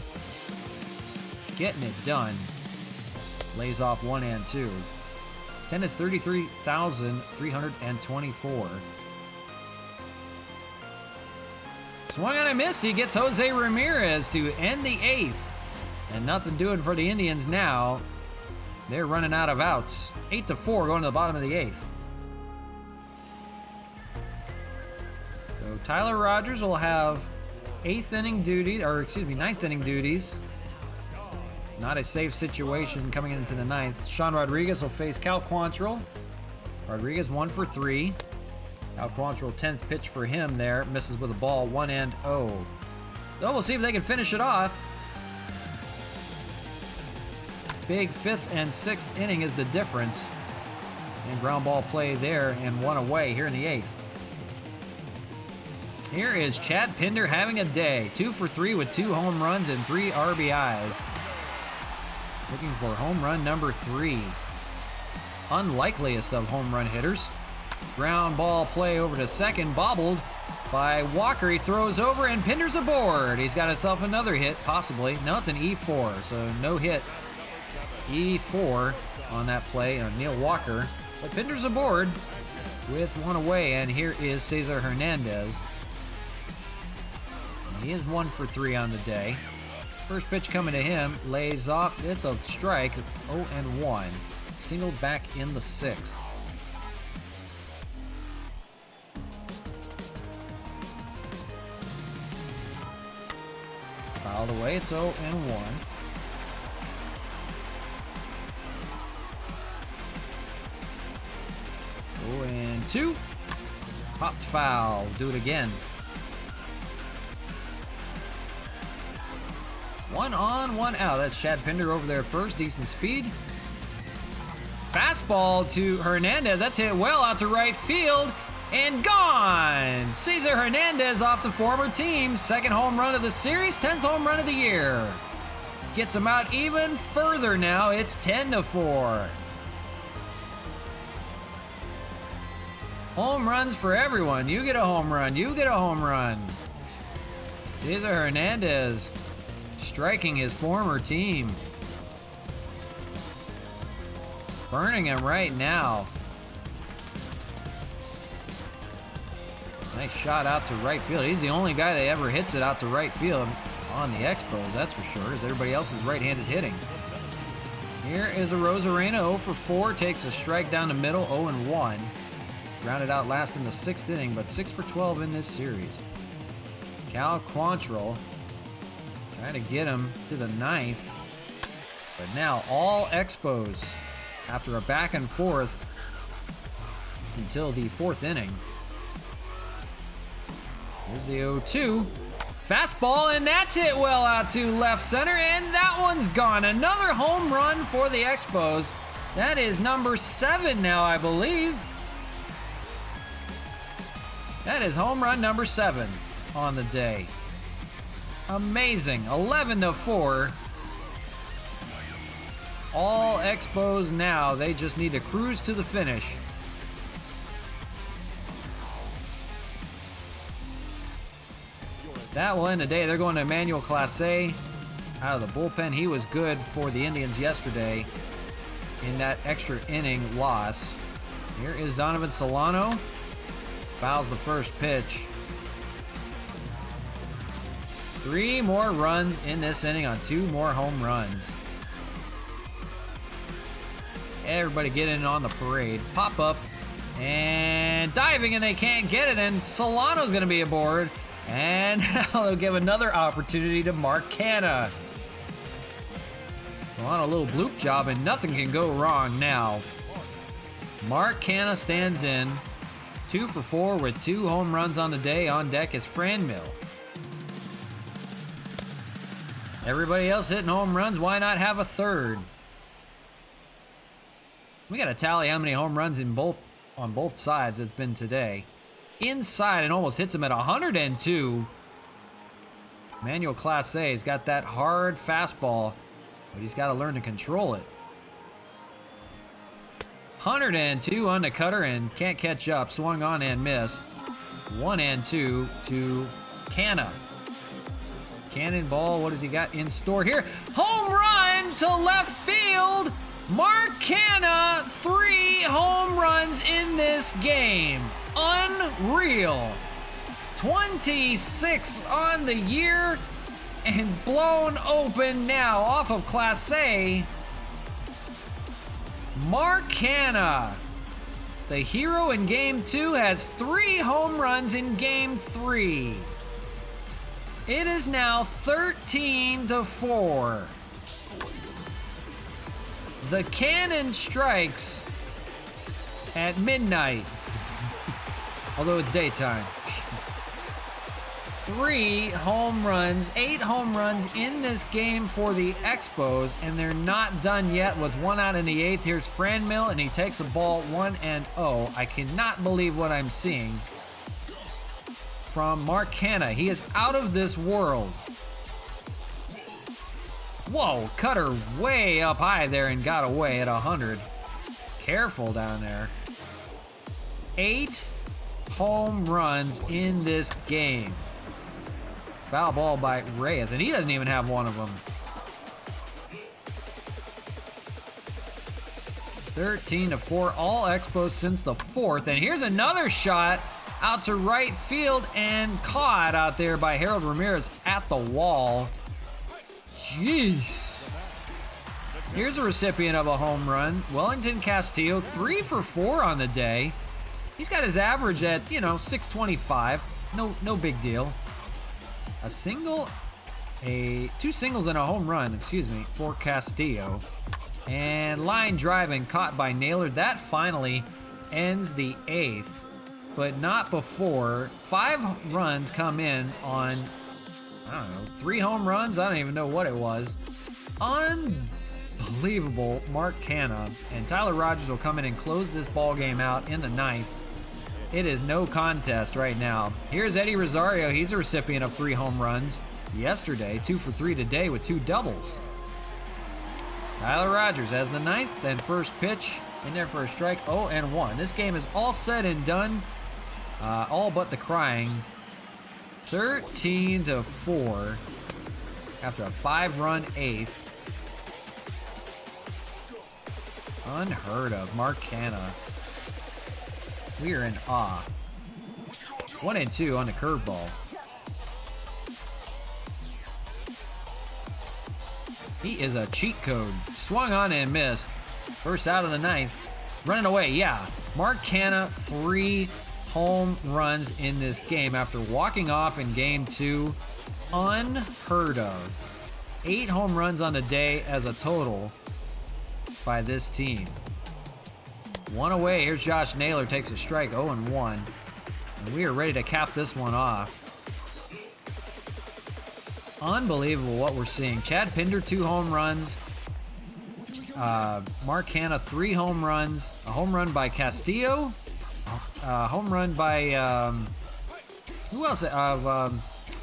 Getting it done. Lays off 1 and 2. Attendance 33,324. Swung on a miss. He gets Jose Ramirez to end the 8th. And nothing doing for the Indians now. They're running out of outs. 8-4 going to the bottom of the 8th. So Tyler Rogers will have 9th inning duties. Not a safe situation coming into the 9th. Sean Rodriguez will face Cal Quantrill. Rodriguez 1 for 3. Cal Quantrill 10th pitch for him there. Misses with a ball, 1-0. So we'll see if they can finish it off. Big 5th and 6th inning is the difference. And ground ball play there and 1 away here in the 8th. Here is Chad Pinder having a day. 2 for 3 with 2 home runs and 3 RBIs. Looking for home run number 3. Unlikeliest of home run hitters. Ground ball play over to second, bobbled by Walker. He throws over and Pinder's aboard. He's got himself another hit, possibly. No, it's an E4, so no hit. E4 on that play on Neil Walker. But Pinder's aboard with 1 away, and here is Cesar Hernandez. And he is 1 for 3 on the day. First pitch coming to him, lays off. It's a strike, 0-1. Singled back in the 6th. Fouled away, it's 0-1. 0-2. Popped foul. Do it again. 1 on, 1 out. That's Chad Pinder over there first. Decent speed. Fastball to Hernandez. That's hit well out to right field. And gone! Cesar Hernandez off the former team. 2nd home run of the series. 10th home run of the year. Gets him out even further now. It's 10-4. Home runs for everyone. You get a home run. You get a home run. Cesar Hernandez striking his former team. Burning him right now. Nice shot out to right field. He's the only guy that ever hits it out to right field on the Expos, that's for sure, as everybody else is right-handed hitting. Here is a Rosarena, 0 for 4, takes a strike down the middle, 0-1. Grounded out last in the 6th inning, but 6 for 12 in this series. Cal Quantrill trying to get him to the 9th, but now all Expos after a back and forth until the 4th inning. Here's the 0-2. Fastball, and that's hit well out to left center, and that one's gone. Another home run for the Expos. That is number 7 now, I believe. That is home run number 7 on the day. Amazing. 11-4. All Expos now. They just need to cruise to the finish. That will end the day. They're going to Emmanuel Clase out of the bullpen. He was good for the Indians yesterday in that extra inning loss. Here is Donovan Solano. Fouls the first pitch. 3 more runs in this inning on 2 more home runs. Everybody get in on the parade. Pop up and diving, and they can't get it, and Solano's going to be aboard. And they'll give another opportunity to Mark Canha. On a little bloop job, and nothing can go wrong now. Mark Canha stands in. 2 for 4 with 2 home runs on the day. On deck is Franmil. Everybody else hitting home runs. Why not have a third? We got to tally how many home runs on both sides it's been today. Inside and almost hits him at 102. Emmanuel Clase has got that hard fastball, but he's got to learn to control it. 102 on the cutter and can't catch up. Swung on and missed. 1-2 to Canha. Cannonball, what has he got in store here? Home run to left field. Mark Canha, 3 home runs in this game. Unreal. 26 on the year and blown open now off of Clase. Mark Canha, the hero in Game 2, has 3 home runs in Game 3. It is now 13-4. The cannon strikes at midnight, although it's daytime. 3 home runs, 8 home runs in this game for the Expos, and they're not done yet with 1 out in the 8th. Here's Franmil, and he takes a ball 1-0. I cannot believe what I'm seeing from Mark Canha. He is out of this world. Whoa, cutter way up high there and got away at 100. Careful down there. 8 home runs in this game. Foul ball by Reyes, and he doesn't even have one of them. 13-4, all Expos since the 4th. And here's another shot out to right field and caught out there by Harold Ramirez at the wall. Jeez. Here's a recipient of a home run. Wellington Castillo, 3 for 4 on the day. He's got his average at, 625. No big deal. A single, 2 singles and a home run, for Castillo. And line driving caught by Naylor. That finally ends the 8th, but not before 5 runs come in on, 3 home runs? I don't even know what it was. Unbelievable Mark Canha. And Tyler Rogers will come in and close this ball game out in the 9th. It is no contest right now. Here's Eddie Rosario. He's a recipient of 3 home runs yesterday. 2 for 3 today with 2 doubles. Tyler Rogers has the 9th and first pitch in there for a strike. 0-1. This game is all said and done. All but the crying. 13-4 after a 5-run 8th. Unheard of. Mark Canha. We are in awe. 1-2 on the curveball. He is a cheat code. Swung on and missed. First out of the 9th. Running away, yeah. Mark Canha, 3 home runs in this game after walking off in game 2. Unheard of. 8 home runs on the day as a total by this team. 1 away. Here's Josh Naylor, takes a strike, 0-1. And we are ready to cap this one off. Unbelievable what we're seeing. Chad Pinder, 2 home runs. Mark Canha, 3 home runs. A home run by Castillo. Home run by, who else?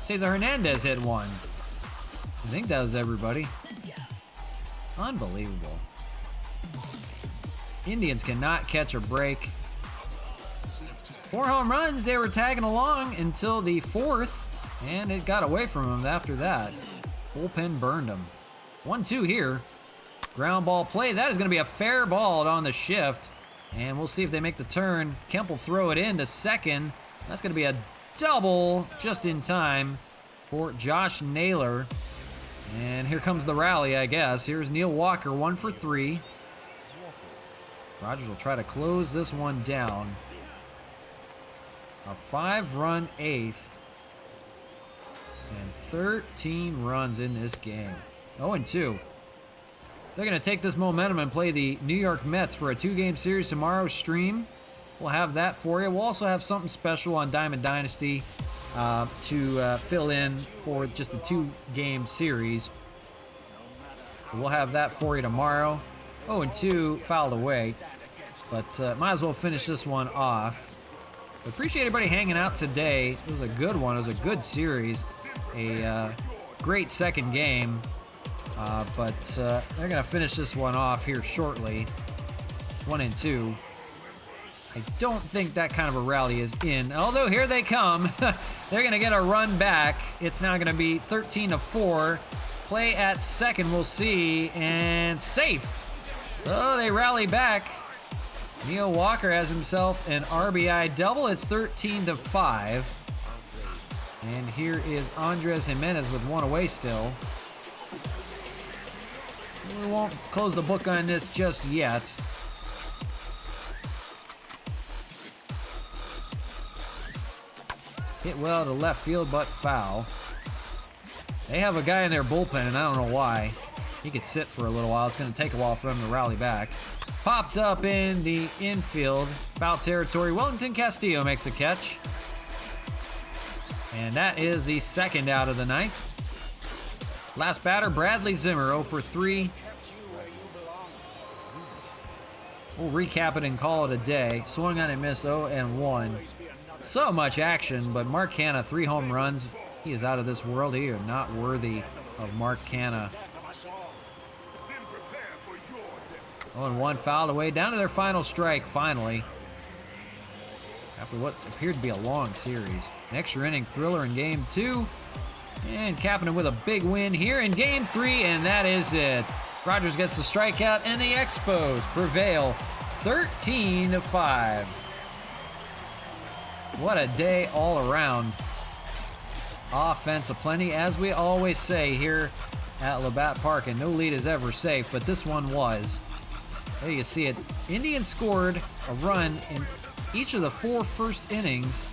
Cesar Hernandez hit one. I think that was everybody. Unbelievable. Indians cannot catch a break. 4 home runs. They were tagging along until the 4th. And it got away from him after that. Bullpen burned him. 1-2 here. Ground ball play. That is going to be a fair ball on the shift. And we'll see if they make the turn. Kemp will throw it in to second. That's going to be a double just in time for Josh Naylor. And here comes the rally, I guess. Here's Neil Walker, 1 for 3. Rogers will try to close this one down. A 5-run 8th. And 13 runs in this game. 0-2. They're going to take this momentum and play the New York Mets for a 2-game series tomorrow's stream. We'll have that for you. We'll also have something special on Diamond Dynasty to fill in for just a 2-game series. We'll have that for you tomorrow. 0-2, fouled away. But might as well finish this one off. Appreciate everybody hanging out today. It was a good one. It was a good series. A great second game. But they're going to finish this one off here shortly. 1-2. I don't think that kind of a rally is in. Although here they come. They're going to get a run back. It's now going to be 13-4. Play at second, we'll see. And safe. So they rally back. Neil Walker has himself an RBI double. It's 13-5. And here is Andres Jimenez with 1 away still. We won't close the book on this just yet. Hit well to left field, but foul. They have a guy in their bullpen, and I don't know why. He could sit for a little while. It's going to take a while for him to rally back. Popped up in the infield. Foul territory. Wellington Castillo makes a catch. And that is the second out of the 9th. Last batter, Bradley Zimmer, 0 for 3. We'll recap it and call it a day. Swung on and missed, 0-1. So much action, but Mark Canha, 3 home runs. He is out of this world. He is not worthy of Mark Canha. 0-1, fouled away. Down to their final strike, finally. After what appeared to be a long series. An extra inning thriller in game 2. And capping it with a big win here in game 3, and that is it. Rogers gets the strikeout, and the Expos prevail 13-5. What a day all around. Offense aplenty, as we always say here at Labatt Park, and no lead is ever safe, but this one was. There you see it. Indians scored a run in each of the 4 first innings,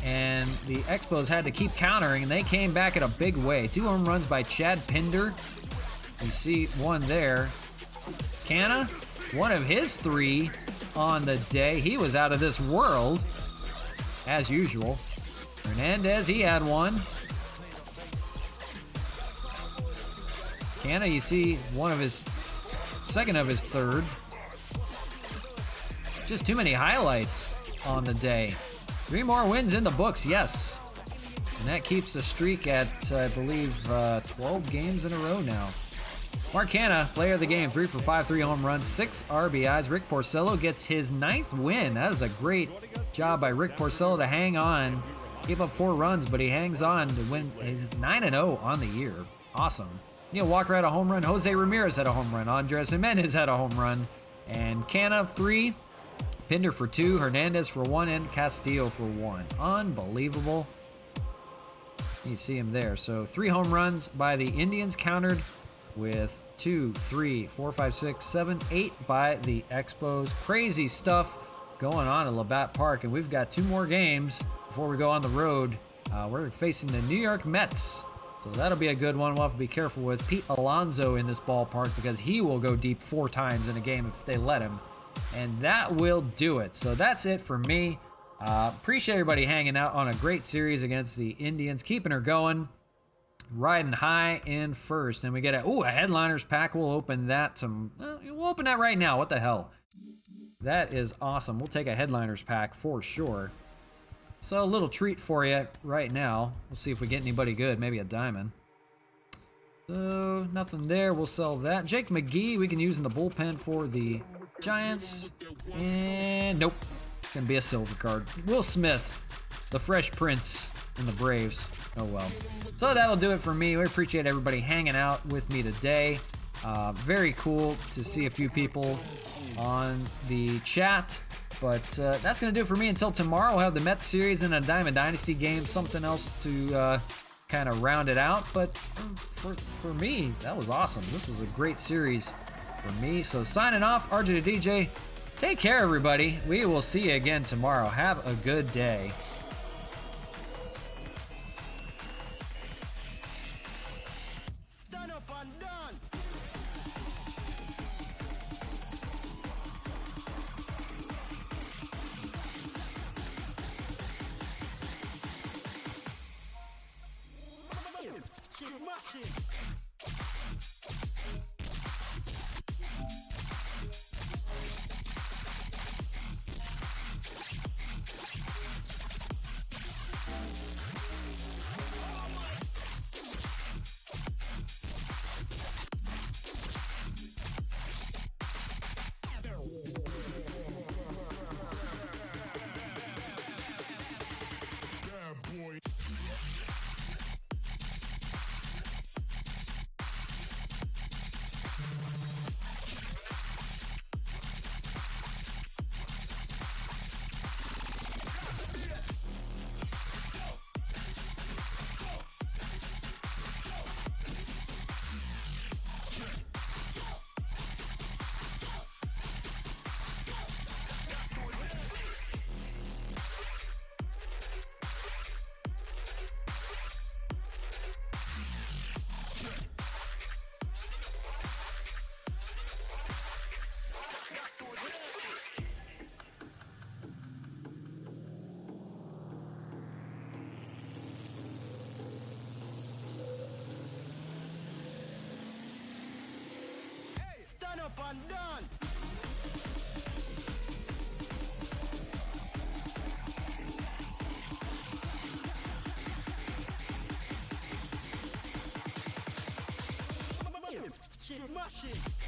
and the Expos had to keep countering, and they came back in a big way. 2 home runs by Chad Pinder. You see one there. Canha, one of his 3 on the day. He was out of this world, as usual. Hernandez, he had one. Canha, you see one of his, second of his 3rd. Just too many highlights on the day. 3 more wins in the books, yes. And that keeps the streak at, I believe, 12 games in a row now. Mark Hanna, player of the game, 3 for 5, 3 home runs, 6 RBIs. Rick Porcello gets his 9th win. That is a great job by Rick Porcello to hang on. Gave up 4 runs, but he hangs on to win. He's 9-0 on the year. Awesome. Neil Walker had a home run. Jose Ramirez had a home run. Andres Jimenez had a home run. And Canna, 3. Pinder for 2. Hernandez for 1. And Castillo for 1. Unbelievable. You see him there. So 3 home runs by the Indians, countered with 2, 3, 4, 5, 6, 7, 8 by the Expos. Crazy stuff going on at Labatt Park. And we've got 2 more games before we go on the road. We're facing the New York Mets. So that'll be a good one. We'll have to be careful with Pete Alonso in this ballpark because he will go deep 4 times in a game if they let him. And that will do it. So that's it for me. Appreciate everybody hanging out on a great series against the Indians. Keeping her going. Riding high in first. And we get a headliners pack. We'll open that we'll open that right now. What the hell? That is awesome. We'll take a headliners pack for sure. So a little treat for you right now. We'll see if we get anybody good. Maybe a diamond. So nothing there. We'll sell that. Jake McGee we can use in the bullpen for the Giants. And nope. It's going to be a silver card. Will Smith, the Fresh Prince in the Braves. Oh well. So that'll do it for me. We appreciate everybody hanging out with me today. Very cool to see a few people on the chat. But that's going to do it for me. Until tomorrow, we'll have the Mets series and a Diamond Dynasty game. Something else to kind of round it out. But for me, that was awesome. This was a great series for me. So signing off, RJthe. Take care, everybody. We will see you again tomorrow. Have a good day. Up and dance. Smash it.